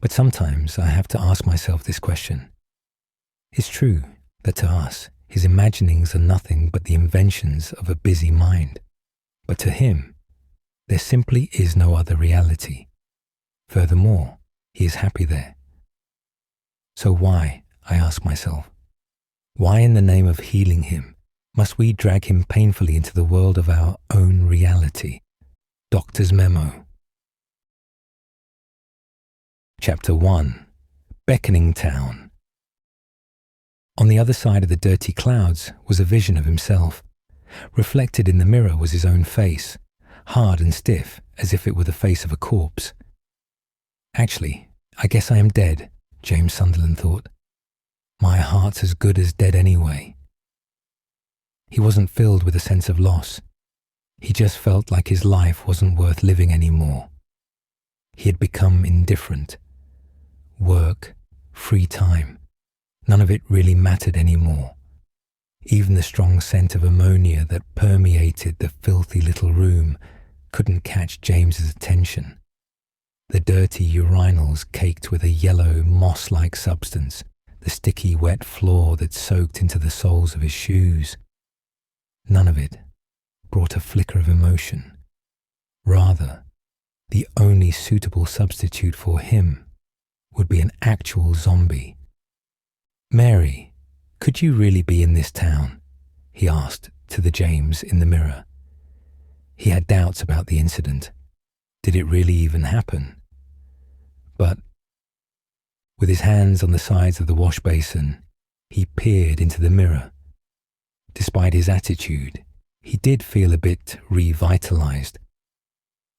But sometimes I have to ask myself this question. It's true that to us, his imaginings are nothing but the inventions of a busy mind. But to him, there simply is no other reality. Furthermore, he is happy there. So why, I ask myself, why in the name of healing him must we drag him painfully into the world of our own reality? Doctor's Memo. Chapter 1. Beckoning Town. On the other side of the dirty clouds was a vision of himself. Reflected in the mirror was his own face, hard and stiff as if it were the face of a corpse. Actually, I guess I am dead, James Sunderland thought. My heart's as good as dead anyway. He wasn't filled with a sense of loss. He just felt like his life wasn't worth living anymore. He had become indifferent. Work, free time, none of it really mattered anymore. Even the strong scent of ammonia that permeated the filthy little room couldn't catch James's attention. The dirty urinals caked with a yellow, moss-like substance, the sticky, wet floor that soaked into the soles of his shoes. None of it brought a flicker of emotion. Rather, the only suitable substitute for him would be an actual zombie. Mary, could you really be in this town? He asked to the James in the mirror. He had doubts about the incident. Did it really even happen? But with his hands on the sides of the wash basin, he peered into the mirror. Despite his attitude, he did feel a bit revitalized.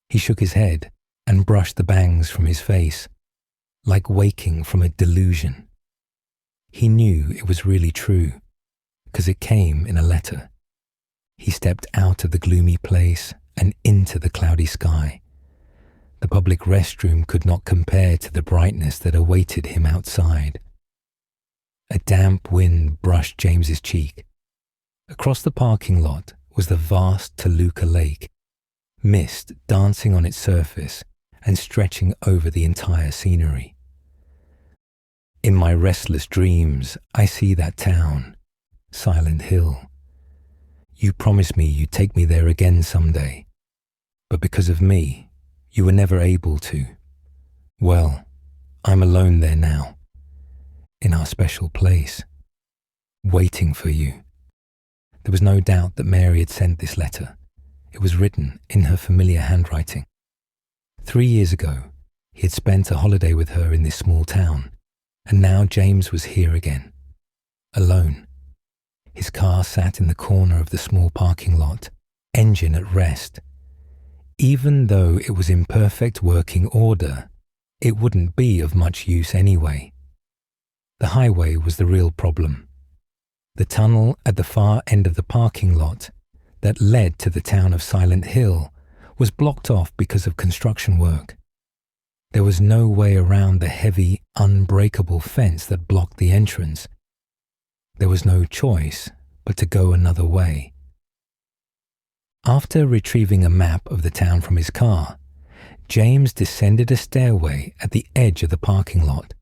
He shook his head and brushed the bangs from his face, like waking from a delusion. He knew it was really true, because it came in a letter. He stepped out of the gloomy place and into the cloudy sky. The public restroom could not compare to the brightness that awaited him outside. A damp wind brushed James's cheek. Across the parking lot was the vast Toluca Lake, mist dancing on its surface and stretching over the entire scenery. In my restless dreams, I see that town, Silent Hill. You promised me you'd take me there again someday, but because of me, you were never able to. Well, I'm alone there now, in our special place, waiting for you. There was no doubt that Mary had sent this letter. It was written in her familiar handwriting. 3 years ago, he had spent a holiday with her in this small town, and now James was here again, alone. His car sat in the corner of the small parking lot, engine at rest. Even though it was in perfect working order, it wouldn't be of much use anyway. The highway was the real problem. The tunnel at the far end of the parking lot that led to the town of Silent Hill was blocked off because of construction work. There was no way around the heavy, unbreakable fence that blocked the entrance. There was no choice but to go another way. After retrieving a map of the town from his car, James descended a stairway at the edge of the parking lot.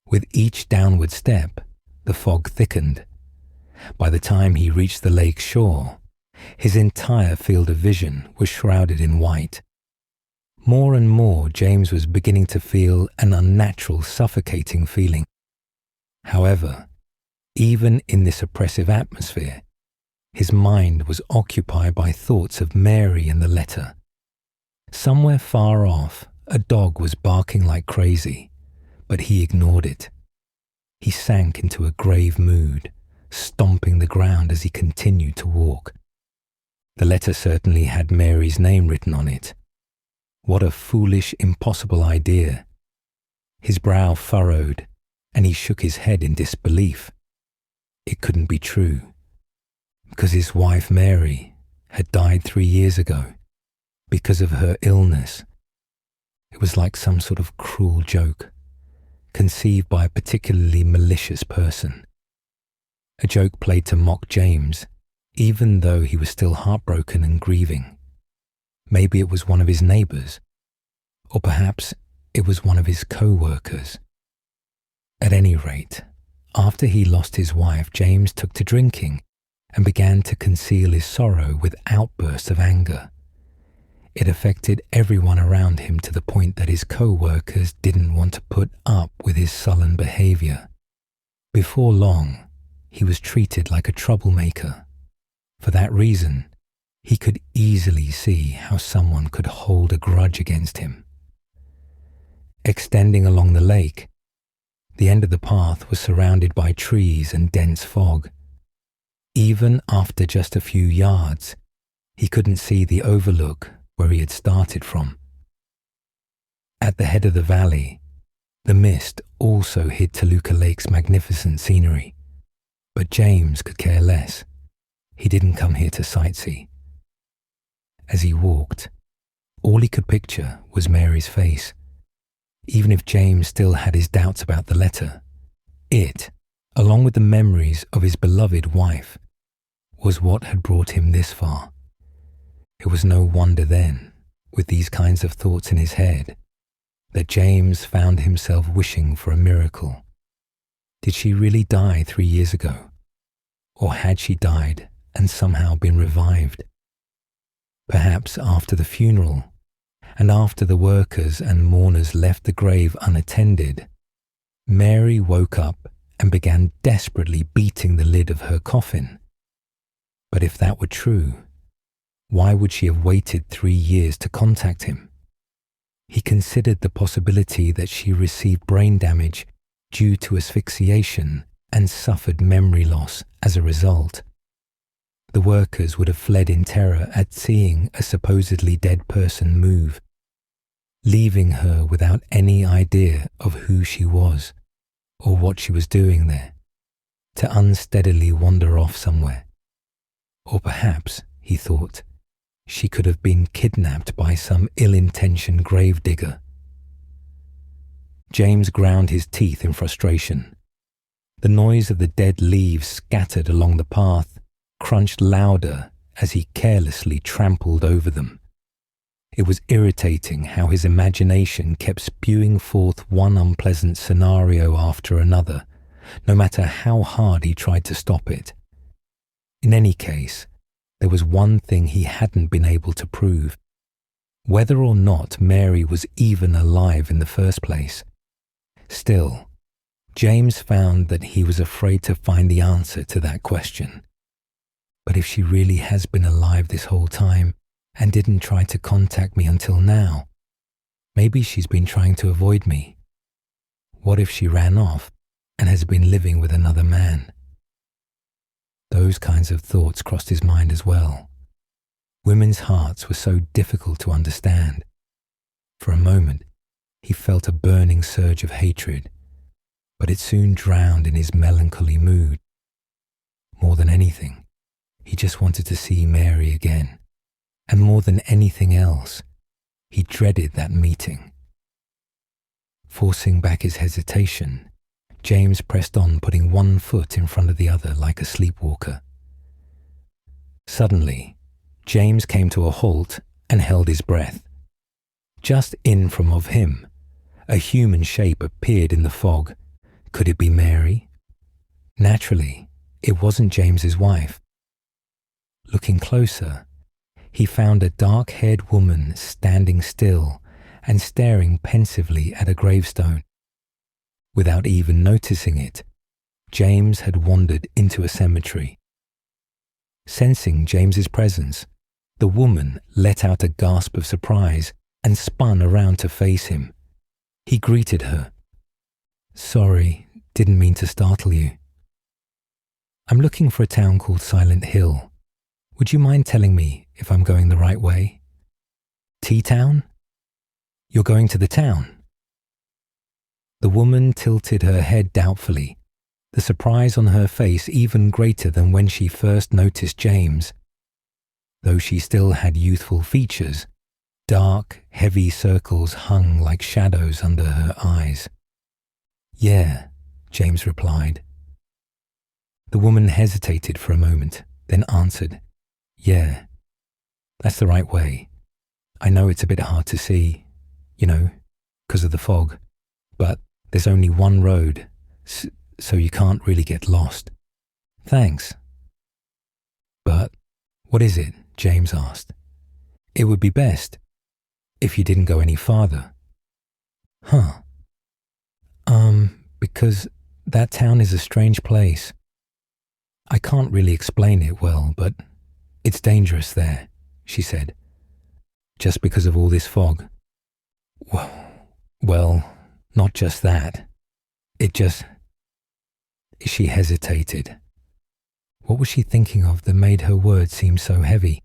With each downward step, the fog thickened. By the time he reached the lake shore, his entire field of vision was shrouded in white. More and more, James was beginning to feel an unnatural, suffocating feeling. However, even in this oppressive atmosphere, his mind was occupied by thoughts of Mary and the letter. Somewhere far off, a dog was barking like crazy, but he ignored it. He sank into a grave mood, stomping the ground as he continued to walk. The letter certainly had Mary's name written on it. What a foolish, impossible idea. His brow furrowed, and he shook his head in disbelief. It couldn't be true, because his wife Mary had died 3 years ago, because of her illness. It was like some sort of cruel joke, conceived by a particularly malicious person. A joke played to mock James, even though he was still heartbroken and grieving. Maybe it was one of his neighbors, or perhaps it was one of his co-workers. At any rate, after he lost his wife, James took to drinking and began to conceal his sorrow with outbursts of anger. It affected everyone around him to the point that his co-workers didn't want to put up with his sullen behavior. Before long, he was treated like a troublemaker. For that reason, he could easily see how someone could hold a grudge against him. Extending along the lake, the end of the path was surrounded by trees and dense fog. Even after just a few yards, he couldn't see the overlook where he had started from. At the head of the valley, the mist also hid Toluca Lake's magnificent scenery. But James could care less. He didn't come here to sightsee. As he walked, all he could picture was Mary's face. Even if James still had his doubts about the letter, it, along with the memories of his beloved wife, was what had brought him this far. It was no wonder then, with these kinds of thoughts in his head, that James found himself wishing for a miracle. Did she really die 3 years ago? Or had she died and somehow been revived? Perhaps after the funeral, and after the workers and mourners left the grave unattended, Mary woke up and began desperately beating the lid of her coffin. But if that were true, why would she have waited 3 years to contact him? He considered the possibility that she received brain damage due to asphyxiation and suffered memory loss as a result. The workers would have fled in terror at seeing a supposedly dead person move, leaving her without any idea of who she was or what she was doing there, to unsteadily wander off somewhere. Or perhaps, he thought, she could have been kidnapped by some ill-intentioned gravedigger. James ground his teeth in frustration. The noise of the dead leaves scattered along the path crunched louder as he carelessly trampled over them. It was irritating how his imagination kept spewing forth one unpleasant scenario after another, no matter how hard he tried to stop it. In any case, there was one thing he hadn't been able to prove: whether or not Mary was even alive in the first place. Still, James found that he was afraid to find the answer to that question. But if she really has been alive this whole time and didn't try to contact me until now, maybe she's been trying to avoid me. What if she ran off and has been living with another man? Those kinds of thoughts crossed his mind as well. Women's hearts were so difficult to understand. For a moment, he felt a burning surge of hatred, but it soon drowned in his melancholy mood. More than anything, he just wanted to see Mary again, and more than anything else, he dreaded that meeting. Forcing back his hesitation, James pressed on, putting one foot in front of the other like a sleepwalker. Suddenly, James came to a halt and held his breath. Just in front of him, a human shape appeared in the fog. Could it be Mary? Naturally, it wasn't James's wife. Looking closer, he found a dark-haired woman standing still and staring pensively at a gravestone. Without even noticing it, James had wandered into a cemetery. Sensing James's presence, the woman let out a gasp of surprise and spun around to face him. He greeted her. "Sorry, didn't mean to startle you. I'm looking for a town called Silent Hill. Would you mind telling me if I'm going the right way?" "T-Town? You're going to the town?" The woman tilted her head doubtfully, the surprise on her face even greater than when she first noticed James. Though she still had youthful features, dark, heavy circles hung like shadows under her eyes. "Yeah," James replied. The woman hesitated for a moment, then answered, "Yeah, that's the right way. I know it's a bit hard to see, 'cause of the fog, but there's only one road, so you can't really get lost. Thanks. But what is it? James asked. It would be best if you didn't go any farther. Huh. Because that town is a strange place. I can't really explain it well, but it's dangerous there, she said. Just because of all this fog. Well, not just that. She hesitated. What was she thinking of that made her words seem so heavy?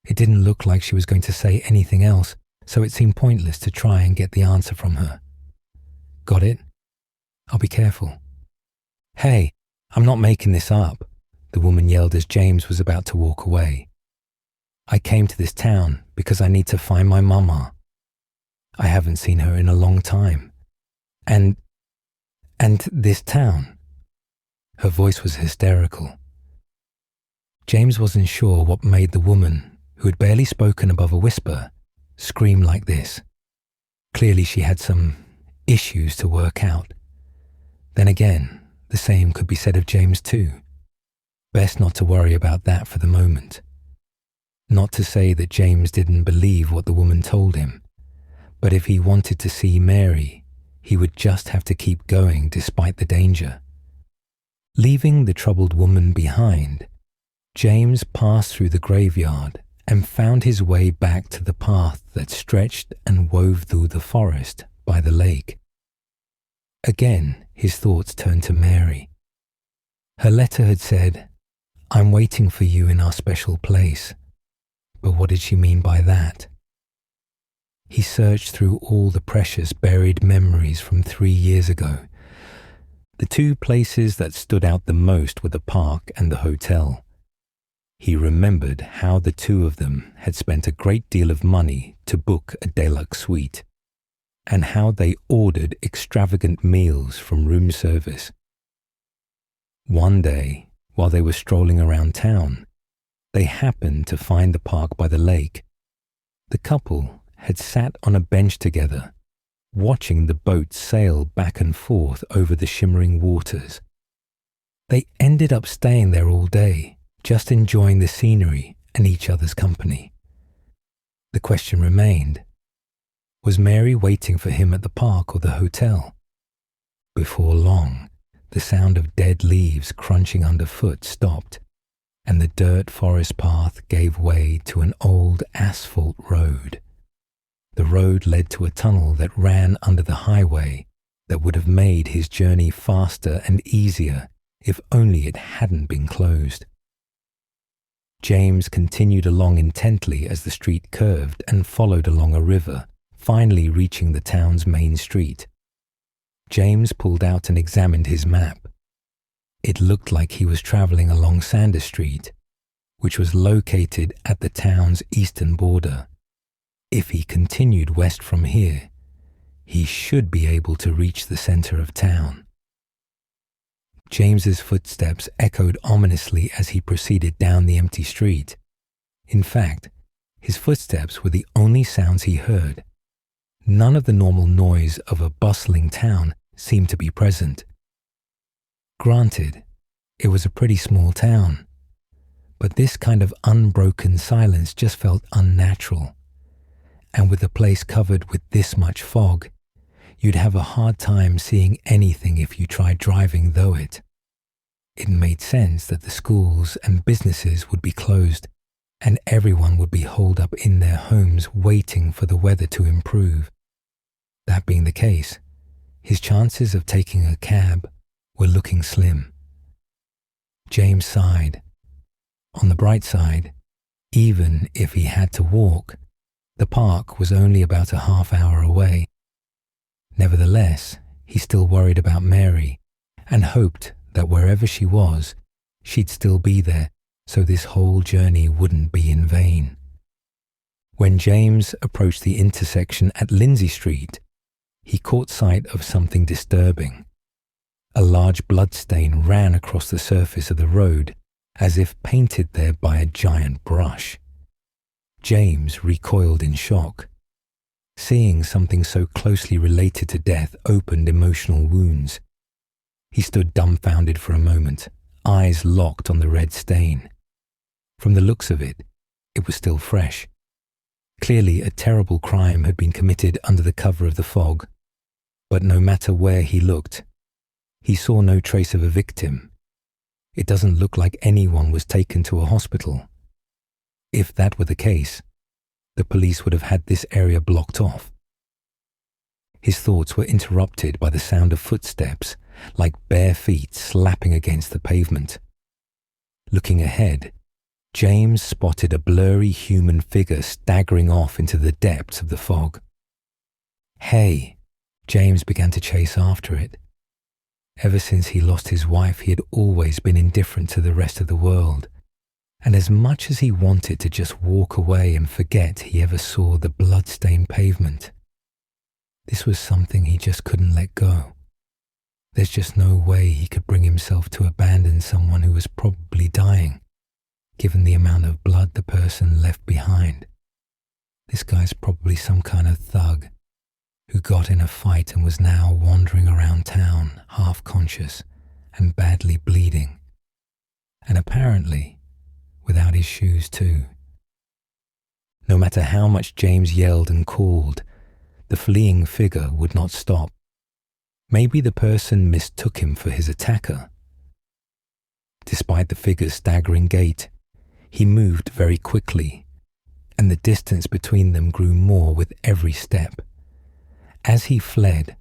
It didn't look like she was going to say anything else, so it seemed pointless to try and get the answer from her. Got it? I'll be careful. Hey, I'm not making this up, the woman yelled as James was about to walk away. I came to this town because I need to find my mama. I haven't seen her in a long time. And this town. Her voice was hysterical. James wasn't sure what made the woman, who had barely spoken above a whisper, scream like this. Clearly she had some issues to work out. Then again, the same could be said of James too. Best not to worry about that for the moment. Not to say that James didn't believe what the woman told him, but if he wanted to see Mary, he would just have to keep going despite the danger. Leaving the troubled woman behind, James passed through the graveyard and found his way back to the path that stretched and wove through the forest by the lake. Again, his thoughts turned to Mary. Her letter had said, "I'm waiting for you in our special place." But what did she mean by that? He searched through all the precious buried memories from 3 years ago. The two places that stood out the most were the park and the hotel. He remembered how the two of them had spent a great deal of money to book a deluxe suite, and how they ordered extravagant meals from room service. One day, while they were strolling around town, they happened to find the park by the lake. The couple had sat on a bench together, watching the boat sail back and forth over the shimmering waters. They ended up staying there all day, just enjoying the scenery and each other's company. The question remained, was Mary waiting for him at the park or the hotel? Before long, the sound of dead leaves crunching underfoot stopped, and the dirt forest path gave way to an old asphalt road. The road led to a tunnel that ran under the highway that would have made his journey faster and easier if only it hadn't been closed. James continued along intently as the street curved and followed along a river, finally reaching the town's main street. James pulled out and examined his map. It looked like he was traveling along Sanders Street, which was located at the town's eastern border. If he continued west from here, he should be able to reach the center of town. James's footsteps echoed ominously as he proceeded down the empty street. In fact, his footsteps were the only sounds he heard. None of the normal noise of a bustling town seemed to be present. Granted, it was a pretty small town, but this kind of unbroken silence just felt unnatural. And with the place covered with this much fog, you'd have a hard time seeing anything if you tried driving through it. It made sense that the schools and businesses would be closed, and everyone would be holed up in their homes waiting for the weather to improve. That being the case, his chances of taking a cab were looking slim. James sighed. On the bright side, even if he had to walk, the park was only about a half-hour away. Nevertheless, he still worried about Mary and hoped that wherever she was, she'd still be there, so this whole journey wouldn't be in vain. When James approached the intersection at Lindsay Street, he caught sight of something disturbing. A large bloodstain ran across the surface of the road, as if painted there by a giant brush. James recoiled in shock. Seeing something so closely related to death opened emotional wounds. He stood dumbfounded for a moment, eyes locked on the red stain. From the looks of it, it was still fresh. Clearly, a terrible crime had been committed under the cover of the fog. But no matter where he looked, he saw no trace of a victim. It doesn't look like anyone was taken to a hospital. If that were the case, the police would have had this area blocked off. His thoughts were interrupted by the sound of footsteps, like bare feet slapping against the pavement. Looking ahead, James spotted a blurry human figure staggering off into the depths of the fog. Hey! James began to chase after it. Ever since he lost his wife, he had always been indifferent to the rest of the world, and as much as he wanted to just walk away and forget he ever saw the blood-stained pavement, this was something he just couldn't let go. There's just no way he could bring himself to abandon someone who was probably dying, given the amount of blood the person left behind. This guy's probably some kind of thug who got in a fight and was now wandering around town, half conscious and badly bleeding, and apparently without his shoes too. No matter how much James yelled and called, the fleeing figure would not stop. Maybe the person mistook him for his attacker. Despite the figure's staggering gait, he moved very quickly, and the distance between them grew more with every step. As he fled,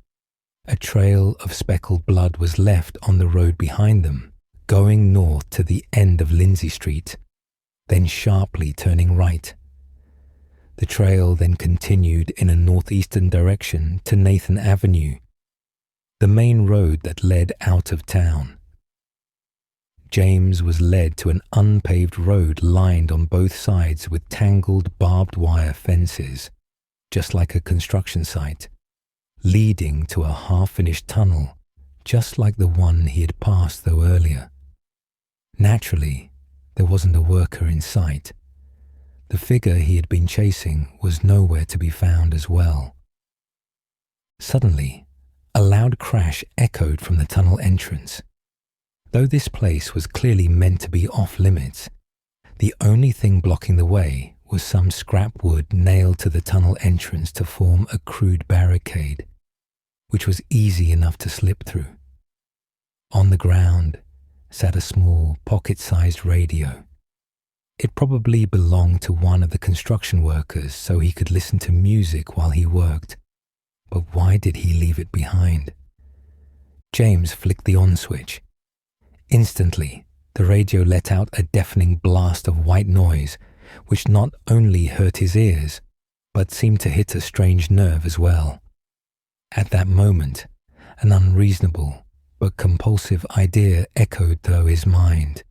a trail of speckled blood was left on the road behind them, going north to the end of Lindsay Street, then sharply turning right. The trail then continued in a northeastern direction to Nathan Avenue, the main road that led out of town. James was led to an unpaved road lined on both sides with tangled barbed wire fences, just like a construction site, leading to a half-finished tunnel, just like the one he had passed though earlier. Naturally, there wasn't a worker in sight. The figure he had been chasing was nowhere to be found as well. Suddenly, a loud crash echoed from the tunnel entrance. Though this place was clearly meant to be off-limits, the only thing blocking the way was some scrap wood nailed to the tunnel entrance to form a crude barricade, which was easy enough to slip through. On the ground sat a small, pocket-sized radio. It probably belonged to one of the construction workers so he could listen to music while he worked. But why did he leave it behind? James flicked the on switch. Instantly, the radio let out a deafening blast of white noise, which not only hurt his ears, but seemed to hit a strange nerve as well. At that moment, an unreasonable but compulsive idea echoed through his mind.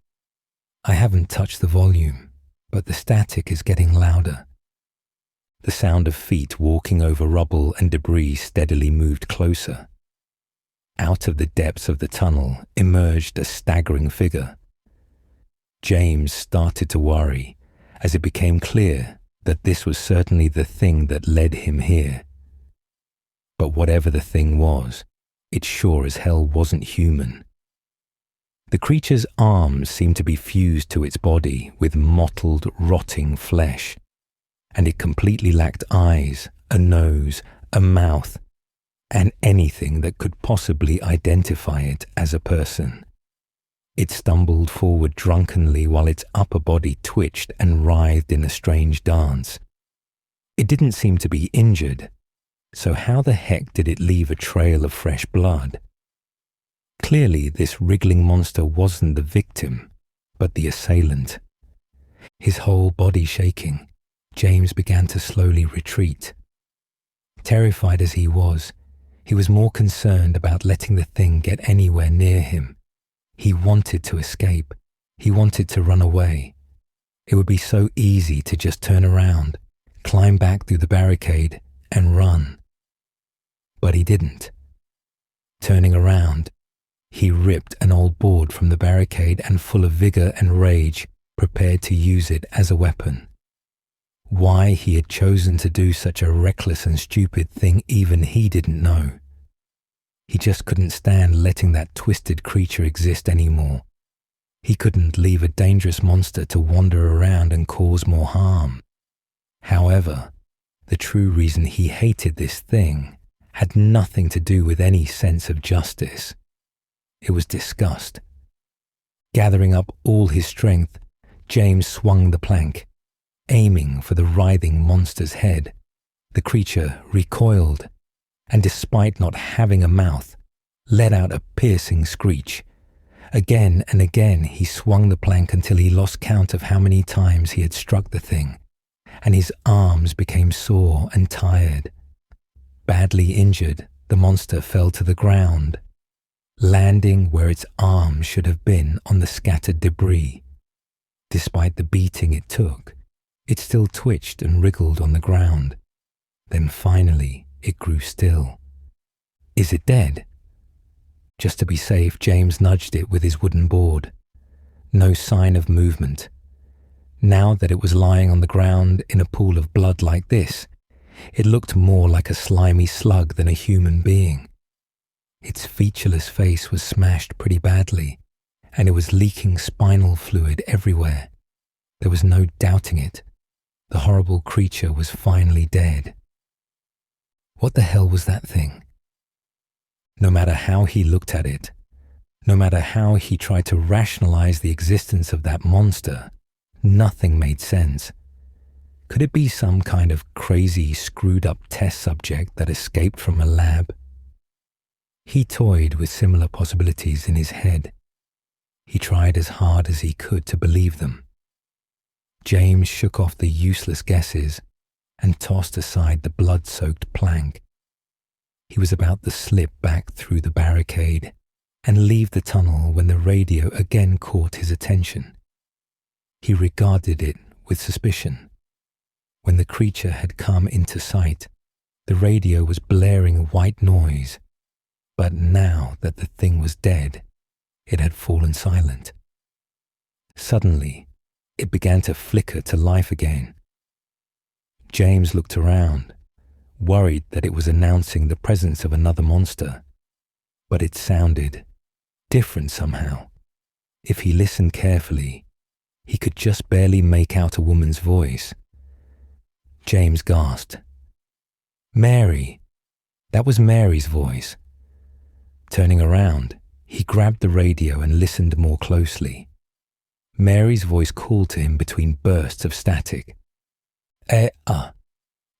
I haven't touched the volume, but the static is getting louder. The sound of feet walking over rubble and debris steadily moved closer. Out of the depths of the tunnel emerged a staggering figure. James started to worry as it became clear that this was certainly the thing that led him here. But whatever the thing was, it sure as hell wasn't human. The creature's arms seemed to be fused to its body with mottled, rotting flesh, and it completely lacked eyes, a nose, a mouth, and anything that could possibly identify it as a person. It stumbled forward drunkenly while its upper body twitched and writhed in a strange dance. It didn't seem to be injured, so how the heck did it leave a trail of fresh blood? Clearly, this wriggling monster wasn't the victim, but the assailant. His whole body shaking, James began to slowly retreat. Terrified as he was more concerned about letting the thing get anywhere near him. He wanted to escape. He wanted to run away. It would be so easy to just turn around, climb back through the barricade, and run. But he didn't. Turning around, he ripped an old board from the barricade and, full of vigor and rage, prepared to use it as a weapon. Why he had chosen to do such a reckless and stupid thing even he didn't know. He just couldn't stand letting that twisted creature exist anymore. He couldn't leave a dangerous monster to wander around and cause more harm. However, the true reason he hated this thing had nothing to do with any sense of justice. It was disgust. Gathering up all his strength, James swung the plank, aiming for the writhing monster's head. The creature recoiled, and despite not having a mouth, let out a piercing screech. Again and again he swung the plank until he lost count of how many times he had struck the thing, and his arms became sore and tired. Badly injured, the monster fell to the ground, landing where its arms should have been on the scattered debris. Despite the beating it took, it still twitched and wriggled on the ground. Then finally, it grew still. Is it dead? Just to be safe, James nudged it with his wooden board. No sign of movement. Now that it was lying on the ground in a pool of blood like this, it looked more like a slimy slug than a human being. Its featureless face was smashed pretty badly, and it was leaking spinal fluid everywhere. There was no doubting it. The horrible creature was finally dead. What the hell was that thing? No matter how he looked at it, no matter how he tried to rationalize the existence of that monster, nothing made sense. Could it be some kind of crazy, screwed-up test subject that escaped from a lab? He toyed with similar possibilities in his head. He tried as hard as he could to believe them. James shook off the useless guesses and tossed aside the blood-soaked plank. He was about to slip back through the barricade and leave the tunnel when the radio again caught his attention. He regarded it with suspicion. When the creature had come into sight, the radio was blaring a white noise, but now that the thing was dead, it had fallen silent. Suddenly, it began to flicker to life again. James looked around, worried that it was announcing the presence of another monster, but it sounded different somehow. If he listened carefully, he could just barely make out a woman's voice. James gasped. Mary! That was Mary's voice. Turning around, he grabbed the radio and listened more closely. Mary's voice called to him between bursts of static.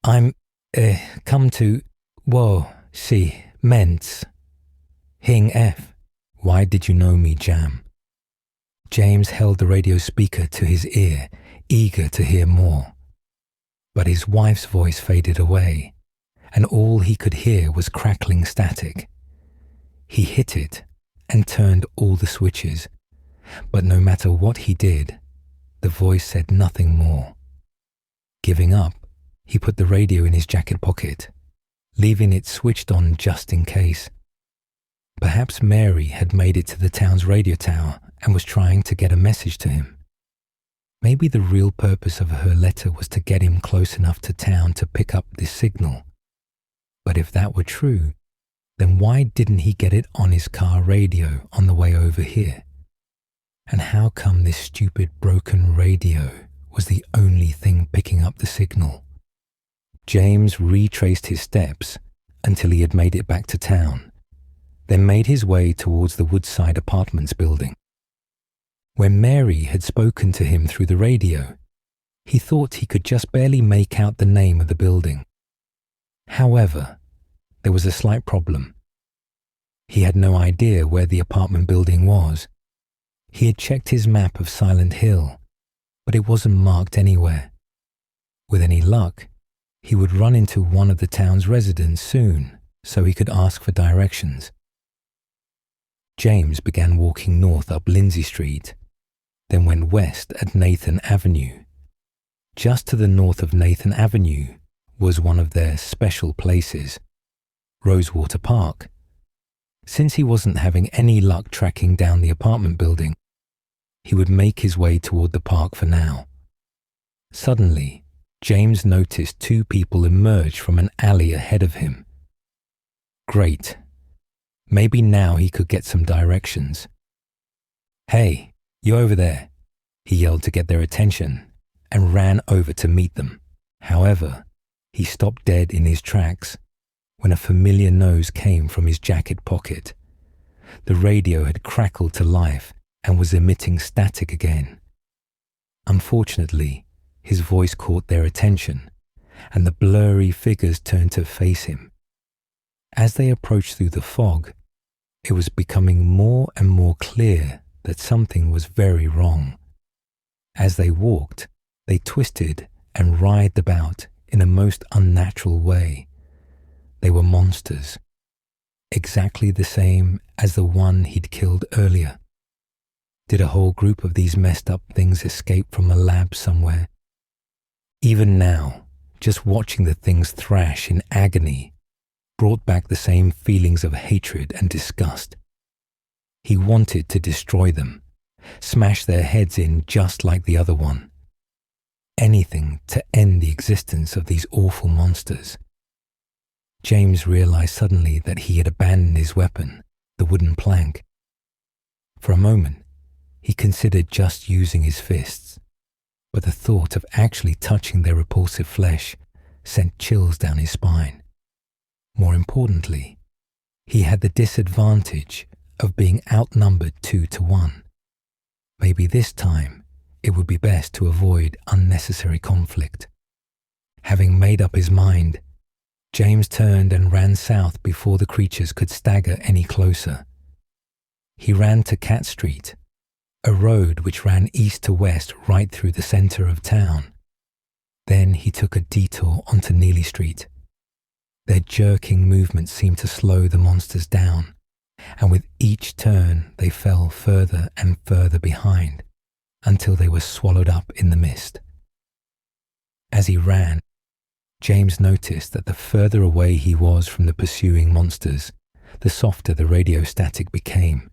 I'm, come to, si, mens. Hing F. Why did you know me, Jam? James held the radio speaker to his ear, eager to hear more. But his wife's voice faded away, and all he could hear was crackling static. He hit it and turned all the switches, but no matter what he did, the voice said nothing more. Giving up, he put the radio in his jacket pocket, leaving it switched on just in case. Perhaps Mary had made it to the town's radio tower and was trying to get a message to him. Maybe the real purpose of her letter was to get him close enough to town to pick up this signal. But if that were true, then why didn't he get it on his car radio on the way over here? And how come this stupid broken radio was the only thing picking up the signal? James retraced his steps until he had made it back to town, then made his way towards the Woodside Apartments building. When Mary had spoken to him through the radio, he thought he could just barely make out the name of the building. However, there was a slight problem. He had no idea where the apartment building was. He had checked his map of Silent Hill, but it wasn't marked anywhere. With any luck, he would run into one of the town's residents soon, so he could ask for directions. James began walking north up Lindsay Street, then went west at Nathan Avenue. Just to the north of Nathan Avenue was one of their special places, Rosewater Park. Since he wasn't having any luck tracking down the apartment building, he would make his way toward the park for now. Suddenly, James noticed two people emerge from an alley ahead of him. Great. Maybe now he could get some directions. "Hey, you over there," he yelled to get their attention and ran over to meet them. However, he stopped dead in his tracks when a familiar nose came from his jacket pocket. The radio had crackled to life and was emitting static again. Unfortunately, his voice caught their attention, and the blurry figures turned to face him. As they approached through the fog, it was becoming more and more clear that something was very wrong. As they walked, they twisted and writhed about in a most unnatural way. They were monsters, exactly the same as the one he'd killed earlier. Did a whole group of these messed up things escape from a lab somewhere? Even now, just watching the things thrash in agony brought back the same feelings of hatred and disgust. He wanted to destroy them, smash their heads in just like the other one. Anything to end the existence of these awful monsters. James realized suddenly that he had abandoned his weapon, the wooden plank. For a moment, he considered just using his fists, but the thought of actually touching their repulsive flesh sent chills down his spine. More importantly, he had the disadvantage of being outnumbered 2-1. Maybe this time it would be best to avoid unnecessary conflict. Having made up his mind, James turned and ran south before the creatures could stagger any closer. He ran to Cat Street, a road which ran east to west right through the center of town. Then he took a detour onto Neely Street. Their jerking movement seemed to slow the monsters down, and with each turn they fell further and further behind until they were swallowed up in the mist. As he ran, James noticed that the further away he was from the pursuing monsters, the softer the radio static became.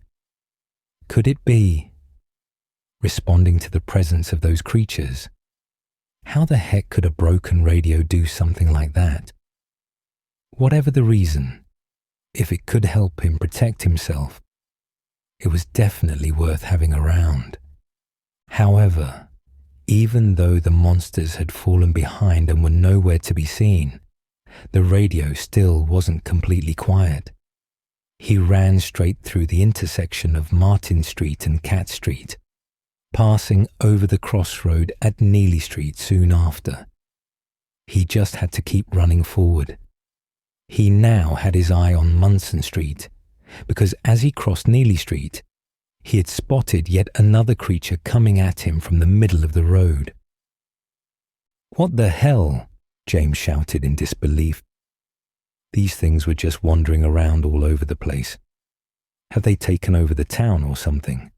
Could it be responding to the presence of those creatures? How the heck could a broken radio do something like that? Whatever the reason, if it could help him protect himself, it was definitely worth having around. However, even though the monsters had fallen behind and were nowhere to be seen, the radio still wasn't completely quiet. He ran straight through the intersection of Martin Street and Cat Street, passing over the crossroad at Neely Street soon after. He just had to keep running forward. He now had his eye on Munson Street, because as he crossed Neely Street, he had spotted yet another creature coming at him from the middle of the road. "What the hell?" James shouted in disbelief. These things were just wandering around all over the place. Had they taken over the town or something?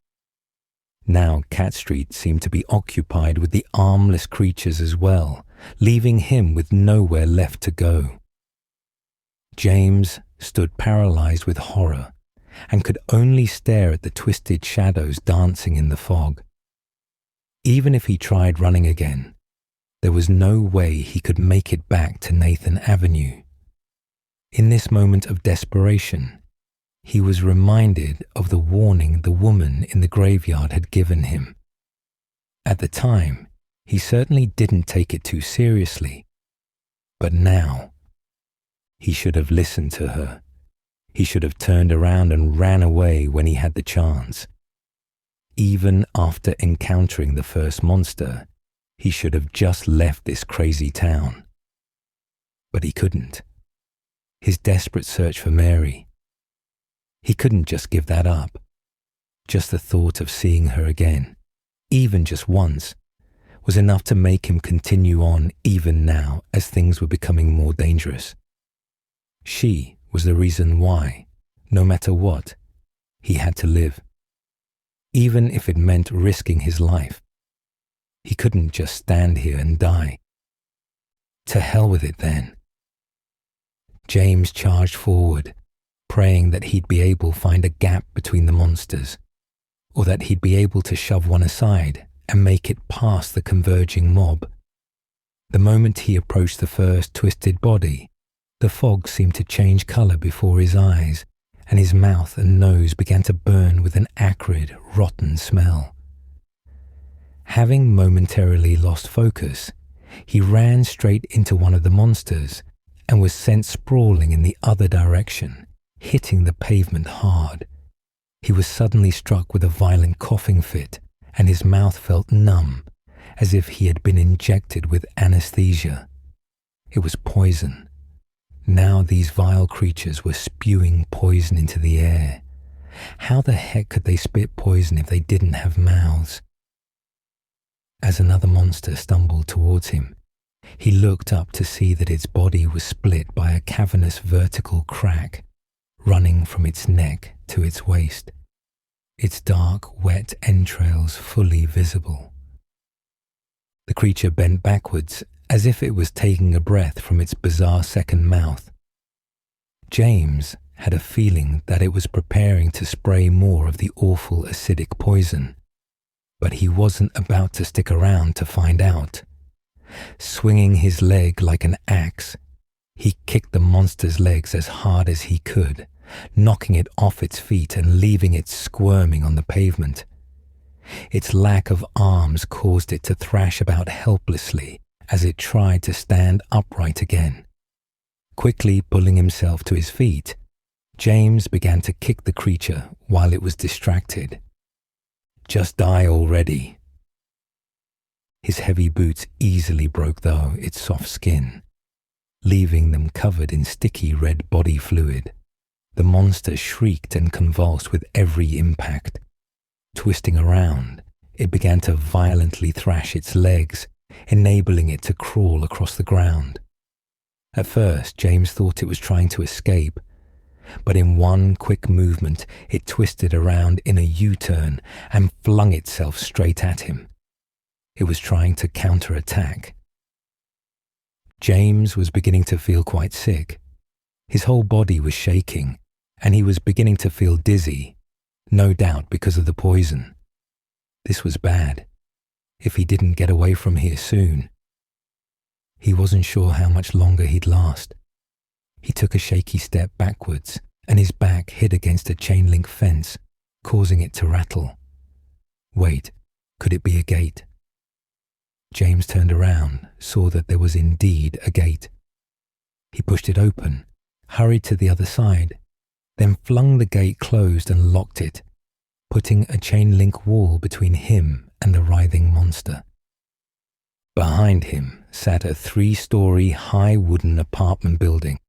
Now Cat Street seemed to be occupied with the armless creatures as well, leaving him with nowhere left to go. James stood paralyzed with horror and could only stare at the twisted shadows dancing in the fog. Even if he tried running again, there was no way he could make it back to Nathan Avenue. In this moment of desperation, he was reminded of the warning the woman in the graveyard had given him. At the time, he certainly didn't take it too seriously, but now, he should have listened to her. He should have turned around and ran away when he had the chance. Even after encountering the first monster, he should have just left this crazy town. But he couldn't. His desperate search for Mary. He couldn't just give that up. Just the thought of seeing her again, even just once, was enough to make him continue on even now as things were becoming more dangerous. She was the reason why, no matter what, he had to live. Even if it meant risking his life. He couldn't just stand here and die. To hell with it then. James charged forward, praying that he'd be able to find a gap between the monsters, or that he'd be able to shove one aside and make it past the converging mob. The moment he approached the first twisted body, the fog seemed to change colour before his eyes, and his mouth and nose began to burn with an acrid, rotten smell. Having momentarily lost focus, he ran straight into one of the monsters and was sent sprawling in the other direction, hitting the pavement hard. He was suddenly struck with a violent coughing fit, and his mouth felt numb, as if he had been injected with anesthesia. It was poison. Now these vile creatures were spewing poison into the air. How the heck could they spit poison if they didn't have mouths? As another monster stumbled towards him, he looked up to see that its body was split by a cavernous vertical crack, running from its neck to its waist, its dark, wet entrails fully visible. The creature bent backwards, as if it was taking a breath from its bizarre second mouth. James had a feeling that it was preparing to spray more of the awful acidic poison, but he wasn't about to stick around to find out. Swinging his leg like an axe, he kicked the monster's legs as hard as he could, knocking it off its feet and leaving it squirming on the pavement. Its lack of arms caused it to thrash about helplessly as it tried to stand upright again. Quickly pulling himself to his feet, James began to kick the creature while it was distracted. "Just die already." His heavy boots easily broke through its soft skin, leaving them covered in sticky red body fluid. The monster shrieked and convulsed with every impact. Twisting around, it began to violently thrash its legs, enabling it to crawl across the ground. At first, James thought it was trying to escape, but in one quick movement, it twisted around in a U-turn and flung itself straight at him. It was trying to counterattack. James was beginning to feel quite sick. His whole body was shaking, and he was beginning to feel dizzy, no doubt because of the poison. This was bad. If he didn't get away from here soon. He wasn't sure how much longer he'd last. He took a shaky step backwards, and his back hit against a chain-link fence, causing it to rattle. Wait, could it be a gate? James turned around, saw that there was indeed a gate. He pushed it open, hurried to the other side, then flung the gate closed and locked it, putting a chain-link wall between him and the writhing monster. Behind him sat a 3-story high wooden apartment building,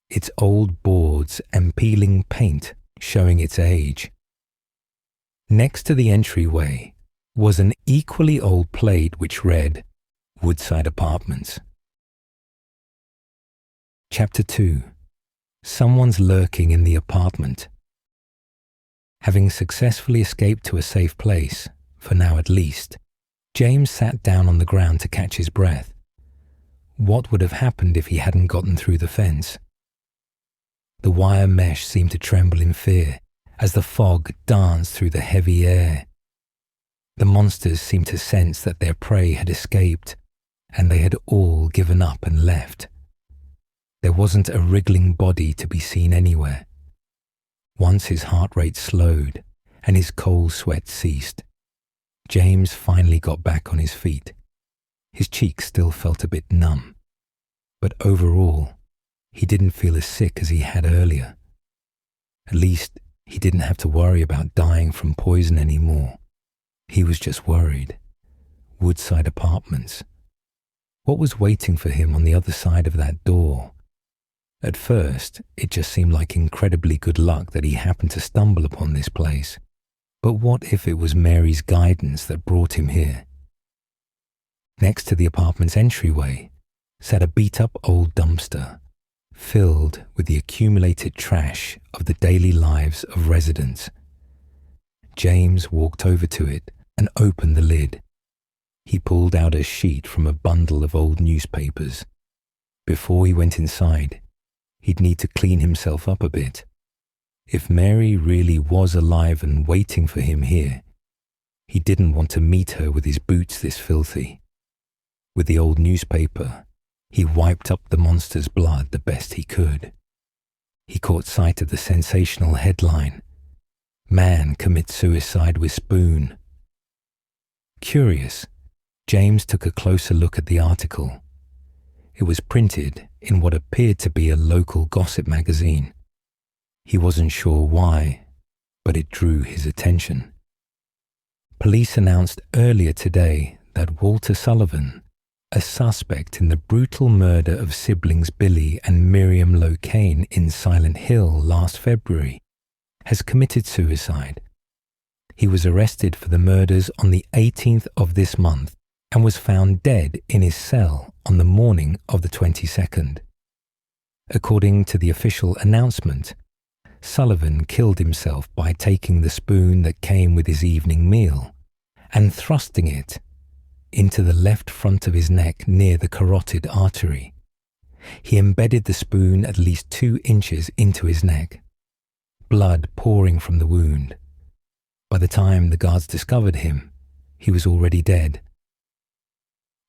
its old boards and peeling paint showing its age. Next to the entryway was an equally old plate which read, "Woodside Apartments." Chapter 2. Someone's lurking in the apartment. Having successfully escaped to a safe place, for now at least, James sat down on the ground to catch his breath. What would have happened if he hadn't gotten through the fence? The wire mesh seemed to tremble in fear as the fog danced through the heavy air. The monsters seemed to sense that their prey had escaped, and they had all given up and left. There wasn't a wriggling body to be seen anywhere. Once his heart rate slowed and his cold sweat ceased, James finally got back on his feet. His cheeks still felt a bit numb, but overall, he didn't feel as sick as he had earlier. At least, he didn't have to worry about dying from poison anymore. He was just worried. Woodside Apartments. What was waiting for him on the other side of that door? At first, it just seemed like incredibly good luck that he happened to stumble upon this place. But what if it was Mary's guidance that brought him here? Next to the apartment's entryway sat a beat-up old dumpster, filled with the accumulated trash of the daily lives of residents. James walked over to it and opened the lid. He pulled out a sheet from a bundle of old newspapers. Before he went inside, he'd need to clean himself up a bit. If Mary really was alive and waiting for him here, he didn't want to meet her with his boots this filthy. With the old newspaper, he wiped up the monster's blood the best he could. He caught sight of the sensational headline, "Man commits suicide with spoon." Curious, James took a closer look at the article. It was printed in what appeared to be a local gossip magazine. He wasn't sure why, but it drew his attention. Police announced earlier today that Walter Sullivan, a suspect in the brutal murder of siblings Billy and Miriam Locane in Silent Hill last February, has committed suicide. He was arrested for the murders on the 18th of this month and was found dead in his cell on the morning of the 22nd. According to the official announcement, Sullivan killed himself by taking the spoon that came with his evening meal and thrusting it into the left front of his neck near the carotid artery. He embedded the spoon at least 2 inches into his neck, blood pouring from the wound. By the time the guards discovered him, he was already dead.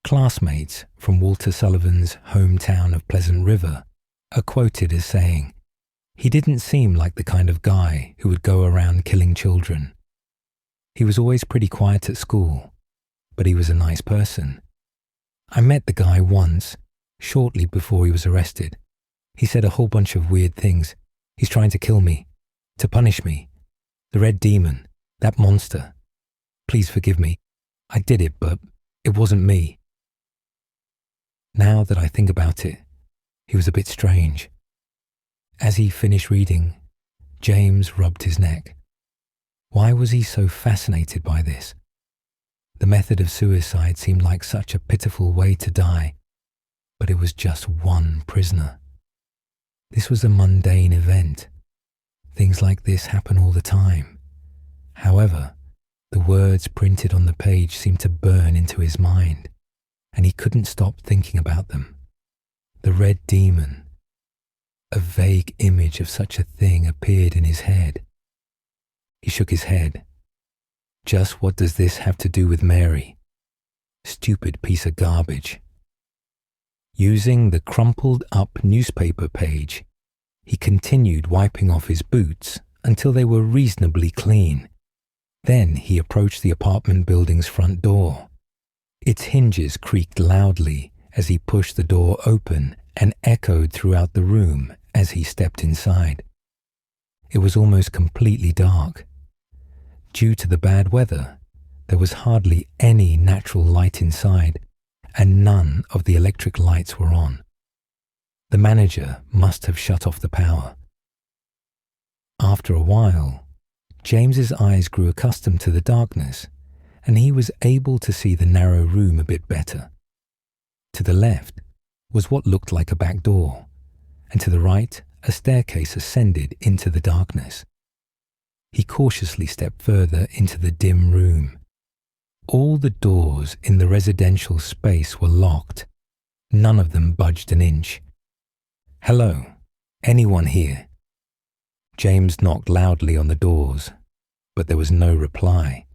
Classmates from Walter Sullivan's hometown of Pleasant River are quoted as saying, "He didn't seem like the kind of guy who would go around killing children. He was always pretty quiet at school, but he was a nice person. I met the guy once, shortly before he was arrested. He said a whole bunch of weird things. He's trying to kill me, to punish me. The Red Demon, that monster. Please forgive me. I did it, but it wasn't me." Now that I think about it, he was a bit strange. As he finished reading, James rubbed his neck. Why was he so fascinated by this? The method of suicide seemed like such a pitiful way to die, but it was just one prisoner. This was a mundane event. Things like this happen all the time. However, the words printed on the page seemed to burn into his mind, and he couldn't stop thinking about them. The Red Demon. A vague image of such a thing appeared in his head. He shook his head. Just what does this have to do with Mary? Stupid piece of garbage. Using the crumpled up newspaper page, he continued wiping off his boots until they were reasonably clean. Then he approached the apartment building's front door. Its hinges creaked loudly as he pushed the door open and echoed throughout the room as he stepped inside. It was almost completely dark. Due to the bad weather, there was hardly any natural light inside, and none of the electric lights were on. The manager must have shut off the power. After a while, James's eyes grew accustomed to the darkness, and he was able to see the narrow room a bit better. To the left was what looked like a back door, and to the right, a staircase ascended into the darkness. He cautiously stepped further into the dim room. All the doors in the residential space were locked. None of them budged an inch. "Hello, anyone here?" James knocked loudly on the doors, but there was no reply.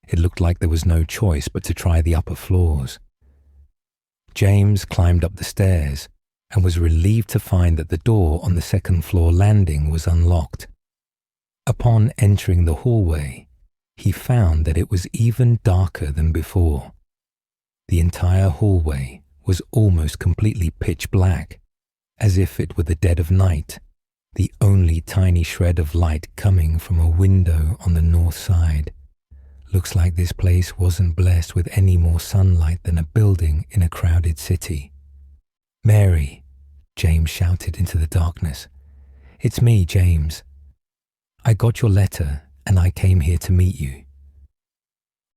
It looked like there was no choice but to try the upper floors. James climbed up the stairs and was relieved to find that the door on the second floor landing was unlocked. Upon entering the hallway, he found that it was even darker than before. The entire hallway was almost completely pitch black, as if it were the dead of night, the only tiny shred of light coming from a window on the north side. Looks like this place wasn't blessed with any more sunlight than a building in a crowded city. "Mary," James shouted into the darkness. "It's me, James. I got your letter and I came here to meet you."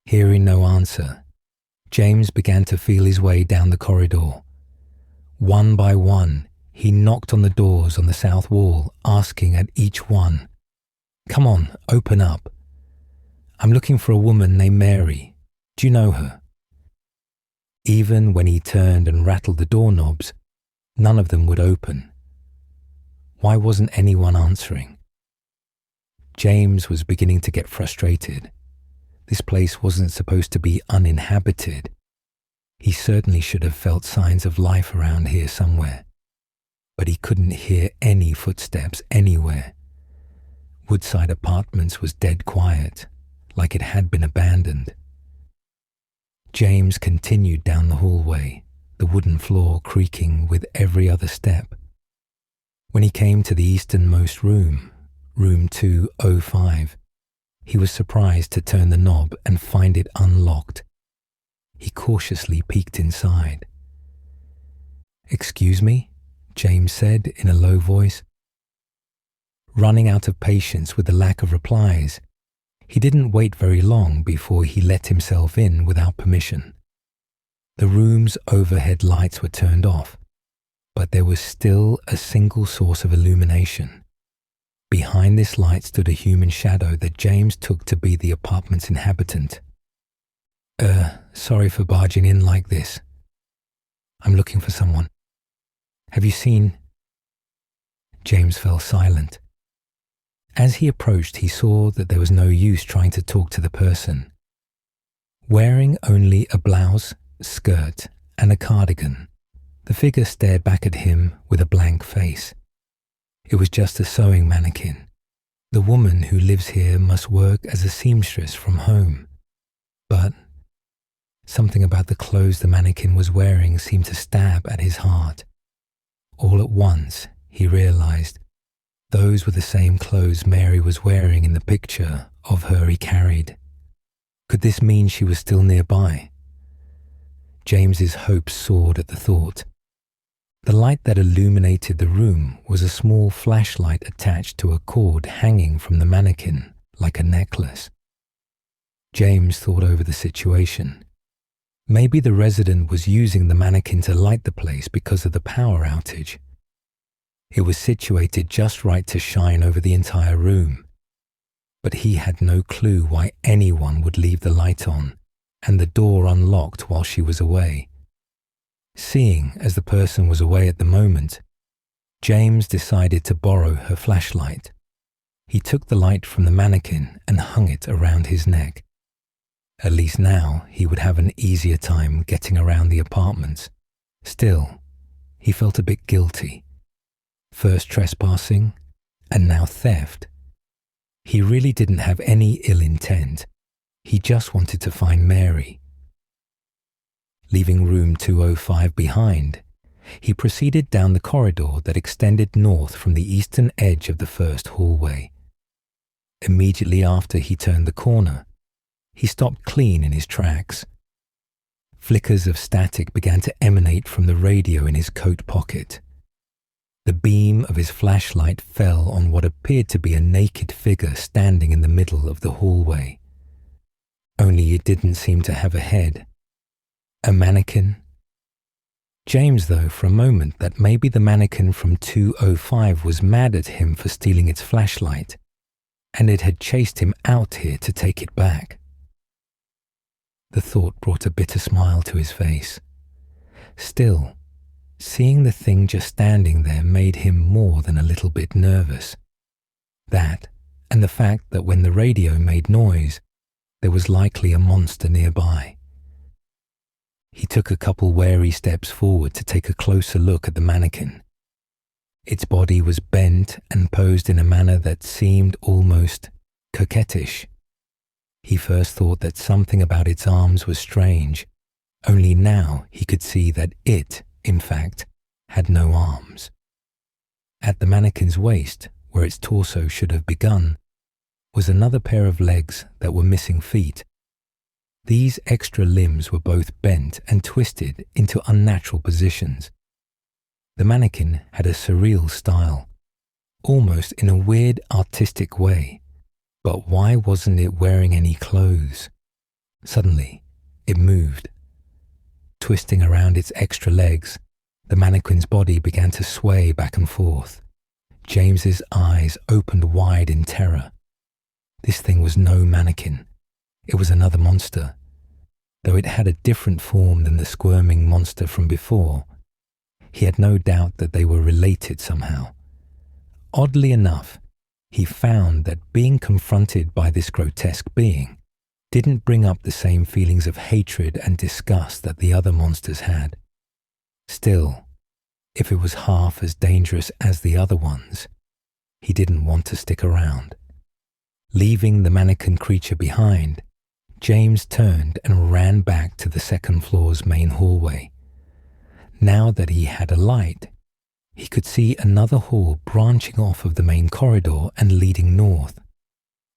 Hearing no answer, James began to feel his way down the corridor. One by one, he knocked on the doors on the south wall, asking at each one, "Come on, open up. I'm looking for a woman named Mary. Do you know her?" Even when he turned and rattled the doorknobs, none of them would open. Why wasn't anyone answering? James was beginning to get frustrated. This place wasn't supposed to be uninhabited. He certainly should have felt signs of life around here somewhere, but he couldn't hear any footsteps anywhere. Woodside Apartments was dead quiet, like it had been abandoned. James continued down the hallway, the wooden floor creaking with every other step. When he came to the easternmost room, room 205, he was surprised to turn the knob and find it unlocked. He cautiously peeked inside. "Excuse me?" James said in a low voice. Running out of patience with the lack of replies, he didn't wait very long before he let himself in without permission. The room's overhead lights were turned off, but there was still a single source of illumination. Behind this light stood a human shadow that James took to be the apartment's inhabitant. Sorry for barging in like this. I'm looking for someone. Have you seen?" James fell silent. As he approached, he saw that there was no use trying to talk to the person. Wearing only a blouse, skirt, and a cardigan, the figure stared back at him with a blank face. It was just a sewing mannequin. The woman who lives here must work as a seamstress from home. But something about the clothes the mannequin was wearing seemed to stab at his heart. All at once, he realized those were the same clothes Mary was wearing in the picture of her he carried. Could this mean she was still nearby? James's hopes soared at the thought. The light that illuminated the room was a small flashlight attached to a cord hanging from the mannequin like a necklace. James thought over the situation. Maybe the resident was using the mannequin to light the place because of the power outage. It was situated just right to shine over the entire room. But he had no clue why anyone would leave the light on and the door unlocked while she was away. Seeing as the person was away at the moment, James decided to borrow her flashlight. He took the light from the mannequin and hung it around his neck. At least now he would have an easier time getting around the apartments. Still, he felt a bit guilty. First trespassing, and now theft. He really didn't have any ill intent. He just wanted to find Mary. Leaving room 205 behind, he proceeded down the corridor that extended north from the eastern edge of the first hallway. Immediately after he turned the corner, he stopped clean in his tracks. Flickers of static began to emanate from the radio in his coat pocket. The beam of his flashlight fell on what appeared to be a naked figure standing in the middle of the hallway. Only it didn't seem to have a head. A mannequin? James thought for a moment that maybe the mannequin from 205 was mad at him for stealing its flashlight, and it had chased him out here to take it back. The thought brought a bitter smile to his face. Still, seeing the thing just standing there made him more than a little bit nervous. That, and the fact that when the radio made noise, there was likely a monster nearby. He took a couple wary steps forward to take a closer look at the mannequin. Its body was bent and posed in a manner that seemed almost coquettish. He first thought that something about its arms was strange, only now he could see that it, in fact, had no arms. At the mannequin's waist, where its torso should have begun, was another pair of legs that were missing feet. These extra limbs were both bent and twisted into unnatural positions. The mannequin had a surreal style, almost in a weird artistic way. But why wasn't it wearing any clothes? Suddenly, it moved. Twisting around its extra legs, the mannequin's body began to sway back and forth. James's eyes opened wide in terror. This thing was no mannequin. It was another monster. Though it had a different form than the squirming monster from before, he had no doubt that they were related somehow. Oddly enough, he found that being confronted by this grotesque being didn't bring up the same feelings of hatred and disgust that the other monsters had. Still, if it was half as dangerous as the other ones, he didn't want to stick around. Leaving the mannequin creature behind, James turned and ran back to the second floor's main hallway. Now that he had a light, he could see another hall branching off of the main corridor and leading north.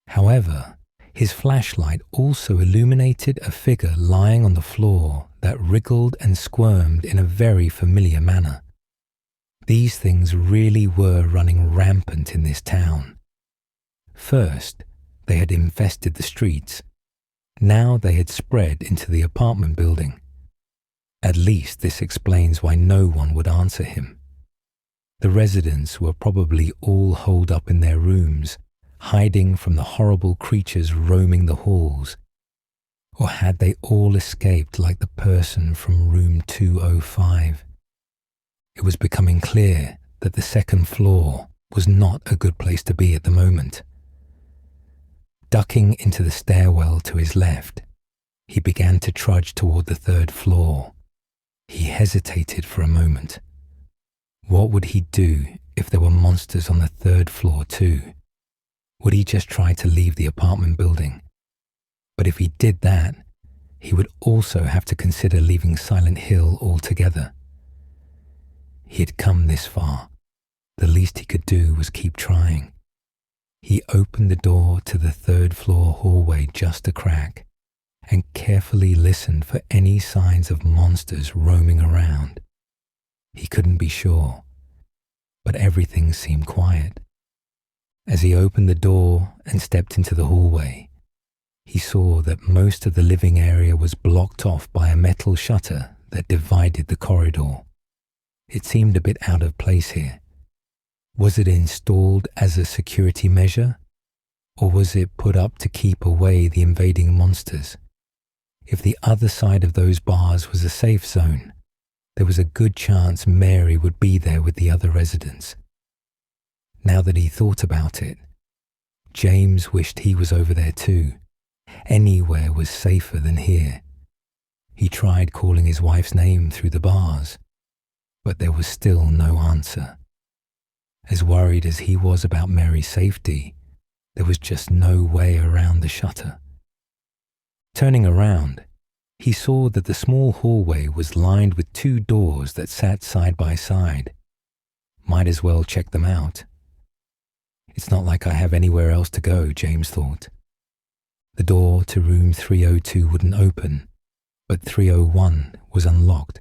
However, his flashlight also illuminated a figure lying on the floor that wriggled and squirmed in a very familiar manner. These things really were running rampant in this town. First, they had infested the streets. Now they had spread into the apartment building. At least this explains why no one would answer him. The residents were probably all holed up in their rooms, hiding from the horrible creatures roaming the halls. Or had they all escaped like the person from room 205? It was becoming clear that the second floor was not a good place to be at the moment. Ducking into the stairwell to his left, he began to trudge toward the third floor. He hesitated for a moment. What would he do if there were monsters on the third floor too? Would he just try to leave the apartment building? But if he did that, he would also have to consider leaving Silent Hill altogether. He had come this far. The least he could do was keep trying. He opened the door to the third floor hallway just a crack and carefully listened for any signs of monsters roaming around. He couldn't be sure, but everything seemed quiet. As he opened the door and stepped into the hallway, he saw that most of the living area was blocked off by a metal shutter that divided the corridor. It seemed a bit out of place here. Was it installed as a security measure, or was it put up to keep away the invading monsters? If the other side of those bars was a safe zone, there was a good chance Mary would be there with the other residents. Now that he thought about it, James wished he was over there too. Anywhere was safer than here. He tried calling his wife's name through the bars, but there was still no answer. As worried as he was about Mary's safety, there was just no way around the shutter. Turning around, he saw that the small hallway was lined with two doors that sat side by side. Might as well check them out. It's not like I have anywhere else to go, James thought. The door to room 302 wouldn't open, but 301 was unlocked.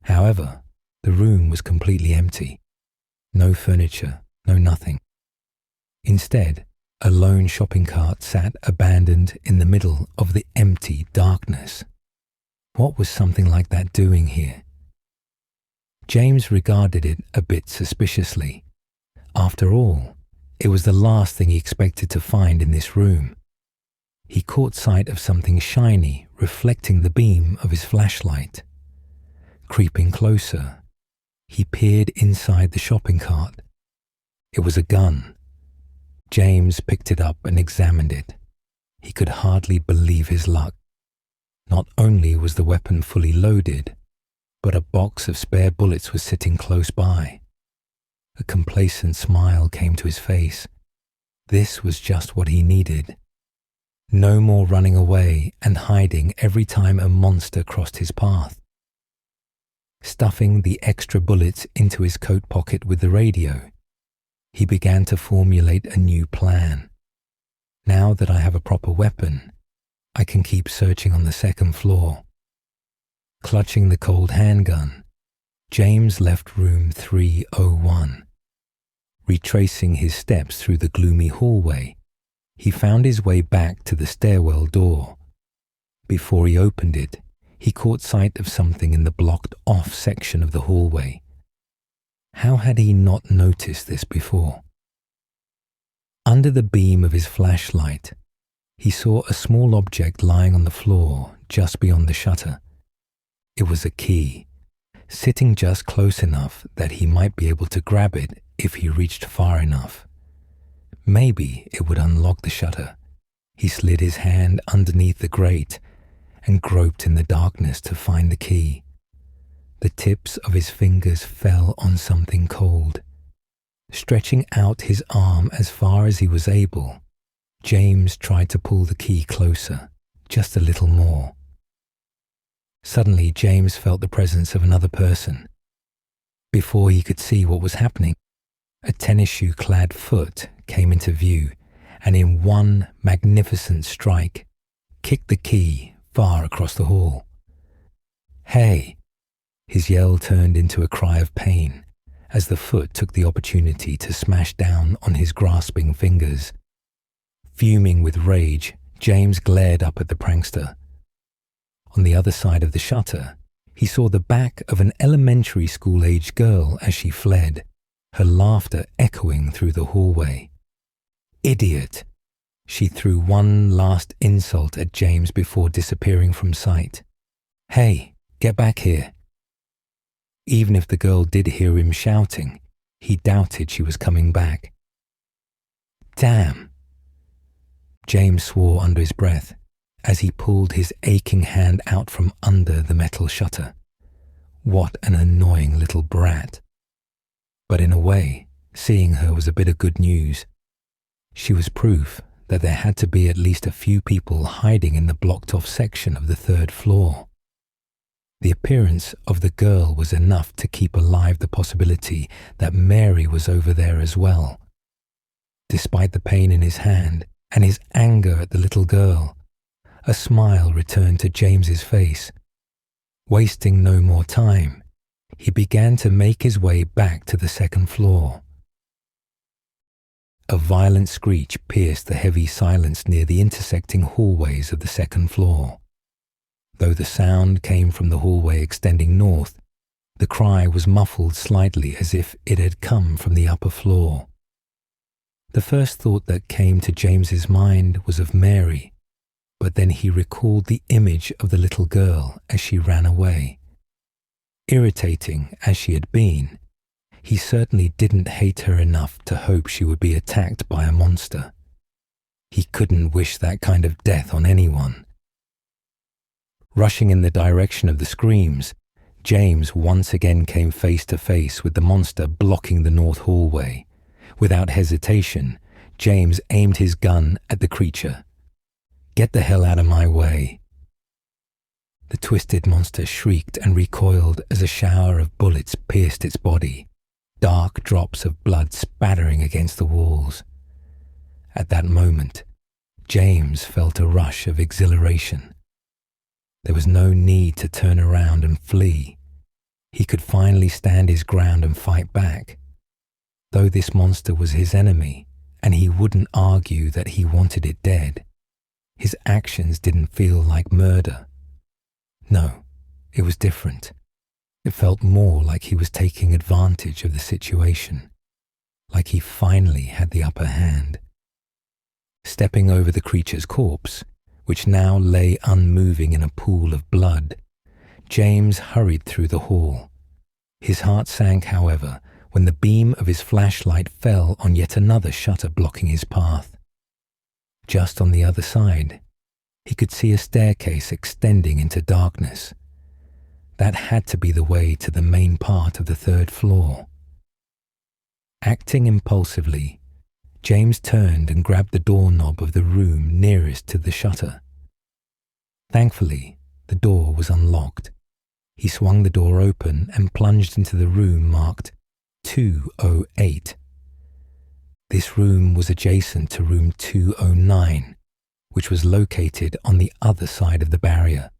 However, the room was completely empty. No furniture, no nothing. Instead, a lone shopping cart sat abandoned in the middle of the empty darkness. What was something like that doing here? James regarded it a bit suspiciously. After all, it was the last thing he expected to find in this room. He caught sight of something shiny reflecting the beam of his flashlight. Creeping closer, he peered inside the shopping cart. It was a gun. James picked it up and examined it. He could hardly believe his luck. Not only was the weapon fully loaded, but a box of spare bullets was sitting close by. A complacent smile came to his face. This was just what he needed. No more running away and hiding every time a monster crossed his path. Stuffing the extra bullets into his coat pocket with the radio, he began to formulate a new plan. Now that I have a proper weapon, I can keep searching on the second floor. Clutching the cold handgun, James left room 301. Retracing his steps through the gloomy hallway, he found his way back to the stairwell door. Before he opened it, he caught sight of something in the blocked-off section of the hallway. How had he not noticed this before? Under the beam of his flashlight, he saw a small object lying on the floor just beyond the shutter. It was a key, sitting just close enough that he might be able to grab it if he reached far enough. Maybe it would unlock the shutter. He slid his hand underneath the grate and groped in the darkness to find the key. The tips of his fingers fell on something cold. Stretching out his arm as far as he was able, James tried to pull the key closer, just a little more. Suddenly, James felt the presence of another person. Before he could see what was happening, a tennis shoe-clad foot came into view and in one magnificent strike, kicked the key far across the hall. "Hey!" His yell turned into a cry of pain as the foot took the opportunity to smash down on his grasping fingers. Fuming with rage, James glared up at the prankster. On the other side of the shutter, he saw the back of an elementary school-aged girl as she fled, her laughter echoing through the hallway. "Idiot!" She threw one last insult at James before disappearing from sight. "Hey, get back here!" Even if the girl did hear him shouting, he doubted she was coming back. "Damn!" James swore under his breath as he pulled his aching hand out from under the metal shutter. What an annoying little brat. But in a way, seeing her was a bit of good news. She was proof that there had to be at least a few people hiding in the blocked-off section of the third floor. The appearance of the girl was enough to keep alive the possibility that Mary was over there as well. Despite the pain in his hand and his anger at the little girl, a smile returned to James's face. Wasting no more time, he began to make his way back to the second floor. A violent screech pierced the heavy silence near the intersecting hallways of the second floor. Though the sound came from the hallway extending north, the cry was muffled slightly as if it had come from the upper floor. The first thought that came to James's mind was of Mary, but then he recalled the image of the little girl as she ran away. Irritating as she had been, he certainly didn't hate her enough to hope she would be attacked by a monster. He couldn't wish that kind of death on anyone. Rushing in the direction of the screams, James once again came face to face with the monster blocking the north hallway. Without hesitation, James aimed his gun at the creature. "Get the hell out of my way!" The twisted monster shrieked and recoiled as a shower of bullets pierced its body, dark drops of blood spattering against the walls. At that moment, James felt a rush of exhilaration. There was no need to turn around and flee. He could finally stand his ground and fight back. Though this monster was his enemy, and he wouldn't argue that he wanted it dead, his actions didn't feel like murder. No, it was different. It felt more like he was taking advantage of the situation, like he finally had the upper hand. Stepping over the creature's corpse, which now lay unmoving in a pool of blood, James hurried through the hall. His heart sank, however, when the beam of his flashlight fell on yet another shutter blocking his path. Just on the other side, he could see a staircase extending into darkness. That had to be the way to the main part of the third floor. Acting impulsively, James turned and grabbed the doorknob of the room nearest to the shutter. Thankfully, the door was unlocked. He swung the door open and plunged into the room marked 208. This room was adjacent to room 209, which was located on the other side of the barrier.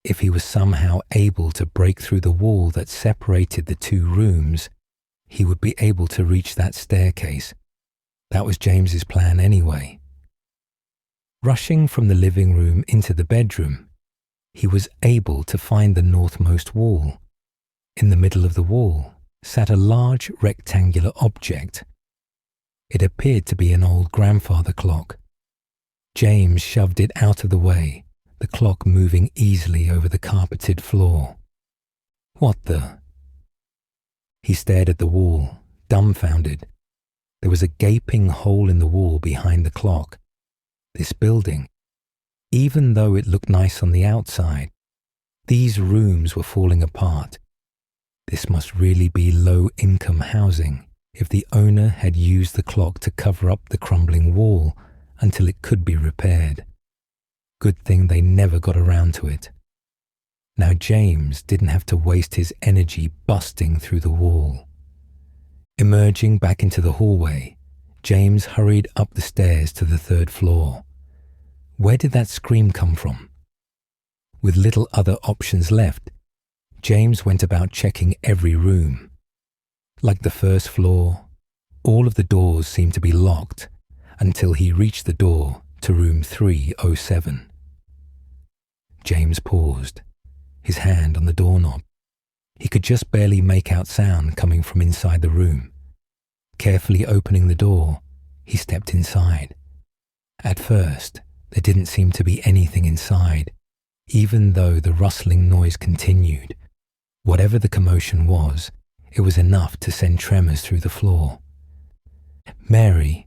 If he was somehow able to break through the wall that separated the two rooms, he would be able to reach that staircase. That was James's plan anyway. Rushing from the living room into the bedroom, he was able to find the northmost wall. In the middle of the wall sat a large rectangular object. It appeared to be an old grandfather clock. James shoved it out of the way, the clock moving easily over the carpeted floor. What the? He stared at the wall, dumbfounded. There was a gaping hole in the wall behind the clock. This building, even though it looked nice on the outside, these rooms were falling apart. This must really be low-income housing if the owner had used the clock to cover up the crumbling wall until it could be repaired. Good thing they never got around to it. Now James didn't have to waste his energy busting through the wall. Emerging back into the hallway, James hurried up the stairs to the 3rd floor. Where did that scream come from? With little other options left, James went about checking every room. Like the 1st floor, all of the doors seemed to be locked until he reached the door to room 307. James paused, his hand on the doorknob. He could just barely make out sound coming from inside the room. Carefully opening the door, he stepped inside. At first, there didn't seem to be anything inside, even though the rustling noise continued. Whatever the commotion was, it was enough to send tremors through the floor. Mary.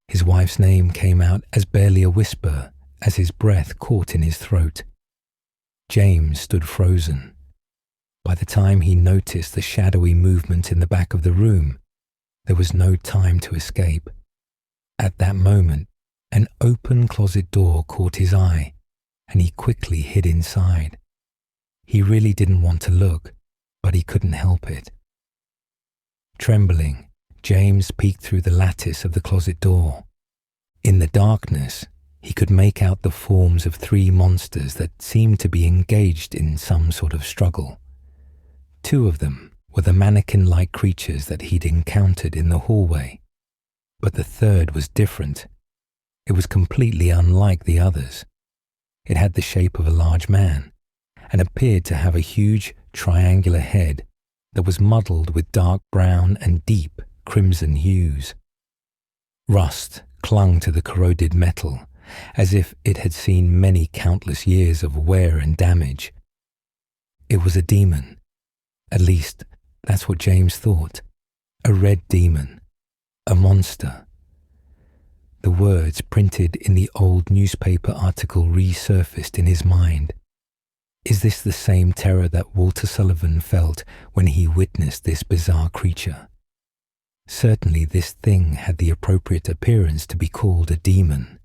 His wife's name came out as barely a whisper as his breath caught in his throat. James stood frozen. By the time he noticed the shadowy movement in the back of the room, there was no time to escape. At that moment, an open closet door caught his eye, and he quickly hid inside. He really didn't want to look, but he couldn't help it. Trembling, James peeked through the lattice of the closet door. In the darkness, he could make out the forms of 3 monsters that seemed to be engaged in some sort of struggle. 2 of them were the mannequin-like creatures that he'd encountered in the hallway, but the 3rd was different. It was completely unlike the others. It had the shape of a large man and appeared to have a huge triangular head that was muddled with dark brown and deep crimson hues. Rust clung to the corroded metal as if it had seen many countless years of wear and damage. It was a demon. At least, that's what James thought. A red demon. A monster. The words printed in the old newspaper article resurfaced in his mind. Is this the same terror that Walter Sullivan felt when he witnessed this bizarre creature? Certainly this thing had the appropriate appearance to be called a demon.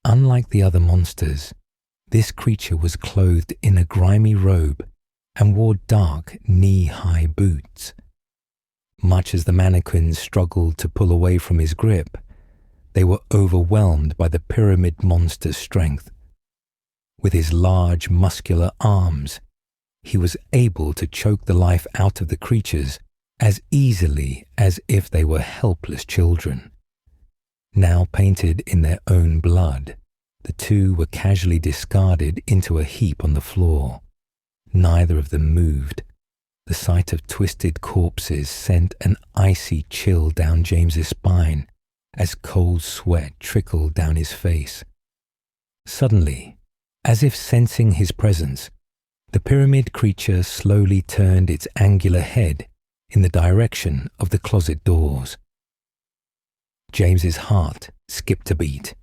Unlike the other monsters, this creature was clothed in a grimy robe and wore dark, knee-high boots. Much as the mannequins struggled to pull away from his grip, they were overwhelmed by the pyramid monster's strength. With his large, muscular arms, he was able to choke the life out of the creatures as easily as if they were helpless children. Now painted in their own blood, the 2 were casually discarded into a heap on the floor. Neither of them moved. The sight of twisted corpses sent an icy chill down James's spine as cold sweat trickled down his face. Suddenly, as if sensing his presence, the pyramid creature slowly turned its angular head in the direction of the closet doors. James's heart skipped a beat.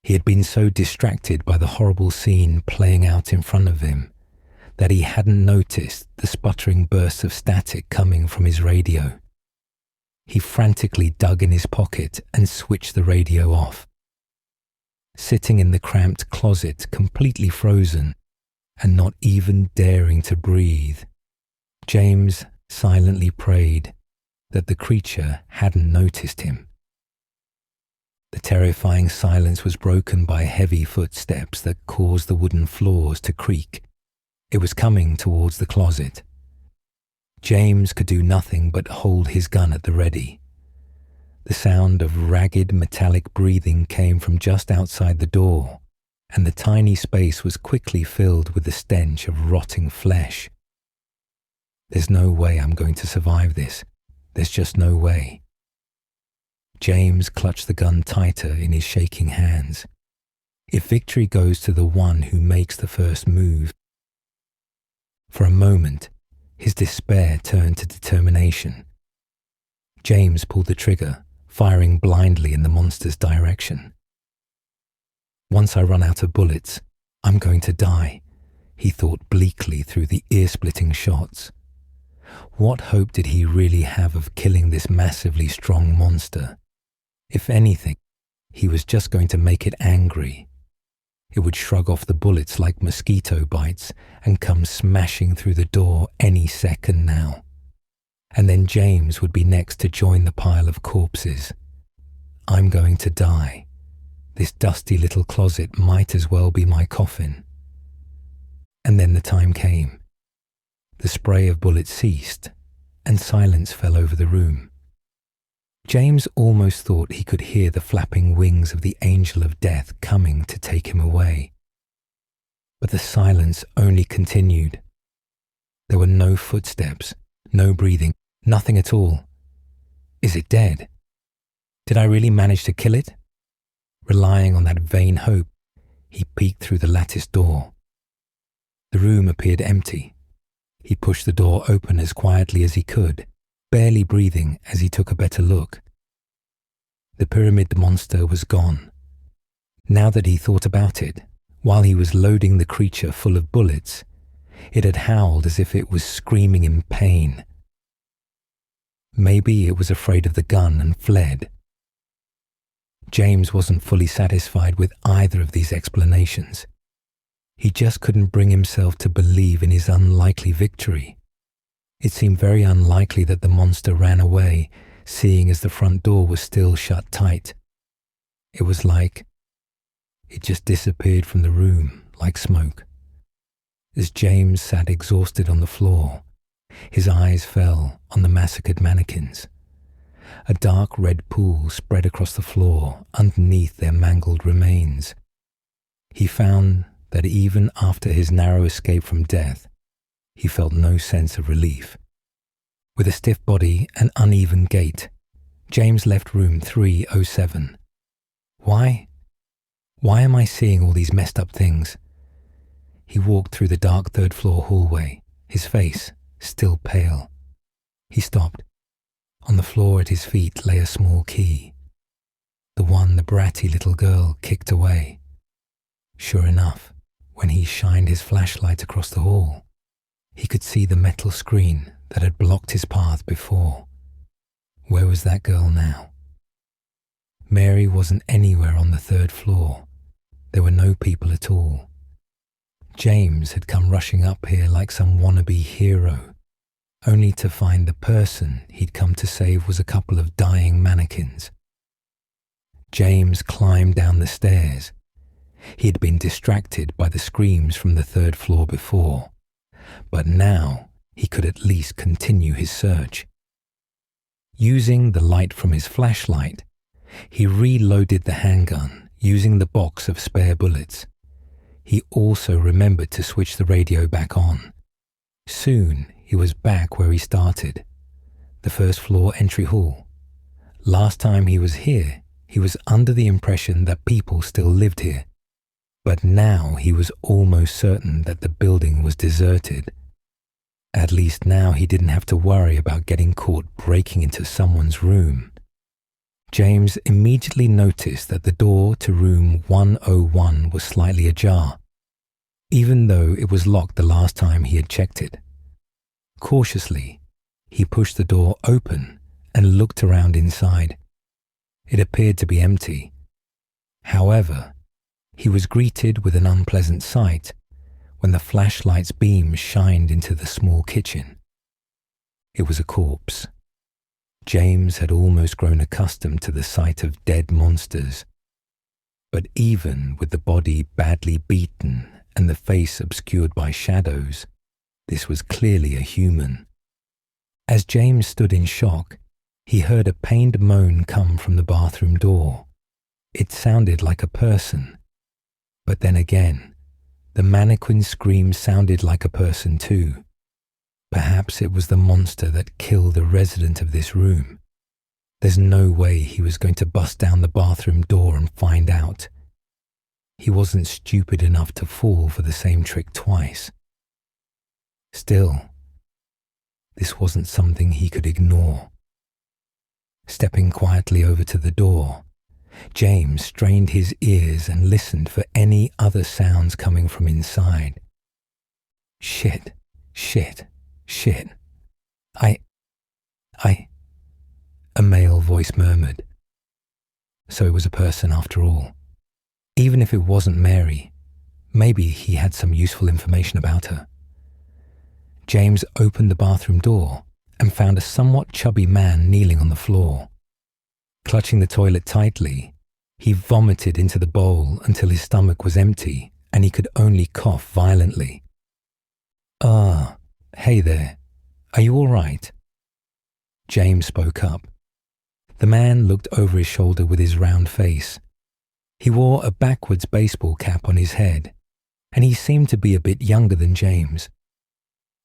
He had been so distracted by the horrible scene playing out in front of him that he hadn't noticed the sputtering bursts of static coming from his radio. He frantically dug in his pocket and switched the radio off. Sitting in the cramped closet, completely frozen and not even daring to breathe, James silently prayed that the creature hadn't noticed him. The terrifying silence was broken by heavy footsteps that caused the wooden floors to creak. It was coming towards the closet. James could do nothing but hold his gun at the ready. The sound of ragged metallic breathing came from just outside the door, and the tiny space was quickly filled with the stench of rotting flesh. There's no way I'm going to survive this. There's just no way. James clutched the gun tighter in his shaking hands. If victory goes to the one who makes the first move. For a moment, his despair turned to determination. James pulled the trigger, firing blindly in the monster's direction. Once I run out of bullets, I'm going to die, he thought bleakly through the ear-splitting shots. What hope did he really have of killing this massively strong monster? If anything, he was just going to make it angry. It would shrug off the bullets like mosquito bites and come smashing through the door any second now. And then James would be next to join the pile of corpses. I'm going to die. This dusty little closet might as well be my coffin. And then the time came. The spray of bullets ceased, and silence fell over the room. James almost thought he could hear the flapping wings of the angel of death coming to take him away. But the silence only continued. There were no footsteps, no breathing, nothing at all. Is it dead? Did I really manage to kill it? Relying on that vain hope, he peeked through the lattice door. The room appeared empty. He pushed the door open as quietly as he could, barely breathing as he took a better look. The pyramid monster was gone. Now that he thought about it, while he was loading the creature full of bullets, it had howled as if it was screaming in pain. Maybe it was afraid of the gun and fled. James wasn't fully satisfied with either of these explanations. He just couldn't bring himself to believe in his unlikely victory. It seemed very unlikely that the monster ran away, seeing as the front door was still shut tight. It was like it just disappeared from the room like smoke. As James sat exhausted on the floor, his eyes fell on the massacred mannequins. A dark red pool spread across the floor underneath their mangled remains. He found that even after his narrow escape from death, he felt no sense of relief. With a stiff body and uneven gait, James left room 307. Why? Why am I seeing all these messed up things? He walked through the dark third-floor hallway, his face still pale. He stopped. On the floor at his feet lay a small key, the one the bratty little girl kicked away. Sure enough, when he shined his flashlight across the hall, he could see the metal screen that had blocked his path before. Where was that girl now? Mary wasn't anywhere on the third floor. There were no people at all. James had come rushing up here like some wannabe hero, only to find the person he'd come to save was a couple of dying mannequins. James climbed down the stairs. He had been distracted by the screams from the third floor before, but now he could at least continue his search. Using the light from his flashlight, he reloaded the handgun using the box of spare bullets. He also remembered to switch the radio back on. Soon he was back where he started, the first floor entry hall. Last time he was here, he was under the impression that people still lived here. But now he was almost certain that the building was deserted. At least now he didn't have to worry about getting caught breaking into someone's room. James immediately noticed that the door to room 101 was slightly ajar, even though it was locked the last time he had checked it. Cautiously, he pushed the door open and looked around inside. It appeared to be empty. However, he was greeted with an unpleasant sight when the flashlight's beams shined into the small kitchen. It was a corpse. James had almost grown accustomed to the sight of dead monsters, but even with the body badly beaten and the face obscured by shadows, this was clearly a human. As James stood in shock, he heard a pained moan come from the bathroom door. It sounded like a person, but then again, the mannequin's scream sounded like a person too. Perhaps it was the monster that killed a resident of this room. There's no way he was going to bust down the bathroom door and find out. He wasn't stupid enough to fall for the same trick twice. Still, this wasn't something he could ignore. Stepping quietly over to the door, James strained his ears and listened for any other sounds coming from inside. Shit, shit, shit. I... A male voice murmured. So it was a person after all. Even if it wasn't Mary, maybe he had some useful information about her. James opened the bathroom door and found a somewhat chubby man kneeling on the floor. Clutching the toilet tightly, he vomited into the bowl until his stomach was empty and he could only cough violently. "Ah, hey there. Are you all right?" James spoke up. The man looked over his shoulder with his round face. He wore a backwards baseball cap on his head, and he seemed to be a bit younger than James.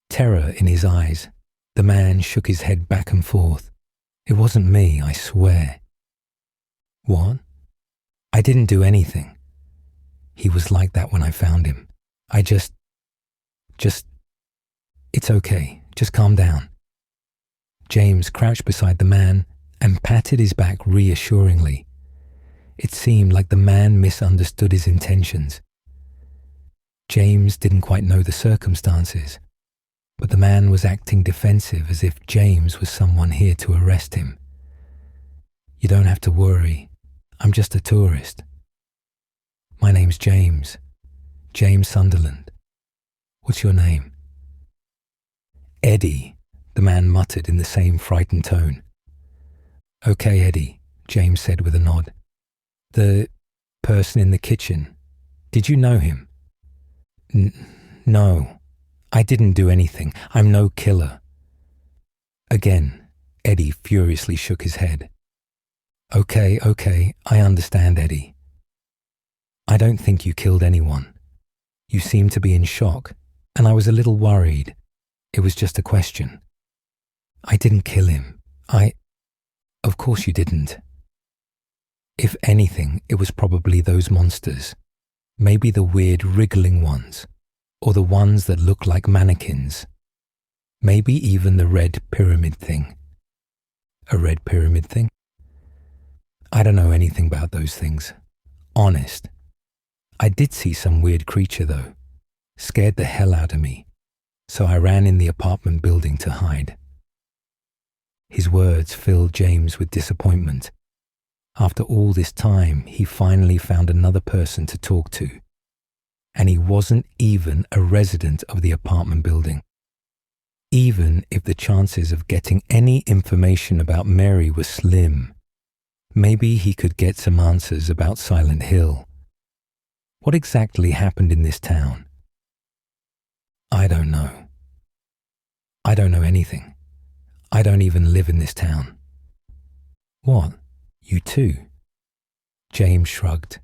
Terror in his eyes, the man shook his head back and forth. "It wasn't me, I swear." "What?" "I didn't do anything. He was like that when I found him. I just... It's okay, just calm down." James crouched beside the man and patted his back reassuringly. It seemed like the man misunderstood his intentions. James didn't quite know the circumstances, but the man was acting defensive as if James was someone here to arrest him. "You don't have to worry. I'm just a tourist. My name's James. James Sunderland. What's your name?" "Eddie," the man muttered in the same frightened tone. "Okay, Eddie," James said with a nod. "The person in the kitchen, did you know him?" No, I didn't do anything. I'm no killer." Again, Eddie furiously shook his head. Okay, I understand, Eddie. I don't think you killed anyone. You seemed to be in shock, and I was a little worried. It was just a question. I didn't kill him. Of course you didn't. If anything, it was probably those monsters. Maybe the weird wriggling ones, or the ones that look like mannequins. Maybe even the red pyramid thing. A red pyramid thing? I don't know anything about those things. Honest. I did see some weird creature though. Scared the hell out of me. So I ran in the apartment building to hide. His words filled James with disappointment. After all this time, he finally found another person to talk to. And he wasn't even a resident of the apartment building. Even if the chances of getting any information about Mary were slim, maybe he could get some answers about Silent Hill. What exactly happened in this town? I don't know. I don't know anything. I don't even live in this town. What? You too? James shrugged.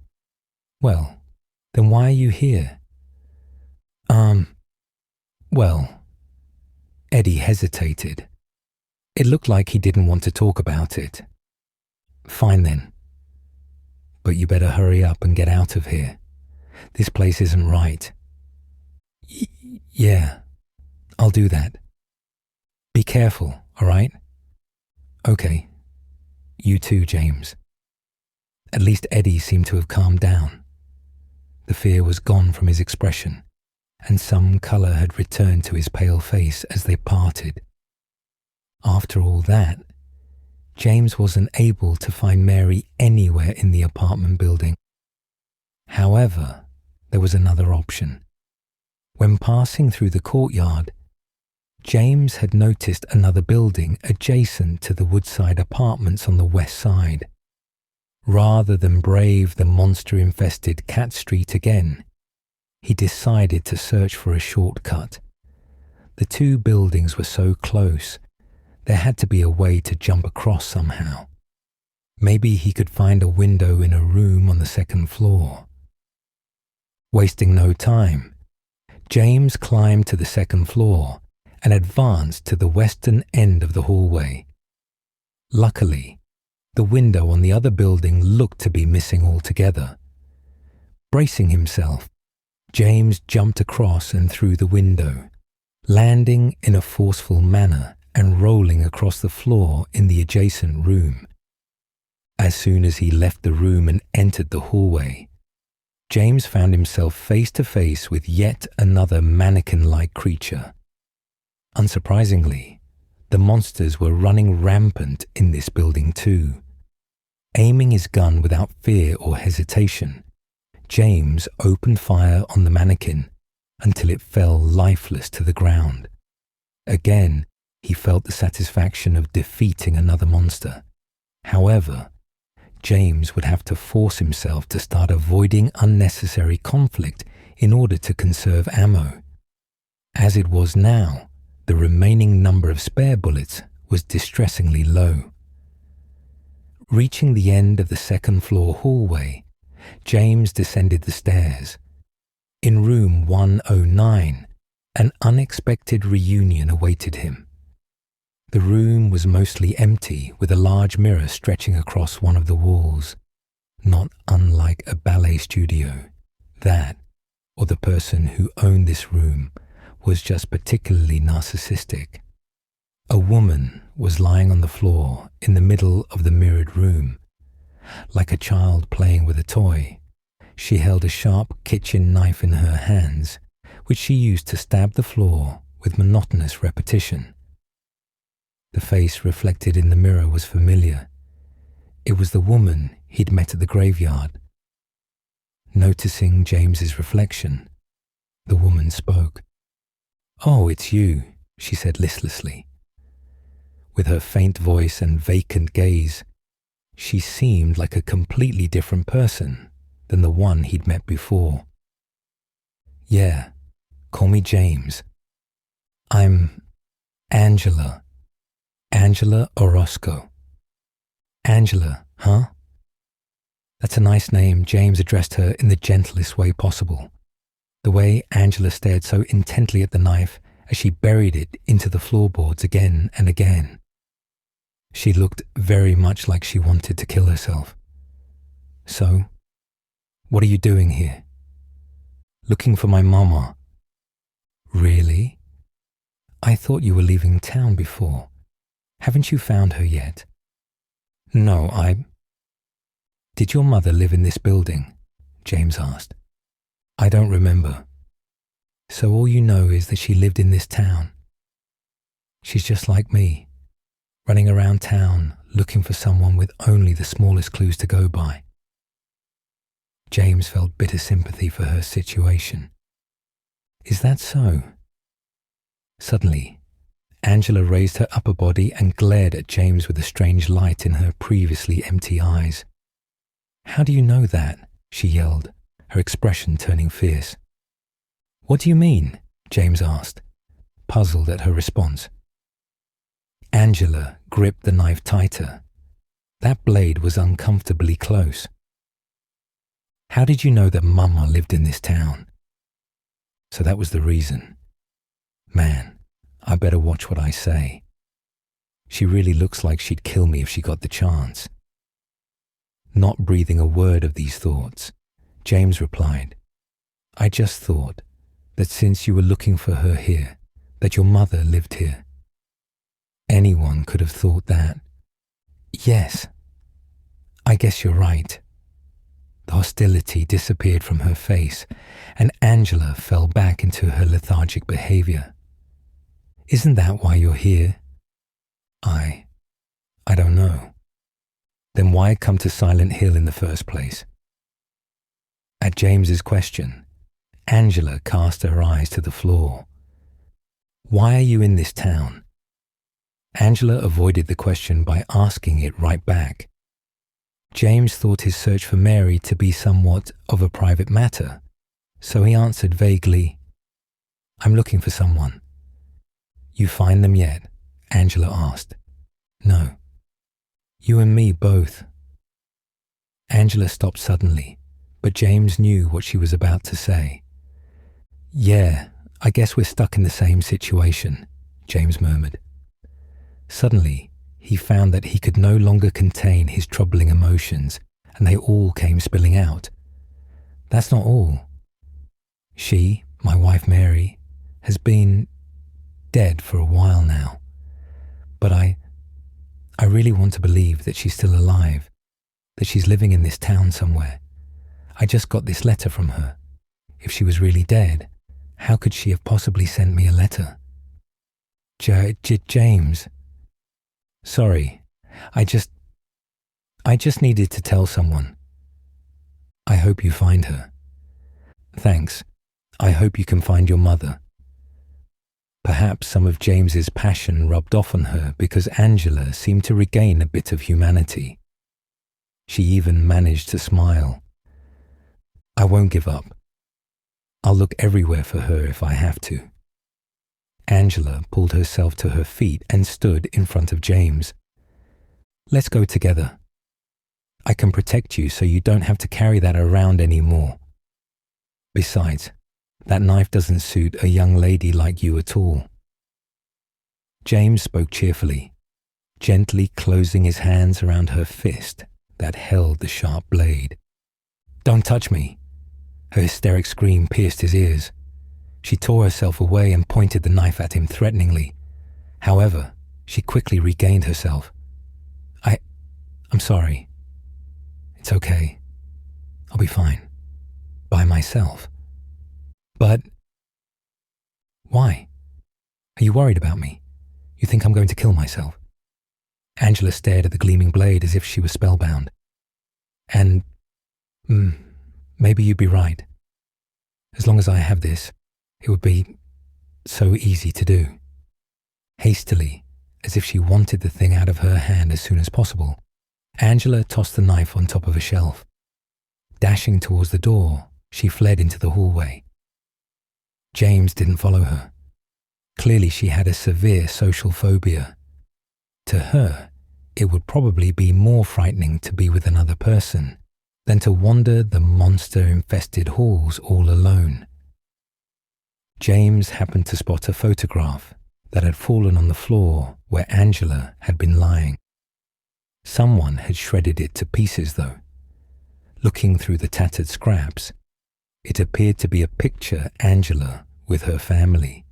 Well, then why are you here? Well, Eddie hesitated. It looked like he didn't want to talk about it. Fine then. But you better hurry up and get out of here. This place isn't right. Yeah, I'll do that. Be careful, all right? Okay. You too, James. At least Eddie seemed to have calmed down. The fear was gone from his expression, and some colour had returned to his pale face as they parted. After all that, James wasn't able to find Mary anywhere in the apartment building. However, there was another option. When passing through the courtyard, James had noticed another building adjacent to the Woodside apartments on the west side. Rather than brave the monster-infested Cat Street again, he decided to search for a shortcut. The two buildings were so close, there had to be a way to jump across somehow. Maybe he could find a window in a room on the second floor. Wasting no time, James climbed to the second floor and advanced to the western end of the hallway. Luckily, the window on the other building looked to be missing altogether. Bracing himself, James jumped across and through the window, landing in a forceful manner and rolling across the floor in the adjacent room. As soon as he left the room and entered the hallway, James found himself face to face with yet another mannequin-like creature. Unsurprisingly, the monsters were running rampant in this building too. Aiming his gun without fear or hesitation, James opened fire on the mannequin until it fell lifeless to the ground. Again, he felt the satisfaction of defeating another monster. However, James would have to force himself to start avoiding unnecessary conflict in order to conserve ammo. As it was now, the remaining number of spare bullets was distressingly low. Reaching the end of the second-floor hallway, James descended the stairs. In room 109, an unexpected reunion awaited him. The room was mostly empty, with a large mirror stretching across one of the walls, not unlike a ballet studio. That, or the person who owned this room, was just particularly narcissistic. A woman was lying on the floor in the middle of the mirrored room. Like a child playing with a toy, she held a sharp kitchen knife in her hands, which she used to stab the floor with monotonous repetition. The face reflected in the mirror was familiar. It was the woman he'd met at the graveyard. Noticing James's reflection, the woman spoke. "Oh, it's you," she said listlessly. With her faint voice and vacant gaze, she seemed like a completely different person than the one he'd met before. "Yeah, call me James. I'm Angela. Angela Orozco." "Angela, huh?" "That's a nice name," James addressed her in the gentlest way possible. The way Angela stared so intently at the knife as she buried it into the floorboards again and again. She looked very much like she wanted to kill herself. "So, what are you doing here?" "Looking for my mama." "Really? I thought you were leaving town before. Haven't you found her yet?" "No, Did your mother live in this building?" James asked. "I don't remember." "So all you know is that she lived in this town?" "She's just like me, running around town looking for someone with only the smallest clues to go by." James felt bitter sympathy for her situation. "Is that so?" Suddenly, Angela raised her upper body and glared at James with a strange light in her previously empty eyes. "How do you know that?" she yelled, her expression turning fierce. "What do you mean?" James asked, puzzled at her response. Angela gripped the knife tighter. That blade was uncomfortably close. "How did you know that Mama lived in this town?" "So that was the reason. Man, I better watch what I say. She really looks like she'd kill me if she got the chance." Not breathing a word of these thoughts, James replied, "I just thought that since you were looking for her here, that your mother lived here." "Anyone could have thought that." "Yes, I guess you're right." The hostility disappeared from her face, and Angela fell back into her lethargic behavior. "Isn't that why you're here?" I don't know." "Then why come to Silent Hill in the first place?" At James's question, Angela cast her eyes to the floor. "Why are you in this town?" Angela avoided the question by asking it right back. James thought his search for Mary to be somewhat of a private matter, so he answered vaguely, "I'm looking for someone." "You find them yet?" Angela asked. "No." "You and me both." Angela stopped suddenly, but James knew what she was about to say. "Yeah, I guess we're stuck in the same situation," James murmured. Suddenly, he found that he could no longer contain his troubling emotions, and they all came spilling out. "That's not all. She, my wife Mary, has been dead for a while now. But I really want to believe that she's still alive. that she's living in this town somewhere. I just got this letter from her. If she was really dead, how could she have possibly sent me a letter? James. Sorry, I just needed to tell someone. I hope you find her. Thanks. I hope you can find your mother. Perhaps some of James's passion rubbed off on her because Angela seemed to regain a bit of humanity. She even managed to smile. I won't give up. I'll look everywhere for her if I have to. Angela pulled herself to her feet and stood in front of James. Let's go together. I can protect you so you don't have to carry that around anymore. Besides, that knife doesn't suit a young lady like you at all. James spoke cheerfully, gently closing his hands around her fist that held the sharp blade. Don't touch me. Her hysteric scream pierced his ears. She tore herself away and pointed the knife at him threateningly. However, she quickly regained herself. I'm sorry. It's okay. I'll be fine. By myself. But why? Are you worried about me? You think I'm going to kill myself? Angela stared at the gleaming blade as if she was spellbound. And maybe you'd be right. As long as I have this, it would be so easy to do. Hastily, as if she wanted the thing out of her hand as soon as possible, Angela tossed the knife on top of a shelf. Dashing towards the door, she fled into the hallway. James didn't follow her. Clearly she had a severe social phobia. To her, it would probably be more frightening to be with another person than to wander the monster-infested halls all alone. James happened to spot a photograph that had fallen on the floor where Angela had been lying. Someone had shredded it to pieces, though. Looking through the tattered scraps, it appeared to be a picture Angela with her family.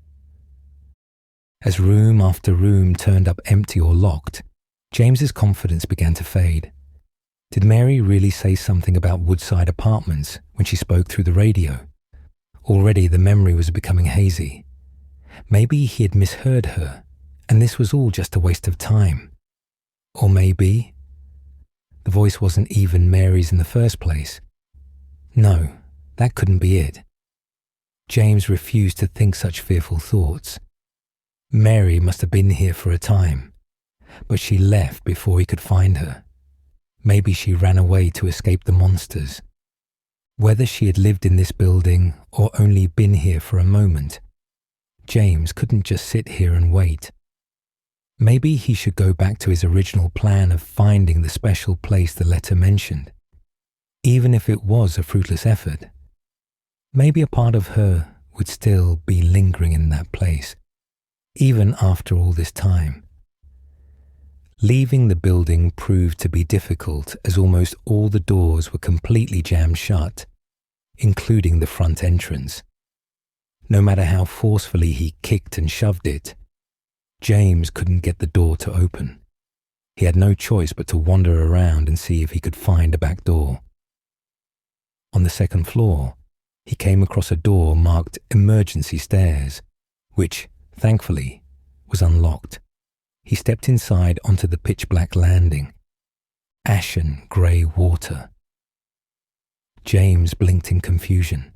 As room after room turned up empty or locked, James's confidence began to fade. Did Mary really say something about Woodside Apartments when she spoke through the radio? Already the memory was becoming hazy. Maybe he had misheard her, and this was all just a waste of time. Or maybe the voice wasn't even Mary's in the first place. No, that couldn't be it. James refused to think such fearful thoughts. Mary must have been here for a time, but she left before he could find her. Maybe she ran away to escape the monsters. Whether she had lived in this building or only been here for a moment, James couldn't just sit here and wait. Maybe he should go back to his original plan of finding the special place the letter mentioned. Even if it was a fruitless effort, maybe a part of her would still be lingering in that place, even after all this time. Leaving the building proved to be difficult as almost all the doors were completely jammed shut, including the front entrance. No matter how forcefully he kicked and shoved it, James couldn't get the door to open. He had no choice but to wander around and see if he could find a back door. On the second floor, he came across a door marked Emergency Stairs, which, thankfully, was unlocked. He stepped inside onto the pitch-black landing. Ashen grey water. James blinked in confusion.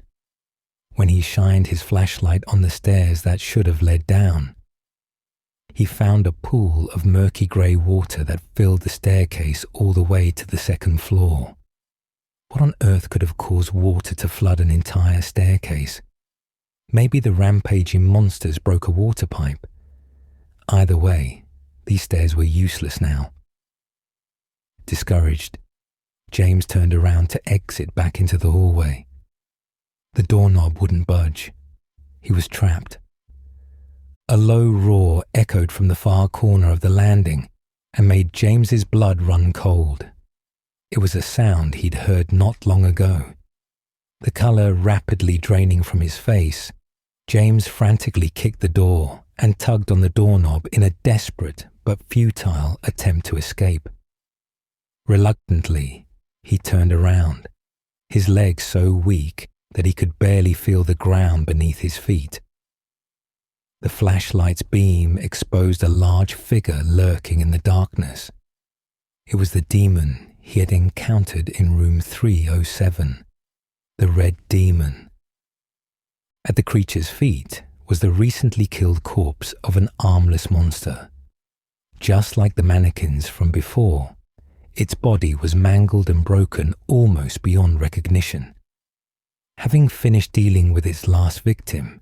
When he shined his flashlight on the stairs that should have led down, he found a pool of murky grey water that filled the staircase all the way to the second floor. What on earth could have caused water to flood an entire staircase? Maybe the rampaging monsters broke a water pipe. Either way, these stairs were useless now. Discouraged, James turned around to exit back into the hallway. The doorknob wouldn't budge. He was trapped. A low roar echoed from the far corner of the landing and made James's blood run cold. It was a sound he'd heard not long ago. The colour rapidly draining from his face, James frantically kicked the door and tugged on the doorknob in a desperate but futile attempt to escape. Reluctantly, He turned around, his legs so weak that he could barely feel the ground beneath his feet. The flashlight's beam exposed a large figure lurking in the darkness. It was the demon he had encountered in room 307, the Red Demon. At the creature's feet was the recently killed corpse of an armless monster. Just like the mannequins from before, its body was mangled and broken almost beyond recognition. Having finished dealing with its last victim,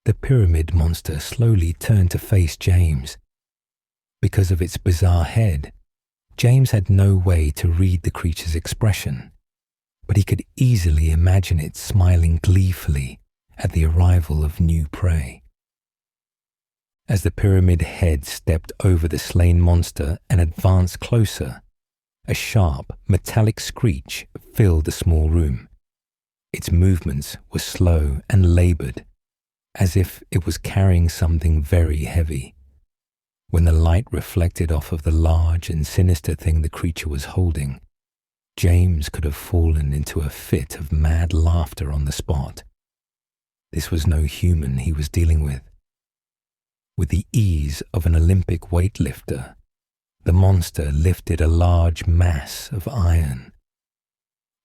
the pyramid monster slowly turned to face James. Because of its bizarre head, James had no way to read the creature's expression, but he could easily imagine it smiling gleefully at the arrival of new prey. As the pyramid head stepped over the slain monster and advanced closer, a sharp, metallic screech filled the small room. Its movements were slow and labored, as if it was carrying something very heavy. When the light reflected off of the large and sinister thing the creature was holding, James could have fallen into a fit of mad laughter on the spot. This was no human he was dealing with. With the ease of an Olympic weightlifter, the monster lifted a large mass of iron.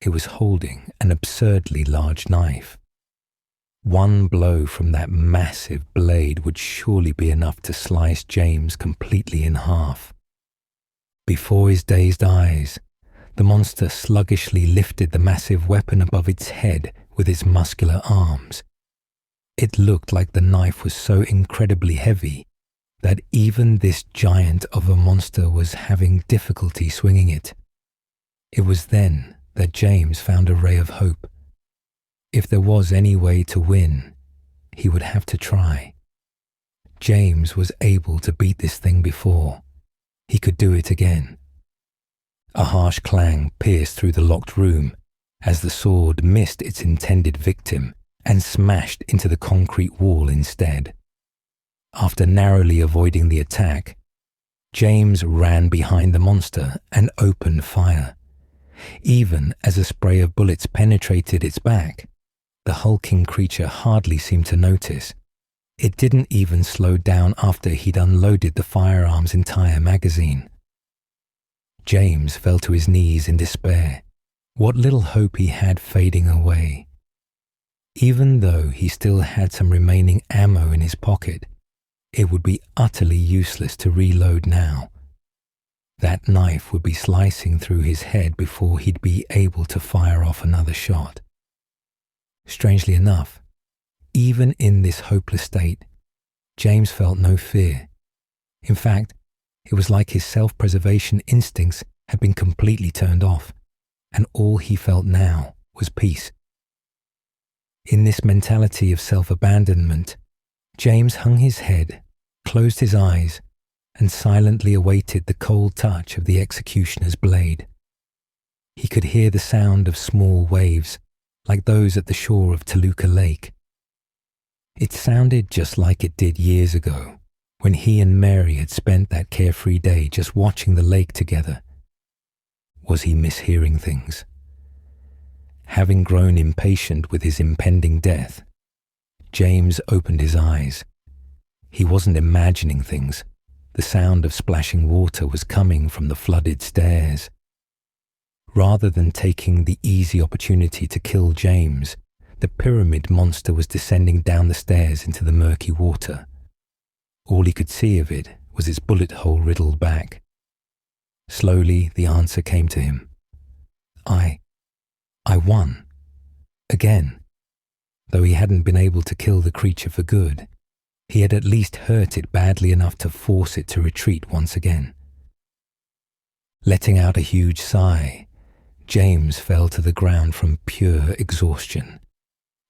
It was holding an absurdly large knife. One blow from that massive blade would surely be enough to slice James completely in half. Before his dazed eyes, the monster sluggishly lifted the massive weapon above its head with its muscular arms. It looked like the knife was so incredibly heavy that even this giant of a monster was having difficulty swinging it. It was then that James found a ray of hope. If there was any way to win, he would have to try. James was able to beat this thing before. He could do it again. A harsh clang pierced through the locked room as the sword missed its intended victim and smashed into the concrete wall instead. After narrowly avoiding the attack, James ran behind the monster and opened fire. Even as a spray of bullets penetrated its back, the hulking creature hardly seemed to notice. It didn't even slow down after he'd unloaded the firearm's entire magazine. James fell to his knees in despair, what little hope he had fading away. Even though he still had some remaining ammo in his pocket, it would be utterly useless to reload now. That knife would be slicing through his head before he'd be able to fire off another shot. Strangely enough, even in this hopeless state, James felt no fear. In fact, it was like his self-preservation instincts had been completely turned off, and all he felt now was peace. In this mentality of self-abandonment, James hung his head, closed his eyes, and silently awaited the cold touch of the executioner's blade. He could hear the sound of small waves, like those at the shore of Toluca Lake. It sounded just like it did years ago, when he and Mary had spent that carefree day just watching the lake together. Was he mishearing things? Having grown impatient with his impending death, James opened his eyes. He wasn't imagining things. The sound of splashing water was coming from the flooded stairs. Rather than taking the easy opportunity to kill James, the pyramid monster was descending down the stairs into the murky water. All he could see of it was its bullet hole-riddled back. Slowly, the answer came to him. I won. Again. Though he hadn't been able to kill the creature for good, he had at least hurt it badly enough to force it to retreat once again. Letting out a huge sigh, James fell to the ground from pure exhaustion.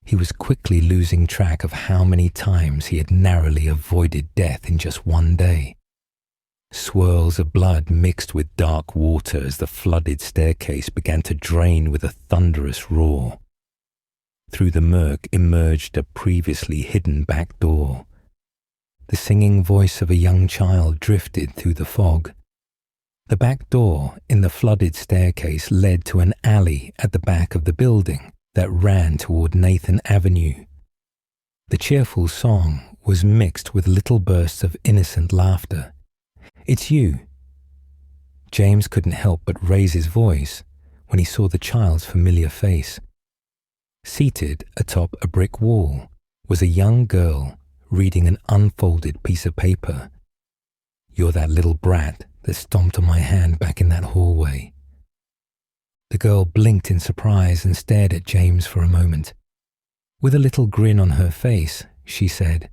He was quickly losing track of how many times he had narrowly avoided death in just one day. Swirls of blood mixed with dark water as the flooded staircase began to drain with a thunderous roar. Through the murk emerged a previously hidden back door. The singing voice of a young child drifted through the fog. The back door in the flooded staircase led to an alley at the back of the building that ran toward Nathan Avenue. The cheerful song was mixed with little bursts of innocent laughter. "It's you." James couldn't help but raise his voice when he saw the child's familiar face. Seated atop a brick wall was a young girl reading an unfolded piece of paper. "You're that little brat that stomped on my hand back in that hallway." The girl blinked in surprise and stared at James for a moment. With a little grin on her face, she said,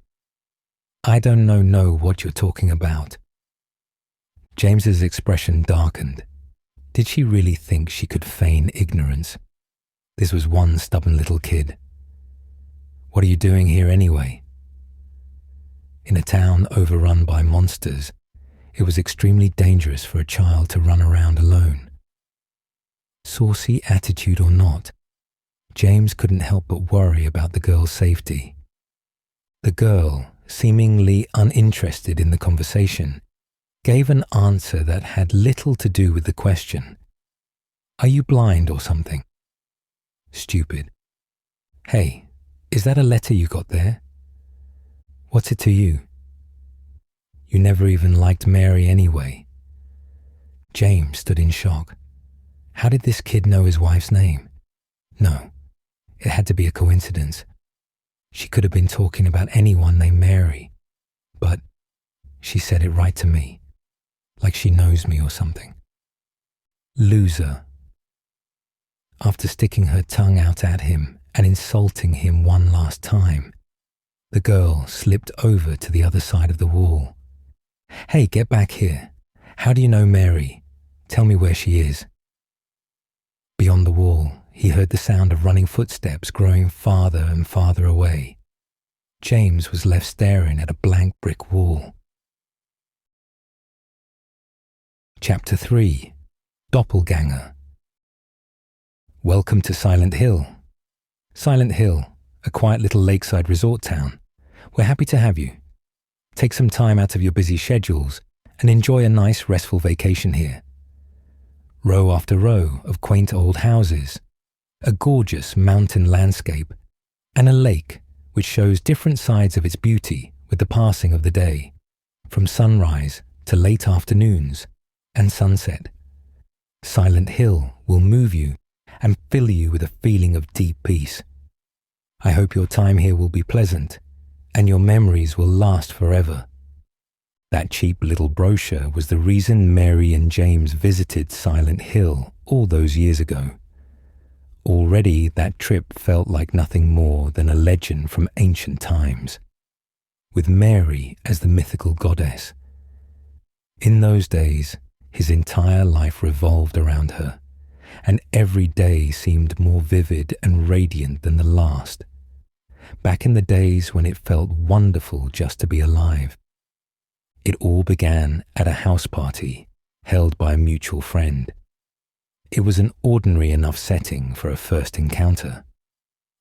"I don't know what you're talking about." James's expression darkened. Did she really think she could feign ignorance? This was one stubborn little kid. "What are you doing here anyway?" In a town overrun by monsters, it was extremely dangerous for a child to run around alone. Saucy attitude or not, James couldn't help but worry about the girl's safety. The girl, seemingly uninterested in the conversation, gave an answer that had little to do with the question. "Are you blind or something?" "Stupid." "Hey, is that a letter you got there?" "What's it to you?" "You never even liked Mary anyway." James stood in shock. How did this kid know his wife's name? No, it had to be a coincidence. She could have been talking about anyone named Mary, but she said it right to me, like she knows me or something. Loser. After sticking her tongue out at him and insulting him one last time, the girl slipped over to the other side of the wall. "Hey, get back here. How do you know Mary? Tell me where she is." Beyond the wall, he heard the sound of running footsteps growing farther and farther away. James was left staring at a blank brick wall. Chapter 3. Doppelganger. Welcome to Silent Hill. Silent Hill, a quiet little lakeside resort town. We're happy to have you. Take some time out of your busy schedules and enjoy a nice restful vacation here. Row after row of quaint old houses, a gorgeous mountain landscape, and a lake which shows different sides of its beauty with the passing of the day, from sunrise to late afternoons and sunset. Silent Hill will move you and fill you with a feeling of deep peace. I hope your time here will be pleasant and your memories will last forever. That cheap little brochure was the reason Mary and James visited Silent Hill all those years ago. Already that trip felt like nothing more than a legend from ancient times, with Mary as the mythical goddess. In those days, his entire life revolved around her, and every day seemed more vivid and radiant than the last. Back in the days when it felt wonderful just to be alive. It all began at a house party held by a mutual friend. It was an ordinary enough setting for a first encounter,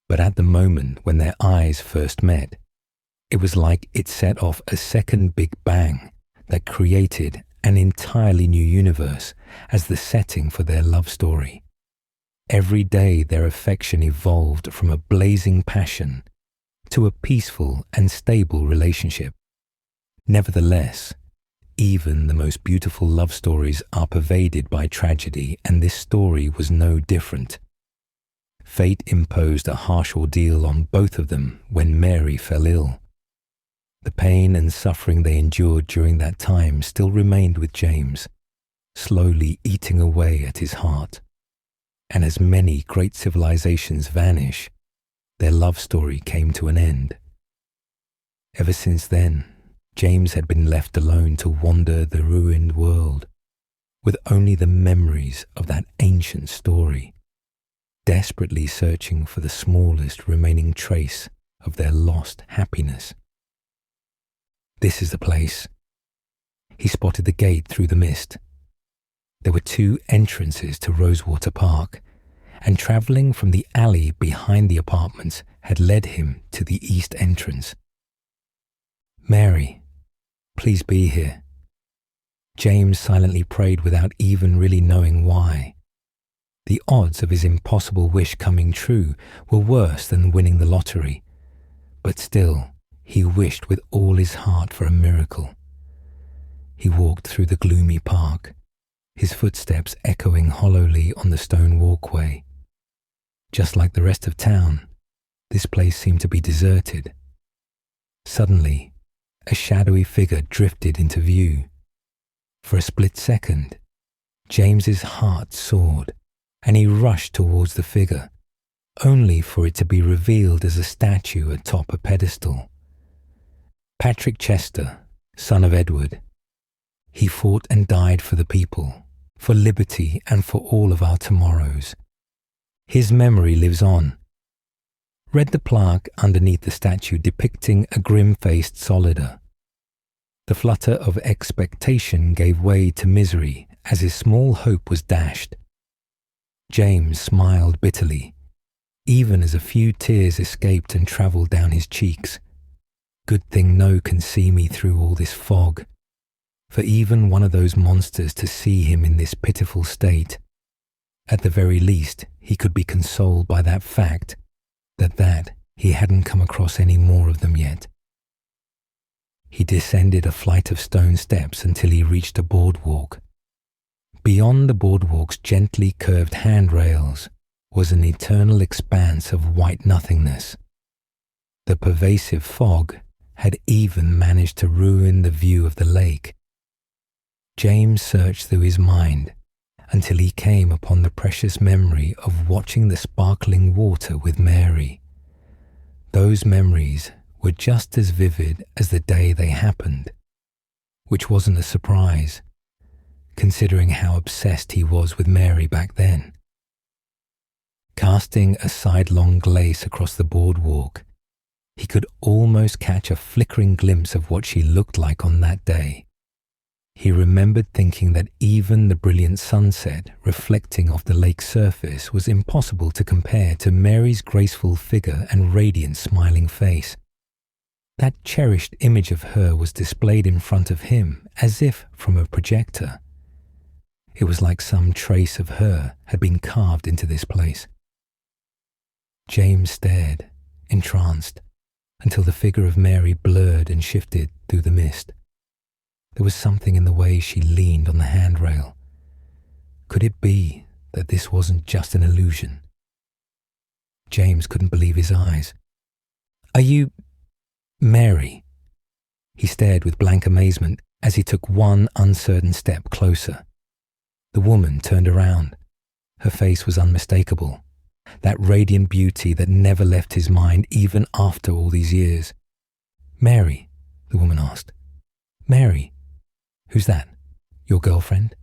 but at the moment when their eyes first met, it was like it set off a second big bang that created an entirely new universe as the setting for their love story. Every day their affection evolved from a blazing passion to a peaceful and stable relationship. Nevertheless, even the most beautiful love stories are pervaded by tragedy, and this story was no different. Fate imposed a harsh ordeal on both of them when Mary fell ill. The pain and suffering they endured during that time still remained with James, slowly eating away at his heart. And as many great civilizations vanish, their love story came to an end. Ever since then, James had been left alone to wander the ruined world, with only the memories of that ancient story, desperately searching for the smallest remaining trace of their lost happiness. This is the place. He spotted the gate through the mist. There were 2 entrances to Rosewater Park, and travelling from the alley behind the apartments had led him to the east entrance. "Mary, please be here." James silently prayed without even really knowing why. The odds of his impossible wish coming true were worse than winning the lottery, but still, he wished with all his heart for a miracle. He walked through the gloomy park, his footsteps echoing hollowly on the stone walkway. Just like the rest of town, this place seemed to be deserted. Suddenly, a shadowy figure drifted into view. For a split second, James's heart soared, and he rushed towards the figure, only for it to be revealed as a statue atop a pedestal. Patrick Chester, son of Edward. He fought and died for the people, for liberty and for all of our tomorrows. His memory lives on. Read the plaque underneath the statue depicting a grim-faced soldier. The flutter of expectation gave way to misery as his small hope was dashed. James smiled bitterly, even as a few tears escaped and travelled down his cheeks. Good thing no can see me through all this fog. For even one of those monsters to see him in this pitiful state, at the very least he could be consoled by that fact that he hadn't come across any more of them yet. He descended a flight of stone steps until he reached a boardwalk. Beyond the boardwalk's gently curved handrails was an eternal expanse of white nothingness. The pervasive fog had even managed to ruin the view of the lake. James searched through his mind until he came upon the precious memory of watching the sparkling water with Mary. Those memories were just as vivid as the day they happened, which wasn't a surprise, considering how obsessed he was with Mary back then. Casting a sidelong glaze across the boardwalk, he could almost catch a flickering glimpse of what she looked like on that day. He remembered thinking that even the brilliant sunset reflecting off the lake's surface was impossible to compare to Mary's graceful figure and radiant smiling face. That cherished image of her was displayed in front of him as if from a projector. It was like some trace of her had been carved into this place. James stared, entranced, until the figure of Mary blurred and shifted through the mist. There was something in the way she leaned on the handrail. Could it be that this wasn't just an illusion? James couldn't believe his eyes. "Are you Mary?" He stared with blank amazement as he took one uncertain step closer. The woman turned around. Her face was unmistakable, that radiant beauty that never left his mind even after all these years. "Mary?" the woman asked. "Mary? Who's that? Your girlfriend?"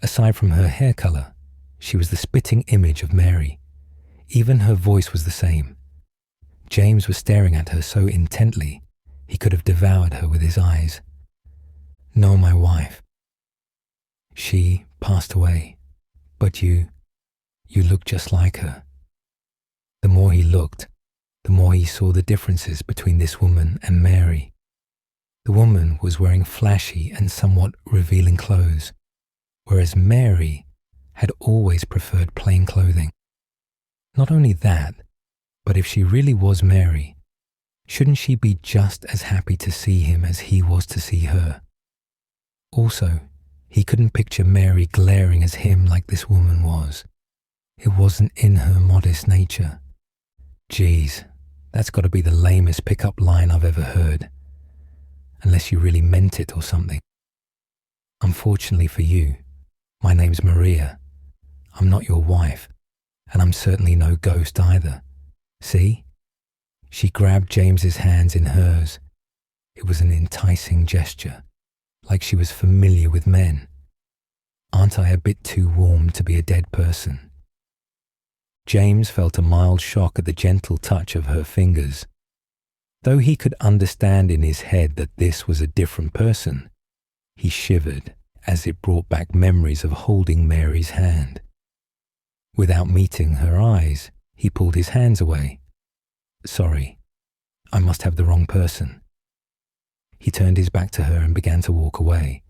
Aside from her hair colour, she was the spitting image of Mary. Even her voice was the same. James was staring at her so intently, he could have devoured her with his eyes. "No, my wife. She passed away, but you look just like her." The more he looked, the more he saw the differences between this woman and Mary. The woman was wearing flashy and somewhat revealing clothes, whereas Mary had always preferred plain clothing. Not only that, but if she really was Mary, shouldn't she be just as happy to see him as he was to see her? Also, he couldn't picture Mary glaring at him like this woman was. It wasn't in her modest nature. Geez, that's got to be the lamest pickup line I've ever heard. Unless you really meant it or something. "Unfortunately for you, my name's Maria. I'm not your wife, and I'm certainly no ghost either. See?" She grabbed James's hands in hers. It was an enticing gesture, like she was familiar with men. "Aren't I a bit too warm to be a dead person?" James felt a mild shock at the gentle touch of her fingers. Though he could understand in his head that this was a different person, he shivered as it brought back memories of holding Mary's hand. Without meeting her eyes, he pulled his hands away. "Sorry, I must have the wrong person." He turned his back to her and began to walk away.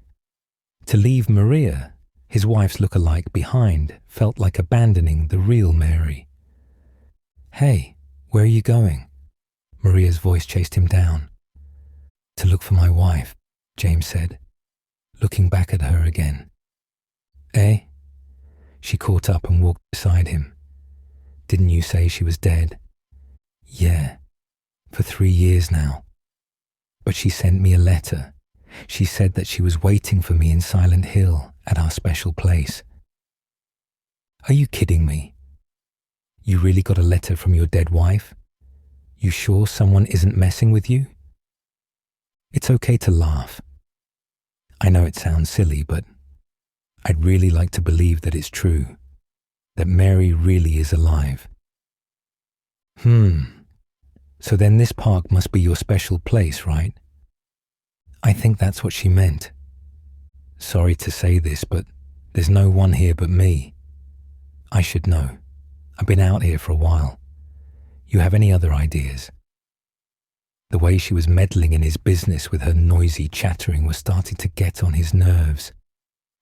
To leave Maria, his wife's look-alike, behind felt like abandoning the real Mary. "Hey, where are you going?" Maria's voice chased him down. "To look for my wife," James said, looking back at her again. "Eh?" She caught up and walked beside him. "Didn't you say she was dead?" "Yeah, for 3 years now. But she sent me a letter. She said that she was waiting for me in Silent Hill at our special place." "Are you kidding me? You really got a letter from your dead wife? You sure someone isn't messing with you?" "It's okay to laugh. I know it sounds silly, but I'd really like to believe that it's true, that Mary really is alive." So then this park must be your special place, right?" "I think that's what she meant. Sorry to say this, but there's no one here but me. I should know. I've been out here for a while. You have any other ideas?" The way she was meddling in his business with her noisy chattering was starting to get on his nerves.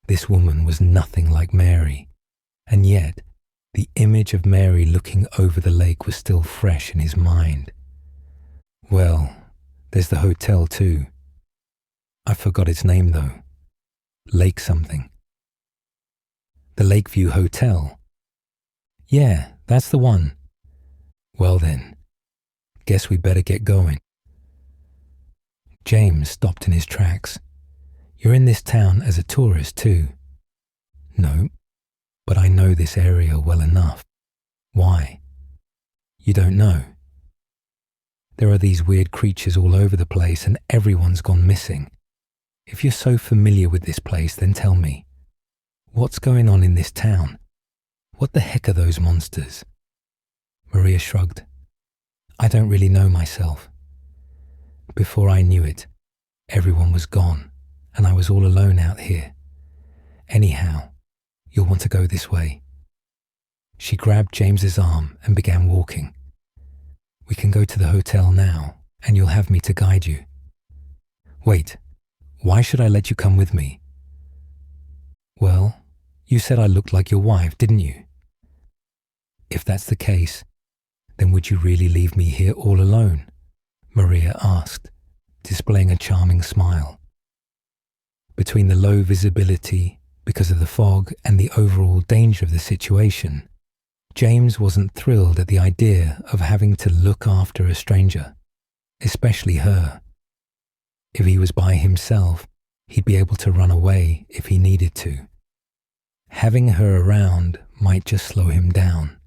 This woman was nothing like Mary, and yet the image of Mary looking over the lake was still fresh in his mind. "Well, there's the hotel too. I forgot its name though. Lake something." "The Lakeview Hotel?" "Yeah, that's the one." "Well then, guess we better get going." James stopped in his tracks. "You're in this town as a tourist too?" "No, but I know this area well enough." "Why?" "You don't know. There are these weird creatures all over the place and everyone's gone missing. If you're so familiar with this place, then tell me, what's going on in this town? What the heck are those monsters?" Maria shrugged. "I don't really know myself. Before I knew it, everyone was gone and I was all alone out here. Anyhow, you'll want to go this way." She grabbed James's arm and began walking. "We can go to the hotel now and you'll have me to guide you." "Wait, why should I let you come with me?" "Well, you said I looked like your wife, didn't you?" "If that's the case, then would you really leave me here all alone?" Maria asked, displaying a charming smile. Between the low visibility, because of the fog, and the overall danger of the situation, James wasn't thrilled at the idea of having to look after a stranger, especially her. If he was by himself, he'd be able to run away if he needed to. Having her around might just slow him down.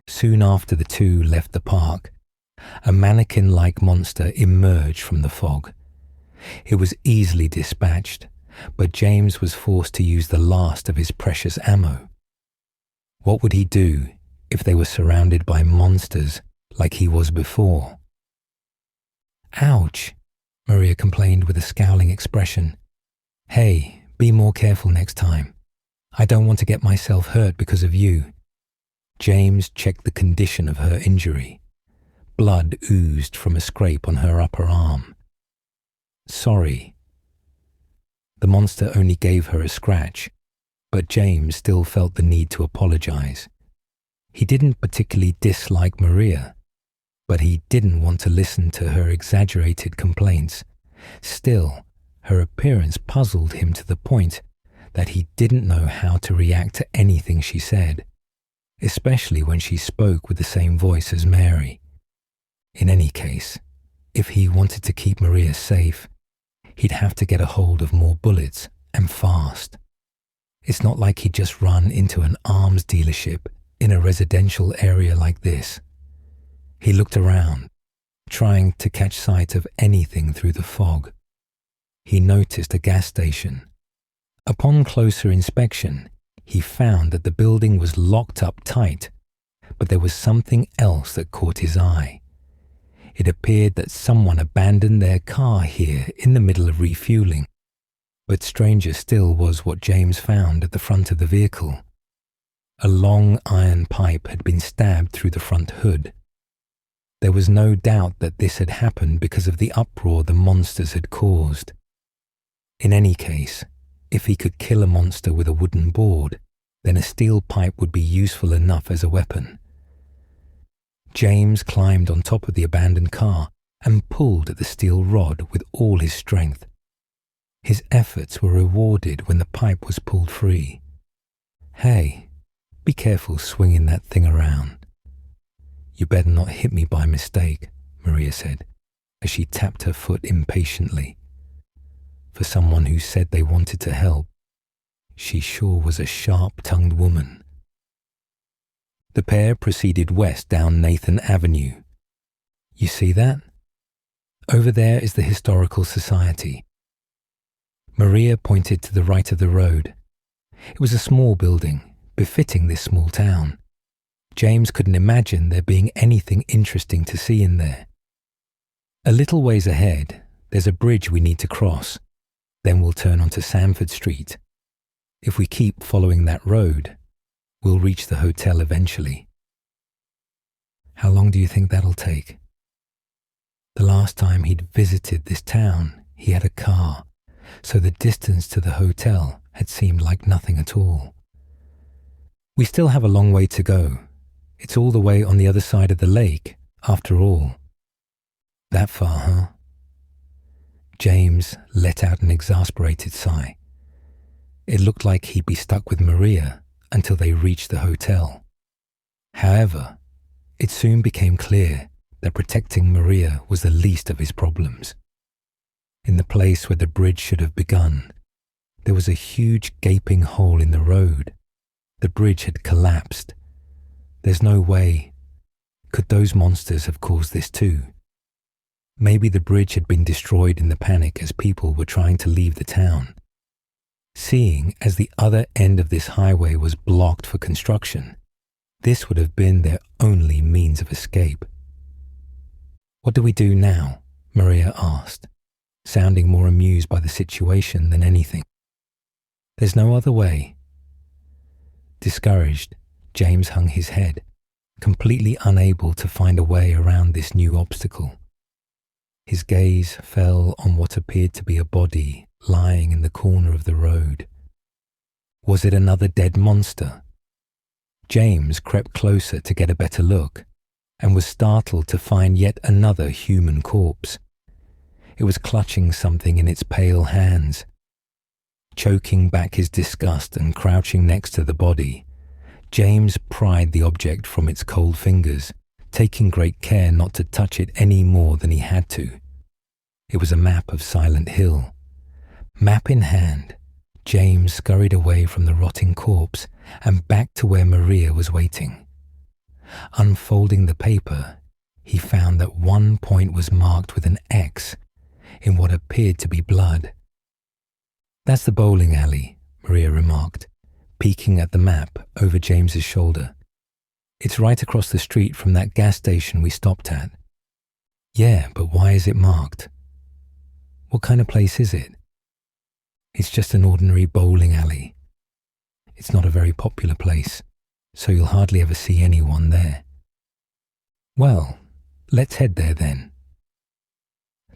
Soon after the two left the park, a mannequin-like monster emerged from the fog. It was easily dispatched, but James was forced to use the last of his precious ammo. What would he do if they were surrounded by monsters like he was before? "Ouch," Maria complained with a scowling expression. "Hey, be more careful next time. I don't want to get myself hurt because of you." James checked the condition of her injury. Blood oozed from a scrape on her upper arm. "Sorry." The monster only gave her a scratch, but James still felt the need to apologize. He didn't particularly dislike Maria, but he didn't want to listen to her exaggerated complaints. Still, her appearance puzzled him to the point that he didn't know how to react to anything she said, especially when she spoke with the same voice as Mary. In any case, if he wanted to keep Maria safe, he'd have to get a hold of more bullets, and fast. It's not like he'd just run into an arms dealership in a residential area like this. He looked around, trying to catch sight of anything through the fog. He noticed a gas station. Upon closer inspection, he found that the building was locked up tight, but there was something else that caught his eye. It appeared that someone abandoned their car here in the middle of refueling. But stranger still was what James found at the front of the vehicle. A long iron pipe had been stabbed through the front hood. There was no doubt that this had happened because of the uproar the monsters had caused. In any case, If he could kill a monster with a wooden board, then a steel pipe would be useful enough as a weapon. James climbed on top of the abandoned car and pulled at the steel rod with all his strength. His efforts were rewarded when the pipe was pulled free. "Hey, be careful swinging that thing around." "You better not hit me by mistake," Maria said, as she tapped her foot impatiently. For someone who said they wanted to help, she sure was a sharp-tongued woman. The pair proceeded west down Nathan Avenue. "You see that? Over there is the Historical Society." Maria pointed to the right of the road. It was a small building, befitting this small town. James couldn't imagine there being anything interesting to see in there. "A little ways ahead, there's a bridge we need to cross. Then we'll turn onto Sanford Street. If we keep following that road, we'll reach the hotel eventually." "How long do you think that'll take?" The last time he'd visited this town, he had a car, so the distance to the hotel had seemed like nothing at all. "We still have a long way to go. It's all the way on the other side of the lake, after all." "That far, huh?" James let out an exasperated sigh. It looked like he'd be stuck with Maria until they reached the hotel. However, it soon became clear that protecting Maria was the least of his problems. In the place where the bridge should have begun, there was a huge gaping hole in the road. The bridge had collapsed. There's no way. Could those monsters have caused this too? Maybe the bridge had been destroyed in the panic as people were trying to leave the town. Seeing as the other end of this highway was blocked for construction, this would have been their only means of escape. "What do we do now?" Maria asked, sounding more amused by the situation than anything. "There's no other way." Discouraged, James hung his head, completely unable to find a way around this new obstacle. His gaze fell on what appeared to be a body lying in the corner of the road. Was it another dead monster? James crept closer to get a better look and was startled to find yet another human corpse. It was clutching something in its pale hands. Choking back his disgust and crouching next to the body, James pried the object from its cold fingers, taking great care not to touch it any more than he had to. It was a map of Silent Hill. Map in hand, James scurried away from the rotting corpse and back to where Maria was waiting. Unfolding the paper, he found that one point was marked with an X in what appeared to be blood. "That's the bowling alley," Maria remarked, peeking at the map over James's shoulder. "It's right across the street from that gas station we stopped at." "Yeah, but why is it marked?" "What kind of place is it?" "It's just an ordinary bowling alley. It's not a very popular place, so you'll hardly ever see anyone there." "Well, let's head there then."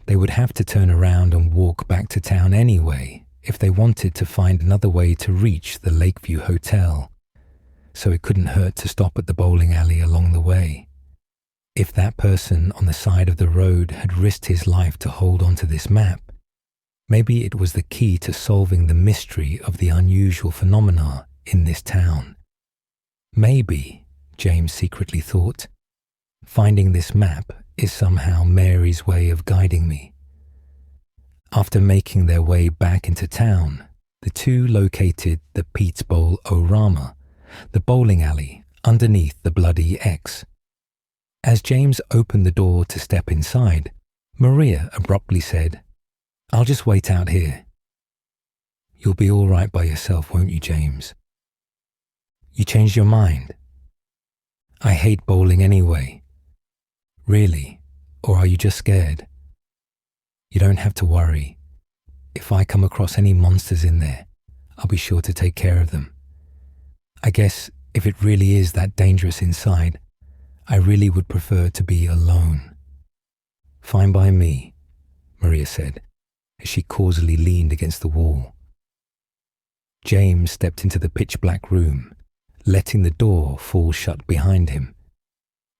They would have to turn around and walk back to town anyway if they wanted to find another way to reach the Lakeview Hotel, so it couldn't hurt to stop at the bowling alley along the way. If that person on the side of the road had risked his life to hold on to this map, maybe it was the key to solving the mystery of the unusual phenomena in this town. Maybe, James secretly thought, finding this map is somehow Mary's way of guiding me. After making their way back into town, the two located the Pete's Bowl Orama, the bowling alley underneath the bloody X. As James opened the door to step inside, Maria abruptly said, "I'll just wait out here." "You'll be all right by yourself, won't you, James?" "You changed your mind?" "I hate bowling anyway." "Really? Or are you just scared?" "You don't have to worry. If I come across any monsters in there, I'll be sure to take care of them. I guess if it really is that dangerous inside, I really would prefer to be alone." "Fine by me," Maria said, as she causally leaned against the wall. James stepped into the pitch-black room, letting the door fall shut behind him.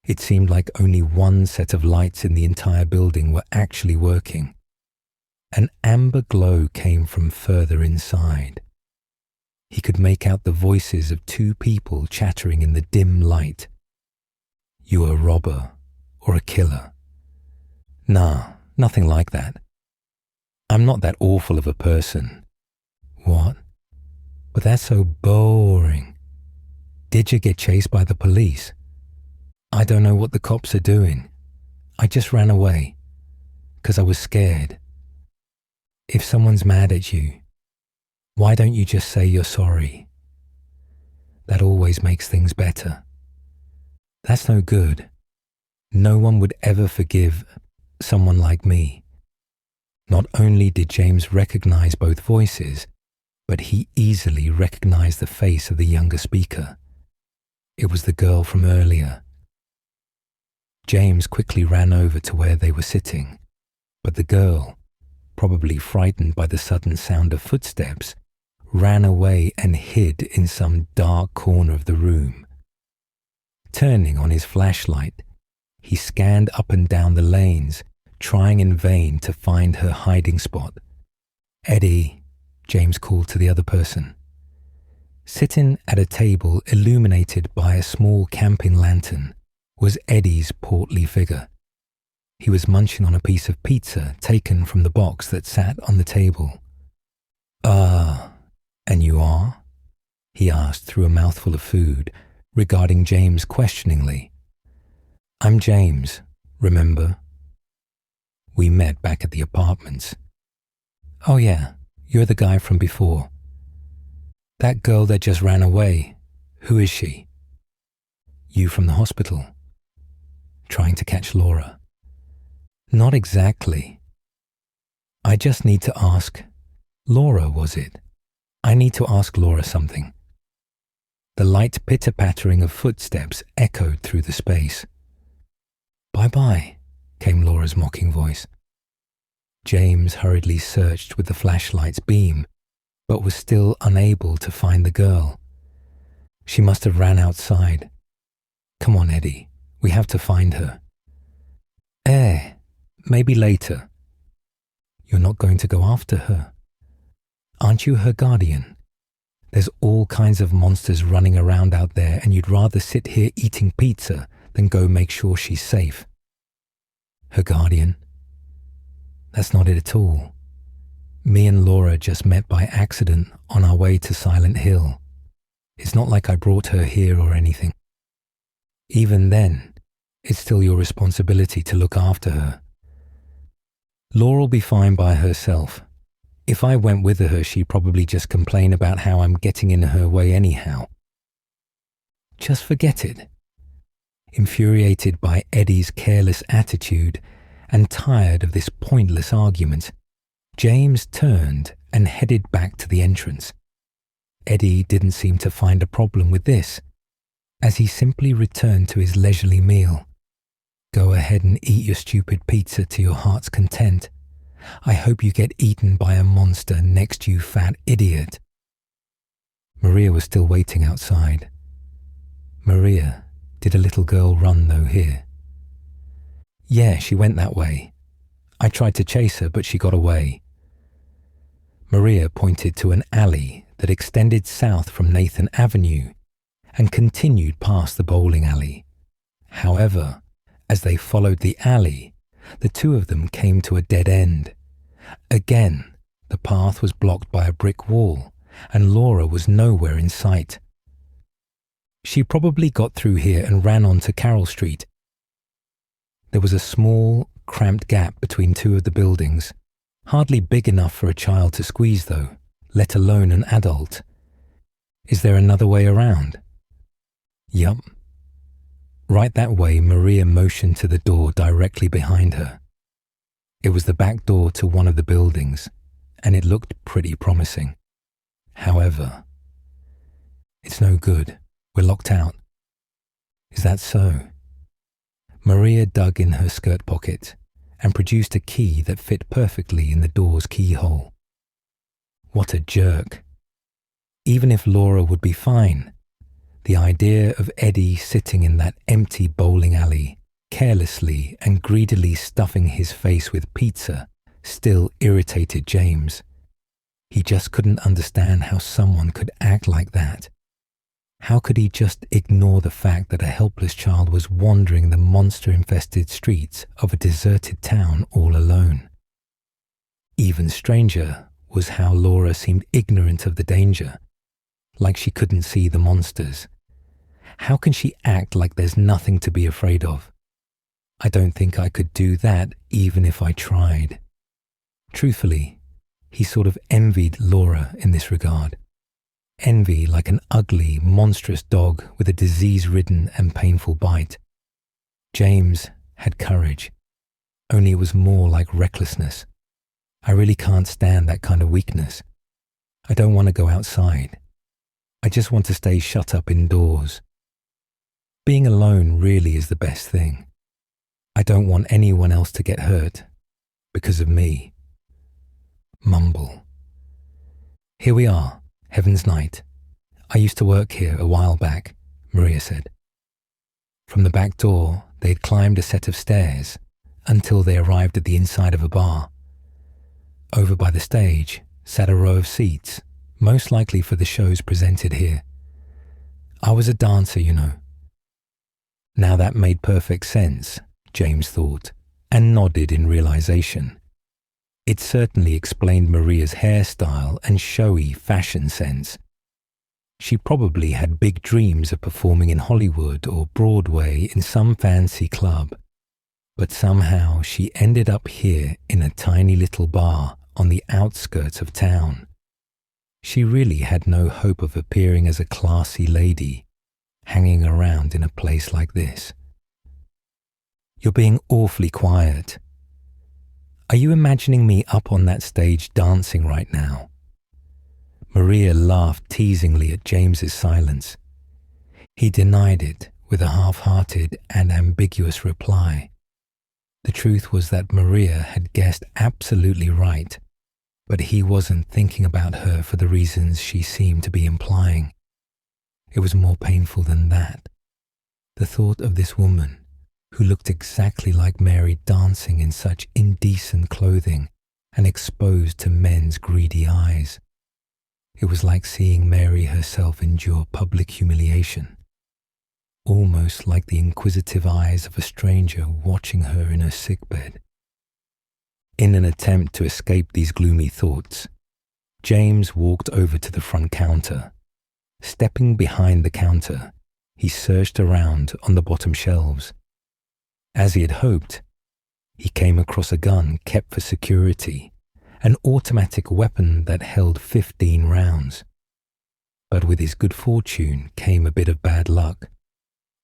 It seemed like only one set of lights in the entire building were actually working. An amber glow came from further inside. He could make out the voices of two people chattering in the dim light. "You a robber or a killer?" "Nah, nothing like that. I'm not that awful of a person." "What? But that's so boring. Did you get chased by the police?" "I don't know what the cops are doing. I just ran away, 'cause I was scared." "If someone's mad at you, why don't you just say you're sorry? That always makes things better." "That's no good. No one would ever forgive someone like me." Not only did James recognize both voices, but he easily recognized the face of the younger speaker. It was the girl from earlier. James quickly ran over to where they were sitting, but the girl, probably frightened by the sudden sound of footsteps, ran away and hid in some dark corner of the room. Turning on his flashlight, he scanned up and down the lanes, trying in vain to find her hiding spot. "Eddie," James called to the other person. Sitting at a table illuminated by a small camping lantern was Eddie's portly figure. He was munching on a piece of pizza taken from the box that sat on the table. And you are?" he asked through a mouthful of food, regarding James questioningly. "I'm James, remember? We met back at the apartments." "Oh yeah, you're the guy from before. That girl that just ran away, who is she?" "You from the hospital. Trying to catch Laura." "Not exactly. I just need to ask. Laura, was it? I need to ask Laura something." The light pitter-pattering of footsteps echoed through the space. "Bye-bye," came Laura's mocking voice. James hurriedly searched with the flashlight's beam, but was still unable to find the girl. She must have ran outside. "Come on, Eddie, we have to find her." Maybe later." "You're not going to go after her? Aren't you her guardian? There's all kinds of monsters running around out there, and you'd rather sit here eating pizza than go make sure she's safe." "Her guardian? That's not it at all. Me and Laura just met by accident on our way to Silent Hill. It's not like I brought her here or anything. Even then, it's still your responsibility to look after her. Laura'll be fine by herself. If I went with her, she'd probably just complain about how I'm getting in her way anyhow." "Just forget it." Infuriated by Eddie's careless attitude and tired of this pointless argument, James turned and headed back to the entrance. Eddie didn't seem to find a problem with this, as he simply returned to his leisurely meal. "Go ahead and eat your stupid pizza to your heart's content. I hope you get eaten by a monster next, you fat idiot." Maria was still waiting outside. "Maria, did a little girl run though here?" "Yeah, she went that way. I tried to chase her, but she got away." Maria pointed to an alley that extended south from Nathan Avenue and continued past the bowling alley. However, as they followed the alley, the two of them came to a dead end. Again, the path was blocked by a brick wall, and Laura was nowhere in sight. She probably got through here and ran on to Carroll Street. There was a small, cramped gap between two of the buildings, hardly big enough for a child to squeeze though, let alone an adult. "Is there another way around?" "Yup." Right that way, Maria motioned to the door directly behind her. It was the back door to one of the buildings, and it looked pretty promising. However, "It's no good. We're locked out." "Is that so?" Maria dug in her skirt pocket and produced a key that fit perfectly in the door's keyhole. What a jerk. Even if Laura would be fine, the idea of Eddie sitting in that empty bowling alley, carelessly and greedily stuffing his face with pizza, still irritated James. He just couldn't understand how someone could act like that. How could he just ignore the fact that a helpless child was wandering the monster-infested streets of a deserted town all alone? Even stranger was how Laura seemed ignorant of the danger, like she couldn't see the monsters. How can she act like there's nothing to be afraid of? I don't think I could do that even if I tried. Truthfully, he sort of envied Laura in this regard. Envy like an ugly, monstrous dog with a disease-ridden and painful bite. James had courage, only it was more like recklessness. I really can't stand that kind of weakness. I don't want to go outside. I just want to stay shut up indoors. Being alone really is the best thing. I don't want anyone else to get hurt because of me. Mumble. Here we are, Heaven's Night. I used to work here a while back, Maria said. From the back door, they had climbed a set of stairs until they arrived at the inside of a bar. Over by the stage sat a row of seats, most likely for the shows presented here. I was a dancer, you know. Now that made perfect sense, James thought, and nodded in realization. It certainly explained Maria's hairstyle and showy fashion sense. She probably had big dreams of performing in Hollywood or Broadway in some fancy club, but somehow she ended up here in a tiny little bar on the outskirts of town. She really had no hope of appearing as a classy lady, hanging around in a place like this. You're being awfully quiet. Are you imagining me up on that stage dancing right now? Maria laughed teasingly at James's silence. He denied it with a half-hearted and ambiguous reply. The truth was that Maria had guessed absolutely right, but he wasn't thinking about her for the reasons she seemed to be implying. It was more painful than that. The thought of this woman, who looked exactly like Mary dancing in such indecent clothing and exposed to men's greedy eyes. It was like seeing Mary herself endure public humiliation, almost like the inquisitive eyes of a stranger watching her in her sickbed. In an attempt to escape these gloomy thoughts, James walked over to the front counter. Stepping behind the counter, he searched around on the bottom shelves. As he had hoped, he came across a gun kept for security, an automatic weapon that held 15 rounds. But with his good fortune came a bit of bad luck.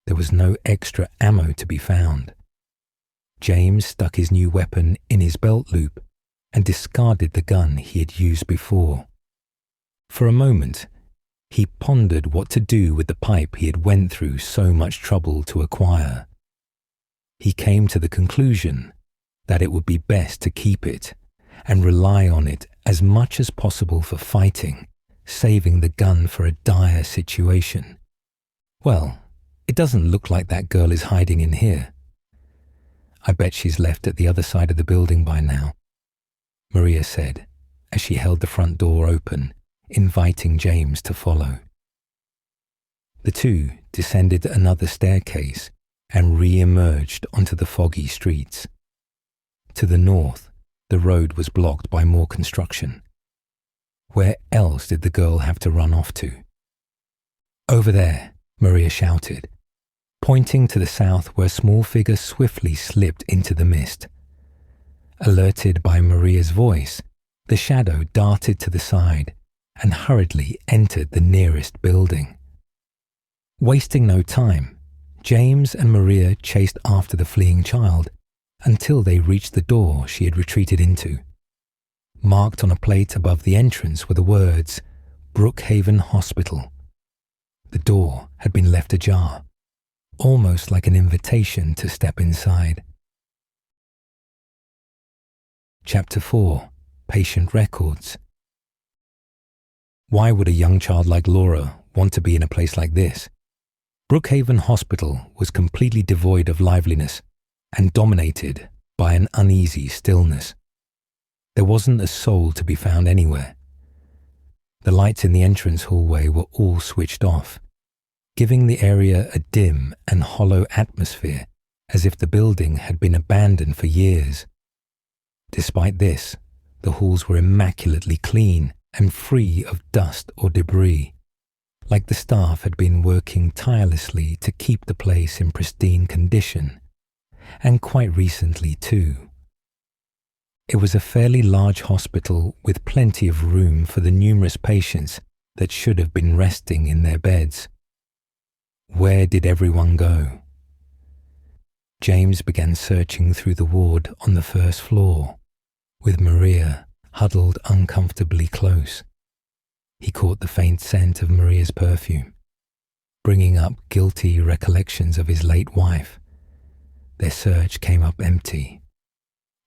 There was no extra ammo to be found. James stuck his new weapon in his belt loop and discarded the gun he had used before. For a moment, he pondered what to do with the pipe he had went through so much trouble to acquire. He came to the conclusion that it would be best to keep it and rely on it as much as possible for fighting, saving the gun for a dire situation. Well, it doesn't look like that girl is hiding in here. I bet she's left at the other side of the building by now, Maria said as she held the front door open, inviting James to follow. The two descended another staircase and re-emerged onto the foggy streets. To the north, the road was blocked by more construction. Where else did the girl have to run off to? Over there, Maria shouted, pointing to the south where a small figure swiftly slipped into the mist. Alerted by Maria's voice, the shadow darted to the side and hurriedly entered the nearest building. Wasting no time, James and Maria chased after the fleeing child until they reached the door she had retreated into. Marked on a plate above the entrance were the words, Brookhaven Hospital. The door had been left ajar, almost like an invitation to step inside. Chapter 4. Patient Records. Why would a young child like Laura want to be in a place like this? Brookhaven Hospital was completely devoid of liveliness and dominated by an uneasy stillness. There wasn't a soul to be found anywhere. The lights in the entrance hallway were all switched off, giving the area a dim and hollow atmosphere, as if the building had been abandoned for years. Despite this, the halls were immaculately clean and free of dust or debris, like the staff had been working tirelessly to keep the place in pristine condition, and quite recently too. It was a fairly large hospital with plenty of room for the numerous patients that should have been resting in their beds. Where did everyone go? James began searching through the ward on the first floor, with Maria huddled uncomfortably close. He caught the faint scent of Maria's perfume, bringing up guilty recollections of his late wife. Their search came up empty.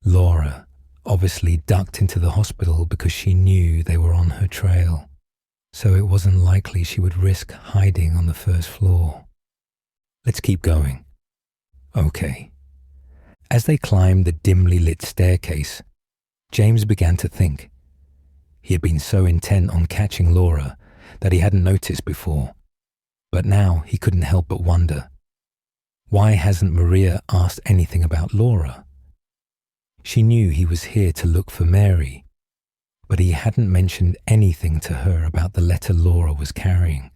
Laura obviously ducked into the hospital because she knew they were on her trail, so it wasn't likely she would risk hiding on the first floor. Let's keep going. Okay. As they climbed the dimly lit staircase, James began to think. He had been so intent on catching Laura that he hadn't noticed before, but now he couldn't help but wonder, why hasn't Maria asked anything about Laura? She knew he was here to look for Mary, but he hadn't mentioned anything to her about the letter Laura was carrying.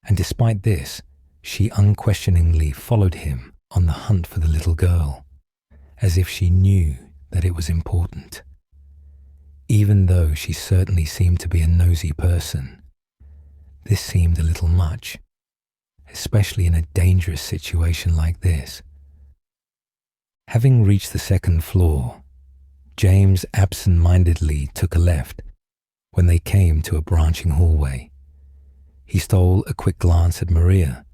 And despite this, she unquestioningly followed him on the hunt for the little girl, as if she knew that it was important. Even though she certainly seemed to be a nosy person, this seemed a little much, especially in a dangerous situation like this. Having reached the second floor, James absent-mindedly took a left when they came to a branching hallway. He stole a quick glance at Maria,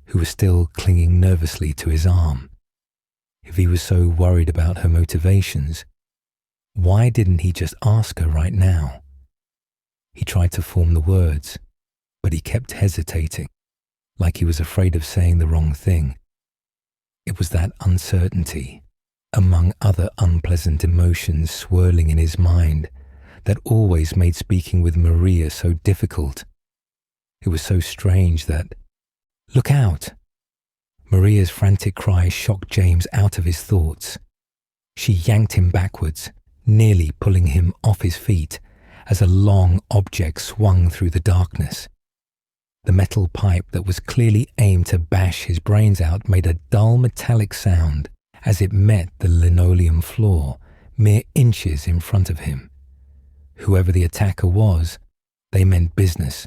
who was still clinging nervously to his arm. If he was so worried about her motivations, why didn't he just ask her right now? He tried to form the words, but he kept hesitating, like he was afraid of saying the wrong thing. It was that uncertainty, among other unpleasant emotions swirling in his mind, that always made speaking with Maria so difficult. It was so strange that, "Look out!" Maria's frantic cry shocked James out of his thoughts. She yanked him backwards, nearly pulling him off his feet as a long object swung through the darkness. The metal pipe that was clearly aimed to bash his brains out made a dull metallic sound as it met the linoleum floor mere inches in front of him. Whoever the attacker was, they meant business.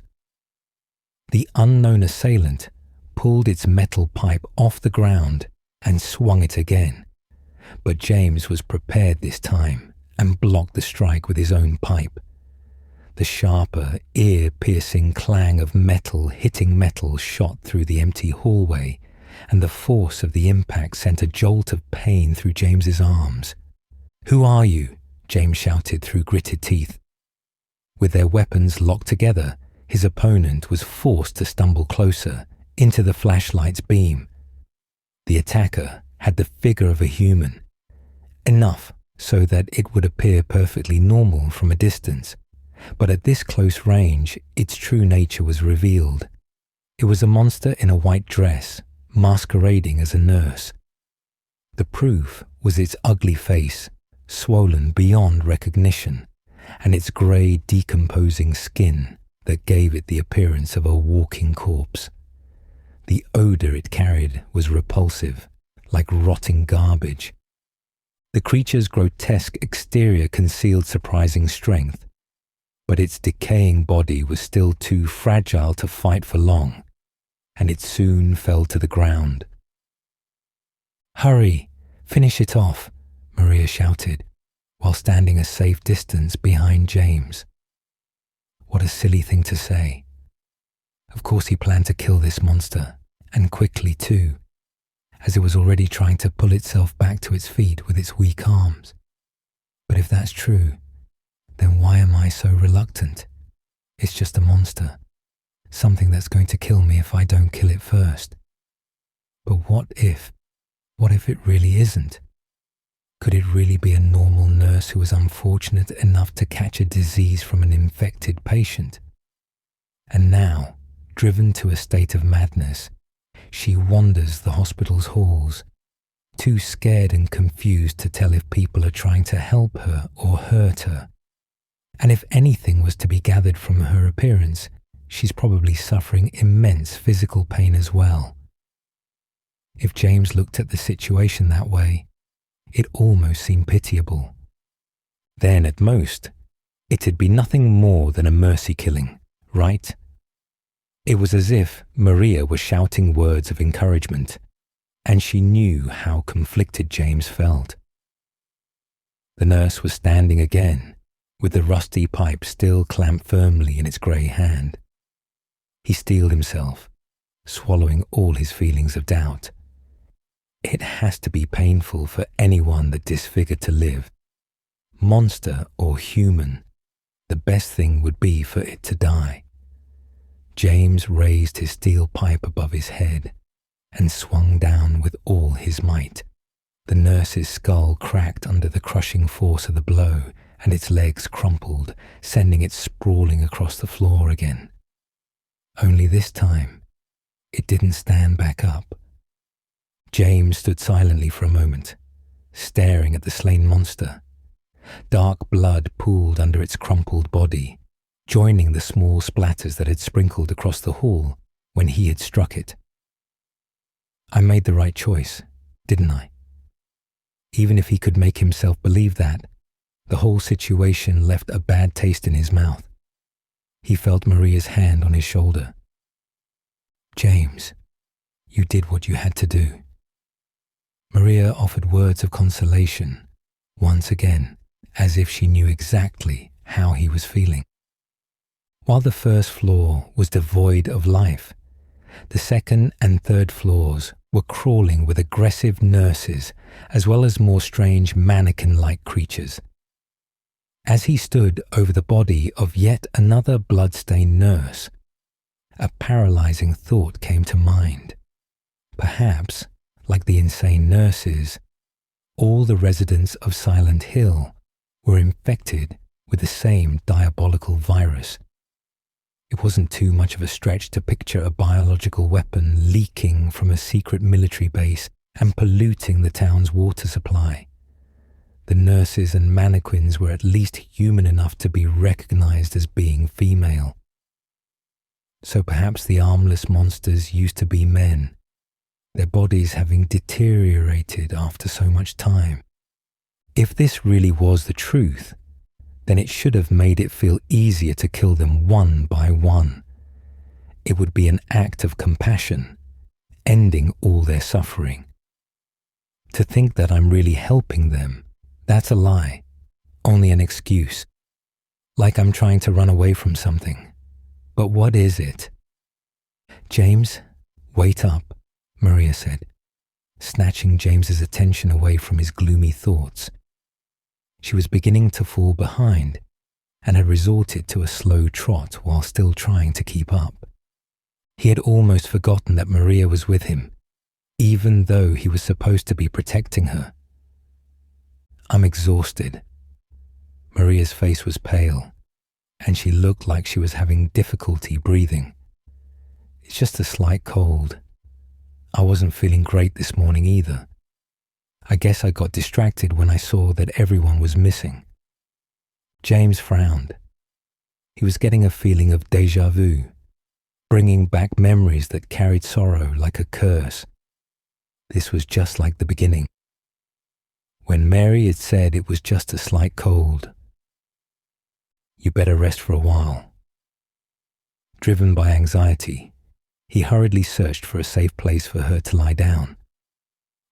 The unknown assailant pulled its metal pipe off the ground and swung it again, but James was prepared this time and blocked the strike with his own pipe. The sharper, ear-piercing clang of metal hitting metal shot through the empty hallway, and the force of the impact sent a jolt of pain through James's arms. "Who are you?" James shouted through gritted teeth. With their weapons locked together, his opponent was forced to stumble closer into the flashlight's beam. The attacker had the figure of a human, enough so that it would appear perfectly normal from a distance. But at this close range, its true nature was revealed. It was a monster in a white dress, masquerading as a nurse. The proof was its ugly face, swollen beyond recognition, and its grey, decomposing skin that gave it the appearance of a walking corpse. The odour it carried was repulsive, like rotting garbage. The creature's grotesque exterior concealed surprising strength, but its decaying body was still too fragile to fight for long, and it soon fell to the ground. "Hurry, finish it off," Maria shouted, while standing a safe distance behind James. What a silly thing to say. Of course he planned to kill this monster, and quickly too, as it was already trying to pull itself back to its feet with its weak arms. But if that's true, then why am I so reluctant? It's just a monster. Something that's going to kill me if I don't kill it first. But what if it really isn't? Could it really be a normal nurse who was unfortunate enough to catch a disease from an infected patient? And now, driven to a state of madness, she wanders the hospital's halls, too scared and confused to tell if people are trying to help her or hurt her. And if anything was to be gathered from her appearance, she's probably suffering immense physical pain as well. If James looked at the situation that way, it almost seemed pitiable. Then, at most, it'd be nothing more than a mercy killing, right? It was as if Maria was shouting words of encouragement, and she knew how conflicted James felt. The nurse was standing again, with the rusty pipe still clamped firmly in its grey hand. He steeled himself, swallowing all his feelings of doubt. It has to be painful for anyone that disfigured to live. Monster or human, the best thing would be for it to die. James raised his steel pipe above his head and swung down with all his might. The nurse's skull cracked under the crushing force of the blow, and its legs crumpled, sending it sprawling across the floor again. Only this time, it didn't stand back up. James stood silently for a moment, staring at the slain monster. Dark blood pooled under its crumpled body, joining the small splatters that had sprinkled across the hall when he had struck it. I made the right choice, didn't I? Even if he could make himself believe that, the whole situation left a bad taste in his mouth. He felt Maria's hand on his shoulder. James, you did what you had to do. Maria offered words of consolation, once again, as if she knew exactly how he was feeling. While the first floor was devoid of life, the second and third floors were crawling with aggressive nurses as well as more strange mannequin-like creatures. As he stood over the body of yet another blood-stained nurse, a paralyzing thought came to mind. Perhaps, like the insane nurses, all the residents of Silent Hill were infected with the same diabolical virus. It wasn't too much of a stretch to picture a biological weapon leaking from a secret military base and polluting the town's water supply. The nurses and mannequins were at least human enough to be recognized as being female. So perhaps the armless monsters used to be men, their bodies having deteriorated after so much time. If this really was the truth, then it should have made it feel easier to kill them one by one. It would be an act of compassion, ending all their suffering. To think that I'm really helping them, that's a lie, only an excuse. Like I'm trying to run away from something. But what is it? James, wait up, Maria said, snatching James's attention away from his gloomy thoughts. She was beginning to fall behind and had resorted to a slow trot while still trying to keep up. He had almost forgotten that Maria was with him, even though he was supposed to be protecting her. I'm exhausted. Maria's face was pale, and she looked like she was having difficulty breathing. It's just a slight cold. I wasn't feeling great this morning either. I guess I got distracted when I saw that everyone was missing. James frowned. He was getting a feeling of déjà vu, bringing back memories that carried sorrow like a curse. This was just like the beginning, when Mary had said it was just a slight cold. You better rest for a while. Driven by anxiety, he hurriedly searched for a safe place for her to lie down.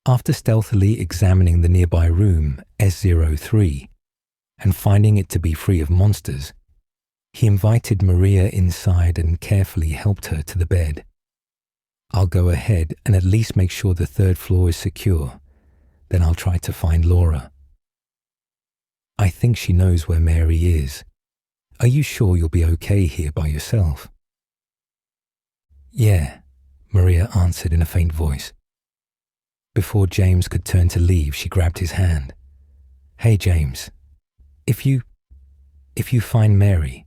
After stealthily examining the nearby room, S03, and finding it to be free of monsters, he invited Maria inside and carefully helped her to the bed. I'll go ahead and at least make sure the third floor is secure. Then I'll try to find Laura. I think she knows where Mary is, Are you sure you'll be okay here by yourself?" "Yeah," Maria answered in a faint voice. Before James could turn to leave, she grabbed his hand. "Hey, James, if you find Mary,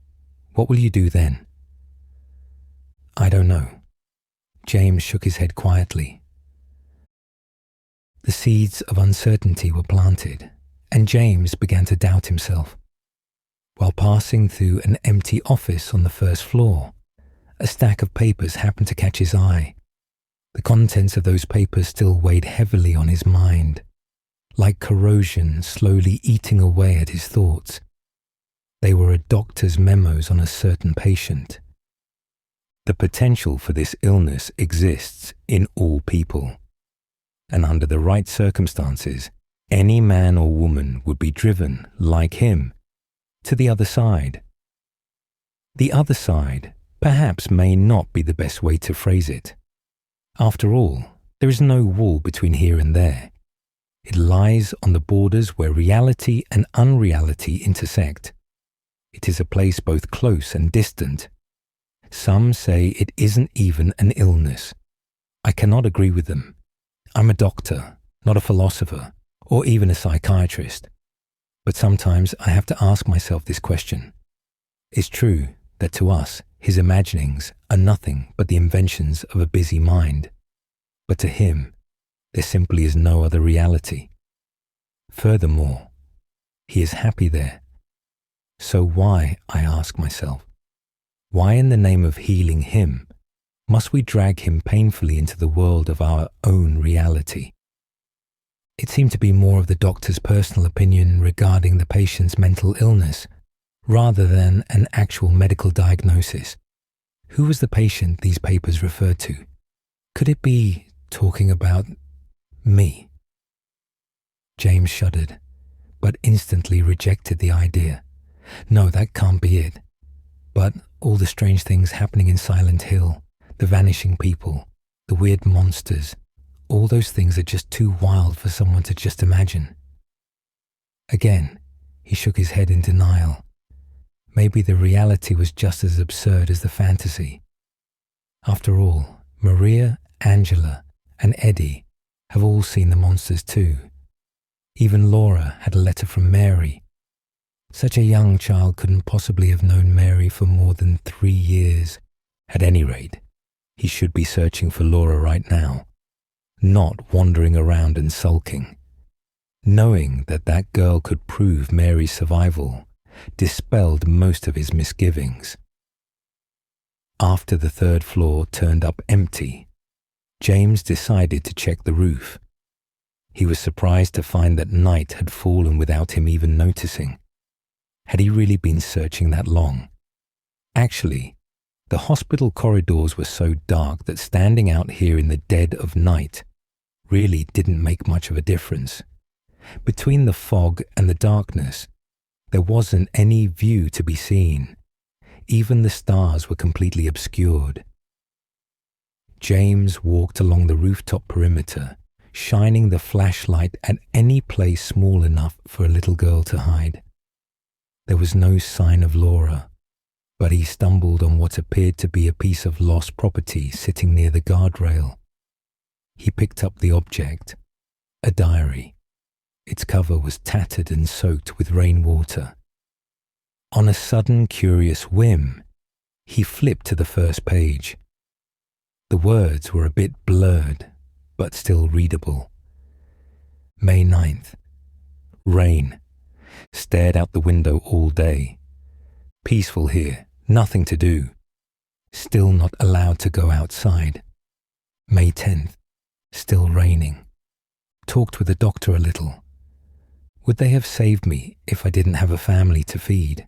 what will you do then?" "I don't know." James shook his head quietly. The seeds of uncertainty were planted, and James began to doubt himself. While passing through an empty office on the first floor, a stack of papers happened to catch his eye. The contents of those papers still weighed heavily on his mind, like corrosion slowly eating away at his thoughts. They were a doctor's memos on a certain patient. The potential for this illness exists in all people, and under the right circumstances, any man or woman would be driven, like him, to the other side. The other side perhaps may not be the best way to phrase it. After all, there is no wall between here and there. It lies on the borders where reality and unreality intersect. It is a place both close and distant. Some say it isn't even an illness. I cannot agree with them. I'm a doctor, not a philosopher, or even a psychiatrist. But sometimes I have to ask myself this question. It's true that to us, his imaginings are nothing but the inventions of a busy mind. But to him, there simply is no other reality. Furthermore, he is happy there. So why, I ask myself, why in the name of healing him, must we drag him painfully into the world of our own reality? It seemed to be more of the doctor's personal opinion regarding the patient's mental illness, rather than an actual medical diagnosis. Who was the patient these papers referred to? Could it be talking about me? James shuddered, but instantly rejected the idea. No, that can't be it. But all the strange things happening in Silent Hill, the vanishing people, the weird monsters, all those things are just too wild for someone to just imagine. Again, he shook his head in denial. Maybe the reality was just as absurd as the fantasy. After all, Maria, Angela, and Eddie have all seen the monsters too. Even Laura had a letter from Mary. Such a young child couldn't possibly have known Mary for more than 3 years. At any rate, he should be searching for Laura right now, not wandering around and sulking. Knowing that that girl could prove Mary's survival dispelled most of his misgivings. After the third floor turned up empty, James decided to check the roof. He was surprised to find that night had fallen without him even noticing. Had he really been searching that long? Actually, the hospital corridors were so dark that standing out here in the dead of night really didn't make much of a difference. Between the fog and the darkness, there wasn't any view to be seen. Even the stars were completely obscured. James walked along the rooftop perimeter, shining the flashlight at any place small enough for a little girl to hide. There was no sign of Laura, but he stumbled on what appeared to be a piece of lost property sitting near the guardrail. He picked up the object, a diary. Its cover was tattered and soaked with rainwater. On a sudden curious whim, he flipped to the first page. The words were a bit blurred, but still readable. May 9th. Rain. Stared out the window all day. Peaceful here, nothing to do. Still not allowed to go outside. May 10th. Still raining. Talked with the doctor a little. Would they have saved me if I didn't have a family to feed?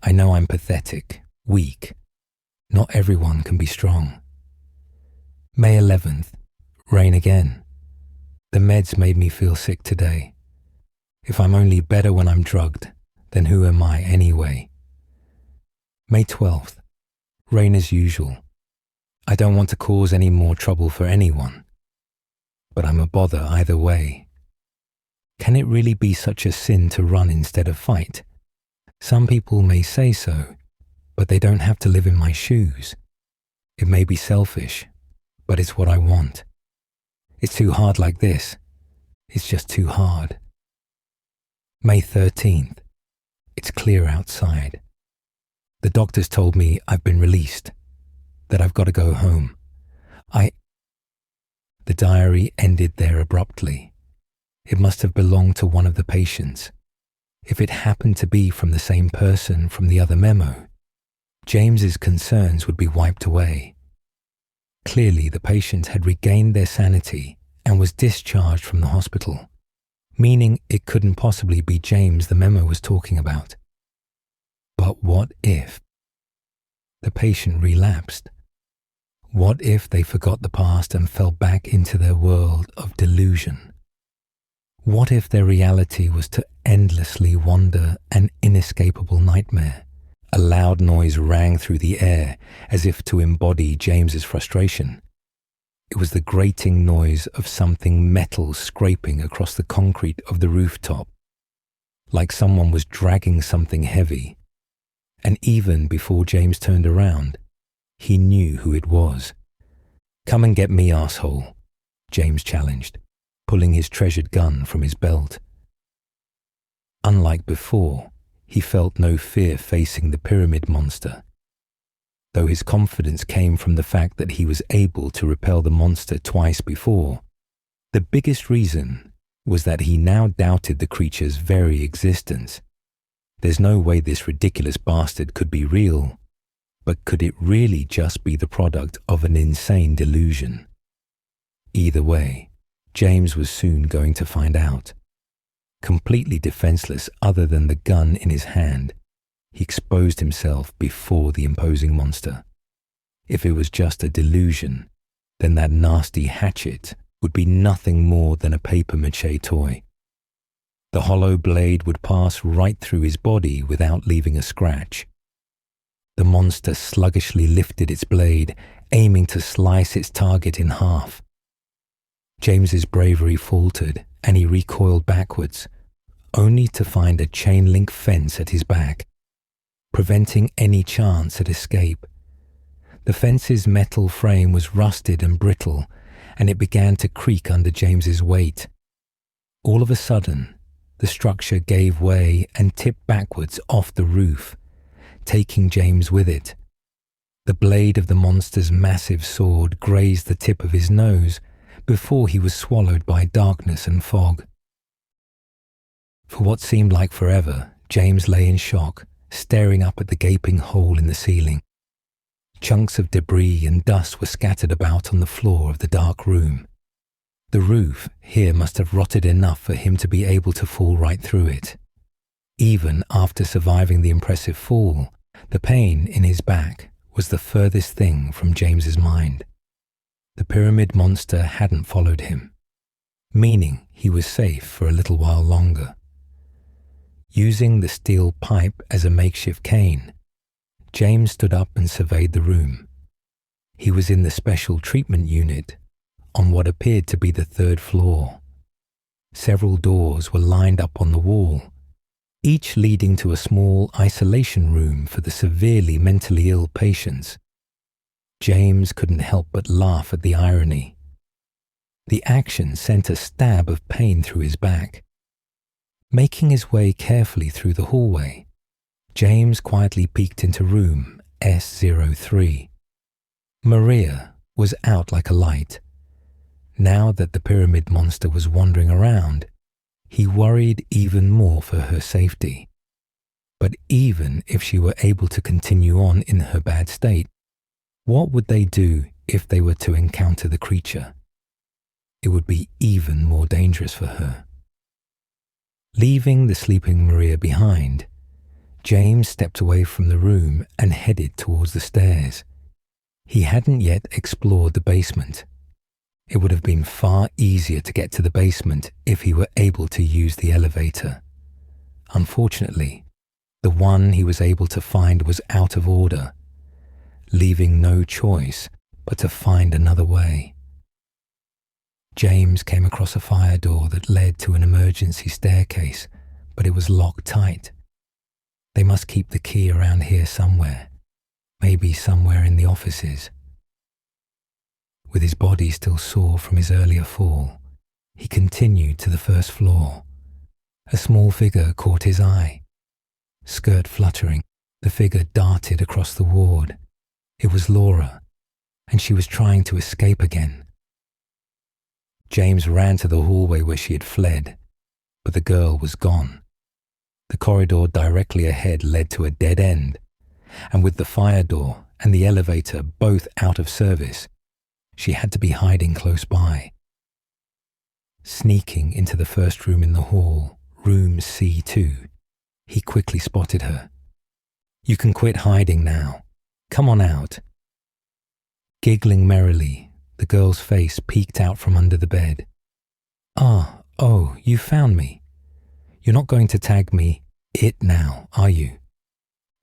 I know I'm pathetic, weak. Not everyone can be strong. May 11th. Rain again. The meds made me feel sick today. If I'm only better when I'm drugged, then who am I anyway? May 12th. Rain as usual. I don't want to cause any more trouble for anyone. But I'm a bother either way. Can it really be such a sin to run instead of fight? Some people may say so, but they don't have to live in my shoes. It may be selfish, but it's what I want. It's too hard like this. It's just too hard. May 13th. It's clear outside. The doctors told me I've been released, that I've got to go home. The diary ended there abruptly. It must have belonged to one of the patients. If it happened to be from the same person from the other memo, James's concerns would be wiped away. Clearly, the patient had regained their sanity and was discharged from the hospital, meaning it couldn't possibly be James the memo was talking about. But what if the patient relapsed? What if they forgot the past and fell back into their world of delusion? What if their reality was to endlessly wander an inescapable nightmare? A loud noise rang through the air as if to embody James's frustration. It was the grating noise of something metal scraping across the concrete of the rooftop, like someone was dragging something heavy. And even before James turned around, he knew who it was. "Come and get me, asshole," James challenged, pulling his treasured gun from his belt. Unlike before, he felt no fear facing the pyramid monster, though his confidence came from the fact that he was able to repel the monster twice before. The biggest reason was that he now doubted the creature's very existence. There's no way this ridiculous bastard could be real, but could it really just be the product of an insane delusion? Either way, James was soon going to find out. Completely defenseless other than the gun in his hand, he exposed himself before the imposing monster. If it was just a delusion, then that nasty hatchet would be nothing more than a papier-mâché toy. The hollow blade would pass right through his body without leaving a scratch. The monster sluggishly lifted its blade, aiming to slice its target in half. James's bravery faltered, and he recoiled backwards, only to find a chain-link fence at his back, preventing any chance at escape. The fence's metal frame was rusted and brittle, and it began to creak under James's weight. All of a sudden, the structure gave way and tipped backwards off the roof, taking James with it. The blade of the monster's massive sword grazed the tip of his nose before he was swallowed by darkness and fog. For what seemed like forever, James lay in shock, staring up at the gaping hole in the ceiling. Chunks of debris and dust were scattered about on the floor of the dark room. The roof here must have rotted enough for him to be able to fall right through it. Even after surviving the impressive fall, the pain in his back was the furthest thing from James's mind. The pyramid monster hadn't followed him, meaning he was safe for a little while longer. Using the steel pipe as a makeshift cane, James stood up and surveyed the room. He was in the special treatment unit on what appeared to be the third floor. Several doors were lined up on the wall, each leading to a small isolation room for the severely mentally ill patients. James couldn't help but laugh at the irony. The action sent a stab of pain through his back. Making his way carefully through the hallway, James quietly peeked into room S03. Maria was out like a light. Now that the pyramid monster was wandering around, he worried even more for her safety. But even if she were able to continue on in her bad state, what would they do if they were to encounter the creature? It would be even more dangerous for her. Leaving the sleeping Maria behind, James stepped away from the room and headed towards the stairs. He hadn't yet explored the basement. It would have been far easier to get to the basement if he were able to use the elevator. Unfortunately, the one he was able to find was out of order, leaving no choice but to find another way. James came across a fire door that led to an emergency staircase, but it was locked tight. They must keep the key around here somewhere, maybe somewhere in the offices. With his body still sore from his earlier fall, he continued to the first floor. A small figure caught his eye. Skirt fluttering, the figure darted across the ward. It was Laura, and she was trying to escape again. James ran to the hallway where she had fled, but the girl was gone. The corridor directly ahead led to a dead end, and with the fire door and the elevator both out of service, she had to be hiding close by. Sneaking into the first room in the hall, room C2, he quickly spotted her. "You can quit hiding now. Come on out." Giggling merrily, the girl's face peeked out from under the bed. Oh, you found me. You're not going to tag me it now, are you?"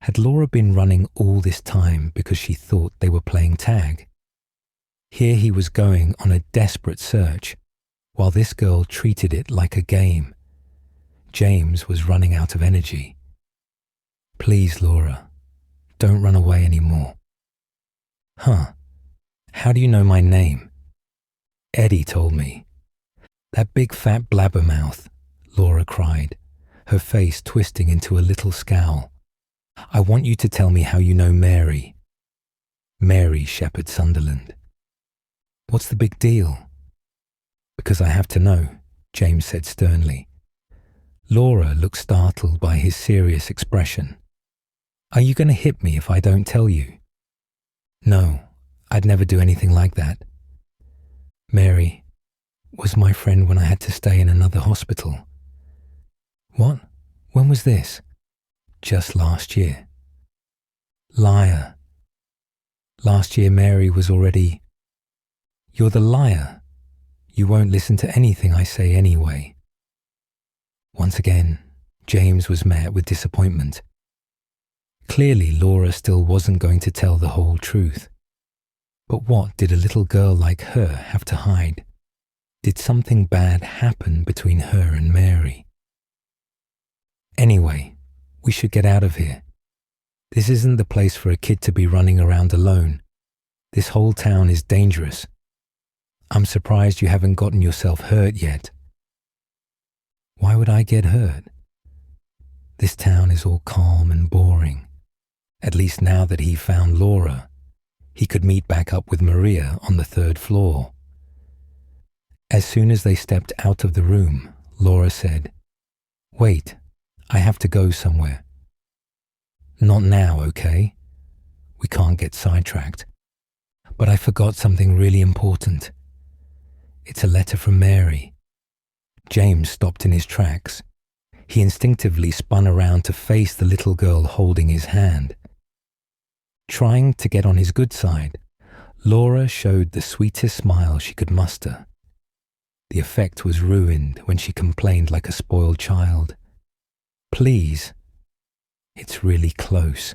Had Laura been running all this time because she thought they were playing tag? Here he was going on a desperate search, while this girl treated it like a game. James was running out of energy. "Please, Laura, don't run away anymore." "Huh? How do you know my name?" "Eddie told me." "That big fat blabbermouth," Laura cried, her face twisting into a little scowl. "I want you to tell me how you know Mary." "Mary Shepherd Sunderland." "What's the big deal?" "Because I have to know," James said sternly. Laura looked startled by his serious expression. "Are you going to hit me if I don't tell you?" "No, I'd never do anything like that." "Mary was my friend when I had to stay in another hospital." "What? When was this?" "Just last year." "Liar. Last year Mary was already..." "You're the liar. You won't listen to anything I say anyway." Once again, James was met with disappointment. Clearly, Laura still wasn't going to tell the whole truth. But what did a little girl like her have to hide? Did something bad happen between her and Mary? "Anyway, we should get out of here. This isn't the place for a kid to be running around alone. This whole town is dangerous. I'm surprised you haven't gotten yourself hurt yet." "Why would I get hurt? This town is all calm and boring. At least now that he found Laura, he could meet back up with Maria on the 3rd floor." As soon as they stepped out of the room, Laura said, "Wait, I have to go somewhere." "Not now, okay? We can't get sidetracked. But I forgot something really important. It's a letter from Mary." James stopped in his tracks. He instinctively spun around to face the little girl holding his hand. Trying to get on his good side, Laura showed the sweetest smile she could muster. The effect was ruined when she complained like a spoiled child. "Please, it's really close."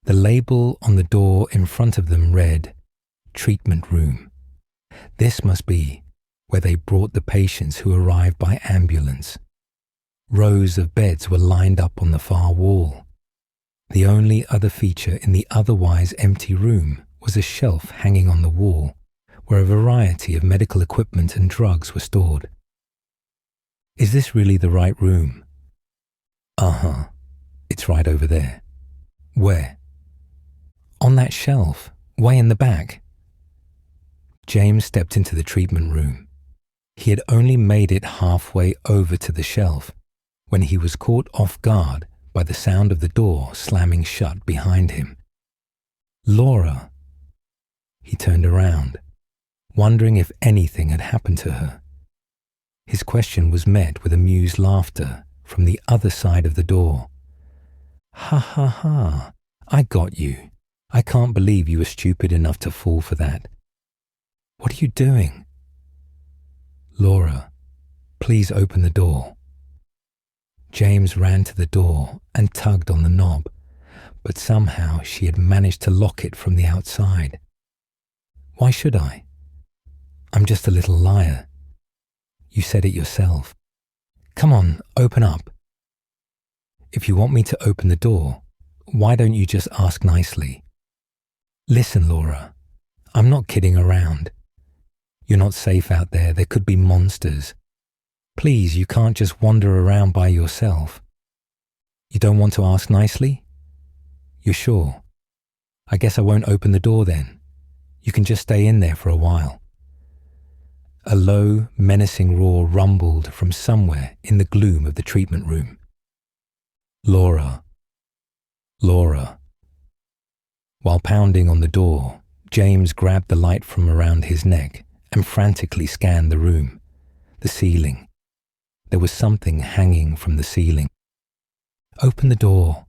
The label on the door in front of them read, "Treatment Room." This must be where they brought the patients who arrived by ambulance. Rows of beds were lined up on the far wall. The only other feature in the otherwise empty room was a shelf hanging on the wall, where a variety of medical equipment and drugs were stored. "Is this really the right room?" "Uh-huh. It's right over there." "Where?" "On that shelf, way in the back." James stepped into the treatment room. He had only made it halfway over to the shelf when he was caught off guard by the sound of the door slamming shut behind him. "Laura!" He turned around, wondering if anything had happened to her. His question was met with amused laughter from the other side of the door. "Ha ha ha, I got you. I can't believe you were stupid enough to fall for that. What are you doing?" "Laura, please open the door." James ran to the door and tugged on the knob, but somehow she had managed to lock it from the outside. "Why should I? I'm just a little liar. You said it yourself. Come on, open up." If you want me to open the door, why don't you just ask nicely? Listen, Laura, I'm not kidding around. You're not safe out there. There could be monsters. Please, you can't just wander around by yourself. You don't want to ask nicely? You're sure? I guess I won't open the door then. You can just stay in there for a while. A low, menacing roar rumbled from somewhere in the gloom of the treatment room. Laura. Laura. While pounding on the door, James grabbed the light from around his neck and frantically scanned the room, the ceiling. There was something hanging from the ceiling. Open the door,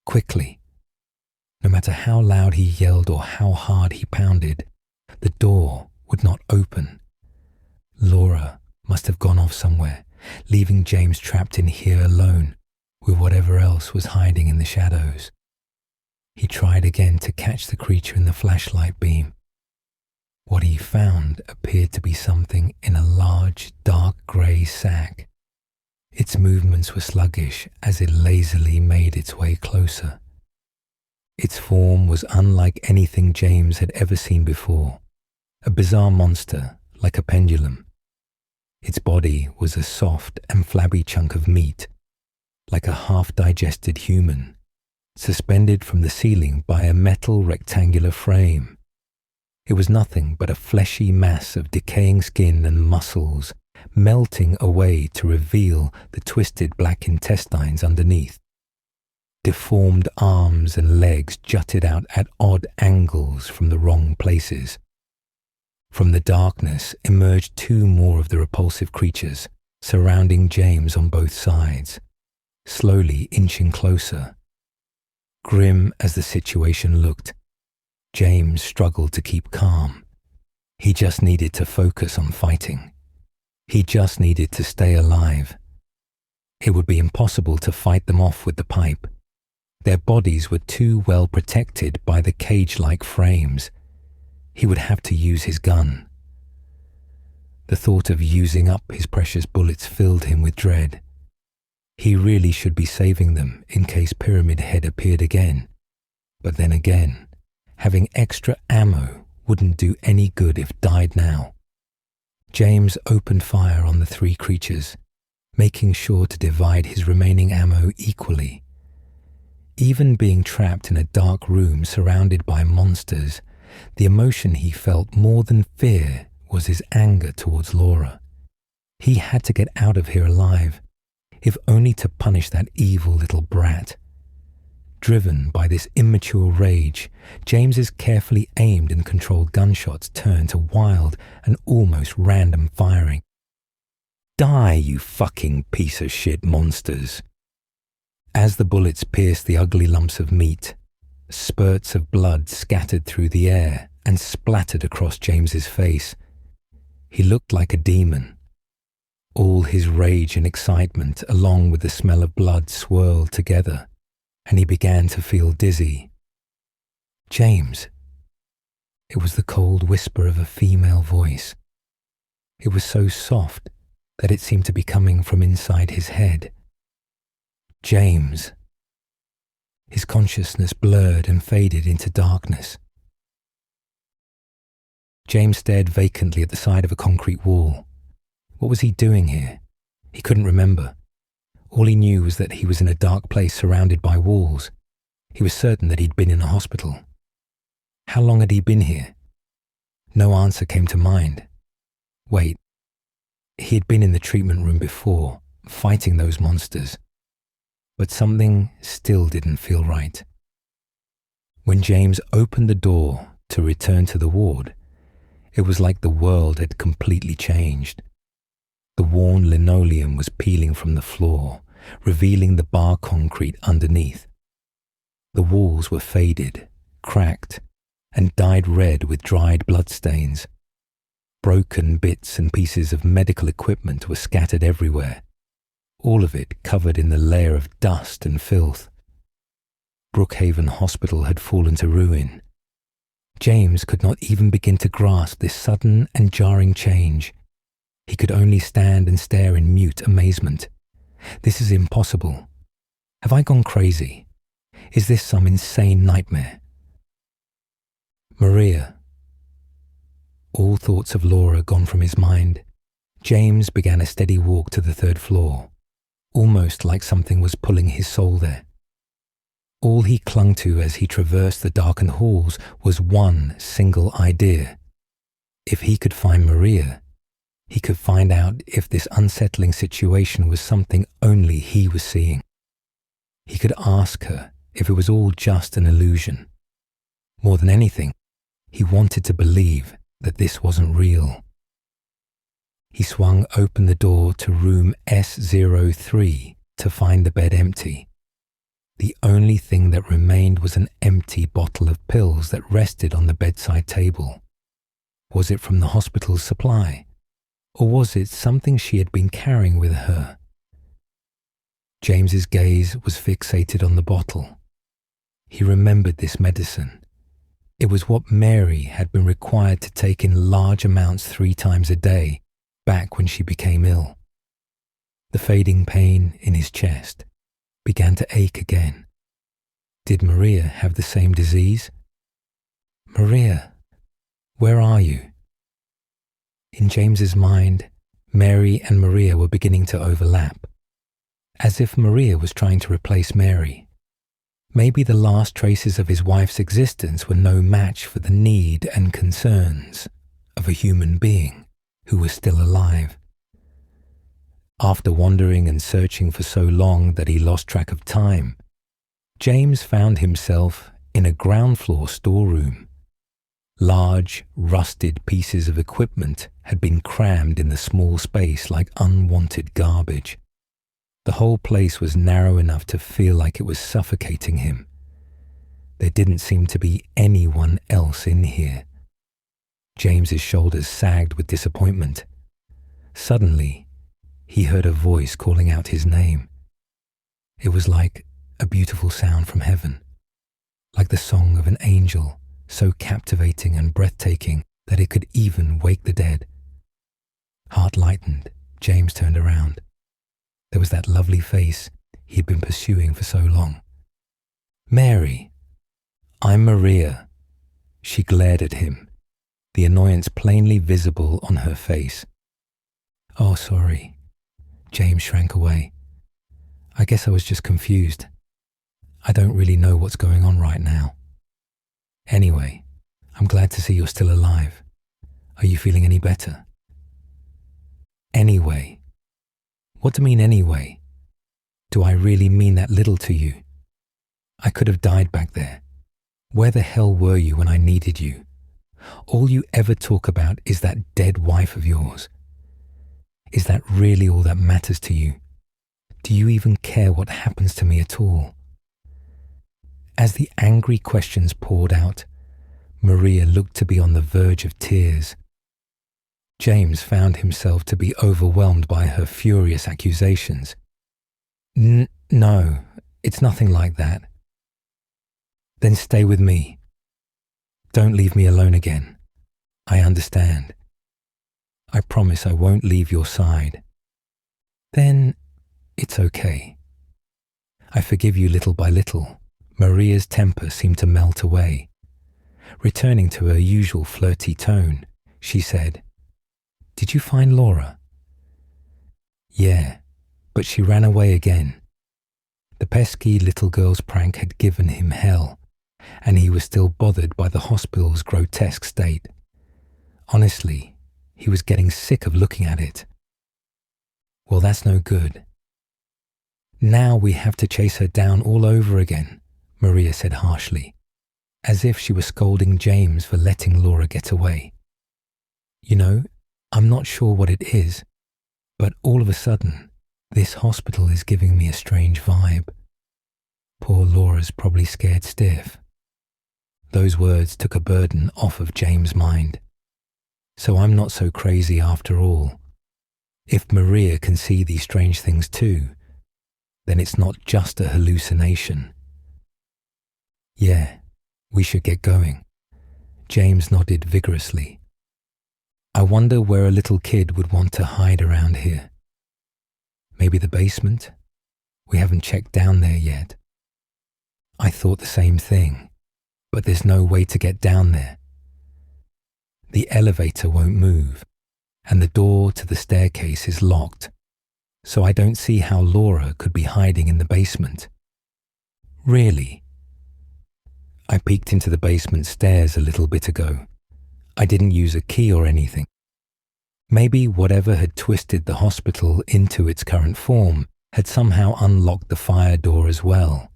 quickly. No matter how loud he yelled or how hard he pounded, the door would not open. Laura must have gone off somewhere, leaving James trapped in here alone with whatever else was hiding in the shadows. He tried again to catch the creature in the flashlight beam. What he found appeared to be something in a large, dark grey sack. Its movements were sluggish as it lazily made its way closer. Its form was unlike anything James had ever seen before, a bizarre monster like a pendulum. Its body was a soft and flabby chunk of meat, like a half-digested human, suspended from the ceiling by a metal rectangular frame. It was nothing but a fleshy mass of decaying skin and muscles, melting away to reveal the twisted black intestines underneath. Deformed arms and legs jutted out at odd angles from the wrong places. From the darkness emerged two more of the repulsive creatures, surrounding James on both sides, slowly inching closer. Grim as the situation looked, James struggled to keep calm. He just needed to focus on fighting. He just needed to stay alive. It would be impossible to fight them off with the pipe. Their bodies were too well protected by the cage-like frames. He would have to use his gun. The thought of using up his precious bullets filled him with dread. He really should be saving them in case Pyramid Head appeared again. But then again, having extra ammo wouldn't do any good if died now. James opened fire on the three creatures, making sure to divide his remaining ammo equally. Even being trapped in a dark room surrounded by monsters, the emotion he felt more than fear was his anger towards Laura. He had to get out of here alive, if only to punish that evil little brat. Driven by this immature rage, James's carefully aimed and controlled gunshots turned to wild and almost random firing. Die, you fucking piece of shit monsters! As the bullets pierced the ugly lumps of meat, spurts of blood scattered through the air and splattered across James's face. He looked like a demon. All his rage and excitement, along with the smell of blood, swirled together, and he began to feel dizzy. James. It was the cold whisper of a female voice. It was so soft that it seemed to be coming from inside his head. James. His consciousness blurred and faded into darkness. James stared vacantly at the side of a concrete wall. What was he doing here? He couldn't remember. All he knew was that he was in a dark place surrounded by walls. He was certain that he'd been in a hospital. How long had he been here? No answer came to mind. Wait. He had been in the treatment room before, fighting those monsters. But something still didn't feel right. When James opened the door to return to the ward, it was like the world had completely changed. The worn linoleum was peeling from the floor, revealing the bar concrete underneath. The walls were faded, cracked, and dyed red with dried bloodstains. Broken bits and pieces of medical equipment were scattered everywhere, all of it covered in the layer of dust and filth. Brookhaven Hospital had fallen to ruin. James could not even begin to grasp this sudden and jarring change. He could only stand and stare in mute amazement. This is impossible. Have I gone crazy? Is this some insane nightmare? Maria. All thoughts of Laura gone from his mind, James began a steady walk to the third floor, almost like something was pulling his soul there. All he clung to as he traversed the darkened halls was one single idea. If he could find Maria, he could find out if this unsettling situation was something only he was seeing. He could ask her if it was all just an illusion. More than anything, he wanted to believe that this wasn't real. He swung open the door to room S03 to find the bed empty. The only thing that remained was an empty bottle of pills that rested on the bedside table. Was it from the hospital's supply? Or was it something she had been carrying with her? James's gaze was fixated on the bottle. He remembered this medicine. It was what Mary had been required to take in large amounts 3 times a day back when she became ill. The fading pain in his chest began to ache again. Did Maria have the same disease? Maria, where are you? In James's mind, Mary and Maria were beginning to overlap, as if Maria was trying to replace Mary. Maybe the last traces of his wife's existence were no match for the need and concerns of a human being who was still alive. After wandering and searching for so long that he lost track of time, James found himself in a ground floor storeroom. Large, rusted pieces of equipment had been crammed in the small space like unwanted garbage. The whole place was narrow enough to feel like it was suffocating him. There didn't seem to be anyone else in here. James's shoulders sagged with disappointment. Suddenly, he heard a voice calling out his name. It was like a beautiful sound from heaven, like the song of an angel, so captivating and breathtaking that it could even wake the dead. Heart lightened, James turned around. There was that lovely face he'd been pursuing for so long. Mary, I'm Maria. She glared at him, the annoyance plainly visible on her face. Oh, sorry. James shrank away. I guess I was just confused. I don't really know what's going on right now. Anyway, I'm glad to see you're still alive. Are you feeling any better? Anyway. What do you mean anyway? Do I really mean that little to you? I could have died back there. Where the hell were you when I needed you? All you ever talk about is that dead wife of yours. Is that really all that matters to you? Do you even care what happens to me at all? As the angry questions poured out, Maria looked to be on the verge of tears. James found himself to be overwhelmed by her furious accusations. No, it's nothing like that. Then stay with me. Don't leave me alone again. I understand. I promise I won't leave your side. Then it's okay. I forgive you little by little. Maria's temper seemed to melt away. Returning to her usual flirty tone, she said, Did you find Laura? Yeah, but she ran away again. The pesky little girl's prank had given him hell, and he was still bothered by the hospital's grotesque state. Honestly, he was getting sick of looking at it. Well, that's no good. Now we have to chase her down all over again, Maria said harshly, as if she was scolding James for letting Laura get away. You know, I'm not sure what it is, but all of a sudden, this hospital is giving me a strange vibe. Poor Laura's probably scared stiff. Those words took a burden off of James' mind. So I'm not so crazy after all. If Maria can see these strange things too, then it's not just a hallucination. Yeah, we should get going. James nodded vigorously. I wonder where a little kid would want to hide around here. Maybe the basement, We haven't checked down there yet." I thought the same thing, but there's no way to get down there. The elevator won't move, and the door to the staircase is locked, so I don't see how Laura could be hiding in the basement. Really? I peeked into the basement stairs a little bit ago. I didn't use a key or anything. Maybe whatever had twisted the hospital into its current form had somehow unlocked the fire door as well.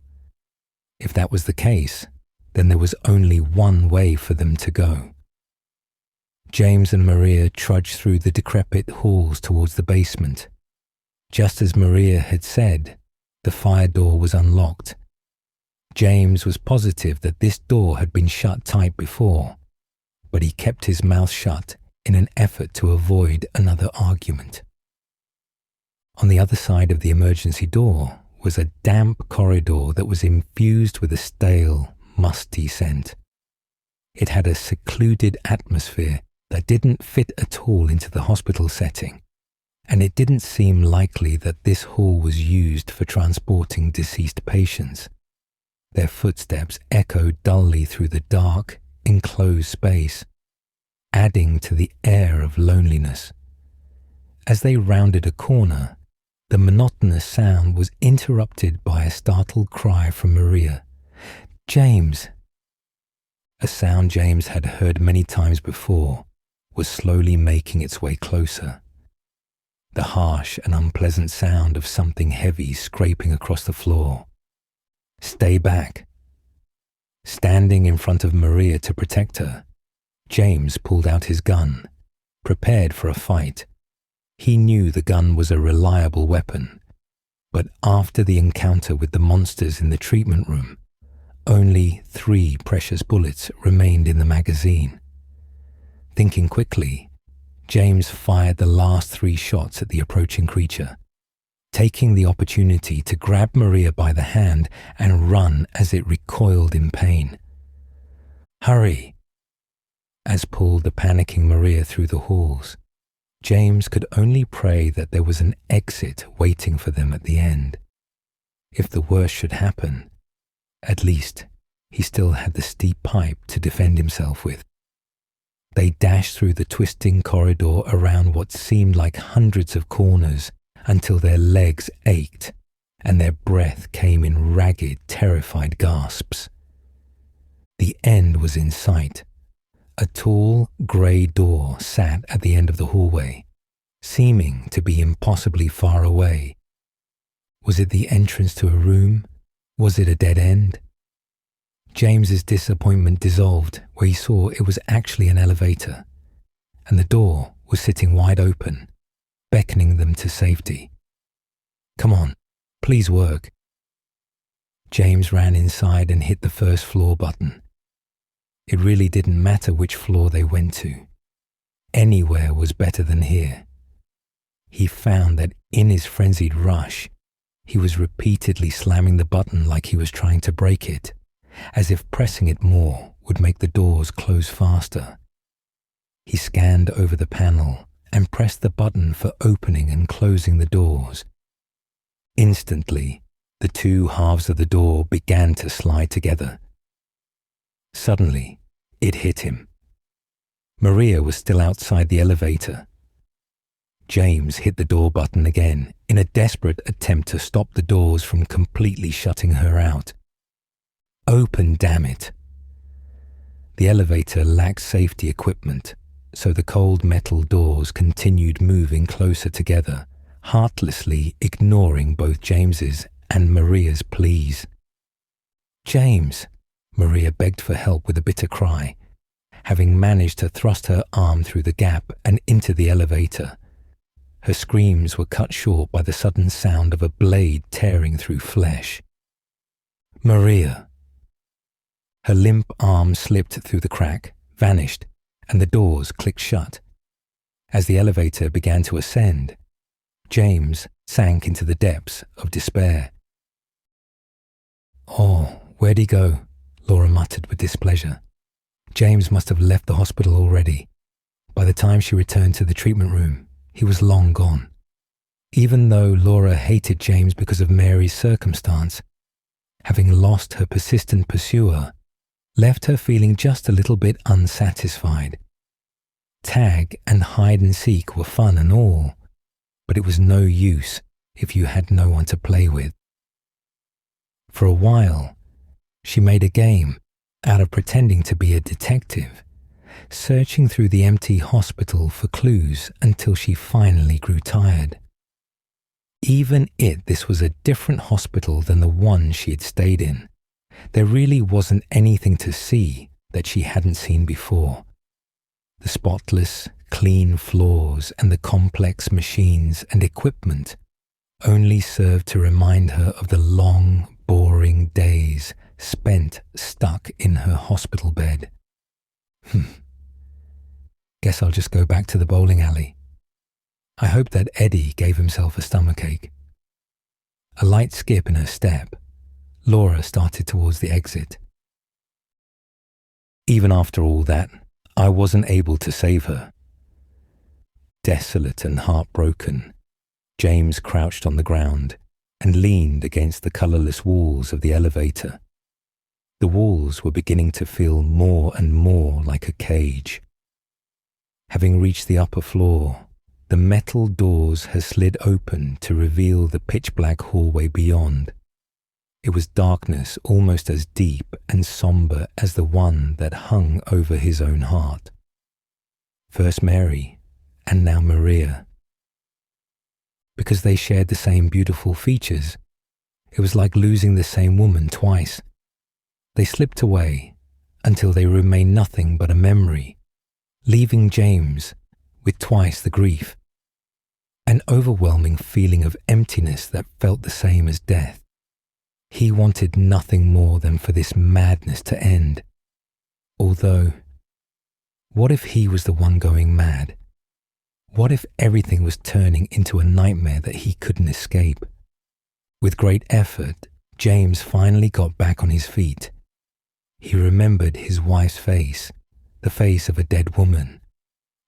If that was the case, then there was only one way for them to go. James and Maria trudged through the decrepit halls towards the basement. Just as Maria had said, the fire door was unlocked. James was positive that this door had been shut tight before, but he kept his mouth shut in an effort to avoid another argument. On the other side of the emergency door was a damp corridor that was infused with a stale, musty scent. It had a secluded atmosphere that didn't fit at all into the hospital setting, and it didn't seem likely that this hall was used for transporting deceased patients. Their footsteps echoed dully through the dark, enclosed space, adding to the air of loneliness. As they rounded a corner, the monotonous sound was interrupted by a startled cry from Maria. "James!" A sound James had heard many times before was slowly making its way closer. The harsh and unpleasant sound of something heavy scraping across the floor. "Stay back." Standing in front of Maria to protect her, James pulled out his gun, prepared for a fight. He knew the gun was a reliable weapon, but after the encounter with the monsters in the treatment room, only 3 precious bullets remained in the magazine. Thinking quickly, James fired the last 3 shots at the approaching creature, taking the opportunity to grab Maria by the hand and run as it recoiled in pain. "Hurry!" As pulled the panicking Maria through the halls, James could only pray that there was an exit waiting for them at the end. If the worst should happen, at least he still had the steep pipe to defend himself with. They dashed through the twisting corridor around what seemed like hundreds of corners until their legs ached and their breath came in ragged, terrified gasps. The end was in sight. A tall, grey door sat at the end of the hallway, seeming to be impossibly far away. Was it the entrance to a room? Was it a dead end? James's disappointment dissolved where he saw it was actually an elevator, and the door was sitting wide open, beckoning them to safety. "Come on, please work." James ran inside and hit the first floor button. It really didn't matter which floor they went to. Anywhere was better than here. He found that in his frenzied rush, he was repeatedly slamming the button like he was trying to break it, as if pressing it more would make the doors close faster. He scanned over the panel and pressed the button for opening and closing the doors. Instantly, the 2 halves of the door began to slide together. Suddenly, it hit him. Maria was still outside the elevator. James hit the door button again in a desperate attempt to stop the doors from completely shutting her out. "Open, damn it!" The elevator lacked safety equipment, so the cold metal doors continued moving closer together, heartlessly ignoring both James's and Maria's pleas. "James!" Maria begged for help with a bitter cry, having managed to thrust her arm through the gap and into the elevator. Her screams were cut short by the sudden sound of a blade tearing through flesh. "Maria!" Her limp arm slipped through the crack, vanished, and the doors clicked shut. As the elevator began to ascend, James sank into the depths of despair. "Oh, where'd he go?" Laura muttered with displeasure. James must have left the hospital already. By the time she returned to the treatment room, he was long gone. Even though Laura hated James because of Mary's circumstance, having lost her persistent pursuer left her feeling just a little bit unsatisfied. Tag and hide and seek were fun and all, but it was no use if you had no one to play with. For a while, she made a game out of pretending to be a detective, searching through the empty hospital for clues until she finally grew tired. Even this was a different hospital than the one she had stayed in. There really wasn't anything to see that she hadn't seen before. The spotless, clean floors and the complex machines and equipment only served to remind her of the long, boring days spent stuck in her hospital bed. Guess I'll just go back to the bowling alley. I hope that Eddie gave himself a stomachache. A light skip in her step, Laura started towards the exit. Even after all that, I wasn't able to save her. Desolate and heartbroken, James crouched on the ground and leaned against the colourless walls of the elevator. The walls were beginning to feel more and more like a cage. Having reached the upper floor, the metal doors had slid open to reveal the pitch-black hallway beyond. It was darkness almost as deep and sombre as the one that hung over his own heart. First Mary, and now Maria. Because they shared the same beautiful features, it was like losing the same woman twice. They slipped away until they remained nothing but a memory, leaving James with twice the grief. An overwhelming feeling of emptiness that felt the same as death. He wanted nothing more than for this madness to end. Although, what if he was the one going mad? What if everything was turning into a nightmare that he couldn't escape? With great effort, James finally got back on his feet. He remembered his wife's face, the face of a dead woman.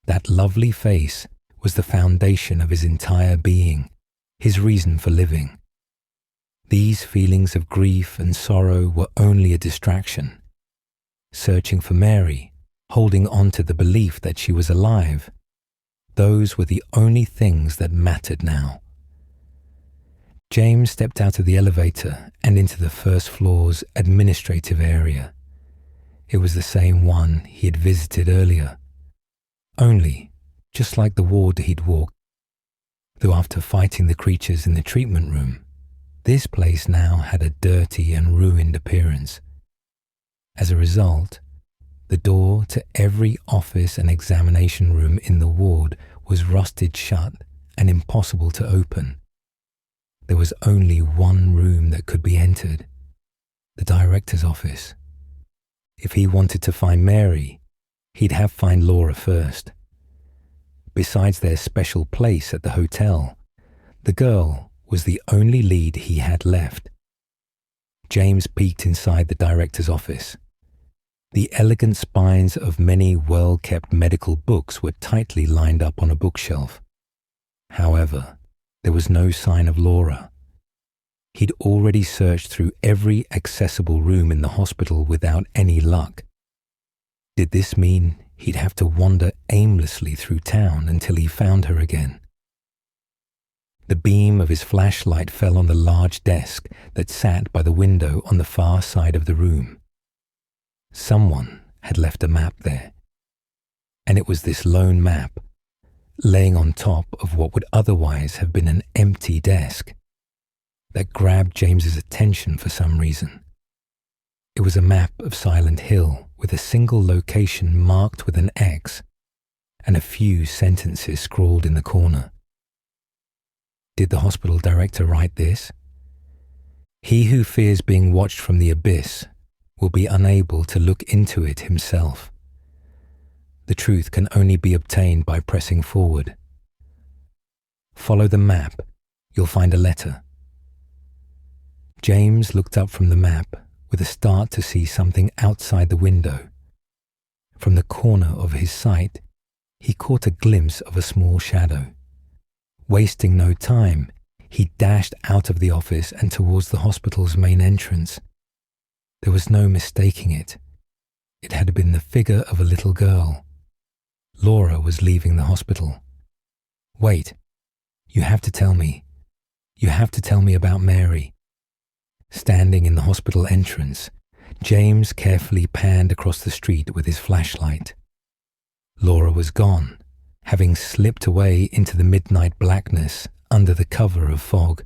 That lovely face was the foundation of his entire being, his reason for living. These feelings of grief and sorrow were only a distraction. Searching for Mary, holding on to the belief that she was alive, those were the only things that mattered now. James stepped out of the elevator and into the first floor's administrative area. It was the same one he had visited earlier. Only, just like the ward he'd walked, though after fighting the creatures in the treatment room, this place now had a dirty and ruined appearance. As a result, the door to every office and examination room in the ward was rusted shut and impossible to open. There was only one room that could be entered, the director's office. If he wanted to find Mary, he'd have to find Laura first. Besides their special place at the hotel, the girl was the only lead he had left. James peeked inside the director's office. The elegant spines of many well-kept medical books were tightly lined up on a bookshelf. However, there was no sign of Laura. He'd already searched through every accessible room in the hospital without any luck. Did this mean he'd have to wander aimlessly through town until he found her again? The beam of his flashlight fell on the large desk that sat by the window on the far side of the room. Someone had left a map there, and it was this lone map, laying on top of what would otherwise have been an empty desk, that grabbed James's attention for some reason. It was a map of Silent Hill with a single location marked with an X and a few sentences scrawled in the corner. Did the hospital director write this? He who fears being watched from the abyss will be unable to look into it himself. The truth can only be obtained by pressing forward. Follow the map, you'll find a letter. James looked up from the map with a start to see something outside the window. From the corner of his sight, he caught a glimpse of a small shadow. Wasting no time, he dashed out of the office and towards the hospital's main entrance. There was no mistaking it. It had been the figure of a little girl. Laura was leaving the hospital. "Wait, you have to tell me. You have to tell me about Mary." Standing in the hospital entrance, James carefully panned across the street with his flashlight. Laura was gone, having slipped away into the midnight blackness under the cover of fog.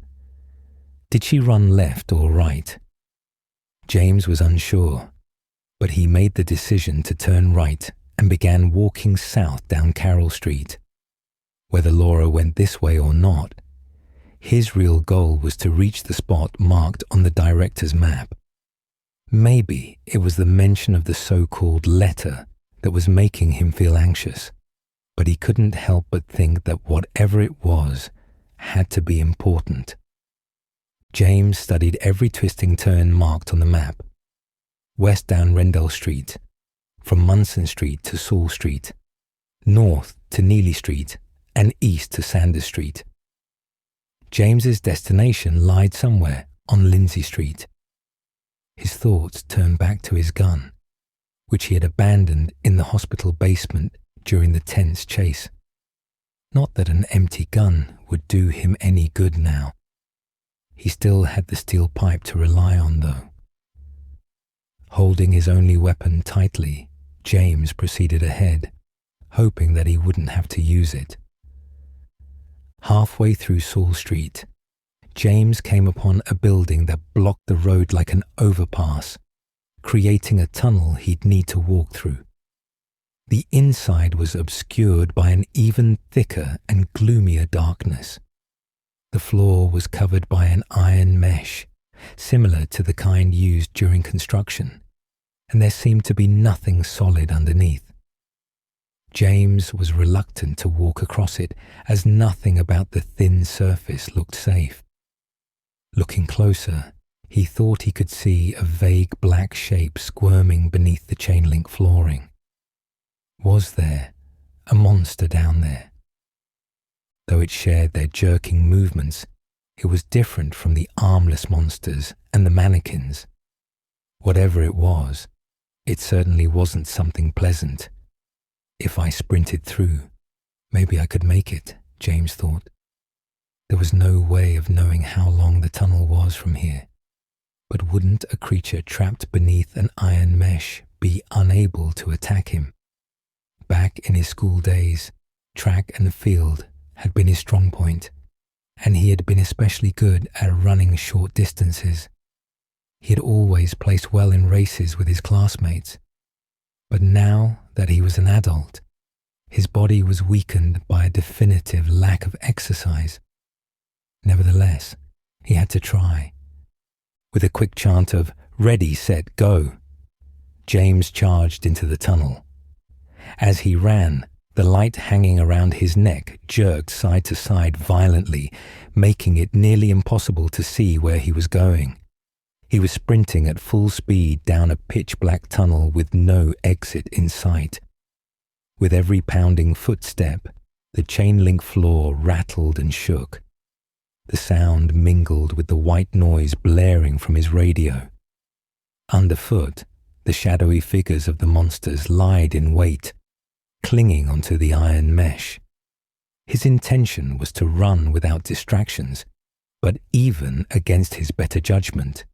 Did she run left or right? James was unsure, but he made the decision to turn right and began walking south down Carroll Street. Whether Laura went this way or not, his real goal was to reach the spot marked on the director's map. Maybe it was the mention of the so-called letter that was making him feel anxious, but he couldn't help but think that whatever it was had to be important. James studied every twisting turn marked on the map. West down Rendell Street, from Munson Street to Saul Street, north to Neely Street, and east to Sanders Street. James's destination lied somewhere on Lindsay Street. His thoughts turned back to his gun, which he had abandoned in the hospital basement during the tense chase. Not that an empty gun would do him any good now. He still had the steel pipe to rely on, though. Holding his only weapon tightly, James proceeded ahead, hoping that he wouldn't have to use it. Halfway through Saul Street, James came upon a building that blocked the road like an overpass, creating a tunnel he'd need to walk through. The inside was obscured by an even thicker and gloomier darkness. The floor was covered by an iron mesh, similar to the kind used during construction, and there seemed to be nothing solid underneath. James was reluctant to walk across it, as nothing about the thin surface looked safe. Looking closer, he thought he could see a vague black shape squirming beneath the chain-link flooring. Was there a monster down there? Though it shared their jerking movements, it was different from the armless monsters and the mannequins. Whatever it was, it certainly wasn't something pleasant. If I sprinted through, maybe I could make it, James thought. There was no way of knowing how long the tunnel was from here. But wouldn't a creature trapped beneath an iron mesh be unable to attack him? Back in his school days, track and field had been his strong point, and he had been especially good at running short distances. He had always placed well in races with his classmates. But now that he was an adult, his body was weakened by a definitive lack of exercise. Nevertheless, he had to try. With a quick chant of "Ready, Set, Go," James charged into the tunnel. As he ran, the light hanging around his neck jerked side to side violently, making it nearly impossible to see where he was going. He was sprinting at full speed down a pitch-black tunnel with no exit in sight. With every pounding footstep, the chain-link floor rattled and shook. The sound mingled with the white noise blaring from his radio. Underfoot, the shadowy figures of the monsters lied in wait, clinging onto the iron mesh. His intention was to run without distractions, but even against his better judgment,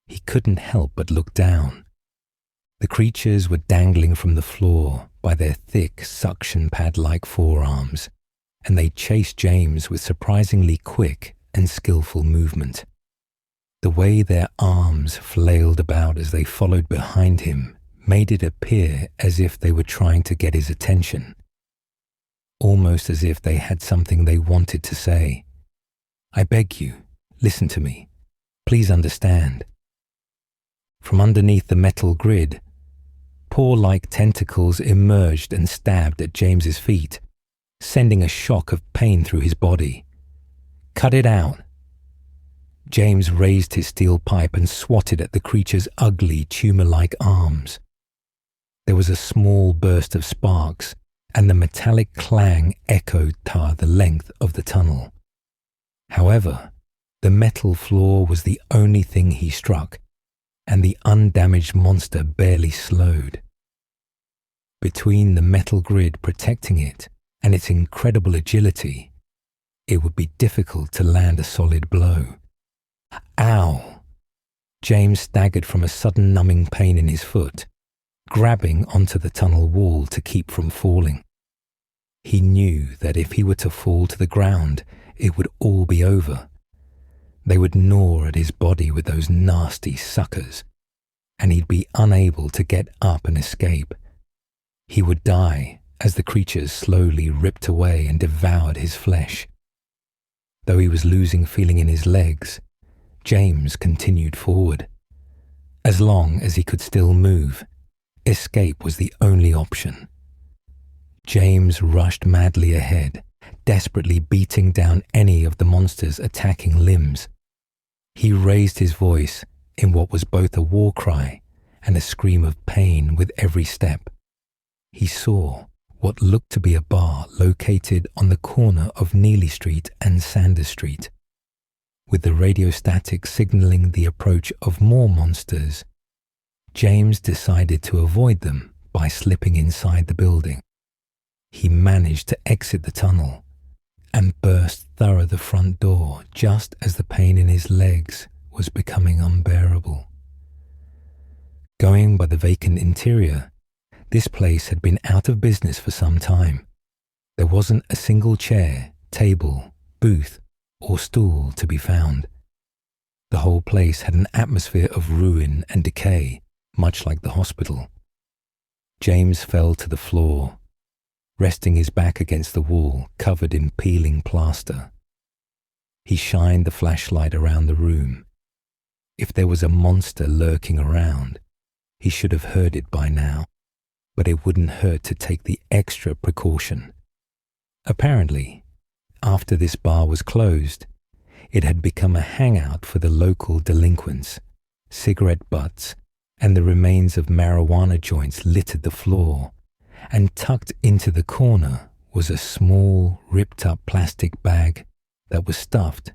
he couldn't help but look down. The creatures were dangling from the floor by their thick suction pad-like forearms, and they chased James with surprisingly quick and skillful movement. The way their arms flailed about as they followed behind him made it appear as if they were trying to get his attention, almost as if they had something they wanted to say. "I beg you, listen to me. Please understand." From underneath the metal grid, paw-like tentacles emerged and stabbed at James's feet, sending a shock of pain through his body. "Cut it out." James raised his steel pipe and swatted at the creature's ugly tumor-like arms. There was a small burst of sparks, and the metallic clang echoed the length of the tunnel. However, the metal floor was the only thing he struck, and the undamaged monster barely slowed. Between the metal grid protecting it and its incredible agility, it would be difficult to land a solid blow. Ow! James staggered from a sudden numbing pain in his foot, grabbing onto the tunnel wall to keep from falling. He knew that if he were to fall to the ground, it would all be over. They would gnaw at his body with those nasty suckers, and he'd be unable to get up and escape. He would die as the creatures slowly ripped away and devoured his flesh. Though he was losing feeling in his legs, James continued forward. As long as he could still move, escape was the only option. James rushed madly ahead, desperately beating down any of the monster's attacking limbs. He raised his voice in what was both a war cry and a scream of pain with every step. He saw what looked to be a bar located on the corner of Neely Street and Sanders Street. With the radio static signaling the approach of more monsters, James decided to avoid them by slipping inside the building. He managed to exit the tunnel and burst through the front door just as the pain in his legs was becoming unbearable. Going by the vacant interior, this place had been out of business for some time. There wasn't a single chair, table, booth, or stool to be found. The whole place had an atmosphere of ruin and decay, much like the hospital. James fell to the floor, resting his back against the wall covered in peeling plaster. He shined the flashlight around the room. If there was a monster lurking around, he should have heard it by now, but it wouldn't hurt to take the extra precaution. Apparently, after this bar was closed, it had become a hangout for the local delinquents. Cigarette butts and the remains of marijuana joints littered the floor, and tucked into the corner was a small, ripped-up plastic bag that was stuffed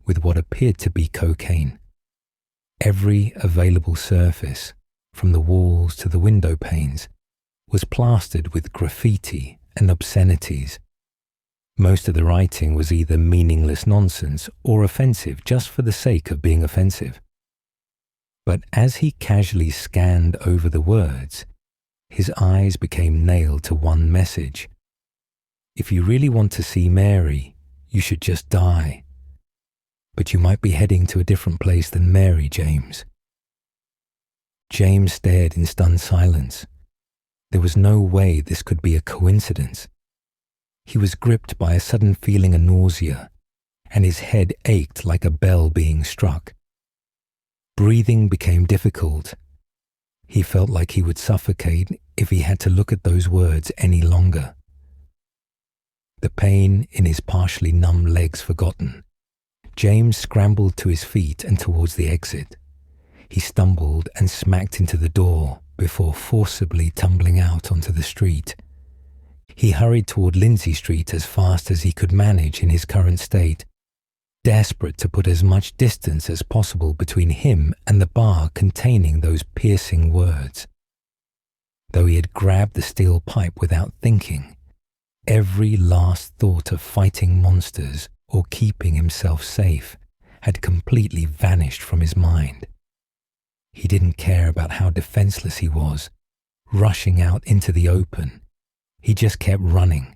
with what appeared to be cocaine. Every available surface, from the walls to the window panes, was plastered with graffiti and obscenities. Most of the writing was either meaningless nonsense or offensive just for the sake of being offensive. But as he casually scanned over the words, his eyes became nailed to one message. If you really want to see Mary, you should just die. But you might be heading to a different place than Mary, James. James stared in stunned silence. There was no way this could be a coincidence. He was gripped by a sudden feeling of nausea, and his head ached like a bell being struck. Breathing became difficult. He felt like he would suffocate if he had to look at those words any longer. The pain in his partially numb legs forgotten, James scrambled to his feet and towards the exit. He stumbled and smacked into the door before forcibly tumbling out onto the street. He hurried toward Lindsay Street as fast as he could manage in his current state, desperate to put as much distance as possible between him and the bar containing those piercing words. Though he had grabbed the steel pipe without thinking, every last thought of fighting monsters or keeping himself safe had completely vanished from his mind. He didn't care about how defenseless he was, rushing out into the open. He just kept running,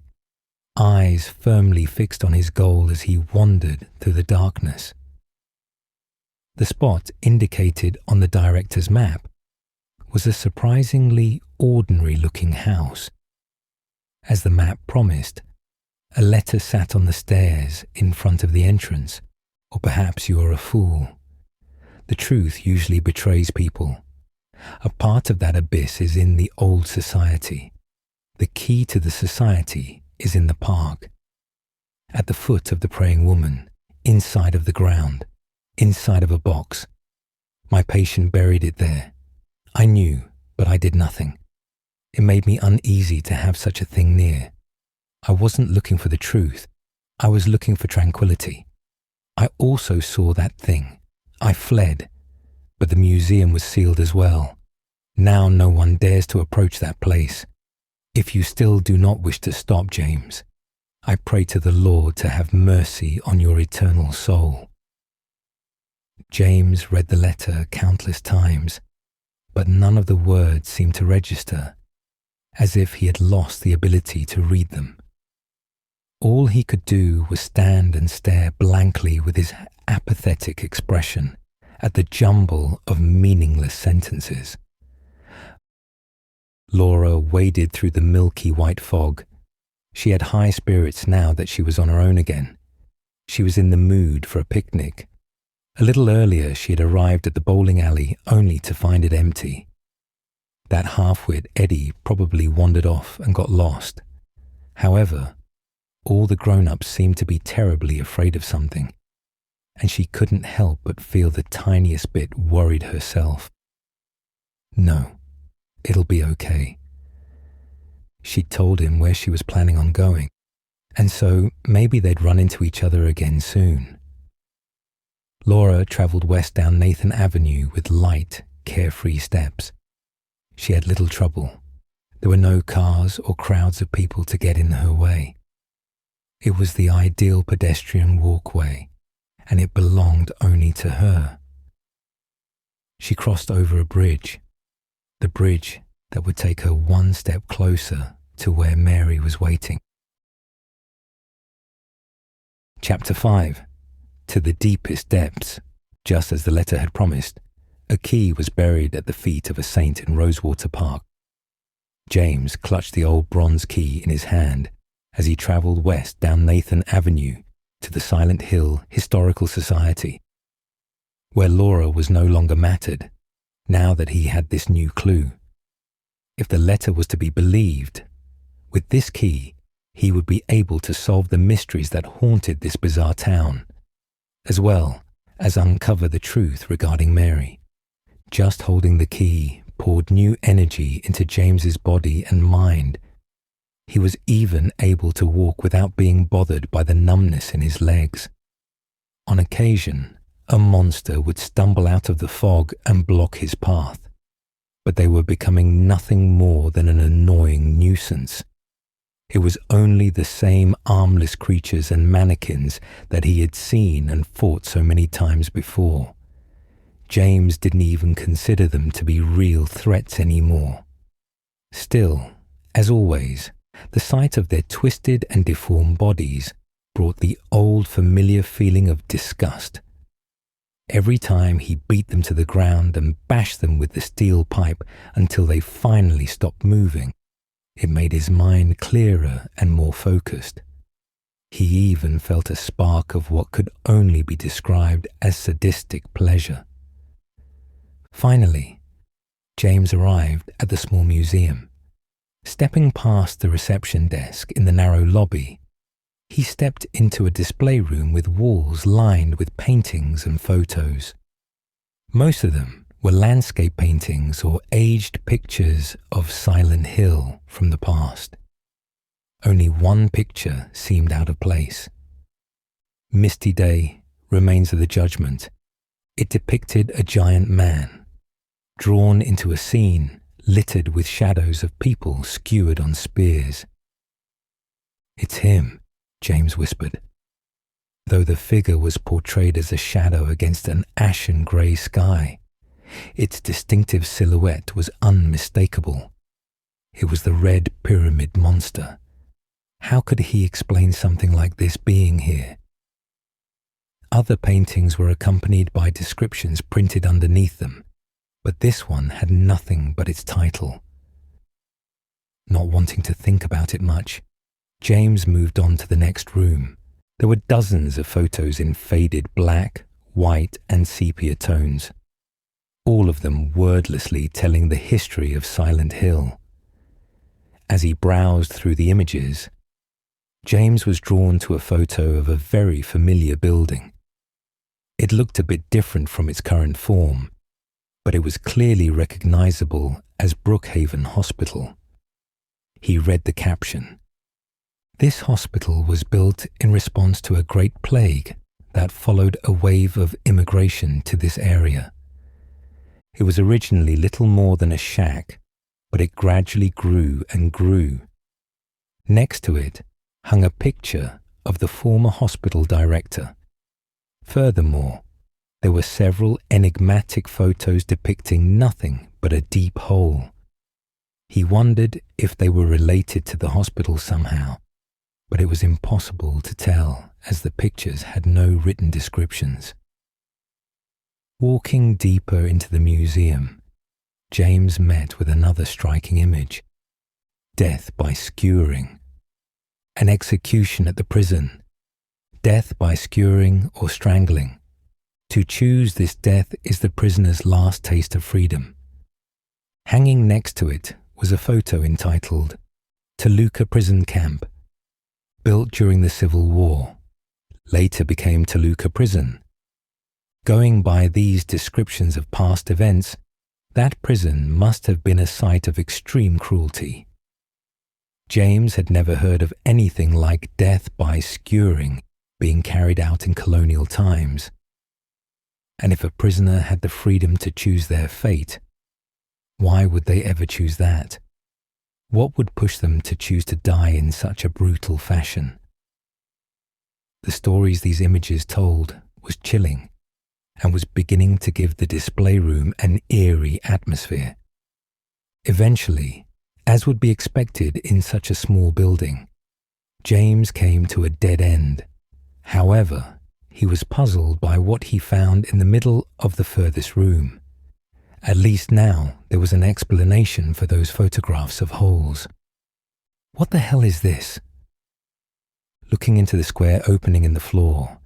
eyes firmly fixed on his goal as he wandered through the darkness. The spot indicated on the director's map was a surprisingly ordinary-looking house. As the map promised, a letter sat on the stairs in front of the entrance, or perhaps you are a fool. The truth usually betrays people. A part of that abyss is in the old society. The key to the society is in the park. At the foot of the praying woman, inside of the ground, inside of a box. My patient buried it there. I knew, but I did nothing. It made me uneasy to have such a thing near. I wasn't looking for the truth. I was looking for tranquility. I also saw that thing. I fled, but the museum was sealed as well. Now no one dares to approach that place. If you still do not wish to stop, James, I pray to the Lord to have mercy on your eternal soul. James read the letter countless times, but none of the words seemed to register, as if he had lost the ability to read them. All he could do was stand and stare blankly with his apathetic expression at the jumble of meaningless sentences. Laura waded through the milky white fog. She had high spirits now that she was on her own again. She was in the mood for a picnic. A little earlier she had arrived at the bowling alley only to find it empty. That half-wit Eddie probably wandered off and got lost. However, all the grown-ups seemed to be terribly afraid of something, and she couldn't help but feel the tiniest bit worried herself. No, it'll be okay. She'd told him where she was planning on going, and so maybe they'd run into each other again soon. Laura travelled west down Nathan Avenue with light, carefree steps. She had little trouble. There were no cars or crowds of people to get in her way. It was the ideal pedestrian walkway, and it belonged only to her. She crossed over a bridge, the bridge that would take her one step closer to where Mary was waiting. Chapter 5. To the deepest depths. Just as the letter had promised, a key was buried at the feet of a saint in Rosewater Park. James clutched the old bronze key in his hand as he travelled west down Nathan Avenue to the Silent Hill Historical Society, where Laura was no longer mattered, now that he had this new clue. If the letter was to be believed, with this key, he would be able to solve the mysteries that haunted this bizarre town, as well as uncover the truth regarding Mary. Just holding the key poured new energy into James's body and mind. He was even able to walk without being bothered by the numbness in his legs. On occasion, a monster would stumble out of the fog and block his path, but they were becoming nothing more than an annoying nuisance. It was only the same armless creatures and mannequins that he had seen and fought so many times before. James didn't even consider them to be real threats anymore. Still, as always, the sight of their twisted and deformed bodies brought the old familiar feeling of disgust. Every time he beat them to the ground and bashed them with the steel pipe until they finally stopped moving, it made his mind clearer and more focused. He even felt a spark of what could only be described as sadistic pleasure. Finally, James arrived at the small museum. Stepping past the reception desk in the narrow lobby, he stepped into a display room with walls lined with paintings and photos. Most of them were landscape paintings or aged pictures of Silent Hill from the past. Only one picture seemed out of place. Misty Day, Remains of the Judgment. It depicted a giant man, drawn into a scene littered with shadows of people skewered on spears. "It's him," James whispered, though the figure was portrayed as a shadow against an ashen grey sky. Its distinctive silhouette was unmistakable. It was the Red Pyramid Monster. How could he explain something like this being here? Other paintings were accompanied by descriptions printed underneath them, but this one had nothing but its title. Not wanting to think about it much, James moved on to the next room. There were dozens of photos in faded black, white, and sepia tones, all of them wordlessly telling the history of Silent Hill. As he browsed through the images, James was drawn to a photo of a very familiar building. It looked a bit different from its current form, but it was clearly recognizable as Brookhaven Hospital. He read the caption. This hospital was built in response to a great plague that followed a wave of immigration to this area. It was originally little more than a shack, but it gradually grew and grew. Next to it hung a picture of the former hospital director. Furthermore, there were several enigmatic photos depicting nothing but a deep hole. He wondered if they were related to the hospital somehow, but it was impossible to tell as the pictures had no written descriptions. Walking deeper into the museum, James met with another striking image: death by skewering. An execution at the prison. Death by skewering or strangling. To choose this death is the prisoner's last taste of freedom. Hanging next to it was a photo entitled Toluca Prison Camp, built during the Civil War, later became Toluca Prison. Going by these descriptions of past events, that prison must have been a site of extreme cruelty. James had never heard of anything like death by skewering being carried out in colonial times. And if a prisoner had the freedom to choose their fate, why would they ever choose that? What would push them to choose to die in such a brutal fashion? The stories these images told was chilling and was beginning to give the display room an eerie atmosphere. Eventually, as would be expected in such a small building, James came to a dead end. However, he was puzzled by what he found in the middle of the furthest room. At least now there was an explanation for those photographs of holes. What the hell is this? Looking into the square opening in the floor,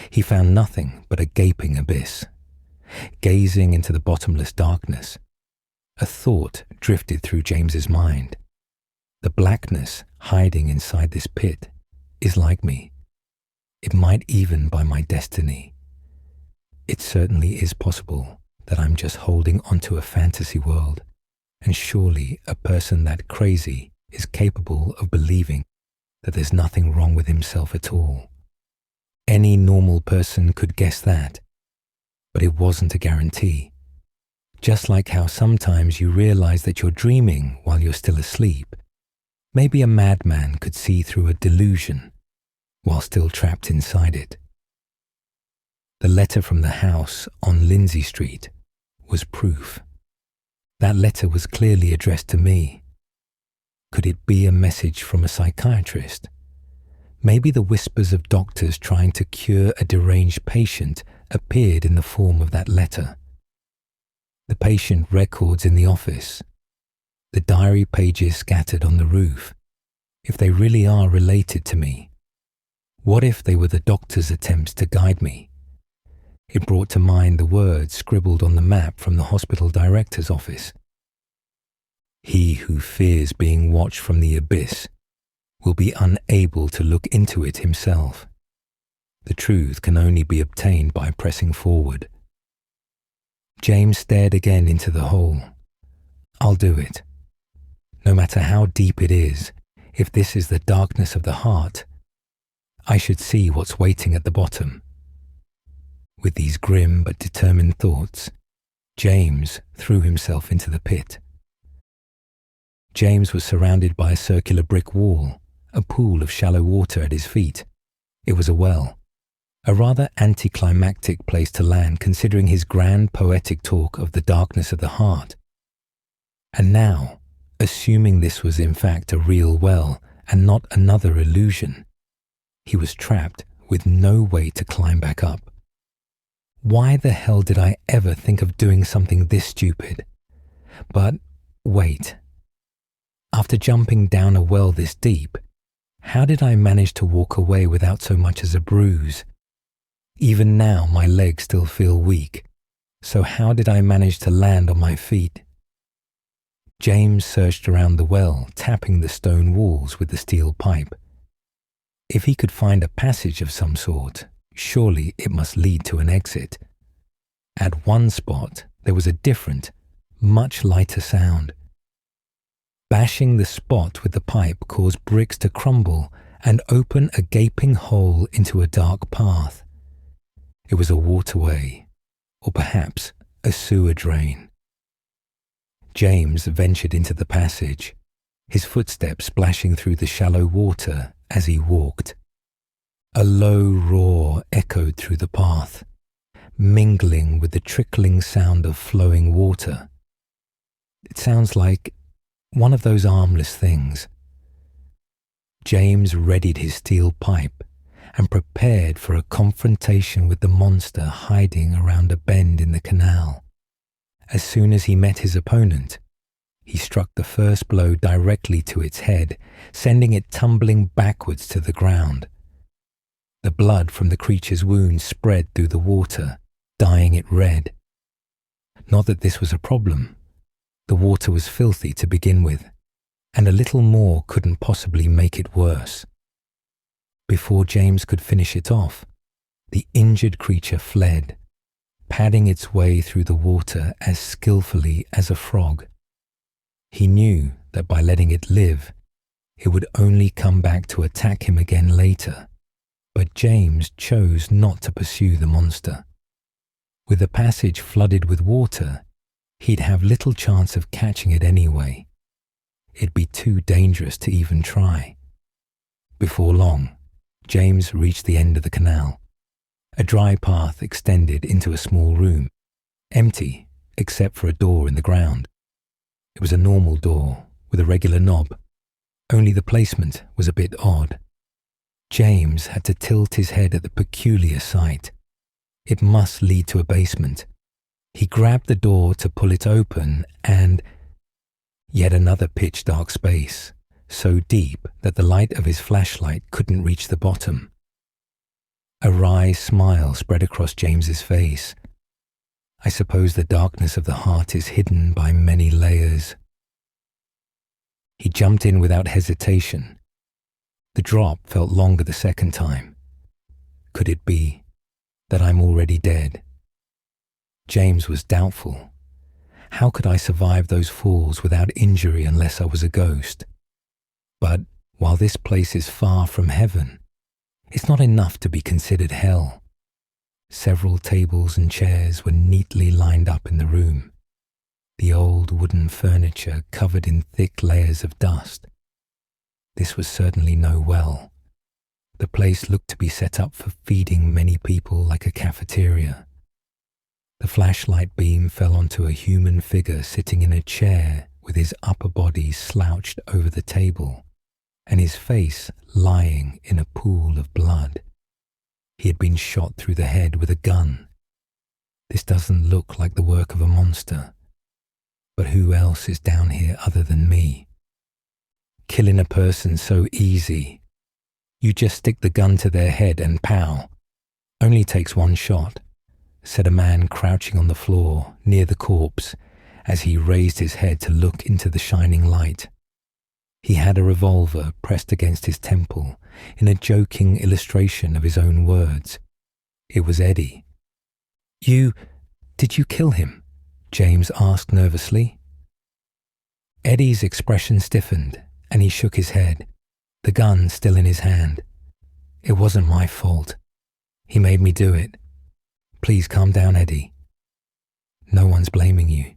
he found nothing but a gaping abyss. Gazing into the bottomless darkness, a thought drifted through James's mind. The blackness hiding inside this pit is like me. It might even be my destiny. It certainly is possible that I'm just holding onto a fantasy world, and surely a person that crazy is capable of believing that there's nothing wrong with himself at all. Any normal person could guess that, but it wasn't a guarantee. Just like how sometimes you realize that you're dreaming while you're still asleep, maybe a madman could see through a delusion while still trapped inside it. The letter from the house on Lindsay Street was proof. That letter was clearly addressed to me. Could it be a message from a psychiatrist? Maybe the whispers of doctors trying to cure a deranged patient appeared in the form of that letter. The patient records in the office, the diary pages scattered on the roof. If they really are related to me, what if they were the doctor's attempts to guide me? It brought to mind the words scribbled on the map from the hospital director's office. He who fears being watched from the abyss will be unable to look into it himself. The truth can only be obtained by pressing forward. James stared again into the hole. I'll do it. No matter how deep it is, if this is the darkness of the heart, I should see what's waiting at the bottom. With these grim but determined thoughts, James threw himself into the pit. James was surrounded by a circular brick wall, a pool of shallow water at his feet. It was a well. A rather anticlimactic place to land considering his grand poetic talk of the darkness of the heart. And now, assuming this was in fact a real well and not another illusion, he was trapped with no way to climb back up. Why the hell did I ever think of doing something this stupid? But wait. After jumping down a well this deep, how did I manage to walk away without so much as a bruise? Even now my legs still feel weak, so how did I manage to land on my feet? James searched around the well, tapping the stone walls with the steel pipe. If he could find a passage of some sort, surely it must lead to an exit. At one spot there was a different, much lighter sound. Bashing the spot with the pipe caused bricks to crumble and open a gaping hole into a dark path. It was a waterway, or perhaps a sewer drain. James ventured into the passage, his footsteps splashing through the shallow water as he walked. A low roar echoed through the path, mingling with the trickling sound of flowing water. It sounds like one of those armless things. James readied his steel pipe and prepared for a confrontation with the monster hiding around a bend in the canal. As soon as he met his opponent, he struck the first blow directly to its head, sending it tumbling backwards to the ground. The blood from the creature's wound spread through the water, dyeing it red. Not that this was a problem. The water was filthy to begin with, and a little more couldn't possibly make it worse. Before James could finish it off, the injured creature fled, padding its way through the water as skillfully as a frog. He knew that by letting it live, it would only come back to attack him again later, but James chose not to pursue the monster. With the passage flooded with water, he'd have little chance of catching it anyway. It'd be too dangerous to even try. Before long, James reached the end of the canal. A dry path extended into a small room, empty except for a door in the ground. It was a normal door with a regular knob, only the placement was a bit odd. James had to tilt his head at the peculiar sight. It must lead to a basement. He grabbed the door to pull it open and yet another pitch-dark space, so deep that the light of his flashlight couldn't reach the bottom. A wry smile spread across James's face. I suppose the darkness of the heart is hidden by many layers. He jumped in without hesitation. The drop felt longer the second time. Could it be that I'm already dead? James was doubtful. How could I survive those falls without injury unless I was a ghost? But while this place is far from heaven, it's not enough to be considered hell. Several tables and chairs were neatly lined up in the room, the old wooden furniture covered in thick layers of dust. This was certainly no well. The place looked to be set up for feeding many people like a cafeteria. The flashlight beam fell onto a human figure sitting in a chair with his upper body slouched over the table and his face lying in a pool of blood. He had been shot through the head with a gun. This doesn't look like the work of a monster. But who else is down here other than me? Killing a person so easy. You just stick the gun to their head and pow. Only takes one shot, said a man crouching on the floor near the corpse as he raised his head to look into the shining light. He had a revolver pressed against his temple in a joking illustration of his own words. It was Eddie. Did you kill him? James asked nervously. Eddie's expression stiffened and he shook his head, the gun still in his hand. It wasn't my fault. He made me do it. Please calm down, Eddie. No one's blaming you.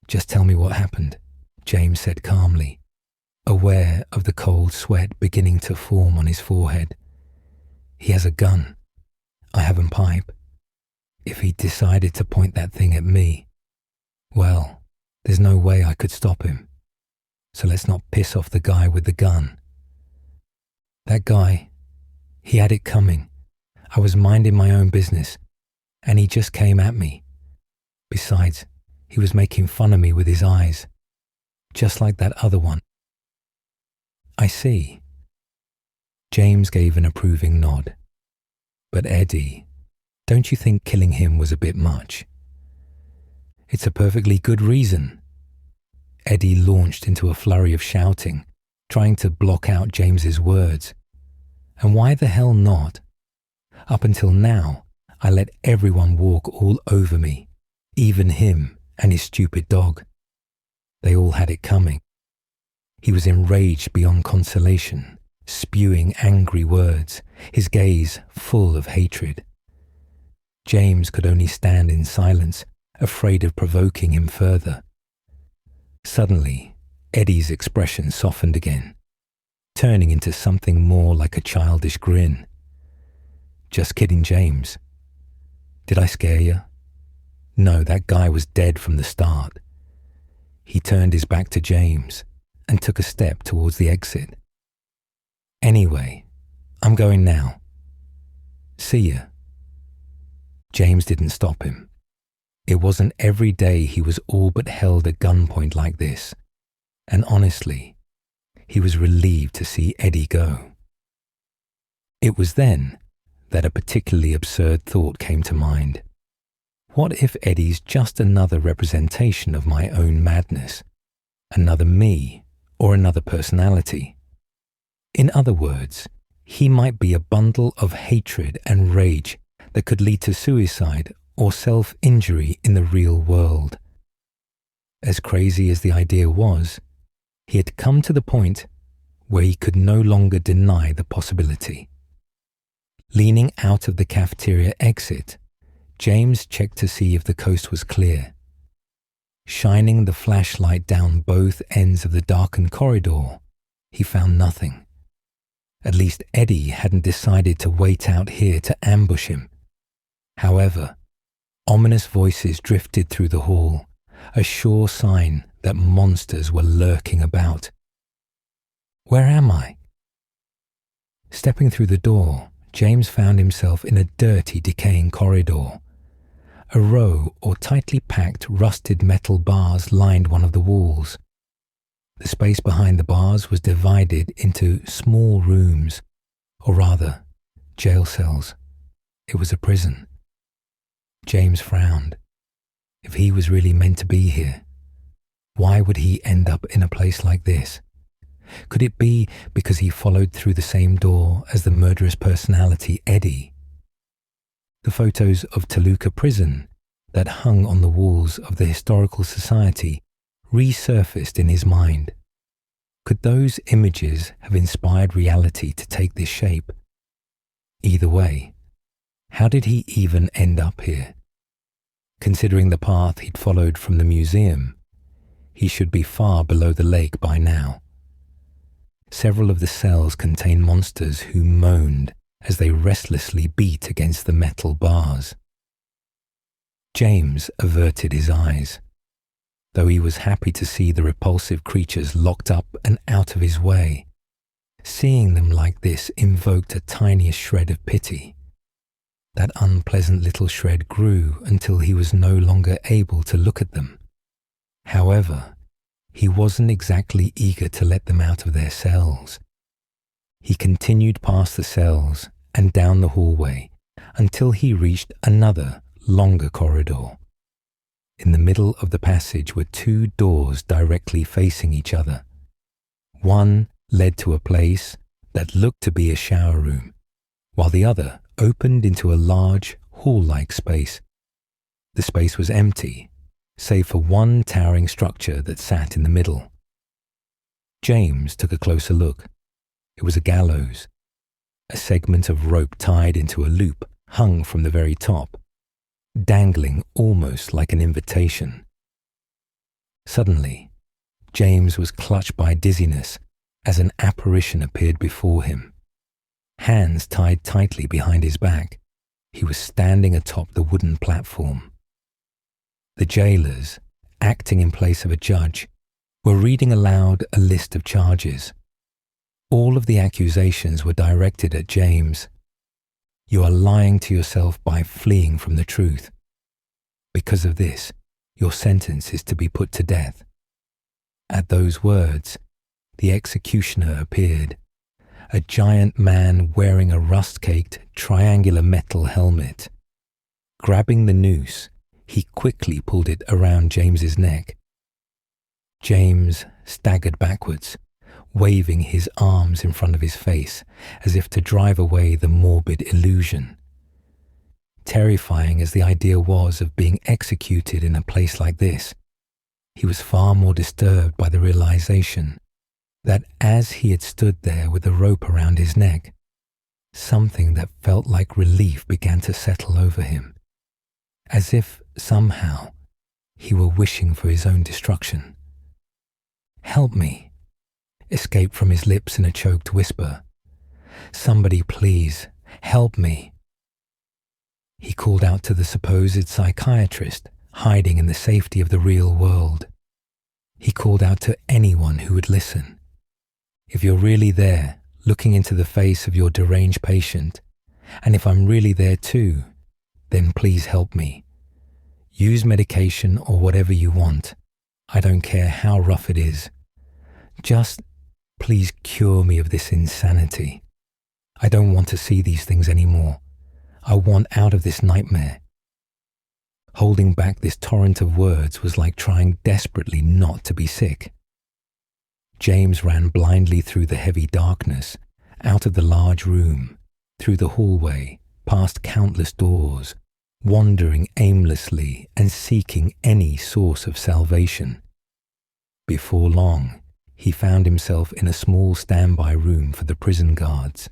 Just tell me what happened, James said calmly, aware of the cold sweat beginning to form on his forehead. He has a gun. I have a pipe. If he decided to point that thing at me, well, there's no way I could stop him. So let's not piss off the guy with the gun. That guy, he had it coming. I was minding my own business, and he just came at me. Besides, he was making fun of me with his eyes, just like that other one. I see. James gave an approving nod. But Eddie, don't you think killing him was a bit much? It's a perfectly good reason. Eddie launched into a flurry of shouting, trying to block out James's words. And why the hell not? Up until now, I let everyone walk all over me, even him and his stupid dog. They all had it coming. He was enraged beyond consolation, spewing angry words, his gaze full of hatred. James could only stand in silence, afraid of provoking him further. Suddenly, Eddie's expression softened again, turning into something more like a childish grin. "Just kidding, James. Did I scare you? No, that guy was dead from the start." He turned his back to James and took a step towards the exit. "Anyway, I'm going now. See ya." James didn't stop him. It wasn't every day he was all but held at gunpoint like this, and honestly, he was relieved to see Eddie go. It was then that a particularly absurd thought came to mind. What if Eddie's just another representation of my own madness, another me, or another personality? In other words, he might be a bundle of hatred and rage that could lead to suicide or self-injury in the real world. As crazy as the idea was, he had come to the point where he could no longer deny the possibility. Leaning out of the cafeteria exit, James checked to see if the coast was clear. Shining the flashlight down both ends of the darkened corridor, he found nothing. At least Eddie hadn't decided to wait out here to ambush him. However, ominous voices drifted through the hall, a sure sign that monsters were lurking about. Where am I? Stepping through the door, James found himself in a dirty, decaying corridor. A row of tightly packed, rusted metal bars lined one of the walls. The space behind the bars was divided into small rooms, or rather, jail cells. It was a prison. James frowned. If he was really meant to be here, why would he end up in a place like this? Could it be because he followed through the same door as the murderous personality Eddie? The photos of Toluca prison that hung on the walls of the Historical Society resurfaced in his mind. Could those images have inspired reality to take this shape? Either way, how did he even end up here? Considering the path he'd followed from the museum, he should be far below the lake by now. Several of the cells contained monsters who moaned as they restlessly beat against the metal bars. James averted his eyes, though he was happy to see the repulsive creatures locked up and out of his way. Seeing them like this invoked a tiniest shred of pity. That unpleasant little shred grew until he was no longer able to look at them. However, he wasn't exactly eager to let them out of their cells. He continued past the cells and down the hallway until he reached another, longer corridor. In the middle of the passage were two doors directly facing each other. One led to a place that looked to be a shower room, while the other opened into a large, hall-like space. The space was empty, save for one towering structure that sat in the middle. James took a closer look. It was a gallows. A segment of rope tied into a loop hung from the very top, dangling almost like an invitation. Suddenly, James was clutched by dizziness as an apparition appeared before him. Hands tied tightly behind his back, he was standing atop the wooden platform. The jailers, acting in place of a judge, were reading aloud a list of charges. All of the accusations were directed at James. You are lying to yourself by fleeing from the truth. Because of this, your sentence is to be put to death. At those words, the executioner appeared, a giant man wearing a rust-caked, triangular metal helmet. Grabbing the noose, he quickly pulled it around James's neck. James staggered backwards, waving his arms in front of his face as if to drive away the morbid illusion. Terrifying as the idea was of being executed in a place like this, he was far more disturbed by the realization that as he had stood there with a rope around his neck, something that felt like relief began to settle over him, as if somehow he were wishing for his own destruction. "Help me," escaped from his lips in a choked whisper. "Somebody please, help me." He called out to the supposed psychiatrist, hiding in the safety of the real world. He called out to anyone who would listen. "If you're really there, looking into the face of your deranged patient, and if I'm really there too, then please help me. Use medication or whatever you want. I don't care how rough it is. Just please cure me of this insanity. I don't want to see these things anymore. I want out of this nightmare." Holding back this torrent of words was like trying desperately not to be sick. James ran blindly through the heavy darkness, out of the large room, through the hallway, past countless doors, wandering aimlessly and seeking any source of salvation. Before long, he found himself in a small standby room for the prison guards.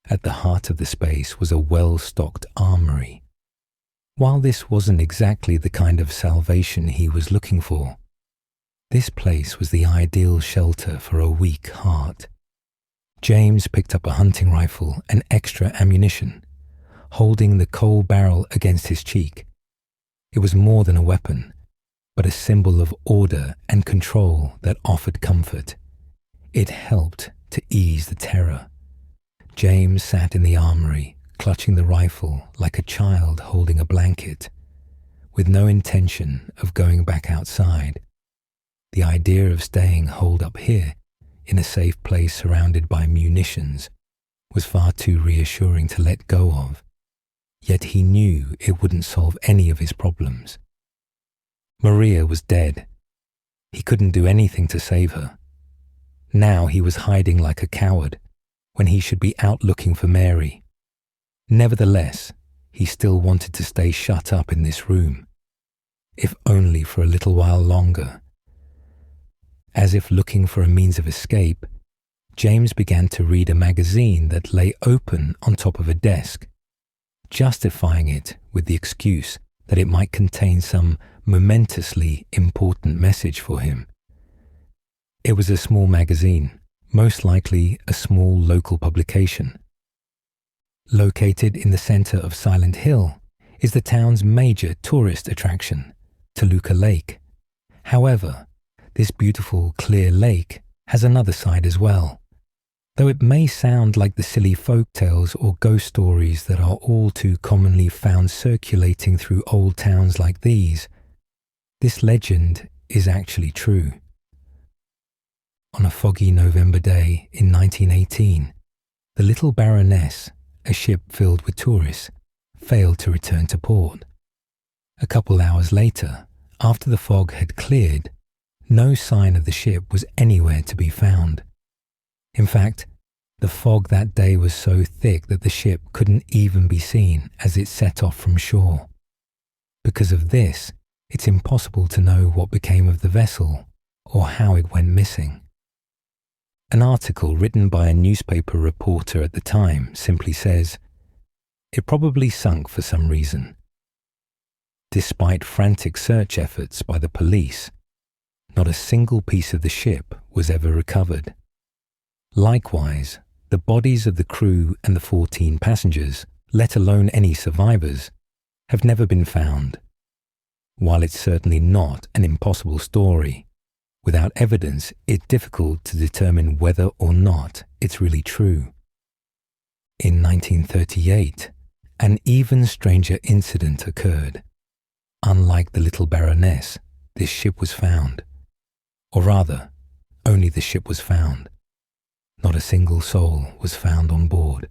At the heart of the space was a well-stocked armory. While this wasn't exactly the kind of salvation he was looking for, this place was the ideal shelter for a weak heart. James picked up a hunting rifle and extra ammunition, holding the coal barrel against his cheek. It was more than a weapon, but a symbol of order and control that offered comfort. It helped to ease the terror. James sat in the armory, clutching the rifle like a child holding a blanket, with no intention of going back outside. The idea of staying holed up here, in a safe place surrounded by munitions, was far too reassuring to let go of. Yet he knew it wouldn't solve any of his problems. Maria was dead. He couldn't do anything to save her. Now he was hiding like a coward, when he should be out looking for Mary. Nevertheless, he still wanted to stay shut up in this room, if only for a little while longer. As if looking for a means of escape, James began to read a magazine that lay open on top of a desk, justifying it with the excuse that it might contain some momentously important message for him. It was a small magazine, most likely a small local publication. Located in the center of Silent Hill is the town's major tourist attraction, Toluca Lake. However, this beautiful, clear lake has another side as well. Though it may sound like the silly folk tales or ghost stories that are all too commonly found circulating through old towns like these, this legend is actually true. On a foggy November day in 1918, the Little Baroness, a ship filled with tourists, failed to return to port. A couple hours later, after the fog had cleared, no sign of the ship was anywhere to be found. In fact, the fog that day was so thick that the ship couldn't even be seen as it set off from shore. Because of this, it's impossible to know what became of the vessel or how it went missing. An article written by a newspaper reporter at the time simply says, "It probably sunk for some reason." Despite frantic search efforts by the police, not a single piece of the ship was ever recovered. Likewise, the bodies of the crew and the 14 passengers, let alone any survivors, have never been found. While it's certainly not an impossible story, without evidence, it's difficult to determine whether or not it's really true. In 1938, an even stranger incident occurred. Unlike the Little Baroness, this ship was found. Or rather, only the ship was found. Not a single soul was found on board.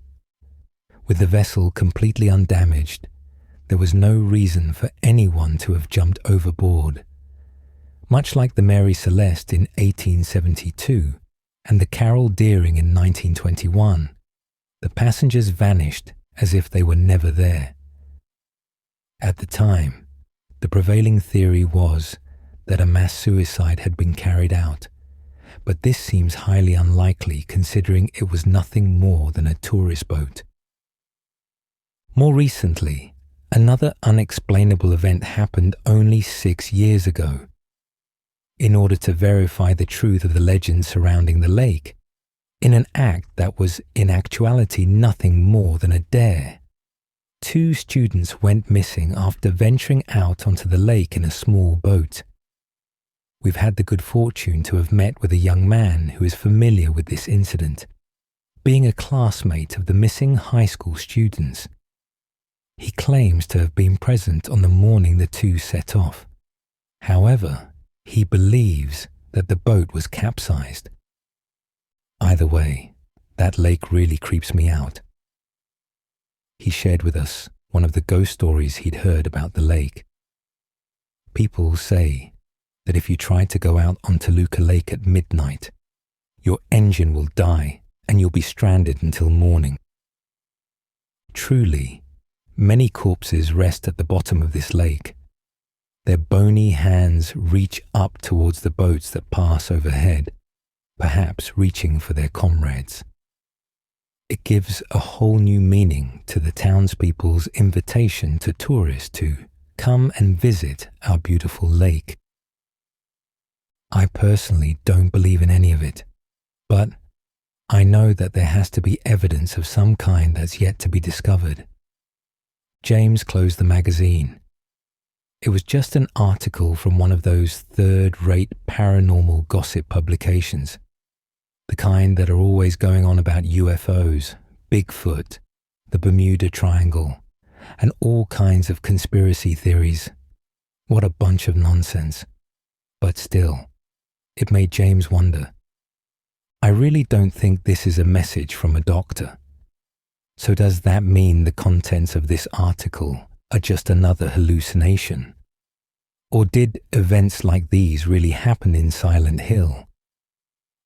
With the vessel completely undamaged, there was no reason for anyone to have jumped overboard. Much like the Mary Celeste in 1872 and the Carol Deering in 1921, the passengers vanished as if they were never there. At the time, the prevailing theory was that a mass suicide had been carried out, but this seems highly unlikely considering it was nothing more than a tourist boat. More recently, another unexplainable event happened only 6 years ago. In order to verify the truth of the legend surrounding the lake, in an act that was in actuality nothing more than a dare, 2 students went missing after venturing out onto the lake in a small boat. We've had the good fortune to have met with a young man who is familiar with this incident, being a classmate of the missing high school students. He claims to have been present on the morning the 2 set off. However, he believes that the boat was capsized. Either way, that lake really creeps me out. He shared with us one of the ghost stories he'd heard about the lake. People say that if you try to go out on Toluca Lake at midnight, your engine will die and you'll be stranded until morning. Truly, many corpses rest at the bottom of this lake. Their bony hands reach up towards the boats that pass overhead, perhaps reaching for their comrades. It gives a whole new meaning to the townspeople's invitation to tourists to come and visit our beautiful lake. I personally don't believe in any of it, but I know that there has to be evidence of some kind that's yet to be discovered. James closed the magazine. It was just an article from one of those third-rate paranormal gossip publications, the kind that are always going on about UFOs, Bigfoot, the Bermuda Triangle, and all kinds of conspiracy theories. What a bunch of nonsense. But still, it made James wonder. I really don't think this is a message from a doctor. So does that mean the contents of this article are just another hallucination? Or did events like these really happen in Silent Hill?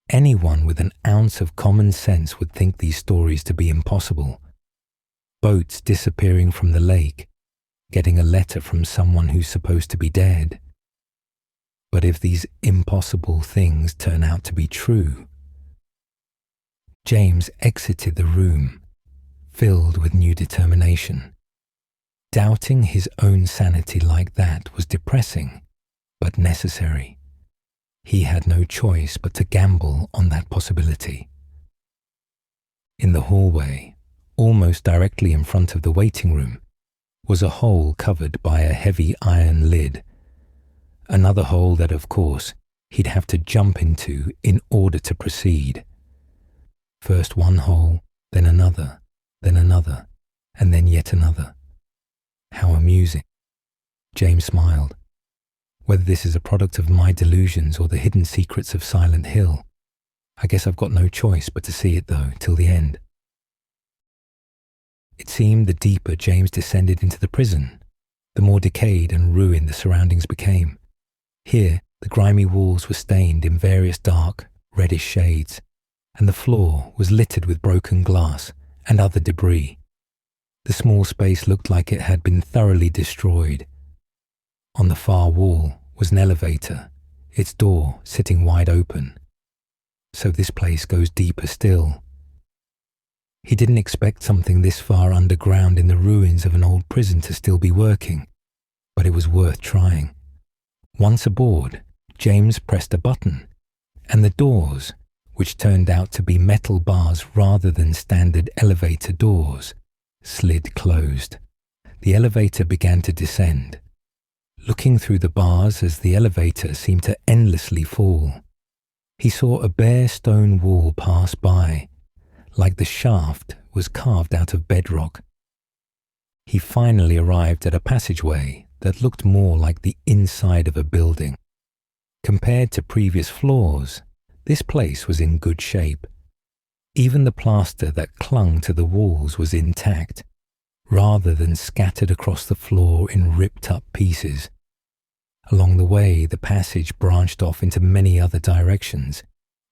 Anyone with an ounce of common sense would think these stories to be impossible. Boats disappearing from the lake, getting a letter from someone who's supposed to be dead. But if these impossible things turn out to be true... James exited the room, filled with new determination. Doubting his own sanity like that was depressing, but necessary. He had no choice but to gamble on that possibility. In the hallway, almost directly in front of the waiting room, was a hole covered by a heavy iron lid. Another hole that, of course, he'd have to jump into in order to proceed. First one hole, then another, and then yet another. How amusing. James smiled. Whether this is a product of my delusions or the hidden secrets of Silent Hill, I guess I've got no choice but to see it, though, till the end. It seemed the deeper James descended into the prison, the more decayed and ruined the surroundings became. Here, the grimy walls were stained in various dark, reddish shades, and the floor was littered with broken glass and other debris. The small space looked like it had been thoroughly destroyed. On the far wall was an elevator, its door sitting wide open. So this place goes deeper still. He didn't expect something this far underground in the ruins of an old prison to still be working, but it was worth trying. Once aboard, James pressed a button, and the doors, which turned out to be metal bars rather than standard elevator doors, slid closed. The elevator began to descend. Looking through the bars as the elevator seemed to endlessly fall, he saw a bare stone wall pass by, like the shaft was carved out of bedrock. He finally arrived at a passageway that looked more like the inside of a building. Compared to previous floors, this place was in good shape. Even the plaster that clung to the walls was intact, rather than scattered across the floor in ripped-up pieces. Along the way, the passage branched off into many other directions,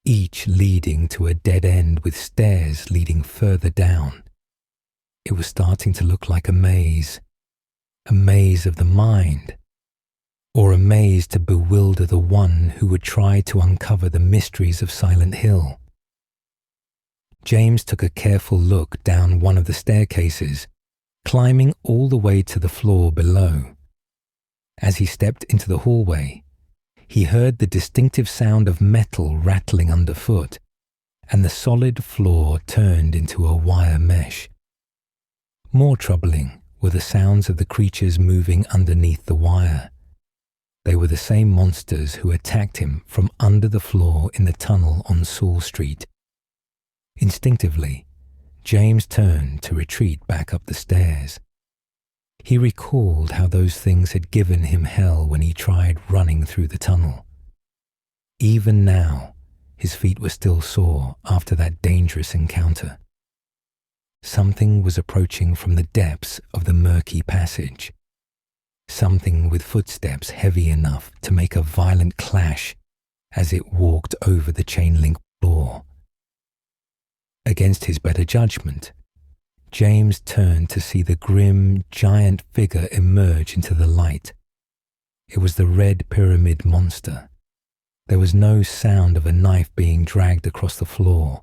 each leading to a dead end with stairs leading further down. It was starting to look like a maze of the mind. or a maze to bewilder the one who would try to uncover the mysteries of Silent Hill. James took a careful look down one of the staircases, climbing all the way to the floor below. As he stepped into the hallway, he heard the distinctive sound of metal rattling underfoot, and the solid floor turned into a wire mesh. More troubling were the sounds of the creatures moving underneath the wire. They were the same monsters who attacked him from under the floor in the tunnel on Saul Street. Instinctively, James turned to retreat back up the stairs. He recalled how those things had given him hell when he tried running through the tunnel. Even now, his feet were still sore after that dangerous encounter. Something was approaching from the depths of the murky passage. Something with footsteps heavy enough to make a violent clash as it walked over the chain-link floor. Against his better judgment, James turned to see the grim, giant figure emerge into the light. It was the Red Pyramid monster. There was no sound of a knife being dragged across the floor.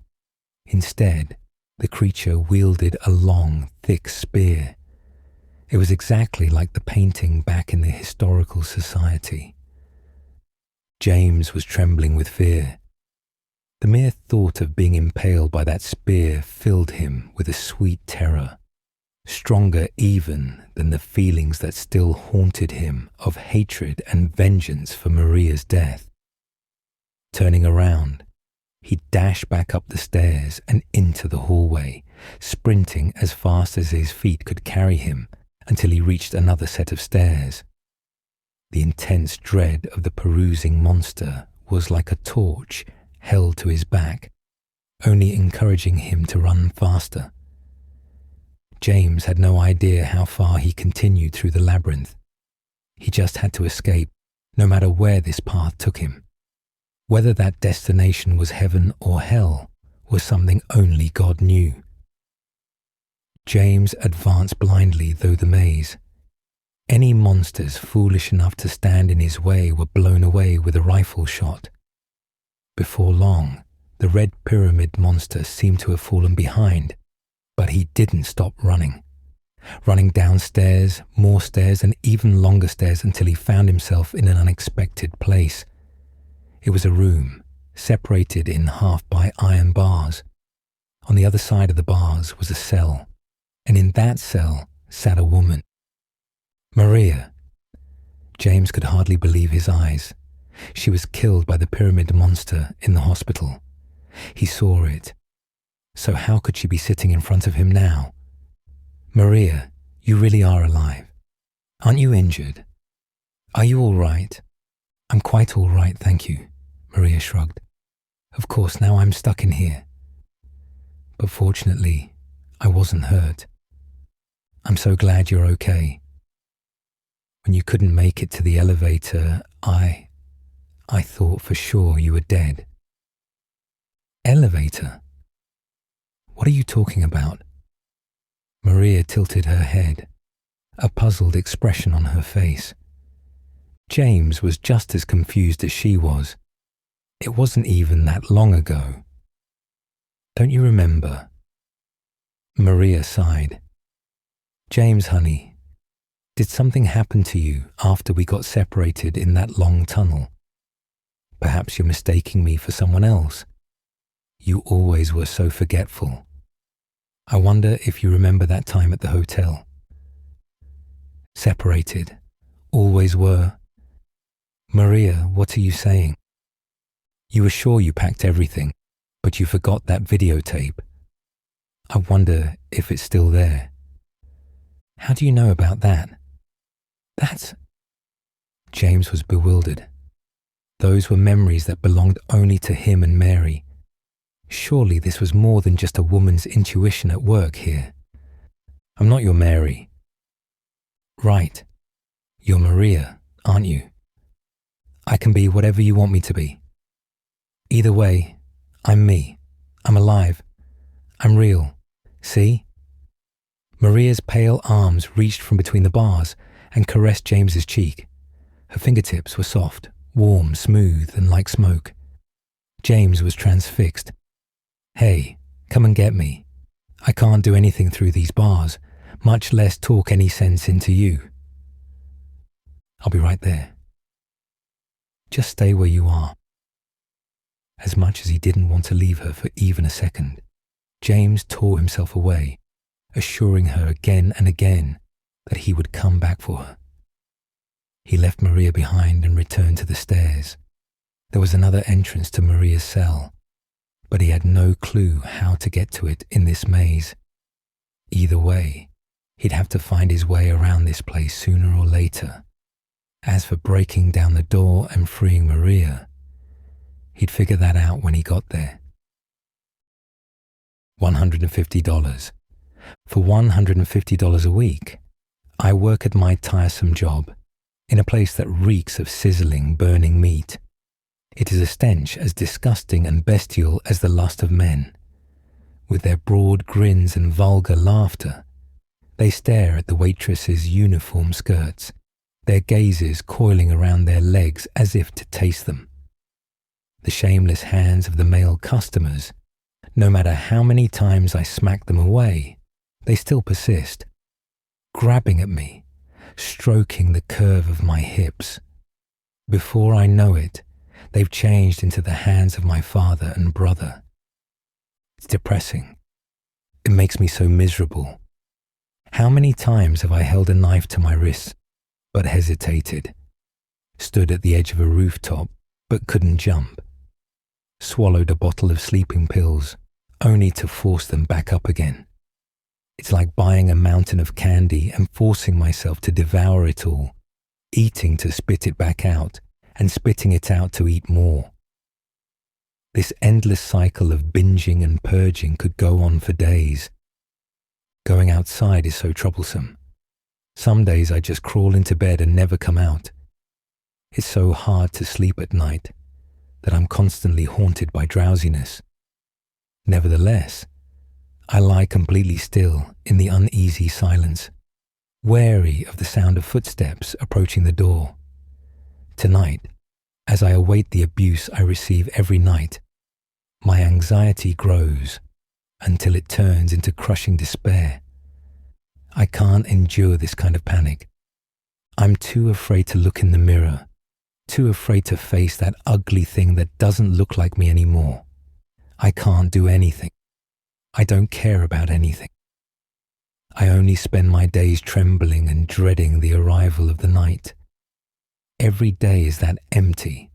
Instead, the creature wielded a long, thick spear. It was exactly like the painting back in the Historical Society. James was trembling with fear. The mere thought of being impaled by that spear filled him with a sweet terror, stronger even than the feelings that still haunted him of hatred and vengeance for Maria's death. Turning around, he dashed back up the stairs and into the hallway, sprinting as fast as his feet could carry him until he reached another set of stairs. The intense dread of the perusing monster was like a torch held to his back, only encouraging him to run faster. James had no idea how far he continued through the labyrinth. He just had to escape, no matter where this path took him. Whether that destination was heaven or hell was something only God knew. James advanced blindly through the maze. Any monsters foolish enough to stand in his way were blown away with a rifle shot. Before long, the Red Pyramid monster seemed to have fallen behind, but he didn't stop running. Running downstairs, more stairs, and even longer stairs until he found himself in an unexpected place. It was a room, separated in half by iron bars. On the other side of the bars was a cell, and in that cell sat a woman. Maria. James could hardly believe his eyes. She was killed by the pyramid monster in the hospital. He saw it. So how could she be sitting in front of him now? Maria, you really are alive. Aren't you injured? Are you all right? I'm quite all right, thank you, Maria shrugged. Of course, now I'm stuck in here. But fortunately, I wasn't hurt. I'm so glad you're okay. When you couldn't make it to the elevator, I thought for sure you were dead. Elevator? What are you talking about? Maria tilted her head, a puzzled expression on her face. James was just as confused as she was. It wasn't even that long ago. Don't you remember? Maria sighed. James, honey, did something happen to you after we got separated in that long tunnel? Perhaps you're mistaking me for someone else. You always were so forgetful. I wonder if you remember that time at the hotel. Separated. Always were. Maria, what are you saying? You were sure you packed everything, but you forgot that videotape. I wonder if it's still there. How do you know about that? That's... James was bewildered. Those were memories that belonged only to him and Mary. Surely this was more than just a woman's intuition at work here. I'm not your Mary. Right. You're Maria, aren't you? I can be whatever you want me to be. Either way, I'm me. I'm alive. I'm real. See? Maria's pale arms reached from between the bars and caressed James's cheek. Her fingertips were soft, warm, smooth, and like smoke. James was transfixed. "Hey, come and get me. I can't do anything through these bars, much less talk any sense into you." "I'll be right there." "Just stay where you are." As much as he didn't want to leave her for even a second, James tore himself away, assuring her again and again that he would come back for her. He left Maria behind and returned to the stairs. There was another entrance to Maria's cell, but he had no clue how to get to it in this maze. Either way, he'd have to find his way around this place sooner or later. As for breaking down the door and freeing Maria, he'd figure that out when he got there. $150. For $150 a week, I work at my tiresome job, in a place that reeks of sizzling, burning meat. It is a stench as disgusting and bestial as the lust of men. With their broad grins and vulgar laughter, they stare at the waitress's uniform skirts, their gazes coiling around their legs as if to taste them. The shameless hands of the male customers, no matter how many times I smack them away, they still persist, grabbing at me, stroking the curve of my hips. Before I know it, they've changed into the hands of my father and brother. It's depressing. It makes me so miserable. How many times have I held a knife to my wrist, but hesitated, stood at the edge of a rooftop, but couldn't jump, swallowed a bottle of sleeping pills, only to force them back up again. It's like buying a mountain of candy and forcing myself to devour it all, eating to spit it back out, and spitting it out to eat more. This endless cycle of binging and purging could go on for days. Going outside is so troublesome. Some days I just crawl into bed and never come out. It's so hard to sleep at night that I'm constantly haunted by drowsiness. Nevertheless, I lie completely still in the uneasy silence, wary of the sound of footsteps approaching the door. Tonight, as I await the abuse I receive every night, my anxiety grows until it turns into crushing despair. I can't endure this kind of panic. I'm too afraid to look in the mirror, too afraid to face that ugly thing that doesn't look like me anymore. I can't do anything. I don't care about anything. I only spend my days trembling and dreading the arrival of the night. Every day is that empty.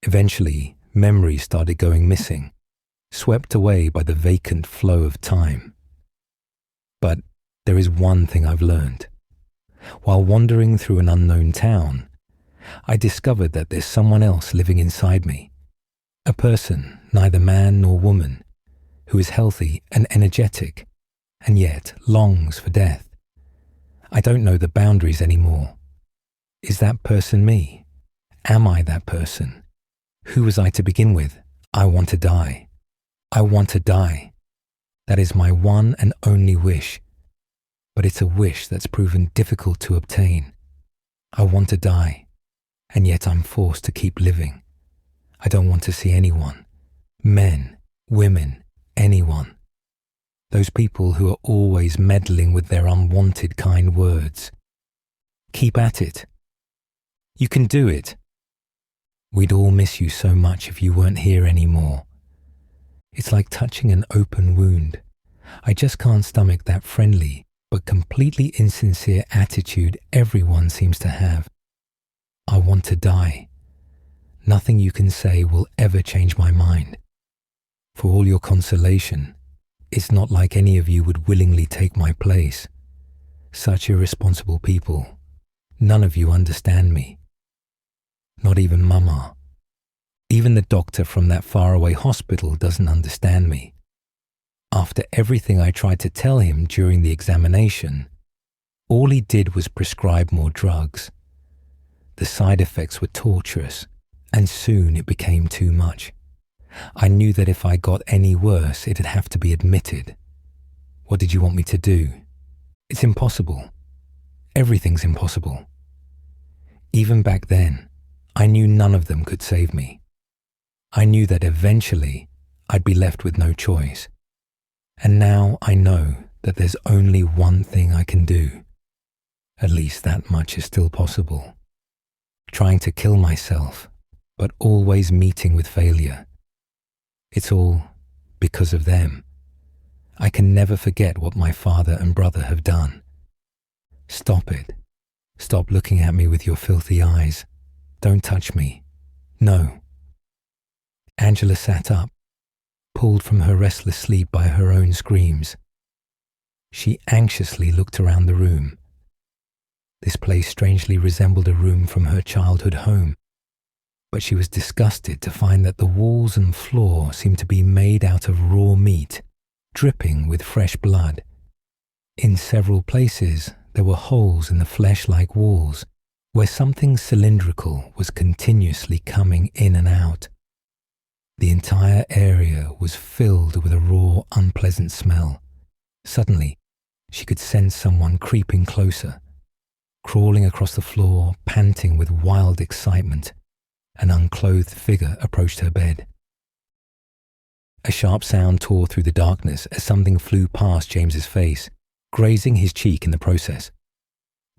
Eventually, memories started going missing, swept away by the vacant flow of time. But there is one thing I've learned. While wandering through an unknown town, I discovered that there's someone else living inside me, a person, neither man nor woman, who is healthy and energetic, and yet longs for death. I don't know the boundaries anymore. Is that person me? Am I that person? Who was I to begin with? I want to die. I want to die. That is my one and only wish. But it's a wish that's proven difficult to obtain. I want to die, and yet I'm forced to keep living. I don't want to see anyone, men, women, anyone. Those people who are always meddling with their unwanted kind words. Keep at it. You can do it. We'd all miss you so much if you weren't here anymore. It's like touching an open wound. I just can't stomach that friendly but completely insincere attitude everyone seems to have. I want to die. Nothing you can say will ever change my mind. For all your consolation, it's not like any of you would willingly take my place. Such irresponsible people. None of you understand me. Not even Mama. Even the doctor from that faraway hospital doesn't understand me. After everything I tried to tell him during the examination, all he did was prescribe more drugs. The side effects were torturous, and soon it became too much. I knew that if I got any worse, it'd have to be admitted. What did you want me to do? It's impossible. Everything's impossible. Even back then, I knew none of them could save me. I knew that eventually I'd be left with no choice. And now I know that there's only one thing I can do. At least that much is still possible. Trying to kill myself, but always meeting with failure. It's all because of them. I can never forget what my father and brother have done. Stop it. Stop looking at me with your filthy eyes. Don't touch me. No. Angela sat up, pulled from her restless sleep by her own screams. She anxiously looked around the room. This place strangely resembled a room from her childhood home, but she was disgusted to find that the walls and floor seemed to be made out of raw meat, dripping with fresh blood. In several places, there were holes in the flesh-like walls where something cylindrical was continuously coming in and out. The entire area was filled with a raw, unpleasant smell. Suddenly, she could sense someone creeping closer. Crawling across the floor, panting with wild excitement, an unclothed figure approached her bed. A sharp sound tore through the darkness as something flew past James's face, grazing his cheek in the process.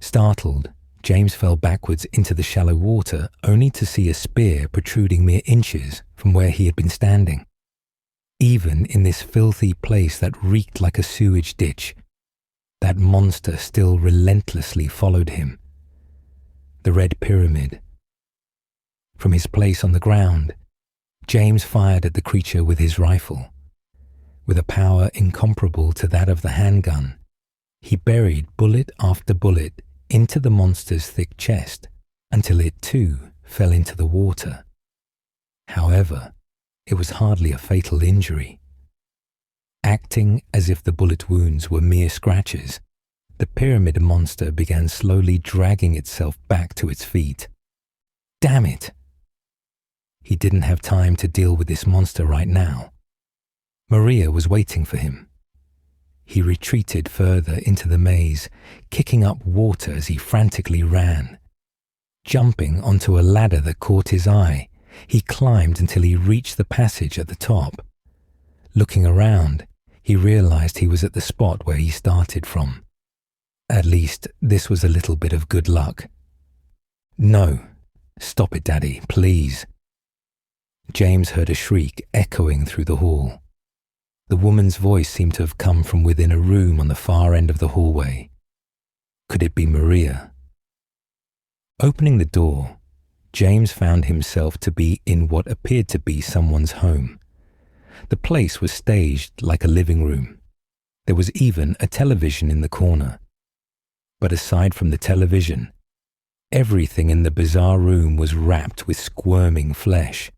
Startled, James fell backwards into the shallow water, only to see a spear protruding mere inches from where he had been standing. Even in this filthy place that reeked like a sewage ditch, that monster still relentlessly followed him. The Red Pyramid. From his place on the ground, James fired at the creature with his rifle. With a power incomparable to that of the handgun, he buried bullet after bullet into the monster's thick chest until it too fell into the water. However, it was hardly a fatal injury. Acting as if the bullet wounds were mere scratches, the pyramid monster began slowly dragging itself back to its feet. Damn it! He didn't have time to deal with this monster right now. Maria was waiting for him. He retreated further into the maze, kicking up water as he frantically ran. Jumping onto a ladder that caught his eye, he climbed until he reached the passage at the top. Looking around, he realized he was at the spot where he started from. At least, this was a little bit of good luck. No, stop it, Daddy, please. James heard a shriek echoing through the hall. The woman's voice seemed to have come from within a room on the far end of the hallway. Could it be Maria? Opening the door, James found himself to be in what appeared to be someone's home. The place was staged like a living room. There was even a television in the corner. But aside from the television, everything in the bizarre room was wrapped with squirming flesh.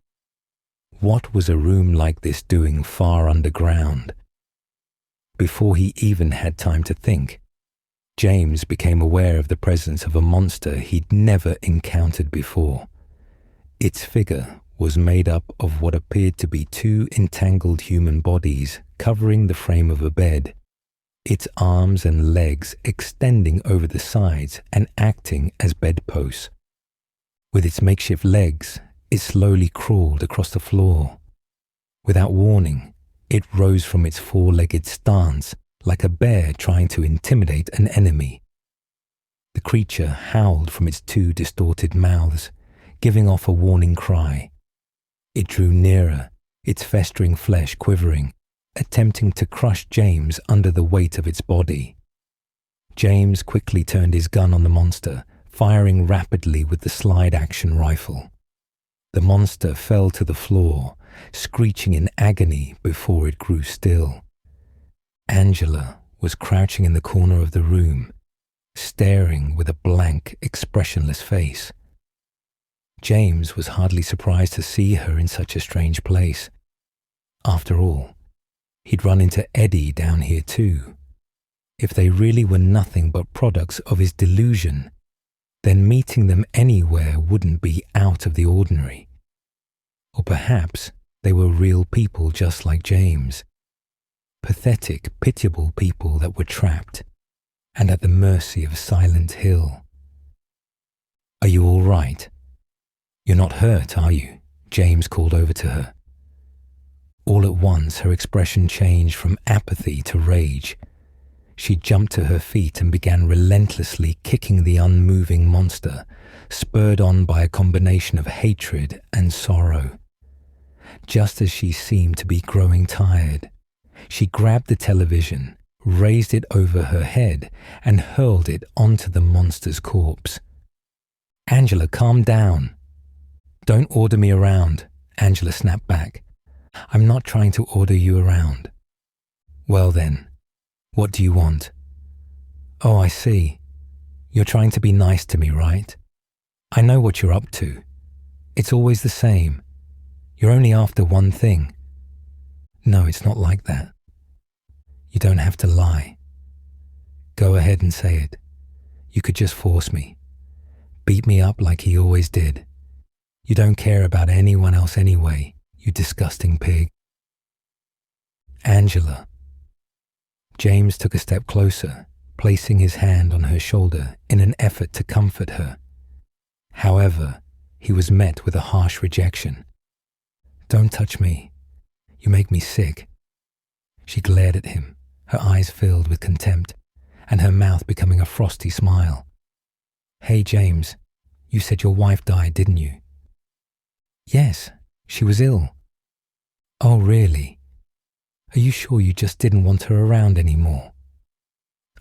What was a room like this doing far underground? Before he even had time to think, James became aware of the presence of a monster he'd never encountered before. Its figure was made up of what appeared to be two entangled human bodies covering the frame of a bed, its arms and legs extending over the sides and acting as bedposts. With its makeshift legs, it slowly crawled across the floor. Without warning, it rose from its four-legged stance like a bear trying to intimidate an enemy. The creature howled from its two distorted mouths, giving off a warning cry. It drew nearer, its festering flesh quivering, attempting to crush James under the weight of its body. James quickly turned his gun on the monster, firing rapidly with the slide-action rifle. The monster fell to the floor, screeching in agony before it grew still. Angela was crouching in the corner of the room, staring with a blank, expressionless face. James was hardly surprised to see her in such a strange place. After all, he'd run into Eddie down here too. If they really were nothing but products of his delusion, then meeting them anywhere wouldn't be out of the ordinary. Or perhaps they were real people just like James. Pathetic, pitiable people that were trapped and at the mercy of Silent Hill. Are you all right? You're not hurt, are you? James called over to her. All at once, her expression changed from apathy to rage. She jumped to her feet and began relentlessly kicking the unmoving monster, spurred on by a combination of hatred and sorrow. Just as she seemed to be growing tired, she grabbed the television, raised it over her head, and hurled it onto the monster's corpse. Angela, calm down. Don't order me around, Angela snapped back. I'm not trying to order you around. Well then, what do you want? Oh, I see. You're trying to be nice to me, right? I know what you're up to. It's always the same. You're only after one thing. No, it's not like that. You don't have to lie. Go ahead and say it. You could just force me. Beat me up like he always did. You don't care about anyone else anyway, you disgusting pig. Angela. James took a step closer, placing his hand on her shoulder in an effort to comfort her. However, he was met with a harsh rejection. Don't touch me. You make me sick. She glared at him, her eyes filled with contempt, and her mouth becoming a frosty smile. Hey, James, you said your wife died, didn't you? Yes, she was ill. Oh, really? Are you sure you just didn't want her around anymore?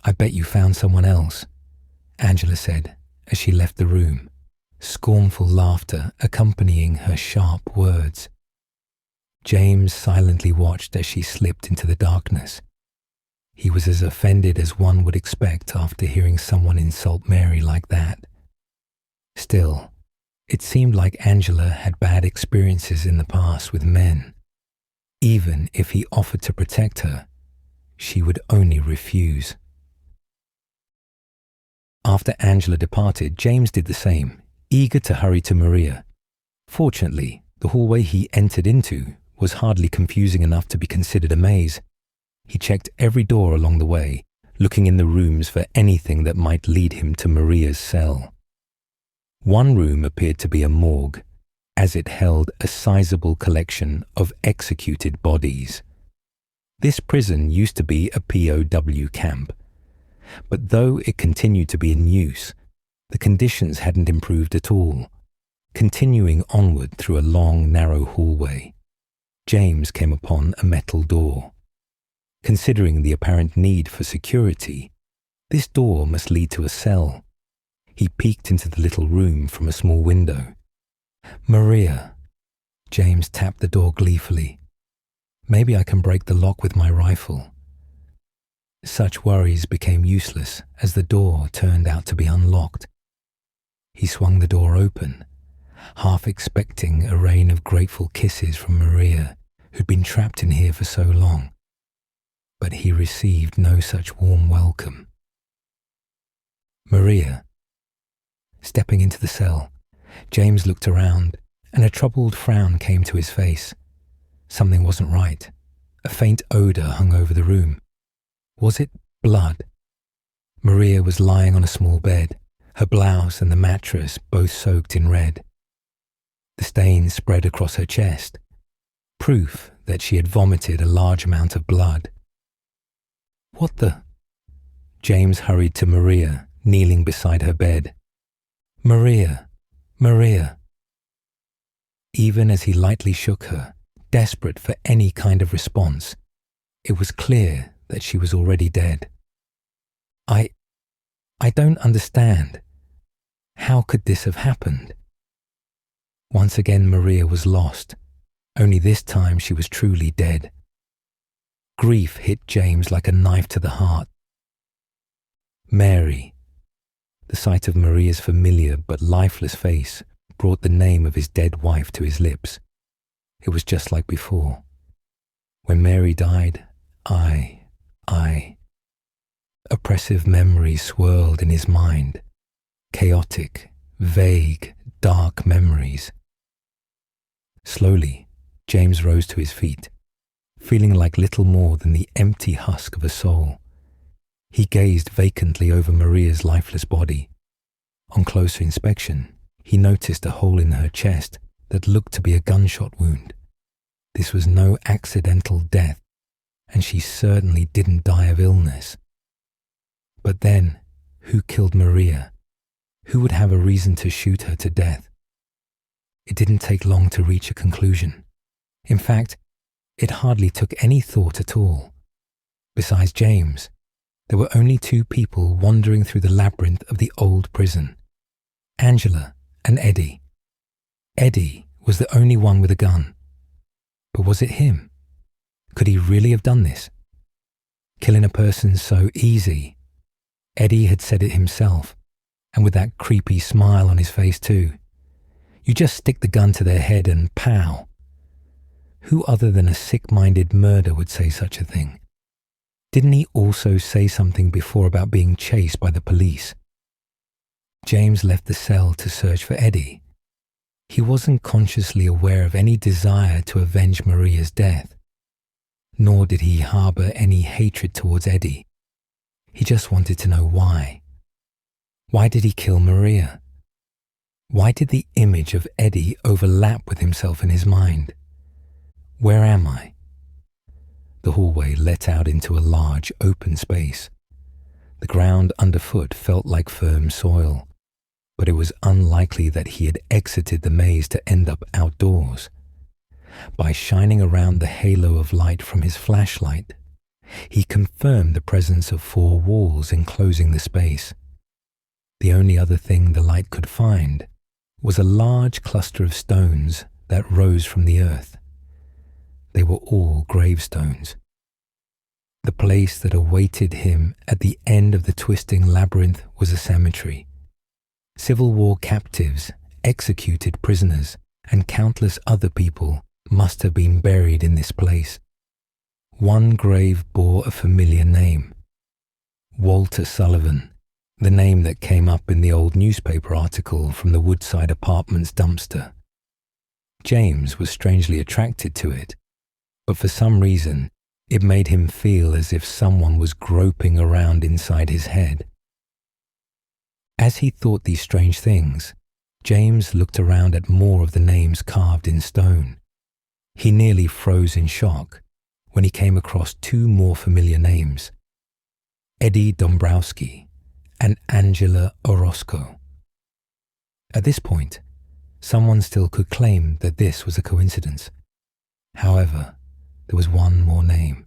I bet you found someone else, Angela said as she left the room, scornful laughter accompanying her sharp words. James silently watched as she slipped into the darkness. He was as offended as one would expect after hearing someone insult Mary like that. Still, it seemed like Angela had bad experiences in the past with men. Even if he offered to protect her, she would only refuse. After Angela departed, James did the same, eager to hurry to Maria. Fortunately, the hallway he entered into was hardly confusing enough to be considered a maze. He checked every door along the way, looking in the rooms for anything that might lead him to Maria's cell. One room appeared to be a morgue, as it held a sizable collection of executed bodies. This prison used to be a POW camp, but though it continued to be in use, the conditions hadn't improved at all. Continuing onward through a long, narrow hallway, James came upon a metal door. Considering the apparent need for security, this door must lead to a cell. He peeked into the little room from a small window. Maria. James tapped the door gleefully. Maybe I can break the lock with my rifle. Such worries became useless as the door turned out to be unlocked. He swung the door open, half expecting a rain of grateful kisses from Maria, who'd been trapped in here for so long. But he received no such warm welcome. Maria. Stepping into the cell, James looked around, and a troubled frown came to his face. Something wasn't right. A faint odour hung over the room. Was it blood? Maria was lying on a small bed, her blouse and the mattress both soaked in red. The stains spread across her chest, proof that she had vomited a large amount of blood. What the? James hurried to Maria, kneeling beside her bed. Maria, Maria. Even as he lightly shook her, desperate for any kind of response, it was clear that she was already dead. I don't understand. How could this have happened? Once again Maria was lost, only this time she was truly dead. Grief hit James like a knife to the heart. Mary. The sight of Maria's familiar but lifeless face brought the name of his dead wife to his lips. It was just like before. When Mary died, I. Oppressive memories swirled in his mind. Chaotic, vague, dark memories. Slowly, James rose to his feet, feeling like little more than the empty husk of a soul. He gazed vacantly over Maria's lifeless body. On closer inspection, he noticed a hole in her chest that looked to be a gunshot wound. This was no accidental death, and she certainly didn't die of illness. But then, who killed Maria? Who would have a reason to shoot her to death? It didn't take long to reach a conclusion. In fact, it hardly took any thought at all. Besides James, there were only two people wandering through the labyrinth of the old prison: Angela and Eddie. Eddie was the only one with a gun. But was it him? Could he really have done this? Killing a person so easy. Eddie had said it himself, and with that creepy smile on his face too. You just stick the gun to their head and pow. Who other than a sick-minded murderer would say such a thing? Didn't he also say something before about being chased by the police? James left the cell to search for Eddie. He wasn't consciously aware of any desire to avenge Maria's death, nor did he harbour any hatred towards Eddie. He just wanted to know why. Why did he kill Maria? Why did the image of Eddie overlap with himself in his mind? Where am I? The hallway let out into a large open space. The ground underfoot felt like firm soil, but it was unlikely that he had exited the maze to end up outdoors. By shining around the halo of light from his flashlight, he confirmed the presence of 4 walls enclosing the space. The only other thing the light could find was a large cluster of stones that rose from the earth. They were all gravestones. The place that awaited him at the end of the twisting labyrinth was a cemetery. Civil War captives, executed prisoners, and countless other people must have been buried in this place. One grave bore a familiar name: Walter Sullivan, the name that came up in the old newspaper article from the Woodside Apartments dumpster. James was strangely attracted to it, but for some reason it made him feel as if someone was groping around inside his head. As he thought these strange things, James looked around at more of the names carved in stone. He nearly froze in shock when he came across 2 more familiar names: Eddie Dombrowski and Angela Orozco. At this point, someone still could claim that this was a coincidence. However, there was one more name: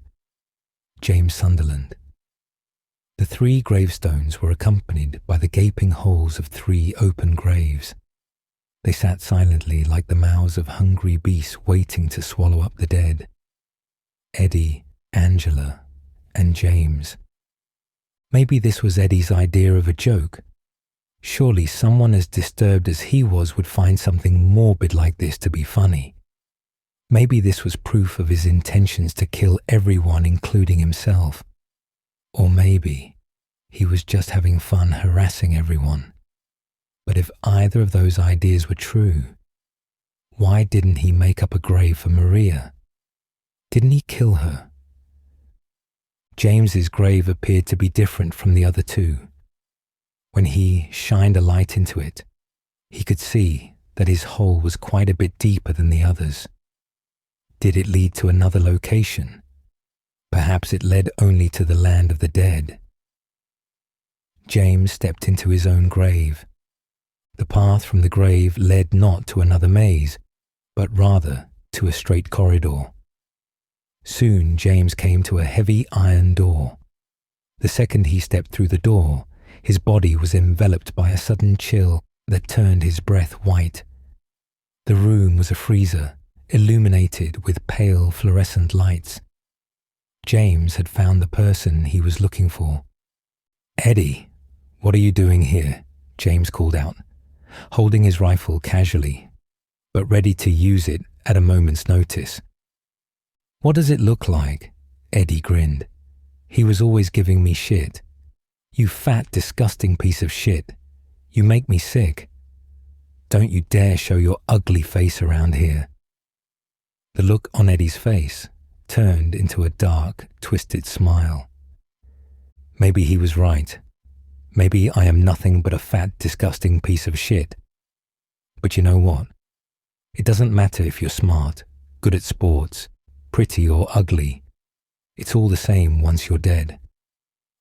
James Sunderland. The 3 gravestones were accompanied by the gaping holes of 3 open graves. They sat silently like the mouths of hungry beasts waiting to swallow up the dead. Eddie, Angela, and James. Maybe this was Eddie's idea of a joke. Surely someone as disturbed as he was would find something morbid like this to be funny. Maybe this was proof of his intentions to kill everyone, including himself. Or maybe he was just having fun harassing everyone. But if either of those ideas were true, why didn't he make up a grave for Maria? Didn't he kill her? James's grave appeared to be different from the other 2. When he shined a light into it, he could see that his hole was quite a bit deeper than the others. Did it lead to another location? Perhaps it led only to the land of the dead. James stepped into his own grave. The path from the grave led not to another maze, but rather to a straight corridor. Soon James came to a heavy iron door. The second he stepped through the door, his body was enveloped by a sudden chill that turned his breath white. The room was a freezer, illuminated with pale fluorescent lights. James had found the person he was looking for. "Eddie, what are you doing here?" James called out, holding his rifle casually, but ready to use it at a moment's notice. "What does it look like?" Eddie grinned. "He was always giving me shit. You fat, disgusting piece of shit. You make me sick. Don't you dare show your ugly face around here." The look on Eddie's face turned into a dark, twisted smile. Maybe he was right. Maybe I am nothing but a fat, disgusting piece of shit. But you know what? It doesn't matter if you're smart, good at sports, pretty or ugly. It's all the same once you're dead.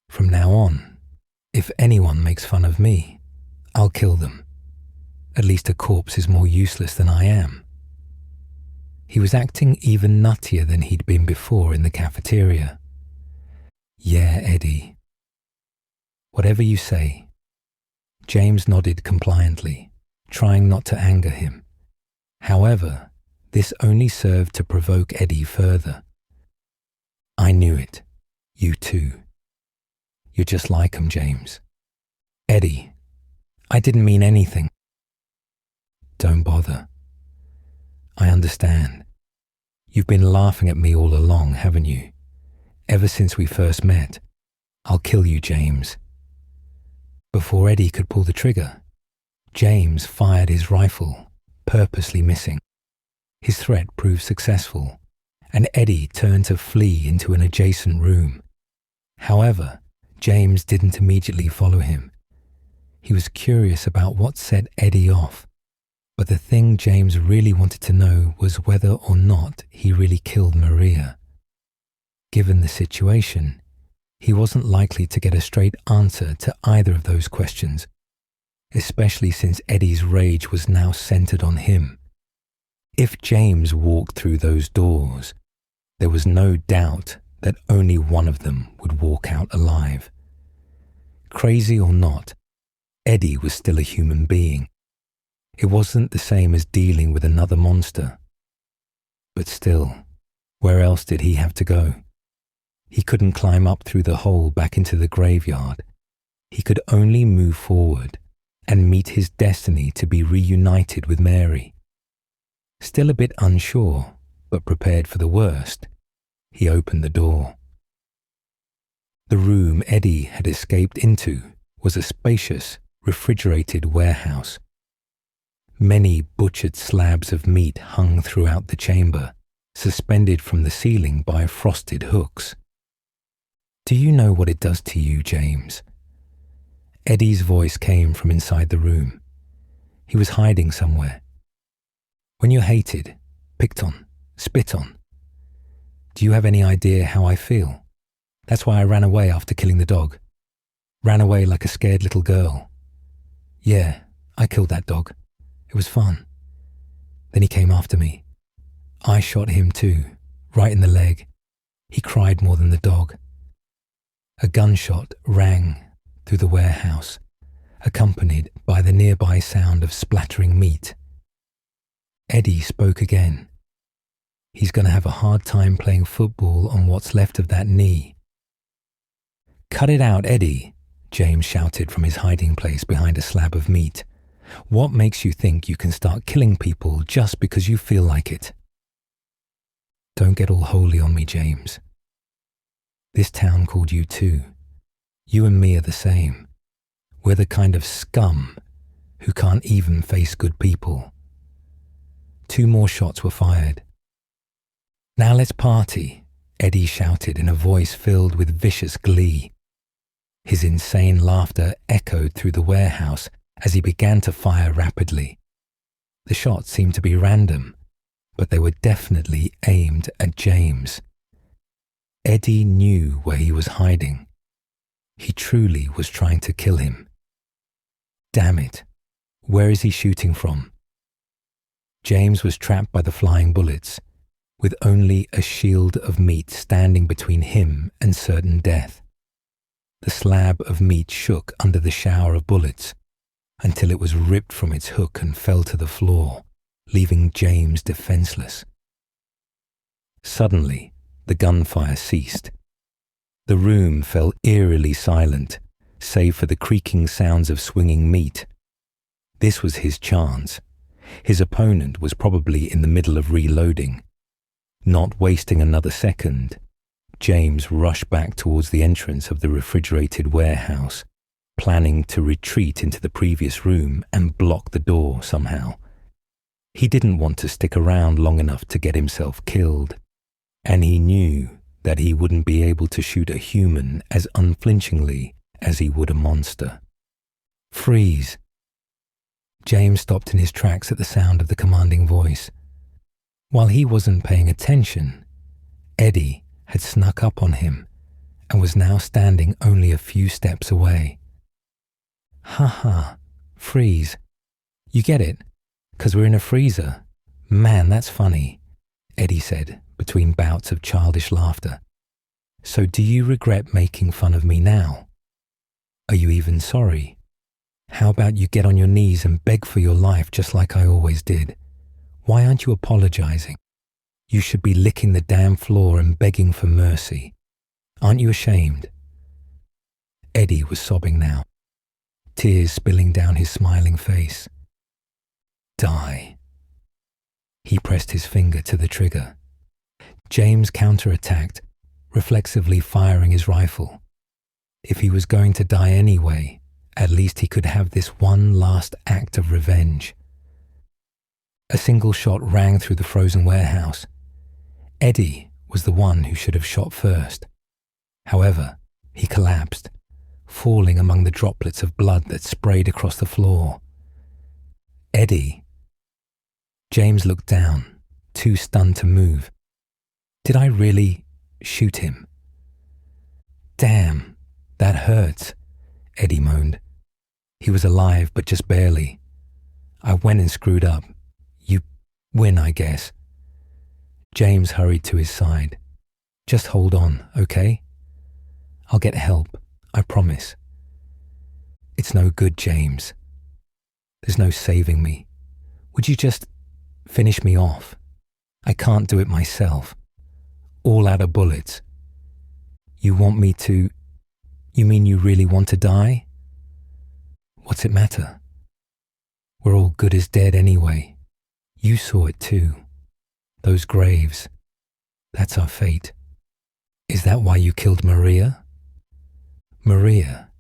From now on, if anyone makes fun of me, I'll kill them. At least a corpse is more useless than I am. He was acting even nuttier than he'd been before in the cafeteria. Yeah, Eddie. Whatever you say. James nodded compliantly, trying not to anger him. However, this only served to provoke Eddie further. I knew it. You too. You're just like him, James. Eddie, I didn't mean anything. Don't bother. I understand. You've been laughing at me all along, haven't you? Ever since we first met. I'll kill you, James. Before Eddie could pull the trigger, James fired his rifle, purposely missing. His threat proved successful, and Eddie turned to flee into an adjacent room. However, James didn't immediately follow him. He was curious about what set Eddie off, but the thing James really wanted to know was whether or not he really killed Maria. Given the situation, he wasn't likely to get a straight answer to either of those questions, especially since Eddie's rage was now centered on him. If James walked through those doors, there was no doubt that only one of them would walk out alive. Crazy or not, Eddie was still a human being. It wasn't the same as dealing with another monster. But still, where else did he have to go? He couldn't climb up through the hole back into the graveyard. He could only move forward and meet his destiny to be reunited with Mary. Still a bit unsure, but prepared for the worst, he opened the door. The room Eddie had escaped into was a spacious, refrigerated warehouse. Many butchered slabs of meat hung throughout the chamber, suspended from the ceiling by frosted hooks. Do you know what it does to you, James? Eddie's voice came from inside the room. He was hiding somewhere. When you're hated, picked on, spit on, do you have any idea how I feel? That's why I ran away after killing the dog. Ran away like a scared little girl. Yeah, I killed that dog. It was fun. Then he came after me. I shot him too, right in the leg. He cried more than the dog. A gunshot rang through the warehouse, accompanied by the nearby sound of splattering meat. Eddie spoke again. He's going to have a hard time playing football on what's left of that knee. Cut it out, Eddie, James shouted from his hiding place behind a slab of meat. What makes you think you can start killing people just because you feel like it? Don't get all holy on me, James. This town called you too. You and me are the same. We're the kind of scum who can't even face good people. 2 more shots were fired. Now let's party, Eddie shouted in a voice filled with vicious glee. His insane laughter echoed through the warehouse as he began to fire rapidly. The shots seemed to be random, but they were definitely aimed at James. Eddie knew where he was hiding. He truly was trying to kill him. Damn it, where is he shooting from? James was trapped by the flying bullets, with only a shield of meat standing between him and certain death. The slab of meat shook under the shower of bullets until it was ripped from its hook and fell to the floor, leaving James defenseless. Suddenly, the gunfire ceased. The room fell eerily silent, save for the creaking sounds of swinging meat. This was his chance. His opponent was probably in the middle of reloading. Not wasting another second, James rushed back towards the entrance of the refrigerated warehouse, planning to retreat into the previous room and block the door somehow. He didn't want to stick around long enough to get himself killed, and he knew that he wouldn't be able to shoot a human as unflinchingly as he would a monster. Freeze! James stopped in his tracks at the sound of the commanding voice. While he wasn't paying attention, Eddie had snuck up on him and was now standing only a few steps away. "Ha ha, freeze. You get it? 'Cause we're in a freezer. Man, that's funny," Eddie said between bouts of childish laughter. "So do you regret making fun of me now? Are you even sorry? How about you get on your knees and beg for your life just like I always did? Why aren't you apologizing? You should be licking the damn floor and begging for mercy. Aren't you ashamed?" Eddie was sobbing now, tears spilling down his smiling face. "Die." He pressed his finger to the trigger. James counterattacked, reflexively firing his rifle. If he was going to die anyway, at least he could have this one last act of revenge. A single shot rang through the frozen warehouse. Eddie was the one who should have shot first. However, he collapsed, falling among the droplets of blood that sprayed across the floor. "Eddie." James looked down, too stunned to move. "Did I really shoot him?" "Damn, that hurts," Eddie moaned. He was alive, but just barely. "I went and screwed up. You win, I guess." James hurried to his side. "Just hold on, okay? I'll get help, I promise." "It's no good, James. There's no saving me. Would you just finish me off? I can't do it myself. All out of bullets. You want me to... You mean you really want to die? What's it matter? We're all good as dead anyway. You saw it too. Those graves. That's our fate. Is that why you killed Maria?" "Maria?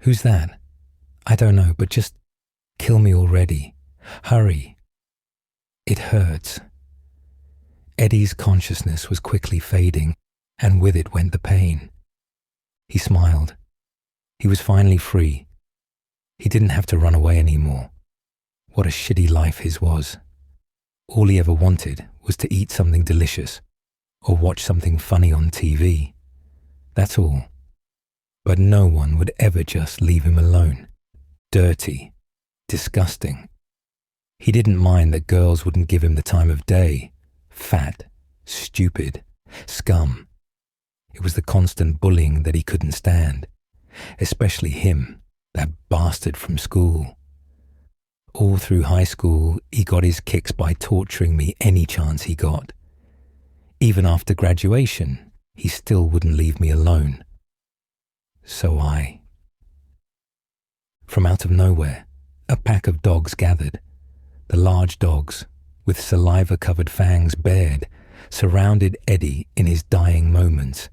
Who's that? I don't know, but just kill me already. Hurry. It hurts." Eddie's consciousness was quickly fading, and with it went the pain. He smiled. He was finally free. He didn't have to run away anymore. What a shitty life his was. All he ever wanted was to eat something delicious or watch something funny on TV. That's all. But no one would ever just leave him alone. Dirty. Disgusting. He didn't mind that girls wouldn't give him the time of day. Fat. Stupid. Scum. It was the constant bullying that he couldn't stand. Especially him, that bastard from school. All through high school, he got his kicks by torturing me any chance he got. Even after graduation, he still wouldn't leave me alone. So From out of nowhere, a pack of dogs gathered. The large dogs, with saliva-covered fangs bared, surrounded Eddie in his dying moments.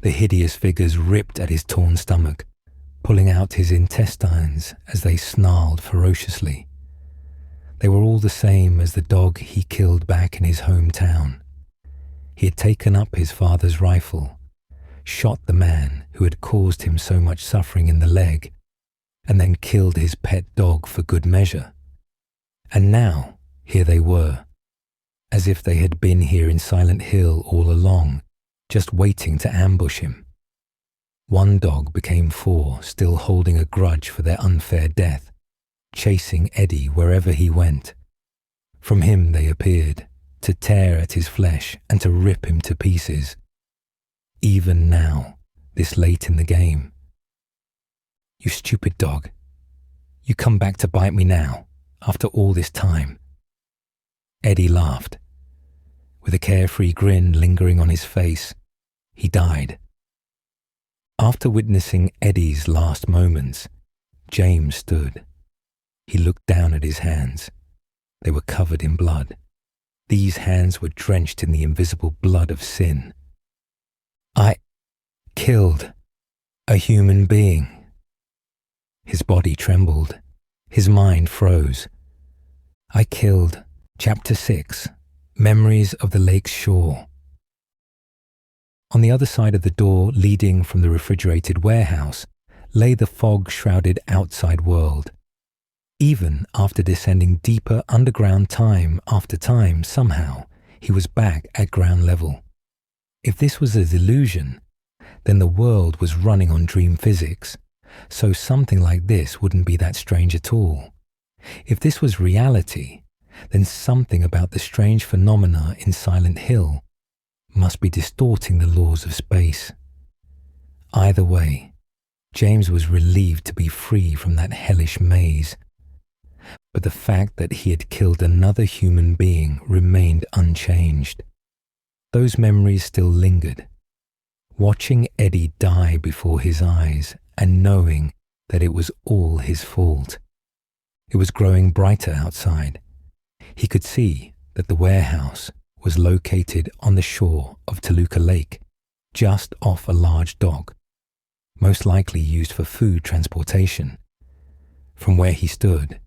The hideous figures ripped at his torn stomach, pulling out his intestines as they snarled ferociously. They were all the same as the dog he killed back in his hometown. He had taken up his father's rifle, shot the man who had caused him so much suffering in the leg, and then killed his pet dog for good measure. And now, here they were, as if they had been here in Silent Hill all along, just waiting to ambush him. One dog became 4, still holding a grudge for their unfair death, chasing Eddie wherever he went. From him they appeared, to tear at his flesh and to rip him to pieces. Even now, this late in the game. "You stupid dog. You come back to bite me now, after all this time." Eddie laughed. With a carefree grin lingering on his face, he died. After witnessing Eddie's last moments, James stood. He looked down at his hands. They were covered in blood. These hands were drenched in the invisible blood of sin. "I killed a human being." His body trembled. His mind froze. "I killed..." Chapter 6. Memories of the Lake's Shore. On the other side of the door leading from the refrigerated warehouse lay the fog-shrouded outside world. Even after descending deeper underground time after time, somehow he was back at ground level. If this was a delusion, then the world was running on dream physics, so something like this wouldn't be that strange at all. If this was reality, then something about the strange phenomena in Silent Hill must be distorting the laws of space. Either way, James was relieved to be free from that hellish maze. But the fact that he had killed another human being remained unchanged. Those memories still lingered. Watching Eddie die before his eyes and knowing that it was all his fault. It was growing brighter outside. He could see that the warehouse was located on the shore of Toluca Lake, just off a large dock, most likely used for food transportation. From where he stood,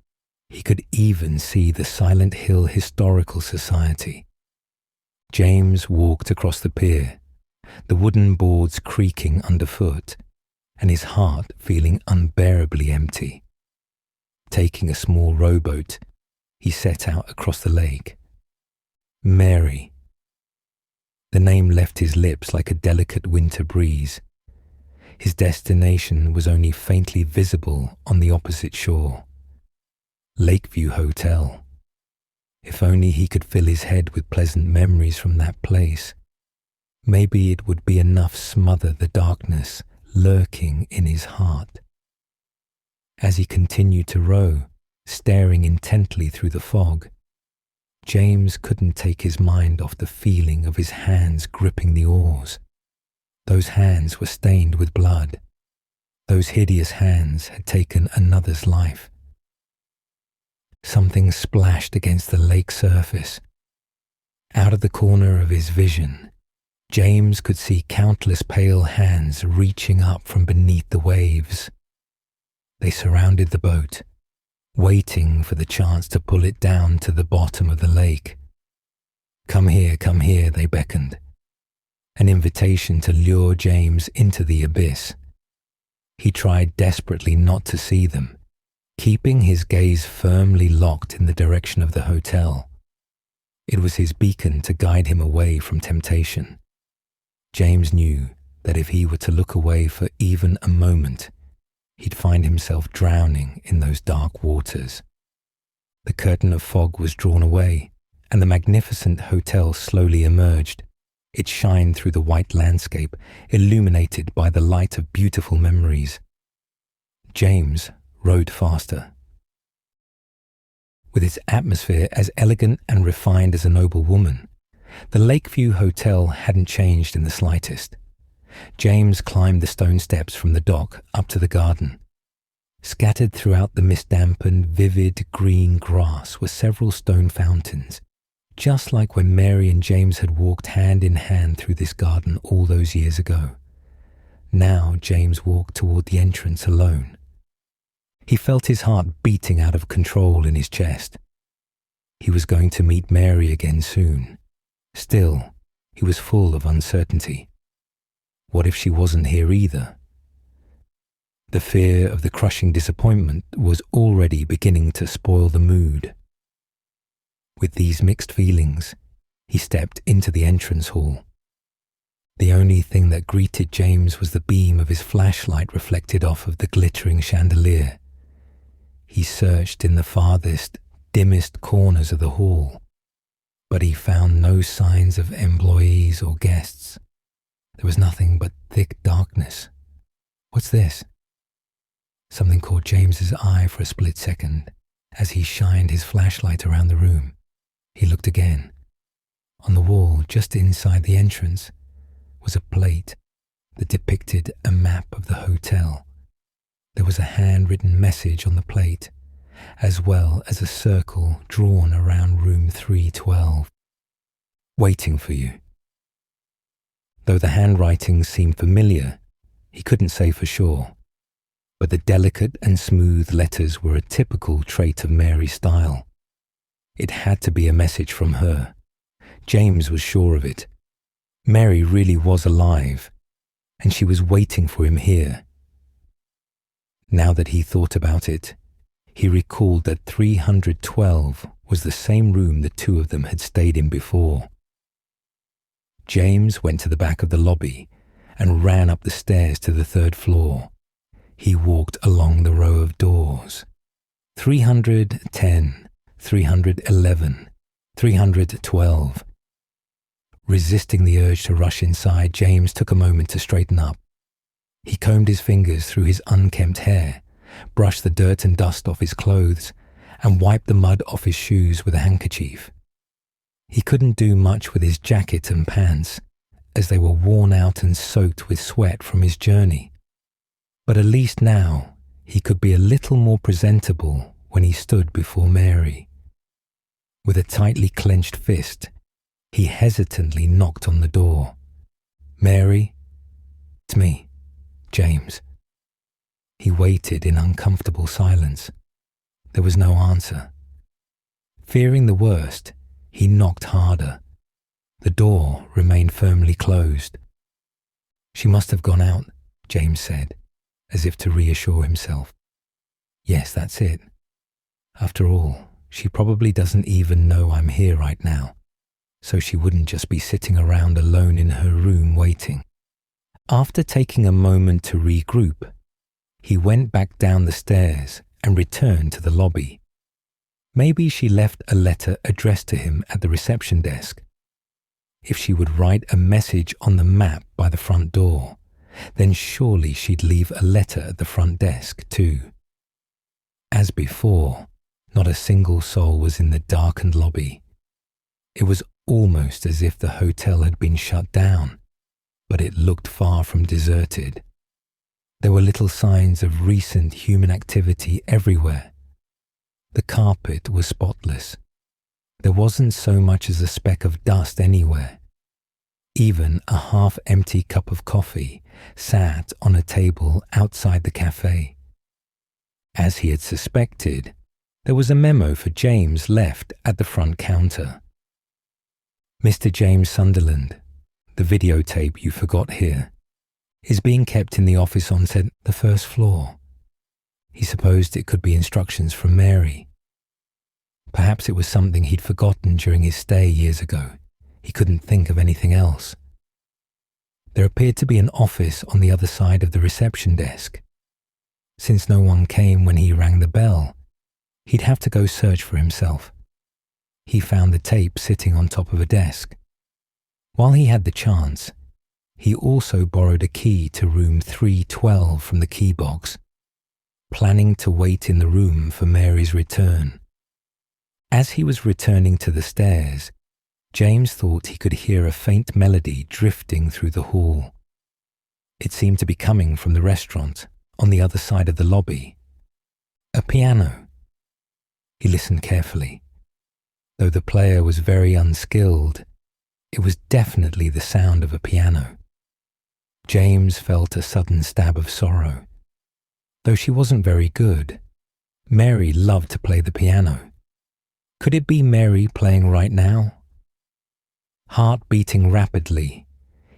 he could even see the Silent Hill Historical Society. James walked across the pier, the wooden boards creaking underfoot, and his heart feeling unbearably empty. Taking a small rowboat, he set out across the lake. Mary. The name left his lips like a delicate winter breeze. His destination was only faintly visible on the opposite shore. Lakeview Hotel. If only he could fill his head with pleasant memories from that place. Maybe it would be enough to smother the darkness lurking in his heart. As he continued to row, staring intently through the fog, James couldn't take his mind off the feeling of his hands gripping the oars. Those hands were stained with blood. Those hideous hands had taken another's life. Something splashed against the lake surface. Out of the corner of his vision, James could see countless pale hands reaching up from beneath the waves. They surrounded the boat, waiting for the chance to pull it down to the bottom of the lake. Come here, they beckoned. An invitation to lure James into the abyss. He tried desperately not to see them, keeping his gaze firmly locked in the direction of the hotel. It was his beacon to guide him away from temptation. James knew that if he were to look away for even a moment, he'd find himself drowning in those dark waters. The curtain of fog was drawn away, and the magnificent hotel slowly emerged. It shined through the white landscape, illuminated by the light of beautiful memories. James rowed faster. With its atmosphere as elegant and refined as a noble woman, the Lakeview Hotel hadn't changed in the slightest. James climbed the stone steps from the dock up to the garden. Scattered throughout the mist-dampened, vivid green grass were several stone fountains, just like when Mary and James had walked hand in hand through this garden all those years ago. Now James walked toward the entrance alone. He felt his heart beating out of control in his chest. He was going to meet Mary again soon. Still, he was full of uncertainty. What if she wasn't here either? The fear of the crushing disappointment was already beginning to spoil the mood. With these mixed feelings, he stepped into the entrance hall. The only thing that greeted James was the beam of his flashlight reflected off of the glittering chandelier. He searched in the farthest, dimmest corners of the hall, but he found no signs of employees or guests. There was nothing but thick darkness. What's this? Something caught James's eye for a split second as he shined his flashlight around the room. He looked again. On the wall, just inside the entrance, was a plate that depicted a map of the hotel. There was a handwritten message on the plate, as well as a circle drawn around room 312. Waiting for you. Though the handwriting seemed familiar, he couldn't say for sure. But the delicate and smooth letters were a typical trait of Mary's style. It had to be a message from her. James was sure of it. Mary really was alive, and she was waiting for him here. Now that he thought about it, he recalled that 312 was the same room the two of them had stayed in before. James went to the back of the lobby and ran up the stairs to the third floor. He walked along the row of doors. 310, 311, 312. Resisting the urge to rush inside, James took a moment to straighten up. He combed his fingers through his unkempt hair, brushed the dirt and dust off his clothes, and wiped the mud off his shoes with a handkerchief. He couldn't do much with his jacket and pants, as they were worn out and soaked with sweat from his journey. But at least now he could be a little more presentable when he stood before Mary. With a tightly clenched fist, he hesitantly knocked on the door. "Mary?" "It's me, James." He waited in uncomfortable silence. There was no answer. Fearing the worst, he knocked harder. The door remained firmly closed. "She must have gone out," James said, as if to reassure himself. "Yes, that's it. After all, she probably doesn't even know I'm here right now, so she wouldn't just be sitting around alone in her room waiting." After taking a moment to regroup, he went back down the stairs and returned to the lobby. Maybe she left a letter addressed to him at the reception desk. If she would write a message on the map by the front door, then surely she'd leave a letter at the front desk too. As before, not a single soul was in the darkened lobby. It was almost as if the hotel had been shut down, but it looked far from deserted. There were little signs of recent human activity everywhere. The carpet was spotless. There wasn't so much as a speck of dust anywhere. Even a half-empty cup of coffee sat on a table outside the cafe. As he had suspected, there was a memo for James left at the front counter. "Mr. James Sunderland, the videotape you forgot here is being kept in the office on the first floor." He supposed it could be instructions from Mary. Perhaps it was something he'd forgotten during his stay years ago. He couldn't think of anything else. There appeared to be an office on the other side of the reception desk. Since no one came when he rang the bell, he'd have to go search for himself. He found the tape sitting on top of a desk. While he had the chance, he also borrowed a key to room 312 from the key box, planning to wait in the room for Mary's return. As he was returning to the stairs, James thought he could hear a faint melody drifting through the hall. It seemed to be coming from the restaurant on the other side of the lobby. A piano. He listened carefully. Though the player was very unskilled, it was definitely the sound of a piano. James felt a sudden stab of sorrow. Though she wasn't very good, Mary loved to play the piano. Could it be Mary playing right now? Heart beating rapidly,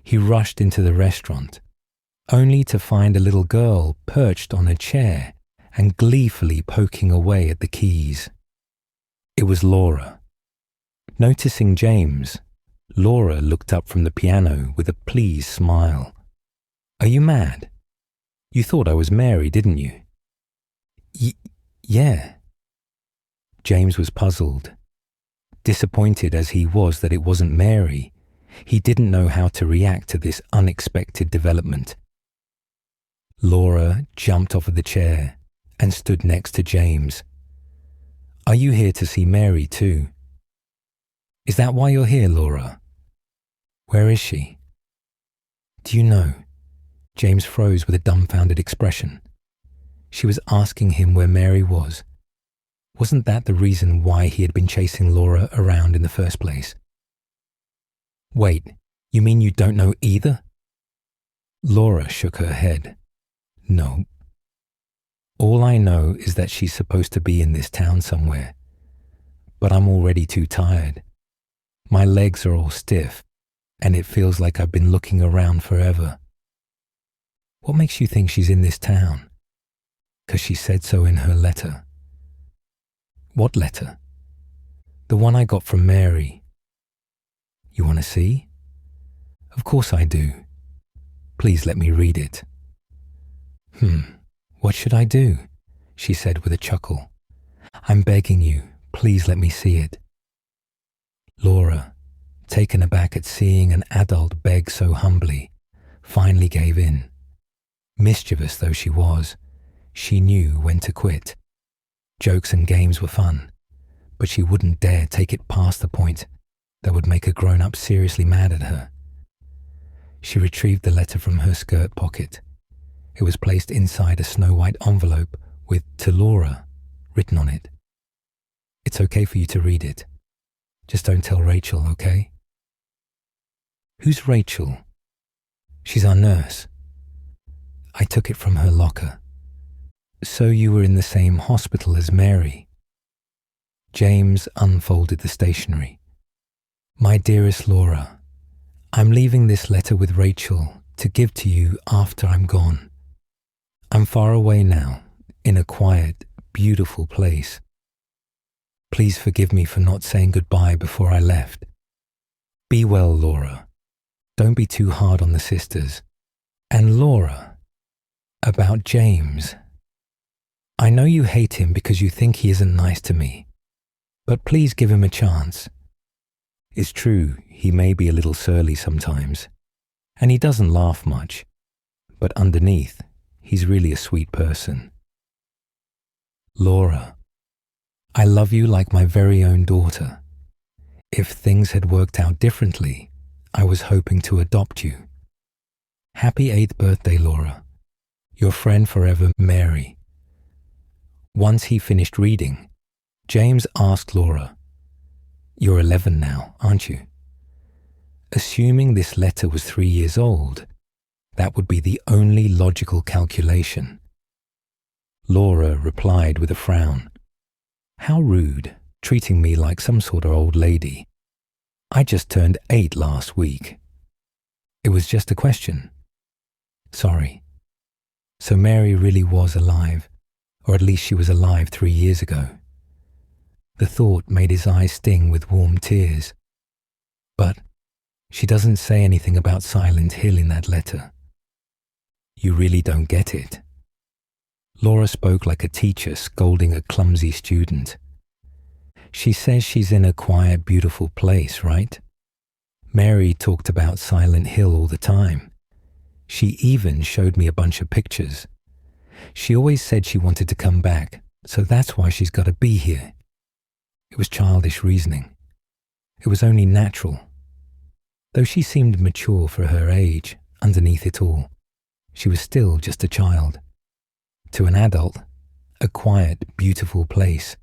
he rushed into the restaurant, only to find a little girl perched on a chair and gleefully poking away at the keys. It was Laura. Noticing James, Laura looked up from the piano with a pleased smile. "Are you mad? You thought I was Mary, didn't you?" Yeah. James was puzzled. Disappointed as he was that it wasn't Mary, he didn't know how to react to this unexpected development. Laura jumped off of the chair and stood next to James. "Are you here to see Mary too?" "Is that why you're here, Laura? Where is she?" "Do you know?" James froze with a dumbfounded expression. She was asking him where Mary was. Wasn't that the reason why he had been chasing Laura around in the first place? "Wait, you mean you don't know either?" Laura shook her head. "No. All I know is that she's supposed to be in this town somewhere. But I'm already too tired. My legs are all stiff, and it feels like I've been looking around forever." "What makes you think she's in this town?" "'Cause she said so in her letter. What letter? The one I got from Mary. You want to see? Of course I do. Please let me read it. What should I do? She said with a chuckle. I'm begging you, please let me see it. Laura, taken aback at seeing an adult beg so humbly, finally gave in. Mischievous though she was, she knew when to quit. Jokes and games were fun, but she wouldn't dare take it past the point that would make a grown-up seriously mad at her. She retrieved the letter from her skirt pocket. It was placed inside a snow-white envelope with "To Laura" written on it. It's okay for you to read it. Just don't tell Rachel, okay? Who's Rachel? She's our nurse. I took it from her locker. So you were in the same hospital as Mary? James unfolded the stationery. My dearest Laura, I'm leaving this letter with Rachel to give to you after I'm gone. I'm far away now, in a quiet, beautiful place. Please forgive me for not saying goodbye before I left. Be well, Laura. Don't be too hard on the sisters. And Laura, about James. I know you hate him because you think he isn't nice to me, but please give him a chance. It's true, he may be a little surly sometimes, and he doesn't laugh much, but underneath, he's really a sweet person. Laura, I love you like my very own daughter. If things had worked out differently, I was hoping to adopt you. Happy 8th birthday, Laura. Your friend forever, Mary. Once he finished reading, James asked Laura, You're 11 now, aren't you? Assuming this letter was 3 years old, that would be the only logical calculation. Laura replied with a frown. How rude, treating me like some sort of old lady. I just turned 8 last week. It was just a question. Sorry. So Mary really was alive, or at least she was alive 3 years ago. The thought made his eyes sting with warm tears. But she doesn't say anything about Silent Hill in that letter. You really don't get it. Laura spoke like a teacher scolding a clumsy student. She says she's in a quiet, beautiful place, right? Mary talked about Silent Hill all the time. She even showed me a bunch of pictures. She always said she wanted to come back, so that's why she's got to be here. It was childish reasoning. It was only natural. Though she seemed mature for her age, underneath it all, she was still just a child. To an adult, a quiet, beautiful place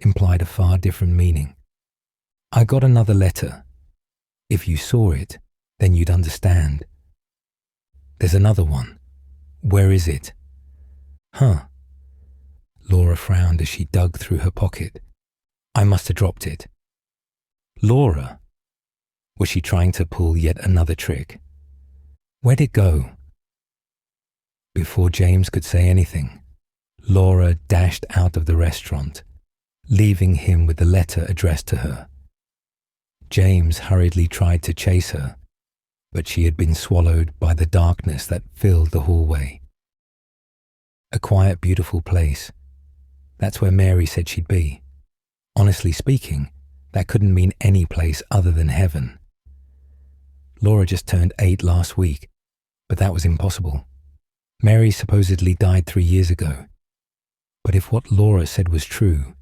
implied a far different meaning. I got another letter. If you saw it, then you'd understand. There's another one. Where is it? Huh. Laura frowned as she dug through her pocket. I must have dropped it. Laura? Was she trying to pull yet another trick? Where'd it go? Before James could say anything, Laura dashed out of the restaurant, leaving him with the letter addressed to her. James hurriedly tried to chase her, but she had been swallowed by the darkness that filled the hallway. A quiet, beautiful place. That's where Mary said she'd be. Honestly speaking, that couldn't mean any place other than heaven. Laura just turned 8 last week, but that was impossible. Mary supposedly died 3 years ago. But if what Laura said was true,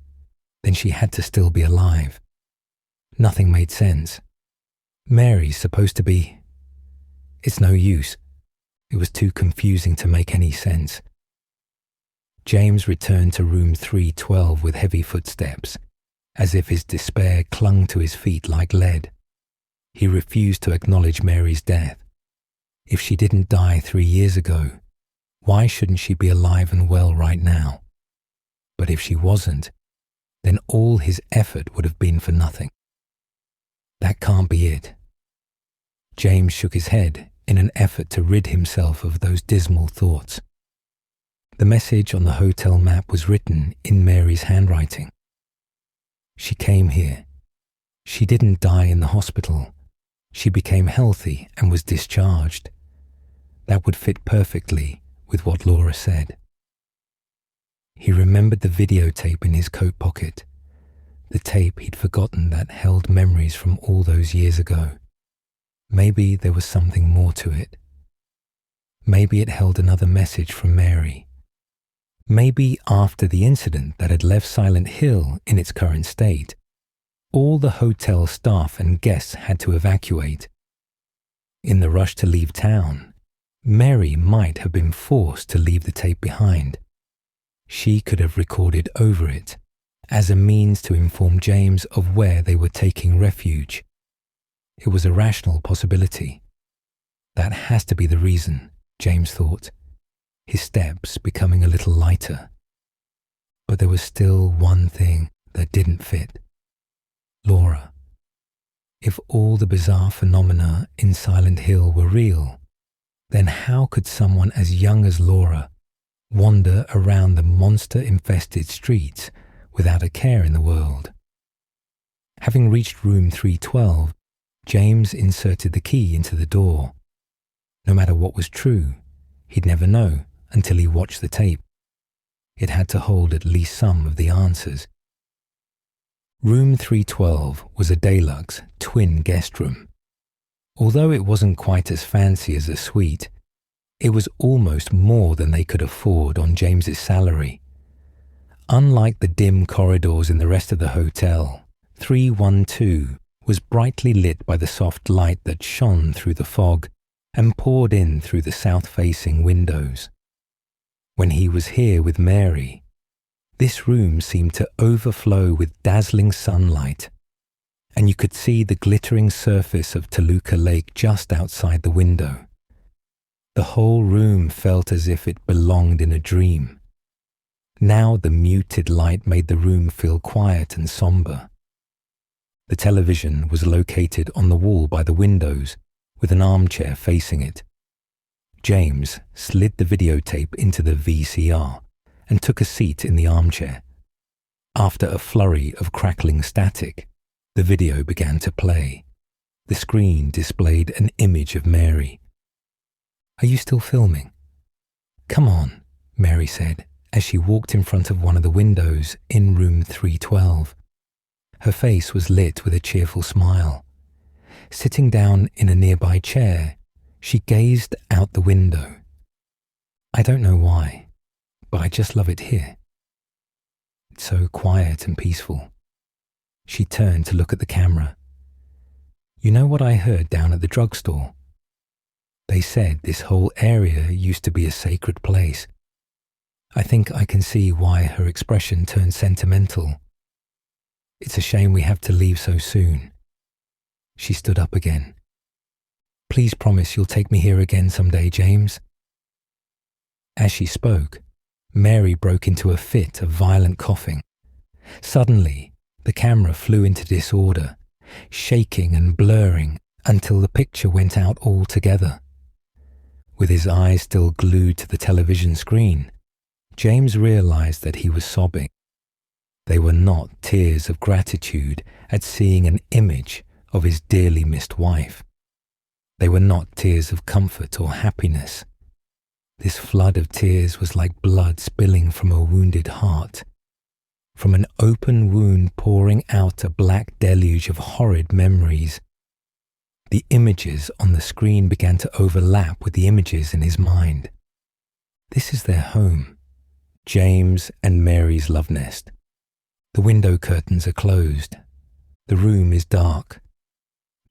then she had to still be alive. Nothing made sense. Mary's supposed to be... It's no use. It was too confusing to make any sense. James returned to room 312 with heavy footsteps, as if his despair clung to his feet like lead. He refused to acknowledge Mary's death. If she didn't die 3 years ago, why shouldn't she be alive and well right now? But if she wasn't, then all his effort would have been for nothing. That can't be it. James shook his head in an effort to rid himself of those dismal thoughts. The message on the hotel map was written in Mary's handwriting. She came here. She didn't die in the hospital. She became healthy and was discharged. That would fit perfectly with what Laura said. He remembered the videotape in his coat pocket, the tape he'd forgotten that held memories from all those years ago. Maybe there was something more to it. Maybe it held another message from Mary. Maybe after the incident that had left Silent Hill in its current state, all the hotel staff and guests had to evacuate. In the rush to leave town, Mary might have been forced to leave the tape behind. She could have recorded over it as a means to inform James of where they were taking refuge. It was a rational possibility. That has to be the reason, James thought, his steps becoming a little lighter. But there was still one thing that didn't fit. Laura. If all the bizarre phenomena in Silent Hill were real, then how could someone as young as Laura wander around the monster-infested streets without a care in the world? Having reached room 312, James inserted the key into the door. No matter what was true, he'd never know until he watched the tape. It had to hold at least some of the answers. Room 312 was a deluxe twin guest room. Although it wasn't quite as fancy as a suite, it was almost more than they could afford on James's salary. Unlike the dim corridors in the rest of the hotel, 312 was brightly lit by the soft light that shone through the fog and poured in through the south-facing windows. When he was here with Mary, this room seemed to overflow with dazzling sunlight, and you could see the glittering surface of Toluca Lake just outside the window. The whole room felt as if it belonged in a dream. Now the muted light made the room feel quiet and somber. The television was located on the wall by the windows, with an armchair facing it. James slid the videotape into the VCR and took a seat in the armchair. After a flurry of crackling static, the video began to play. The screen displayed an image of Mary. "Are you still filming?" "Come on," Mary said as she walked in front of one of the windows in room 312. Her face was lit with a cheerful smile. Sitting down in a nearby chair, she gazed out the window. "I don't know why, but I just love it here. It's so quiet and peaceful." She turned to look at the camera. "You know what I heard down at the drugstore? They said this whole area used to be a sacred place. I think I can see why her expression turned sentimental. It's a shame we have to leave so soon." She stood up again. "Please promise you'll take me here again someday, James." As she spoke, Mary broke into a fit of violent coughing. Suddenly, the camera flew into disorder, shaking and blurring until the picture went out altogether. With his eyes still glued to the television screen, James realized that he was sobbing. They were not tears of gratitude at seeing an image of his dearly missed wife. They were not tears of comfort or happiness. This flood of tears was like blood spilling from a wounded heart, from an open wound pouring out a black deluge of horrid memories. The images on the screen began to overlap with the images in his mind. This is their home, James and Mary's love nest. The window curtains are closed. The room is dark.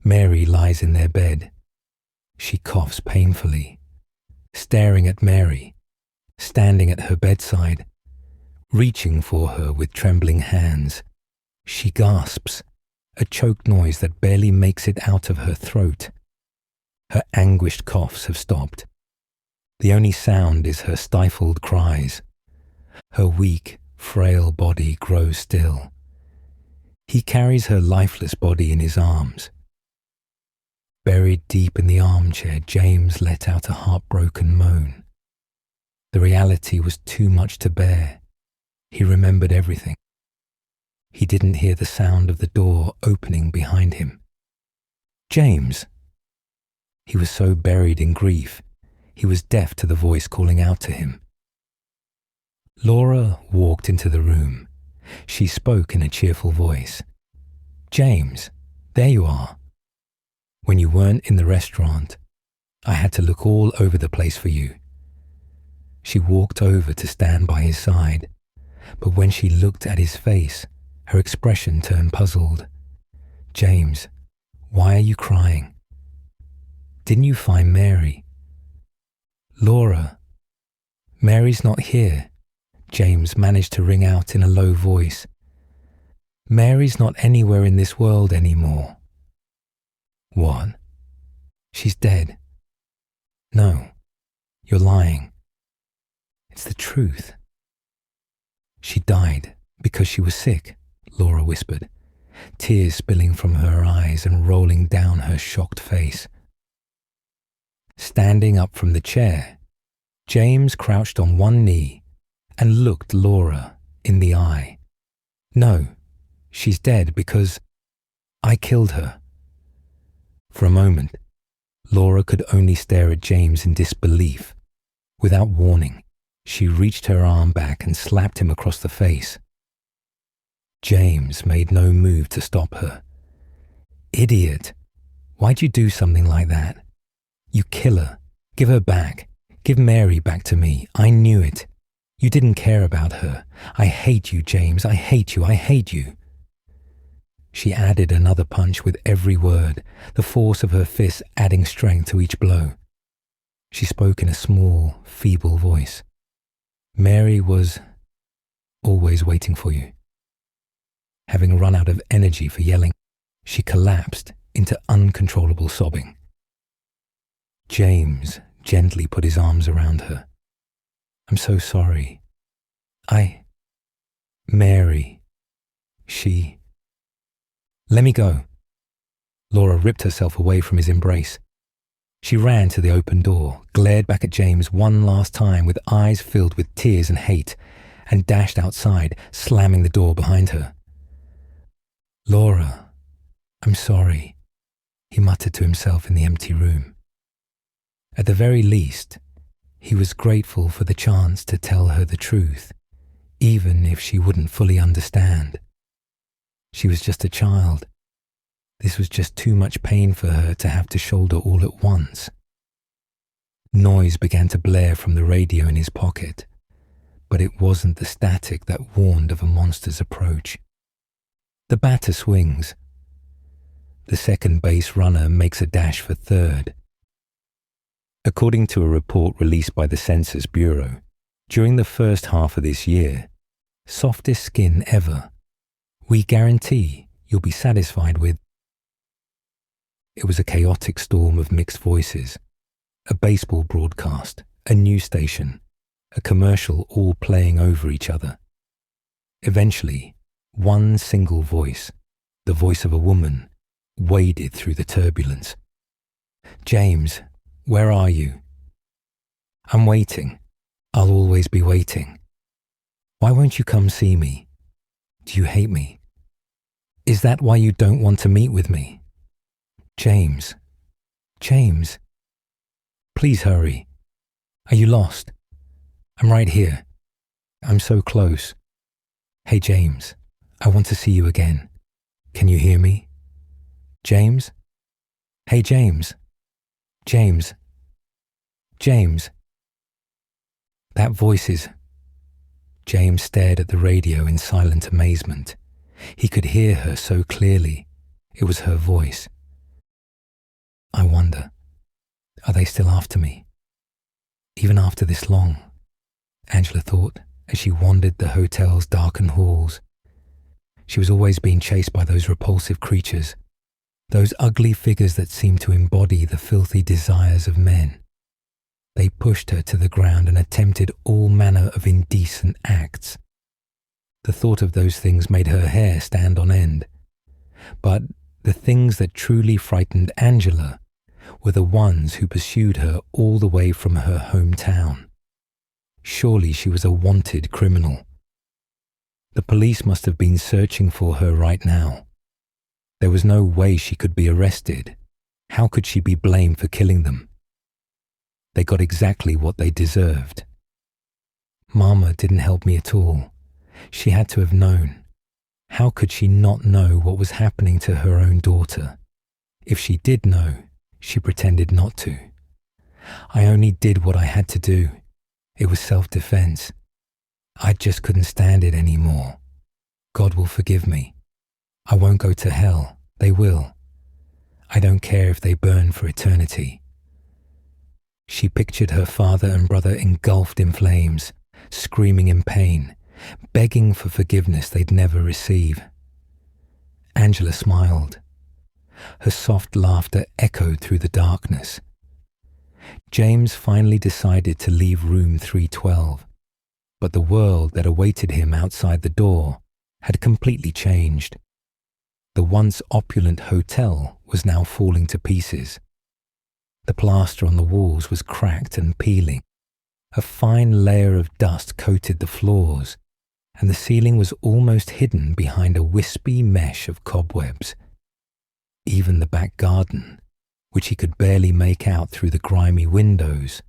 Mary lies in their bed. She coughs painfully, staring at Mary, standing at her bedside, reaching for her with trembling hands. She gasps, a choked noise that barely makes it out of her throat. Her anguished coughs have stopped. The only sound is her stifled cries. Her weak, frail body grows still. He carries her lifeless body in his arms. Buried deep in the armchair, James let out a heartbroken moan. The reality was too much to bear. He remembered everything. He didn't hear the sound of the door opening behind him. "James!" He was so buried in grief, he was deaf to the voice calling out to him. Laura walked into the room. She spoke in a cheerful voice. "James, there you are. When you weren't in the restaurant, I had to look all over the place for you." She walked over to stand by his side, but when she looked at his face, her expression turned puzzled. "James, why are you crying? Didn't you find Mary?" "Laura, Mary's not here," James managed to ring out in a low voice. "Mary's not anywhere in this world anymore." "What? She's dead?" "No, you're lying. It's the truth." "She died because she was sick," Laura whispered, tears spilling from her eyes and rolling down her shocked face. Standing up from the chair, James crouched on one knee and looked Laura in the eye. "No, she's dead because I killed her." For a moment, Laura could only stare at James in disbelief. Without warning, she reached her arm back and slapped him across the face. James made no move to stop her. "Idiot! Why'd you do something like that? You killer! Give her back! Give Mary back to me! I knew it! You didn't care about her! I hate you, James! I hate you! I hate you!" She added another punch with every word, the force of her fists adding strength to each blow. She spoke in a small, feeble voice. "Mary was always waiting for you." Having run out of energy for yelling, she collapsed into uncontrollable sobbing. James gently put his arms around her. "I'm so sorry. Mary, she..." "Let me go." Laura ripped herself away from his embrace. She ran to the open door, glared back at James one last time with eyes filled with tears and hate, and dashed outside, slamming the door behind her. "Laura, I'm sorry," he muttered to himself in the empty room. At the very least, he was grateful for the chance to tell her the truth, even if she wouldn't fully understand. She was just a child. This was just too much pain for her to have to shoulder all at once. Noise began to blare from the radio in his pocket, but it wasn't the static that warned of a monster's approach. The batter swings. The second base runner makes a dash for third. According to a report released by the Census Bureau, during the first half of this year, softest skin ever. We guarantee you'll be satisfied with. It was a chaotic storm of mixed voices, a baseball broadcast, a news station, a commercial all playing over each other. Eventually, one single voice, the voice of a woman, waded through the turbulence. "James, where are you?" "I'm waiting. I'll always be waiting. Why won't you come see me? Do you hate me? Is that why you don't want to meet with me? James, James, please hurry. Are you lost? I'm right here. I'm so close. Hey, James, I want to see you again. Can you hear me? James? Hey, James. James. James. That voice is... James stared at the radio in silent amazement. He could hear her so clearly. It was her voice. I wonder, are they still after me? Even after this long, Angela thought as she wandered the hotel's darkened halls. She was always being chased by those repulsive creatures, those ugly figures that seemed to embody the filthy desires of men. They pushed her to the ground and attempted all manner of indecent acts. The thought of those things made her hair stand on end. But the things that truly frightened Angela were the ones who pursued her all the way from her hometown. Surely she was a wanted criminal. The police must have been searching for her right now. There was no way she could be arrested. How could she be blamed for killing them? They got exactly what they deserved. Mama didn't help me at all. She had to have known. How could she not know what was happening to her own daughter? If she did know, she pretended not to. I only did what I had to do. It was self-defense. I just couldn't stand it anymore. God will forgive me. I won't go to hell. They will. I don't care if they burn for eternity. She pictured her father and brother engulfed in flames, screaming in pain, begging for forgiveness they'd never receive. Angela smiled. Her soft laughter echoed through the darkness. James finally decided to leave room 312, but the world that awaited him outside the door had completely changed. The once opulent hotel was now falling to pieces. The plaster on the walls was cracked and peeling. A fine layer of dust coated the floors, and the ceiling was almost hidden behind a wispy mesh of cobwebs. Even the back garden, which he could barely make out through the grimy windows,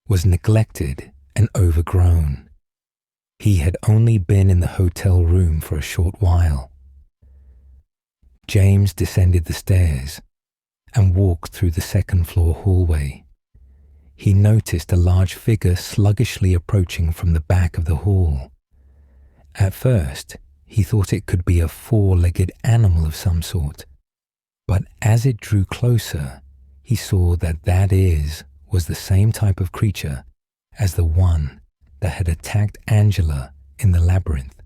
was neglected and overgrown. He had only been in the hotel room for a short while. James descended the stairs and walked through the second-floor hallway. He noticed a large figure sluggishly approaching from the back of the hall. At first, he thought it could be a four-legged animal of some sort, but as it drew closer, he saw that was the same type of creature as the one that had attacked Angela in the labyrinth.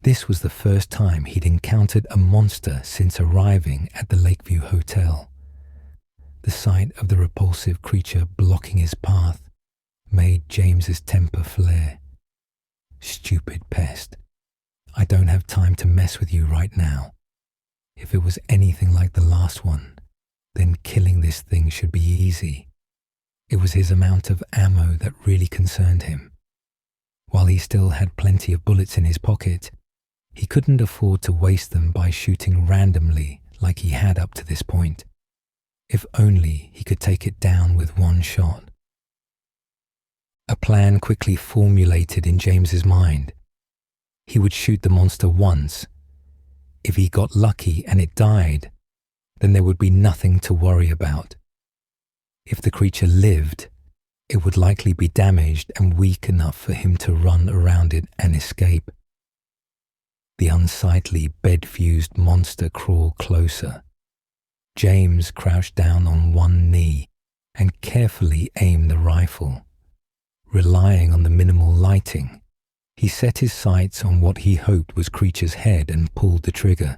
This was the first time he'd encountered a monster since arriving at the Lakeview Hotel. The sight of the repulsive creature blocking his path made James's temper flare. Stupid pest. I don't have time to mess with you right now. If it was anything like the last one, then killing this thing should be easy. It was his amount of ammo that really concerned him. While he still had plenty of bullets in his pocket, he couldn't afford to waste them by shooting randomly like he had up to this point. If only he could take it down with one shot. A plan quickly formulated in James's mind. He would shoot the monster once. If he got lucky and it died, then there would be nothing to worry about. If the creature lived, it would likely be damaged and weak enough for him to run around it and escape. The unsightly, bed-fused monster crawled closer. James crouched down on one knee and carefully aimed the rifle. Relying on the minimal lighting, he set his sights on what he hoped was creature's head and pulled the trigger.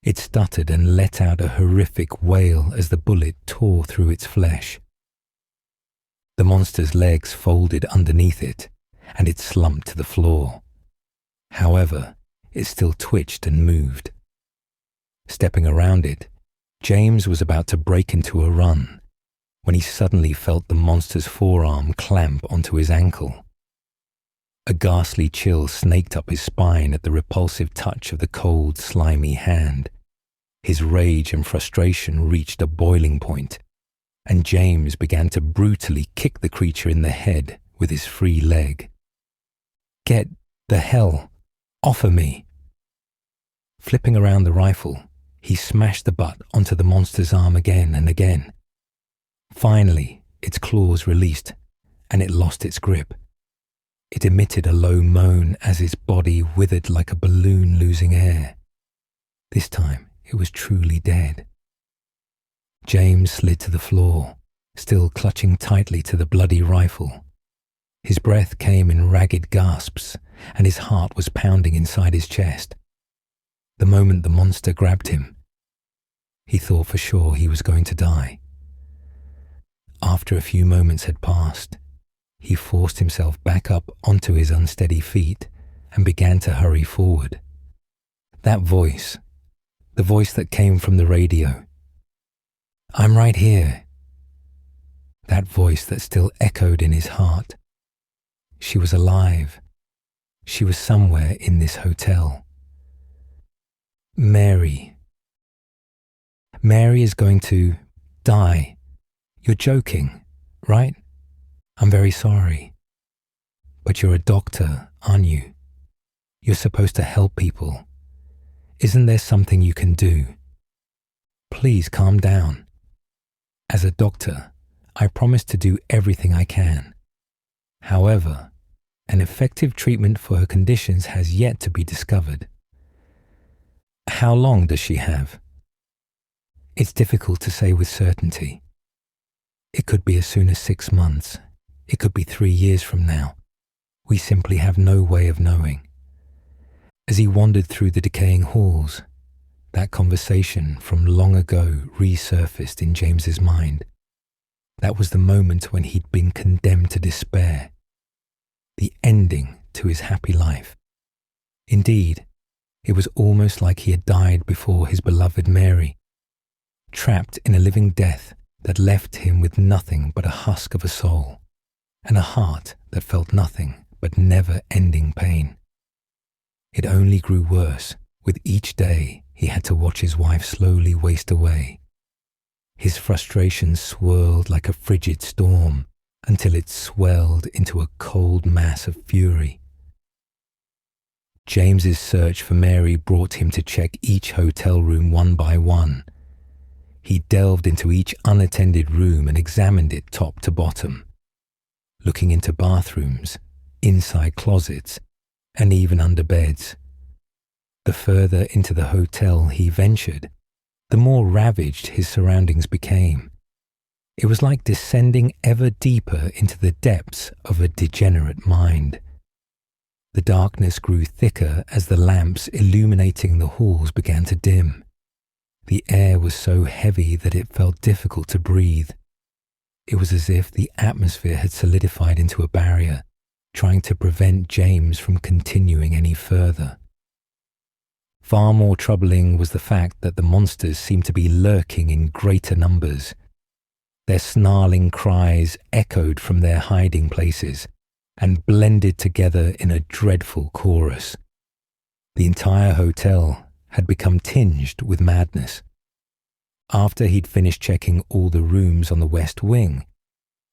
It stuttered and let out a horrific wail as the bullet tore through its flesh. The monster's legs folded underneath it, and it slumped to the floor. However, it still twitched and moved. Stepping around it, James was about to break into a run when he suddenly felt the monster's forearm clamp onto his ankle. A ghastly chill snaked up his spine at the repulsive touch of the cold, slimy hand. His rage and frustration reached a boiling point, and James began to brutally kick the creature in the head with his free leg. "Get the hell off of me!" Flipping around the rifle, he smashed the butt onto the monster's arm again and again. Finally, its claws released, and it lost its grip. It emitted a low moan as its body withered like a balloon losing air. This time, it was truly dead. James slid to the floor, still clutching tightly to the bloody rifle. His breath came in ragged gasps, and his heart was pounding inside his chest. The moment the monster grabbed him, he thought for sure he was going to die. After a few moments had passed, he forced himself back up onto his unsteady feet and began to hurry forward. That voice, the voice that came from the radio. "I'm right here." That voice that still echoed in his heart. She was alive. She was somewhere in this hotel. Mary. Mary is going to die. You're joking, right? I'm very sorry. But you're a doctor, aren't you? You're supposed to help people. Isn't there something you can do? Please calm down. As a doctor, I promise to do everything I can. However, an effective treatment for her conditions has yet to be discovered. How long does she have? It's difficult to say with certainty. It could be as soon as 6 months. It could be 3 years from now. We simply have no way of knowing. As he wandered through the decaying halls, that conversation from long ago resurfaced in James's mind. That was the moment when he'd been condemned to despair. The ending to his happy life. Indeed, it was almost like he had died before his beloved Mary, trapped in a living death that left him with nothing but a husk of a soul, and a heart that felt nothing but never-ending pain. It only grew worse with each day he had to watch his wife slowly waste away. His frustration swirled like a frigid storm until it swelled into a cold mass of fury. James's search for Mary brought him to check each hotel room one by one. He delved into each unattended room and examined it top to bottom, looking into bathrooms, inside closets, and even under beds. The further into the hotel he ventured, the more ravaged his surroundings became. It was like descending ever deeper into the depths of a degenerate mind. The darkness grew thicker as the lamps illuminating the halls began to dim. The air was so heavy that it felt difficult to breathe. It was as if the atmosphere had solidified into a barrier, trying to prevent James from continuing any further. Far more troubling was the fact that the monsters seemed to be lurking in greater numbers. Their snarling cries echoed from their hiding places and blended together in a dreadful chorus. The entire hotel had become tinged with madness. After he'd finished checking all the rooms on the west wing,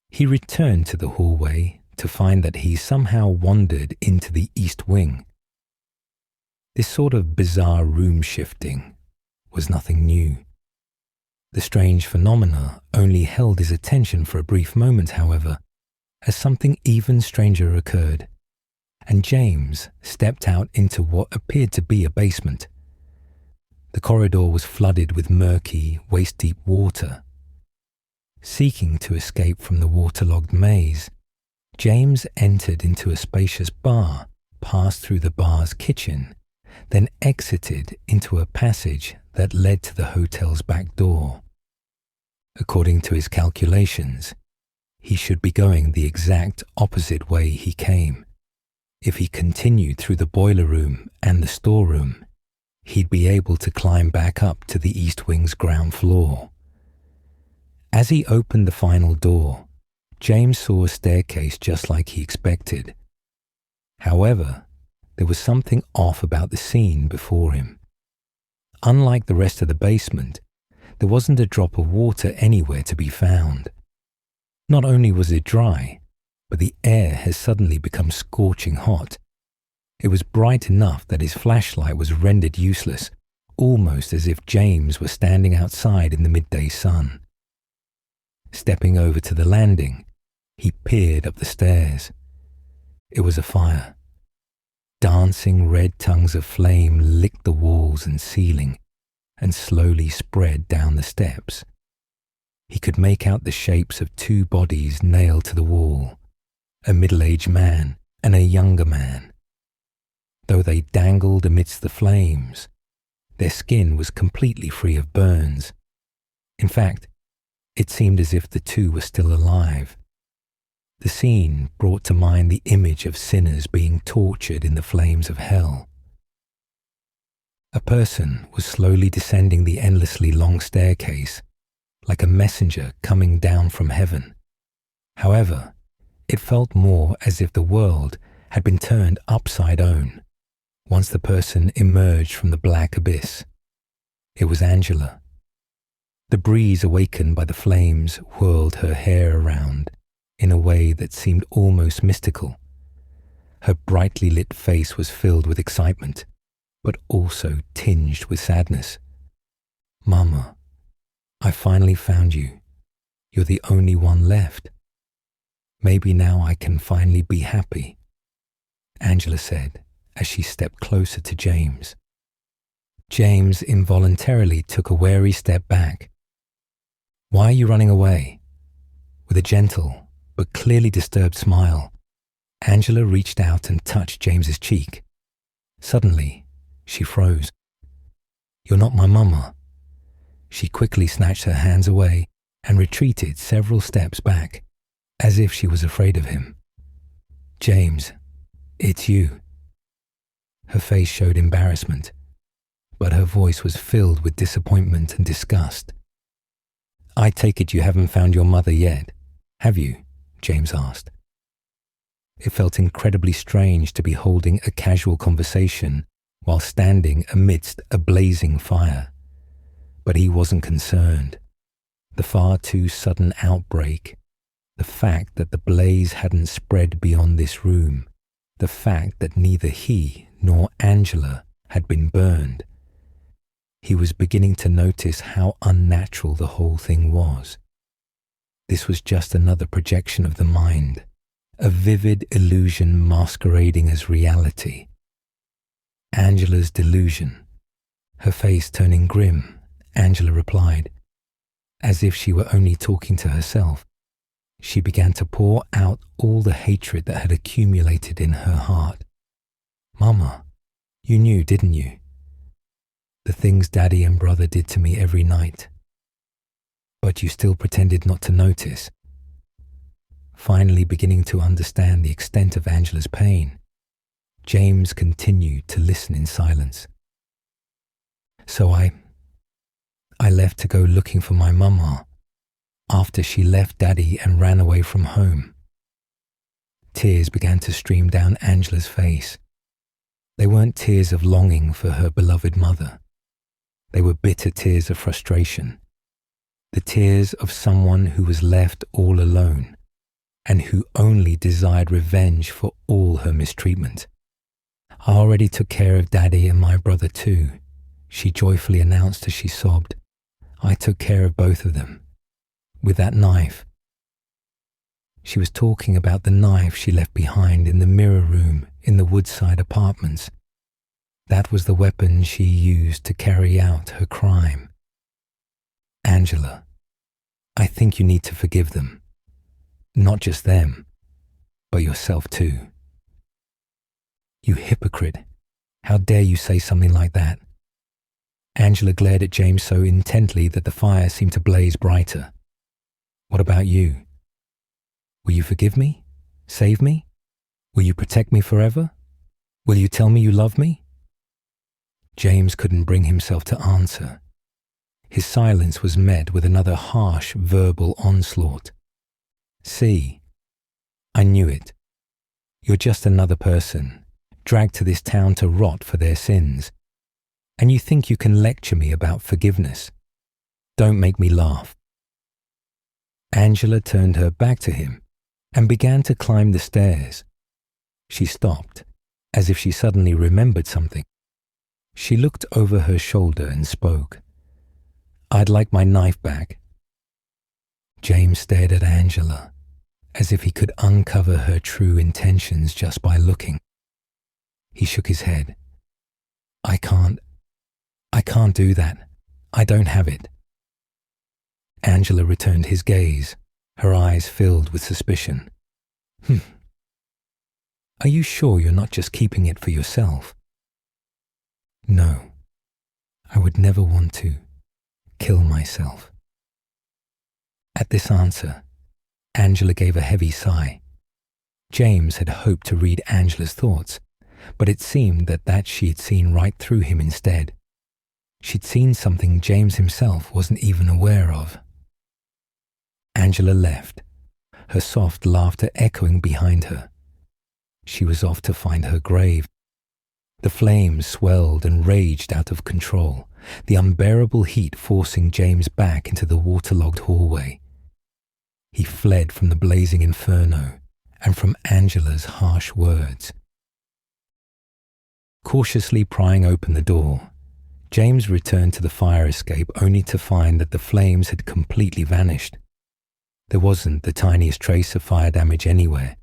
he returned to the hallway to find that he somehow wandered into the east wing. This sort of bizarre room shifting was nothing new. The strange phenomena only held his attention for a brief moment, however, as something even stranger occurred, and James stepped out into what appeared to be a basement. The corridor was flooded with murky, waist-deep water. Seeking to escape from the waterlogged maze, James entered into a spacious bar, passed through the bar's kitchen, then exited into a passage that led to the hotel's back door. According to his calculations, he should be going the exact opposite way he came. If he continued through the boiler room and the storeroom, he'd be able to climb back up to the East Wing's ground floor. As he opened the final door, James saw a staircase just like he expected. However, there was something off about the scene before him. Unlike the rest of the basement, there wasn't a drop of water anywhere to be found. Not only was it dry, but the air had suddenly become scorching hot. It was bright enough that his flashlight was rendered useless, almost as if James were standing outside in the midday sun. Stepping over to the landing, he peered up the stairs. It was a fire. Dancing red tongues of flame licked the walls and ceiling and slowly spread down the steps. He could make out the shapes of two bodies nailed to the wall, a middle-aged man and a younger man. Though they dangled amidst the flames, their skin was completely free of burns. In fact, it seemed as if the two were still alive. The scene brought to mind the image of sinners being tortured in the flames of hell. A person was slowly descending the endlessly long staircase, like a messenger coming down from heaven. However, it felt more as if the world had been turned upside down once the person emerged from the black abyss. It was Angela. The breeze awakened by the flames whirled her hair around in a way that seemed almost mystical. Her brightly lit face was filled with excitement, but also tinged with sadness. "Mama, I finally found you. You're the only one left. Maybe now I can finally be happy," Angela said as she stepped closer to James. James involuntarily took a wary step back. "Why are you running away?" With a gentle but clearly disturbed smile, Angela reached out and touched James's cheek. Suddenly, she froze. "You're not my mama." She quickly snatched her hands away and retreated several steps back, as if she was afraid of him. "James, it's you." Her face showed embarrassment, but her voice was filled with disappointment and disgust. "I take it you haven't found your mother yet, have you?" James asked. It felt incredibly strange to be holding a casual conversation while standing amidst a blazing fire. But he wasn't concerned. The far too sudden outbreak, the fact that the blaze hadn't spread beyond this room, the fact that neither he nor Angela had been burned. He was beginning to notice how unnatural the whole thing was. This was just another projection of the mind, a vivid illusion masquerading as reality. Angela's delusion. Her face turning grim, Angela replied, as if she were only talking to herself. She began to pour out all the hatred that had accumulated in her heart. "Mama, you knew, didn't you? The things Daddy and Brother did to me every night. But you still pretended not to notice." Finally beginning to understand the extent of Angela's pain, James continued to listen in silence. "So I left to go looking for my mama after she left Daddy and ran away from home." Tears began to stream down Angela's face. They weren't tears of longing for her beloved mother. They were bitter tears of frustration. The tears of someone who was left all alone and who only desired revenge for all her mistreatment. "I already took care of Daddy and my brother too," she joyfully announced as she sobbed. "I took care of both of them. With that knife." She was talking about the knife she left behind in the mirror room in the Woodside apartments. That was the weapon she used to carry out her crime. "Angela, I think you need to forgive them. Not just them, but yourself too." "You hypocrite. How dare you say something like that?" Angela glared at James so intently that the fire seemed to blaze brighter. "What about you? Will you forgive me? Save me? Will you protect me forever? Will you tell me you love me?" James couldn't bring himself to answer. His silence was met with another harsh verbal onslaught. "See, I knew it. You're just another person, dragged to this town to rot for their sins. And you think you can lecture me about forgiveness? Don't make me laugh." Angela turned her back to him and began to climb the stairs. She stopped, as if she suddenly remembered something. She looked over her shoulder and spoke. "I'd like my knife back." James stared at Angela, as if he could uncover her true intentions just by looking. He shook his head. I can't do that. I don't have it." Angela returned his gaze, her eyes filled with suspicion. Are you sure you're not just keeping it for yourself?" "No, I would never want to kill myself." At this answer, Angela gave a heavy sigh. James had hoped to read Angela's thoughts, but it seemed that she had seen right through him instead. She'd seen something James himself wasn't even aware of. Angela left, her soft laughter echoing behind her. she was off to find her grave. The flames swelled and raged out of control, the unbearable heat forcing James back into the waterlogged hallway. He fled from the blazing inferno and from Angela's harsh words. Cautiously prying open the door, James returned to the fire escape only to find that the flames had completely vanished. There wasn't the tiniest trace of fire damage anywhere.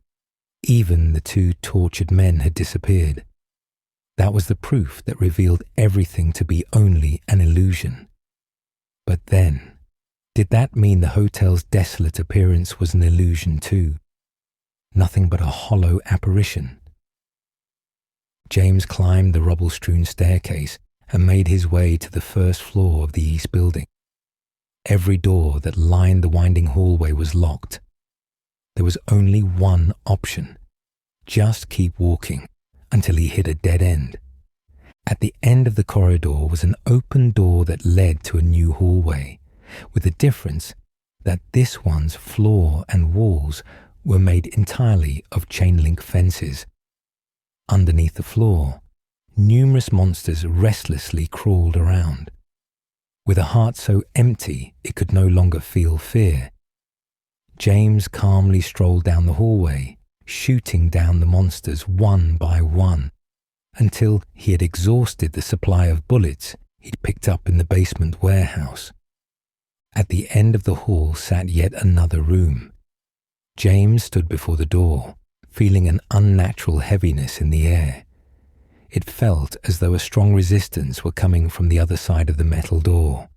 Even the two tortured men had disappeared. That was the proof that revealed everything to be only an illusion. But then, did that mean the hotel's desolate appearance was an illusion too? Nothing but a hollow apparition. James climbed the rubble-strewn staircase and made his way to the first floor of the east building. Every door that lined the winding hallway was locked. There was only one option. Just keep walking until he hit a dead end. At the end of the corridor was an open door that led to a new hallway, with the difference that this one's floor and walls were made entirely of chain-link fences. Underneath the floor, numerous monsters restlessly crawled around. With a heart so empty it could no longer feel fear, James calmly strolled down the hallway, shooting down the monsters one by one, until he had exhausted the supply of bullets he'd picked up in the basement warehouse. At the end of the hall sat yet another room. James stood before the door, feeling an unnatural heaviness in the air. It felt as though a strong resistance were coming from the other side of the metal door,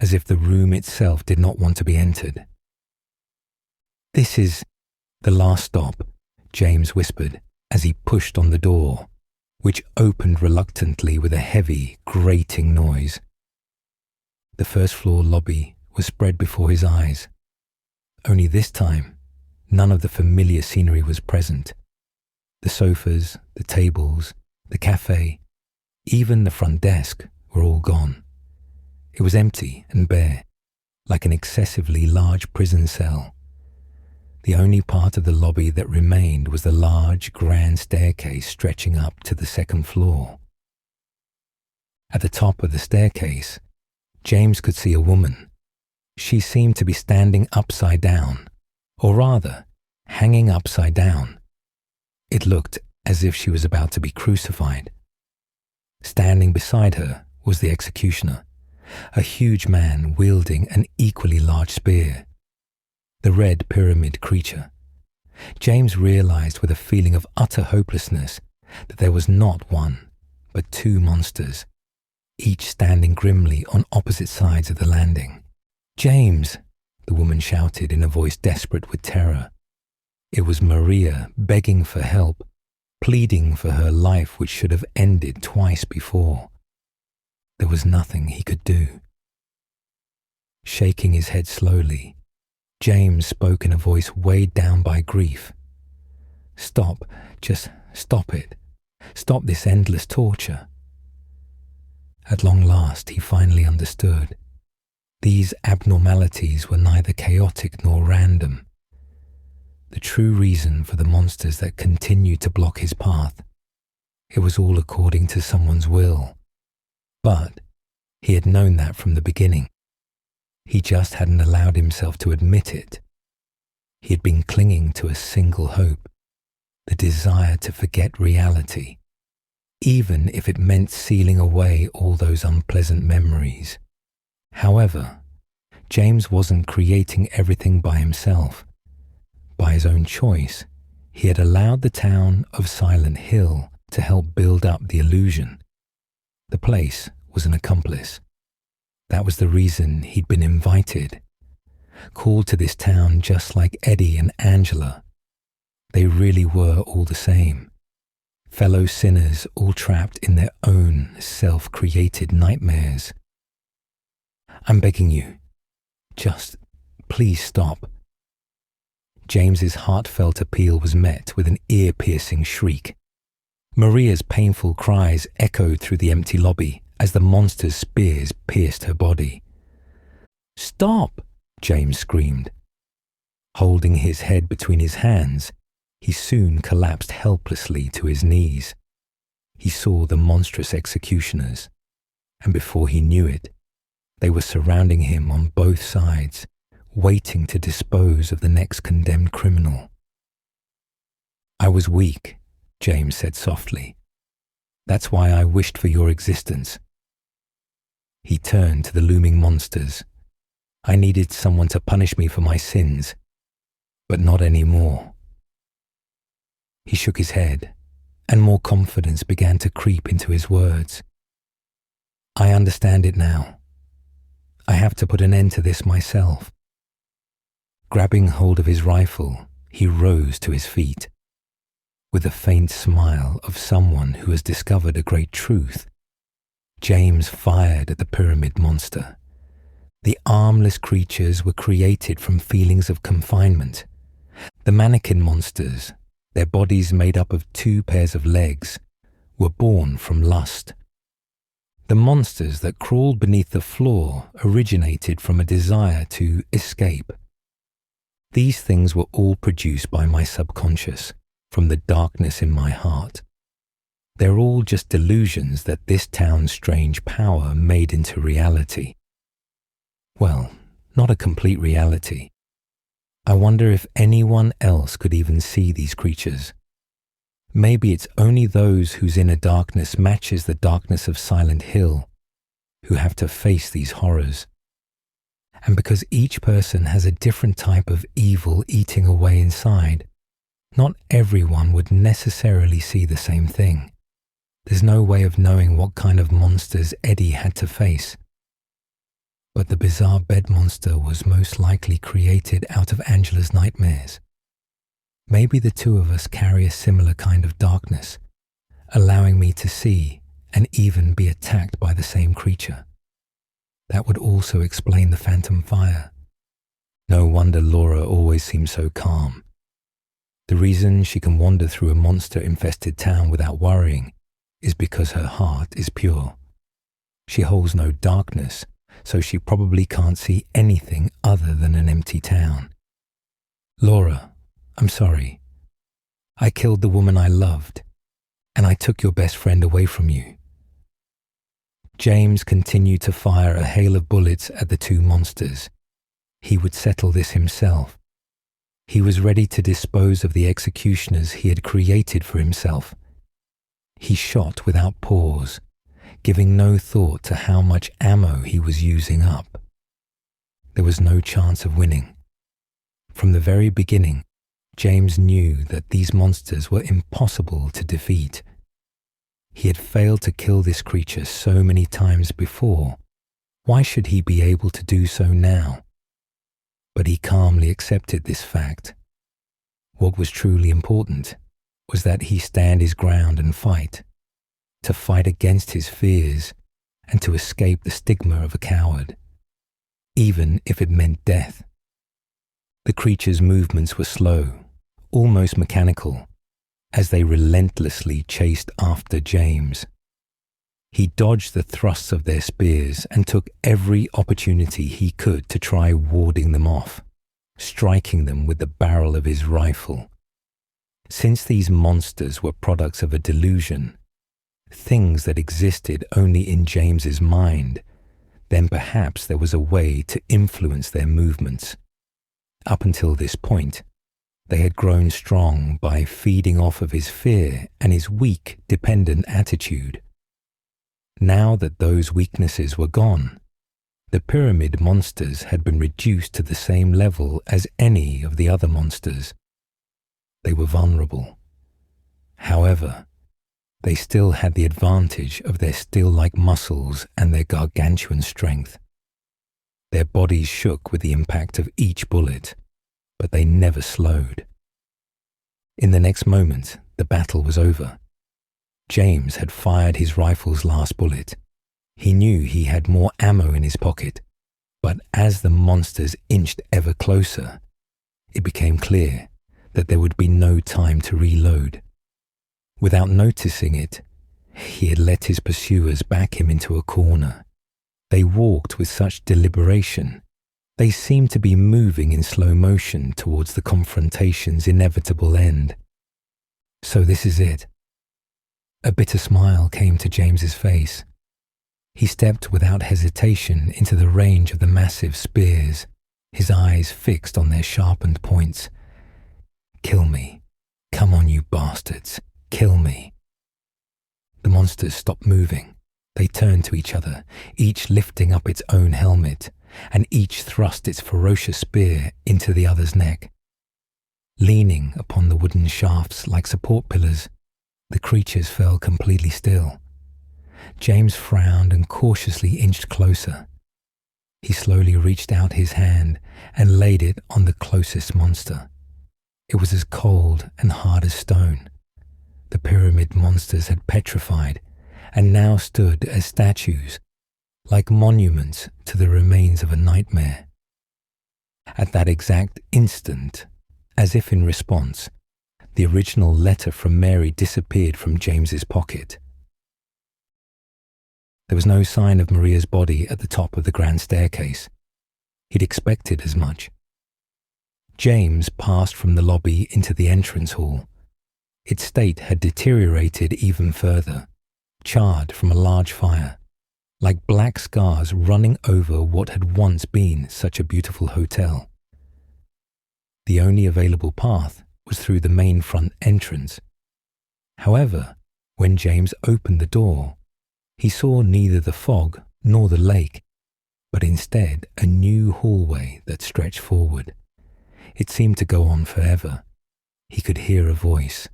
as if the room itself did not want to be entered. "This is the last stop," James whispered as he pushed on the door, which opened reluctantly with a heavy, grating noise. The first floor lobby was spread before his eyes. Only this time, none of the familiar scenery was present. The sofas, the tables, the cafe, even the front desk were all gone. It was empty and bare, like an excessively large prison cell. The only part of the lobby that remained was the large, grand staircase stretching up to the second floor. At the top of the staircase, James could see a woman. She seemed to be standing upside down, or rather, hanging upside down. It looked as if she was about to be crucified. Standing beside her was the executioner, a huge man wielding an equally large spear. The red pyramid creature. James realized with a feeling of utter hopelessness that there was not one, but two monsters, each standing grimly on opposite sides of the landing. "James!" the woman shouted in a voice desperate with terror. It was Maria begging for help, pleading for her life which should have ended twice before. There was nothing he could do. Shaking his head slowly, James spoke in a voice weighed down by grief. "Stop, just stop it. Stop this endless torture." At long last, he finally understood. These abnormalities were neither chaotic nor random. The true reason for the monsters that continued to block his path, it was all according to someone's will. But he had known that from the beginning. He just hadn't allowed himself to admit it. He had been clinging to a single hope, the desire to forget reality, even if it meant sealing away all those unpleasant memories. However, James wasn't creating everything by himself. By his own choice, he had allowed the town of Silent Hill to help build up the illusion. The place was an accomplice. That was the reason he'd been invited, called to this town just like Eddie and Angela. They really were all the same, fellow sinners all trapped in their own self-created nightmares. "I'm begging you, just please stop." James's heartfelt appeal was met with an ear-piercing shriek. Maria's painful cries echoed through the empty lobby as the monster's spears pierced her body. "Stop!" James screamed. Holding his head between his hands, He soon collapsed helplessly to his knees. He saw the monstrous executioners, and before he knew it, they were surrounding him on both sides, waiting to dispose of the next condemned criminal. "I was weak," James said softly. "That's why I wished for your existence." He turned to the looming monsters. "I needed someone to punish me for my sins, but not anymore." He shook his head, and more confidence began to creep into his words. "I understand it now. I have to put an end to this myself." Grabbing hold of his rifle, he rose to his feet. With a faint smile of someone who has discovered a great truth, James fired at the pyramid monster. The armless creatures were created from feelings of confinement. The mannequin monsters, their bodies made up of 2 pairs of legs, were born from lust. The monsters that crawled beneath the floor originated from a desire to escape. These things were all produced by my subconscious, from the darkness in my heart. They're all just delusions that this town's strange power made into reality. Well, not a complete reality. I wonder if anyone else could even see these creatures. Maybe it's only those whose inner darkness matches the darkness of Silent Hill who have to face these horrors. And because each person has a different type of evil eating away inside, not everyone would necessarily see the same thing. There's no way of knowing what kind of monsters Eddie had to face. But the bizarre bed monster was most likely created out of Angela's nightmares. Maybe the two of us carry a similar kind of darkness, allowing me to see and even be attacked by the same creature. That would also explain the phantom fire. No wonder Laura always seems so calm. The reason she can wander through a monster-infested town without worrying is because her heart is pure. She holds no darkness, so she probably can't see anything other than an empty town. "Laura, I'm sorry. I killed the woman I loved, and I took your best friend away from you." James continued to fire a hail of bullets at the 2 monsters. He would settle this himself. He was ready to dispose of the executioners he had created for himself. He shot without pause, giving no thought to how much ammo he was using up. There was no chance of winning. From the very beginning, James knew that these monsters were impossible to defeat. He had failed to kill this creature so many times before. Why should he be able to do so now? But he calmly accepted this fact. What was truly important was that he stand his ground and fight, to fight against his fears and to escape the stigma of a coward, even if it meant death. The creature's movements were slow, almost mechanical, as they relentlessly chased after James. He dodged the thrusts of their spears and took every opportunity he could to try warding them off, striking them with the barrel of his rifle. Since these monsters were products of a delusion, things that existed only in James's mind, then perhaps there was a way to influence their movements. Up until this point, they had grown strong by feeding off of his fear and his weak, dependent attitude. Now that those weaknesses were gone, the pyramid monsters had been reduced to the same level as any of the other monsters. They were vulnerable. However, they still had the advantage of their steel-like muscles and their gargantuan strength. Their bodies shook with the impact of each bullet, but they never slowed. In the next moment, the battle was over. James had fired his rifle's last bullet. He knew he had more ammo in his pocket, but as the monsters inched ever closer, it became clear that there would be no time to reload. Without noticing it, he had let his pursuers back him into a corner. They walked with such deliberation. They seemed to be moving in slow motion towards the confrontation's inevitable end. So this is it. A bitter smile came to James's face. He stepped without hesitation into the range of the massive spears, his eyes fixed on their sharpened points. Kill me. Come on, you bastards. Kill me. The monsters stopped moving. They turned to each other, each lifting up its own helmet, and each thrust its ferocious spear into the other's neck. Leaning upon the wooden shafts like support pillars, the creatures fell completely still. James frowned and cautiously inched closer. He slowly reached out his hand and laid it on the closest monster. It was as cold and hard as stone. The pyramid monsters had petrified and now stood as statues, like monuments to the remains of a nightmare. At that exact instant, as if in response, the original letter from Mary disappeared from James's pocket. There was no sign of Maria's body at the top of the grand staircase. He'd expected as much. James passed from the lobby into the entrance hall. Its state had deteriorated even further, charred from a large fire, like black scars running over what had once been such a beautiful hotel. The only available path was through the main front entrance. However, when James opened the door, he saw neither the fog nor the lake, but instead a new hallway that stretched forward. It seemed to go on forever. He could hear a voice.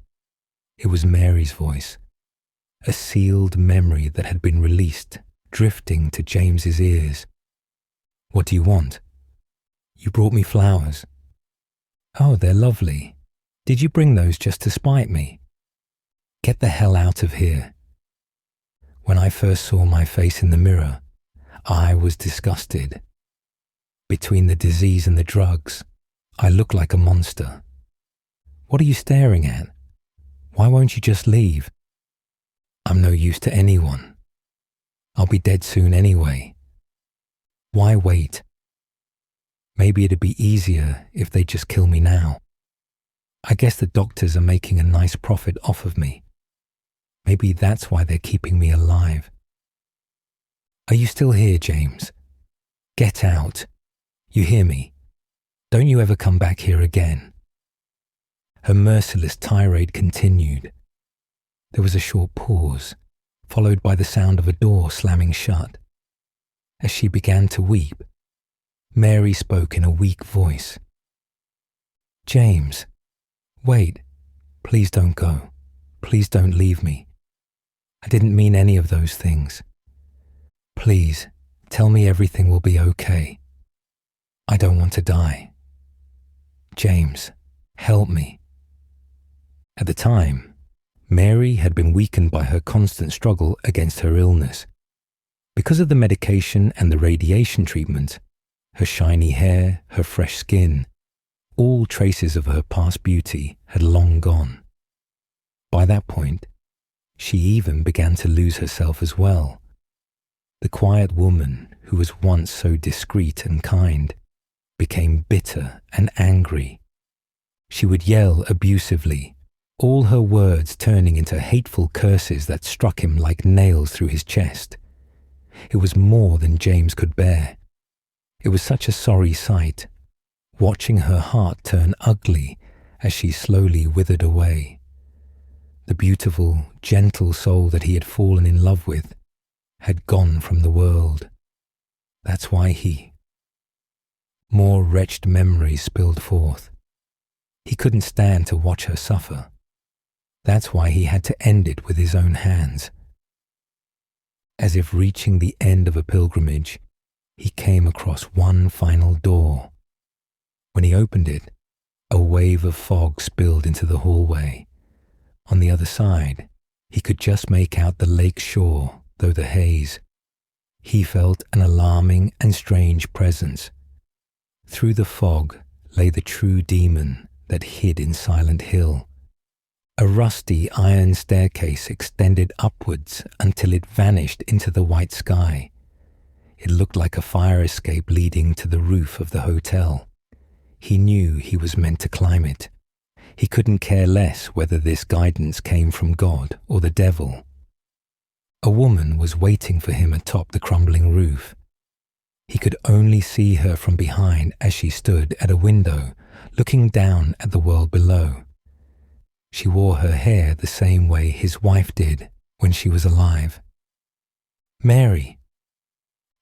It was Mary's voice, a sealed memory that had been released, drifting to James's ears. "What do you want?" "You brought me flowers." "Oh, they're lovely. Did you bring those just to spite me?" "Get the hell out of here." When I first saw my face in the mirror, I was disgusted. Between the disease and the drugs, I looked like a monster. "What are you staring at? Why won't you just leave?" "I'm no use to anyone. I'll be dead soon anyway. Why wait? Maybe it'd be easier if they just kill me now. I guess the doctors are making a nice profit off of me. Maybe that's why they're keeping me alive." "Are you still here, James? Get out. You hear me? Don't you ever come back here again." Her merciless tirade continued. There was a short pause, followed by the sound of a door slamming shut. As she began to weep, Mary spoke in a weak voice. "James, wait. Please don't go. Please don't leave me. I didn't mean any of those things. Please, tell me everything will be okay. I don't want to die. James, help me." At the time, Mary had been weakened by her constant struggle against her illness. Because of the medication and the radiation treatment, her shiny hair, her fresh skin, all traces of her past beauty had long gone. By that point, she even began to lose herself as well. The quiet woman who was once so discreet and kind became bitter and angry. She would yell abusively, all her words turning into hateful curses that struck him like nails through his chest. It was more than James could bear. It was such a sorry sight, watching her heart turn ugly as she slowly withered away. The beautiful, gentle soul that he had fallen in love with had gone from the world. That's why More wretched memories spilled forth. He couldn't stand to watch her suffer. That's why he had to end it with his own hands. As if reaching the end of a pilgrimage, he came across one final door. When he opened it, a wave of fog spilled into the hallway. On the other side, he could just make out the lake shore, though the haze. He felt an alarming and strange presence. Through the fog lay the true demon that hid in Silent Hill. A rusty iron staircase extended upwards until it vanished into the white sky. It looked like a fire escape leading to the roof of the hotel. He knew he was meant to climb it. He couldn't care less whether this guidance came from God or the devil. A woman was waiting for him atop the crumbling roof. He could only see her from behind as she stood at a window, looking down at the world below. She wore her hair the same way his wife did when she was alive. "Mary!"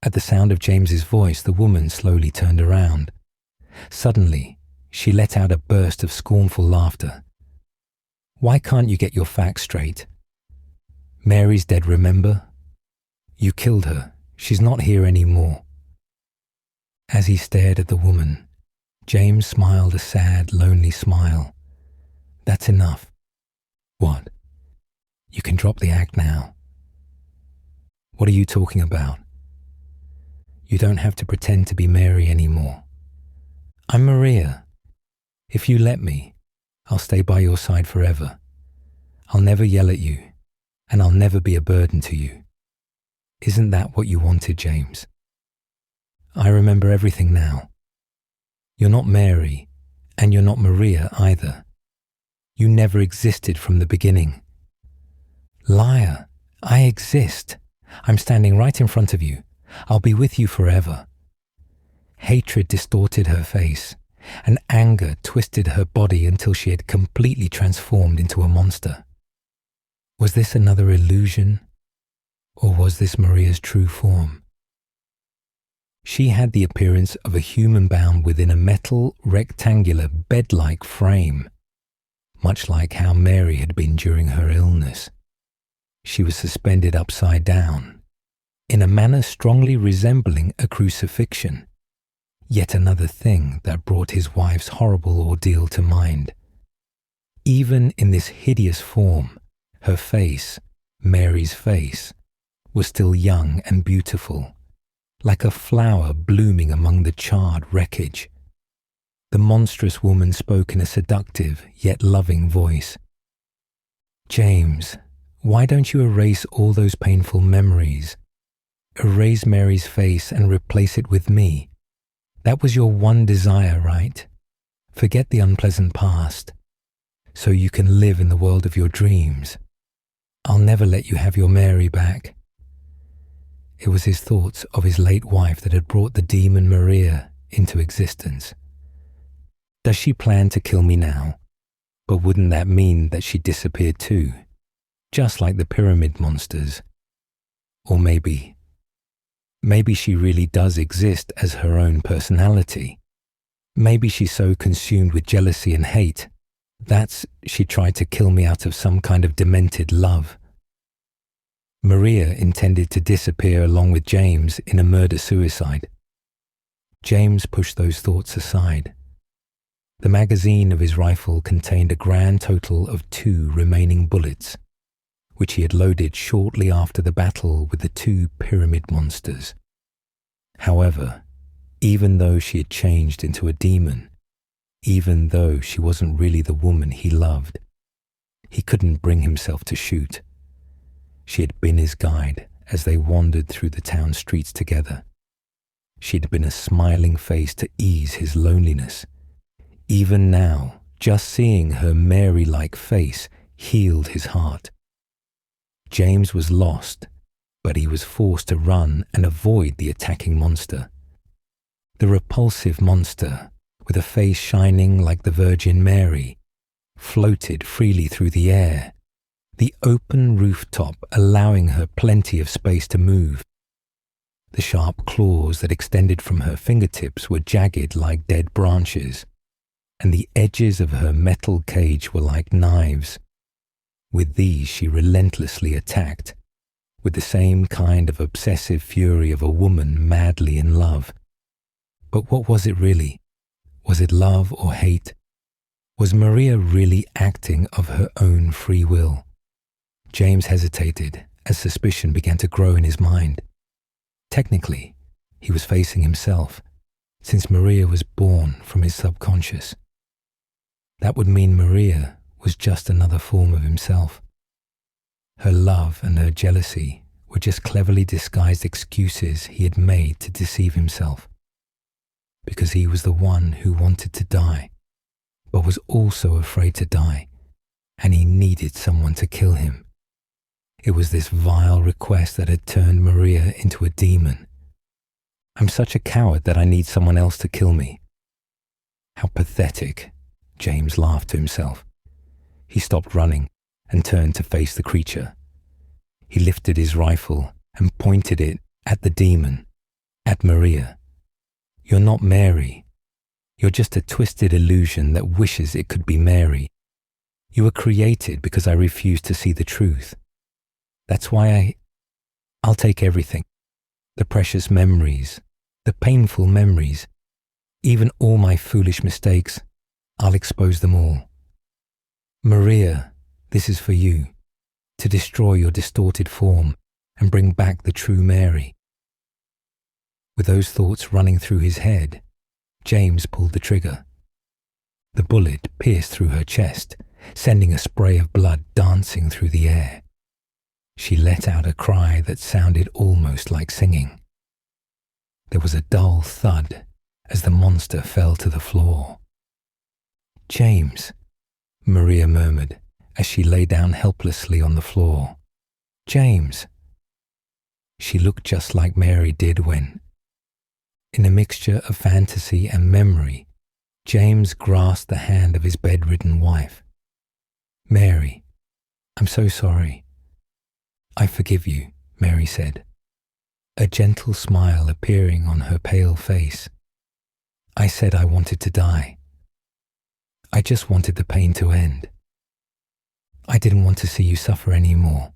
At the sound of James's voice, the woman slowly turned around. Suddenly, she let out a burst of scornful laughter. "Why can't you get your facts straight? Mary's dead, remember? You killed her. She's not here anymore." As he stared at the woman, James smiled a sad, lonely smile. "That's enough." "What? You can drop the act now." "What are you talking about?" "You don't have to pretend to be Mary anymore. I'm Maria. If you let me, I'll stay by your side forever. I'll never yell at you, and I'll never be a burden to you. Isn't that what you wanted, James?" "I remember everything now. You're not Mary, and you're not Maria either. You never existed from the beginning." "Liar! I exist. I'm standing right in front of you. I'll be with you forever." Hatred distorted her face, and anger twisted her body until she had completely transformed into a monster. Was this another illusion, or was this Maria's true form? She had the appearance of a human bound within a metal, rectangular, bed-like frame, much like how Mary had been during her illness. She was suspended upside down, in a manner strongly resembling a crucifixion. Yet another thing that brought his wife's horrible ordeal to mind. Even in this hideous form, her face, Mary's face, was still young and beautiful, like a flower blooming among the charred wreckage. The monstrous woman spoke in a seductive yet loving voice. "James, why don't you erase all those painful memories? Erase Mary's face and replace it with me. That was your one desire, right? Forget the unpleasant past, so you can live in the world of your dreams. I'll never let you have your Mary back." It was his thoughts of his late wife that had brought the demon Maria into existence. Does she plan to kill me now? But wouldn't that mean that she disappeared too, just like the pyramid monsters? Or maybe she really does exist as her own personality. Maybe she's so consumed with jealousy and hate that she tried to kill me out of some kind of demented love. Maria intended to disappear along with James in a murder-suicide. James pushed those thoughts aside. The magazine of his rifle contained a grand total of 2 remaining bullets, which he had loaded shortly after the battle with the 2 pyramid monsters. However, even though she had changed into a demon, even though she wasn't really the woman he loved, he couldn't bring himself to shoot. She had been his guide as they wandered through the town streets together. She had been a smiling face to ease his loneliness. Even now, just seeing her Mary-like face healed his heart. James was lost, but he was forced to run and avoid the attacking monster. The repulsive monster, with a face shining like the Virgin Mary, floated freely through the air, the open rooftop allowing her plenty of space to move. The sharp claws that extended from her fingertips were jagged like dead branches, and the edges of her metal cage were like knives. With these she relentlessly attacked, with the same kind of obsessive fury of a woman madly in love. But what was it really? Was it love or hate? Was Maria really acting of her own free will? James hesitated as suspicion began to grow in his mind. Technically, he was facing himself, since Maria was born from his subconscious. That would mean Maria was just another form of himself. Her love and her jealousy were just cleverly disguised excuses he had made to deceive himself. Because he was the one who wanted to die, but was also afraid to die, and he needed someone to kill him. It was this vile request that had turned Maria into a demon. I'm such a coward that I need someone else to kill me. How pathetic, James laughed to himself. He stopped running and turned to face the creature. He lifted his rifle and pointed it at the demon, at Maria. You're not Mary. You're just a twisted illusion that wishes it could be Mary. You were created because I refused to see the truth. That's why I'll take everything. The precious memories, the painful memories, even all my foolish mistakes, I'll expose them all. Maria, this is for you, to destroy your distorted form and bring back the true Mary. With those thoughts running through his head, James pulled the trigger. The bullet pierced through her chest, sending a spray of blood dancing through the air. She let out a cry that sounded almost like singing. There was a dull thud as the monster fell to the floor. James, Maria murmured as she lay down helplessly on the floor. James. She looked just like Mary did when, in a mixture of fantasy and memory, James grasped the hand of his bedridden wife. Mary, I'm so sorry. I forgive you, Mary said, a gentle smile appearing on her pale face. I said I wanted to die. I just wanted the pain to end. I didn't want to see you suffer anymore.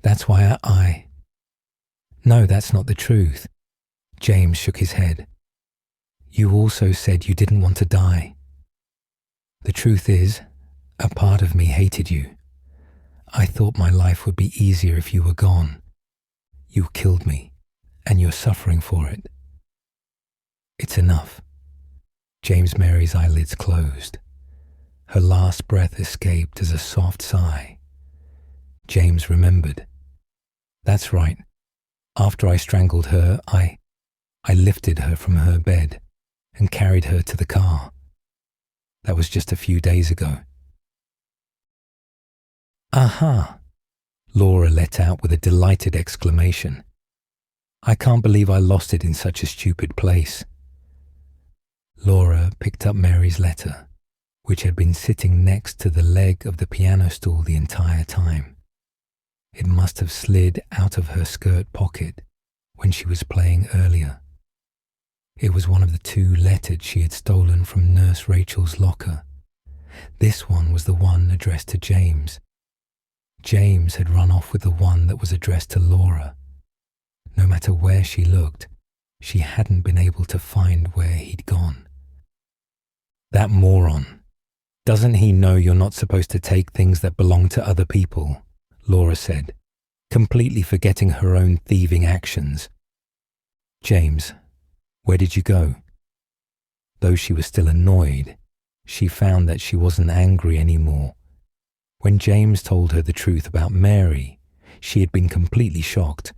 That's why No, that's not the truth. James shook his head. You also said you didn't want to die. The truth is, a part of me hated you. I thought my life would be easier if you were gone. You killed me, and you're suffering for it. It's enough. James Mary's eyelids closed. Her last breath escaped as a soft sigh. James remembered. That's right. After I strangled her, I lifted her from her bed and carried her to the car. That was just a few days ago. Aha! Laura let out with a delighted exclamation. I can't believe I lost it in such a stupid place. Laura picked up Mary's letter, which had been sitting next to the leg of the piano stool the entire time. It must have slid out of her skirt pocket when she was playing earlier. It was one of the 2 letters she had stolen from Nurse Rachel's locker. This one was the one addressed to James. James had run off with the one that was addressed to Laura. No matter where she looked, she hadn't been able to find where he'd gone. That moron. Doesn't he know you're not supposed to take things that belong to other people? Laura said, completely forgetting her own thieving actions. James, where did you go? Though she was still annoyed, she found that she wasn't angry anymore. When James told her the truth about Mary, she had been completely shocked,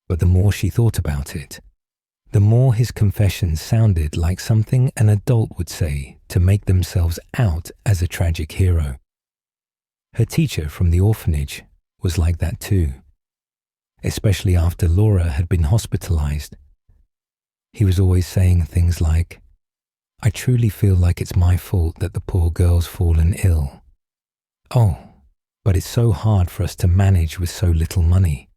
but the more she thought about it, the more his confession sounded like something an adult would say to make themselves out as a tragic hero. Her teacher from the orphanage was like that too, especially after Laura had been hospitalized. He was always saying things like, I truly feel like it's my fault that the poor girl's fallen ill. Oh, but it's so hard for us to manage with so little money.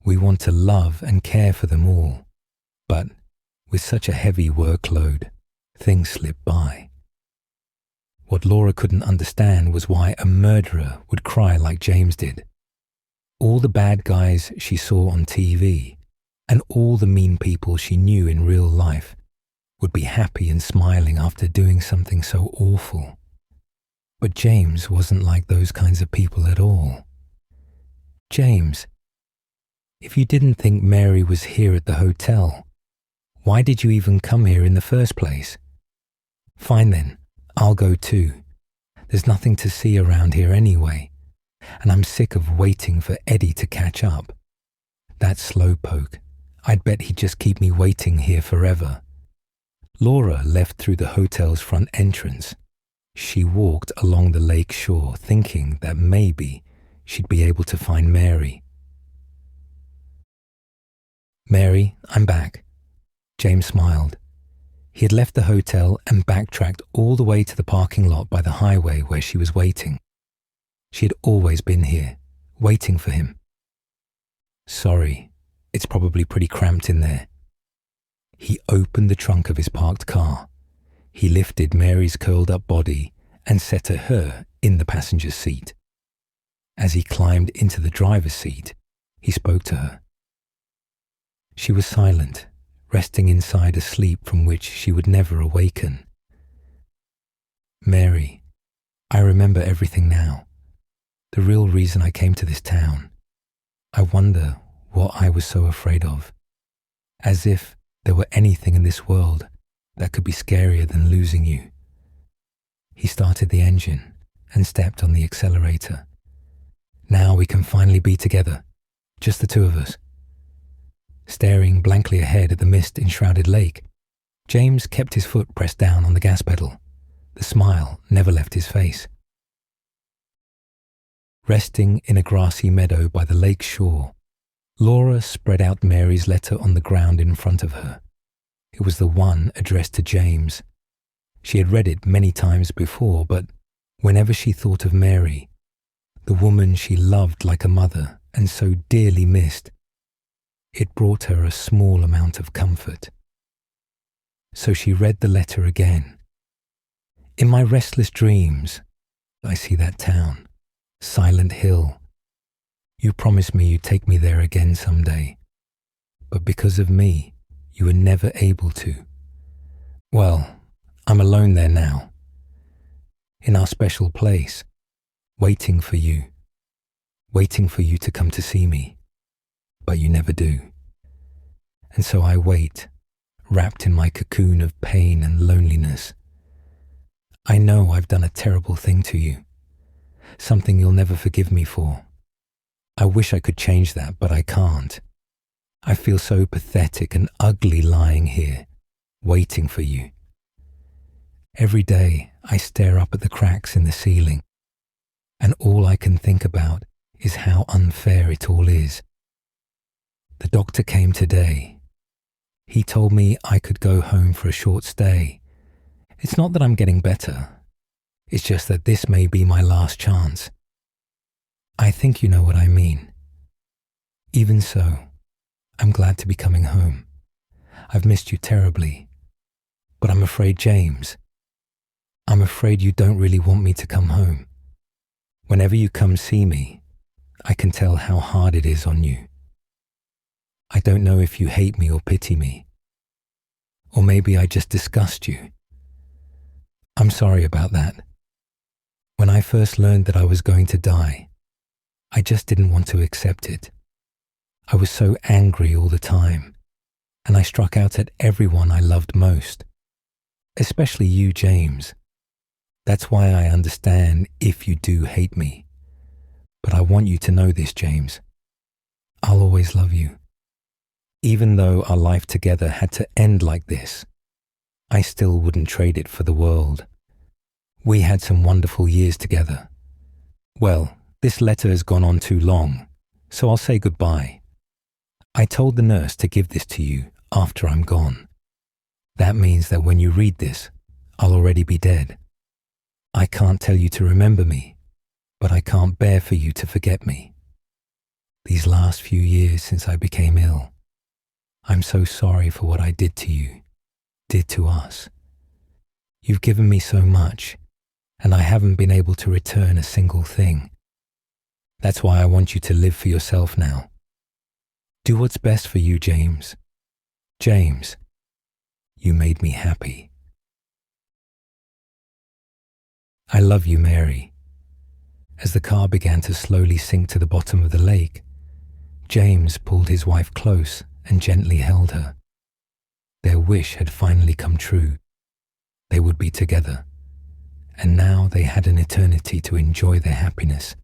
We want to love and care for them all, but with such a heavy workload, things slip by. What Laura couldn't understand was why a murderer would cry like James did. All the bad guys she saw on TV and all the mean people she knew in real life would be happy and smiling after doing something so awful. But James wasn't like those kinds of people at all. James, if you didn't think Mary was here at the hotel, why did you even come here in the first place? Fine then, I'll go too. There's nothing to see around here anyway, and I'm sick of waiting for Eddie to catch up. That slowpoke, I'd bet he'd just keep me waiting here forever. Laura left through the hotel's front entrance. She walked along the lake shore, thinking that maybe she'd be able to find Mary. "Mary, I'm back." James smiled. He had left the hotel and backtracked all the way to the parking lot by the highway where she was waiting. She had always been here, waiting for him. "Sorry, it's probably pretty cramped in there." He opened the trunk of his parked car. He lifted Mary's curled-up body and set her in the passenger seat. As he climbed into the driver's seat, he spoke to her. She was silent, resting inside a sleep from which she would never awaken. "Mary, I remember everything now. The real reason I came to this town. I wonder what I was so afraid of. As if there were anything in this world that could be scarier than losing you." He started the engine and stepped on the accelerator. "Now we can finally be together, just the two of us." Staring blankly ahead at the mist-enshrouded lake, James kept his foot pressed down on the gas pedal. The smile never left his face. Resting in a grassy meadow by the lake shore, Laura spread out Mary's letter on the ground in front of her. It was the one addressed to James. She had read it many times before, but whenever she thought of Mary, the woman she loved like a mother and so dearly missed, it brought her a small amount of comfort. So she read the letter again. "In my restless dreams, I see that town, Silent Hill. You promised me you'd take me there again someday, but because of me, you were never able to. Well, I'm alone there now, in our special place, waiting for you to come to see me. But you never do. And so I wait, wrapped in my cocoon of pain and loneliness. I know I've done a terrible thing to you, something you'll never forgive me for. I wish I could change that, but I can't. I feel so pathetic and ugly lying here, waiting for you. Every day I stare up at the cracks in the ceiling, and all I can think about is how unfair it all is. The doctor came today. He told me I could go home for a short stay. It's not that I'm getting better. It's just that this may be my last chance. I think you know what I mean. Even so, I'm glad to be coming home. I've missed you terribly. But I'm afraid, James, I'm afraid you don't really want me to come home. Whenever you come see me, I can tell how hard it is on you. I don't know if you hate me or pity me. Or maybe I just disgust you. I'm sorry about that. When I first learned that I was going to die, I just didn't want to accept it. I was so angry all the time, and I struck out at everyone I loved most, especially you, James. That's why I understand if you do hate me. But I want you to know this, James. I'll always love you. Even though our life together had to end like this, I still wouldn't trade it for the world. We had some wonderful years together. Well, this letter has gone on too long, so I'll say goodbye. I told the nurse to give this to you after I'm gone. That means that when you read this, I'll already be dead. I can't tell you to remember me, but I can't bear for you to forget me. These last few years since I became ill, I'm so sorry for what I did to you, did to us. You've given me so much, and I haven't been able to return a single thing. That's why I want you to live for yourself now. Do what's best for you, James. James, you made me happy. I love you, Mary. As the car began to slowly sink to the bottom of the lake, James pulled his wife close and gently held her. Their wish had finally come true. They would be together, and now they had an eternity to enjoy their happiness.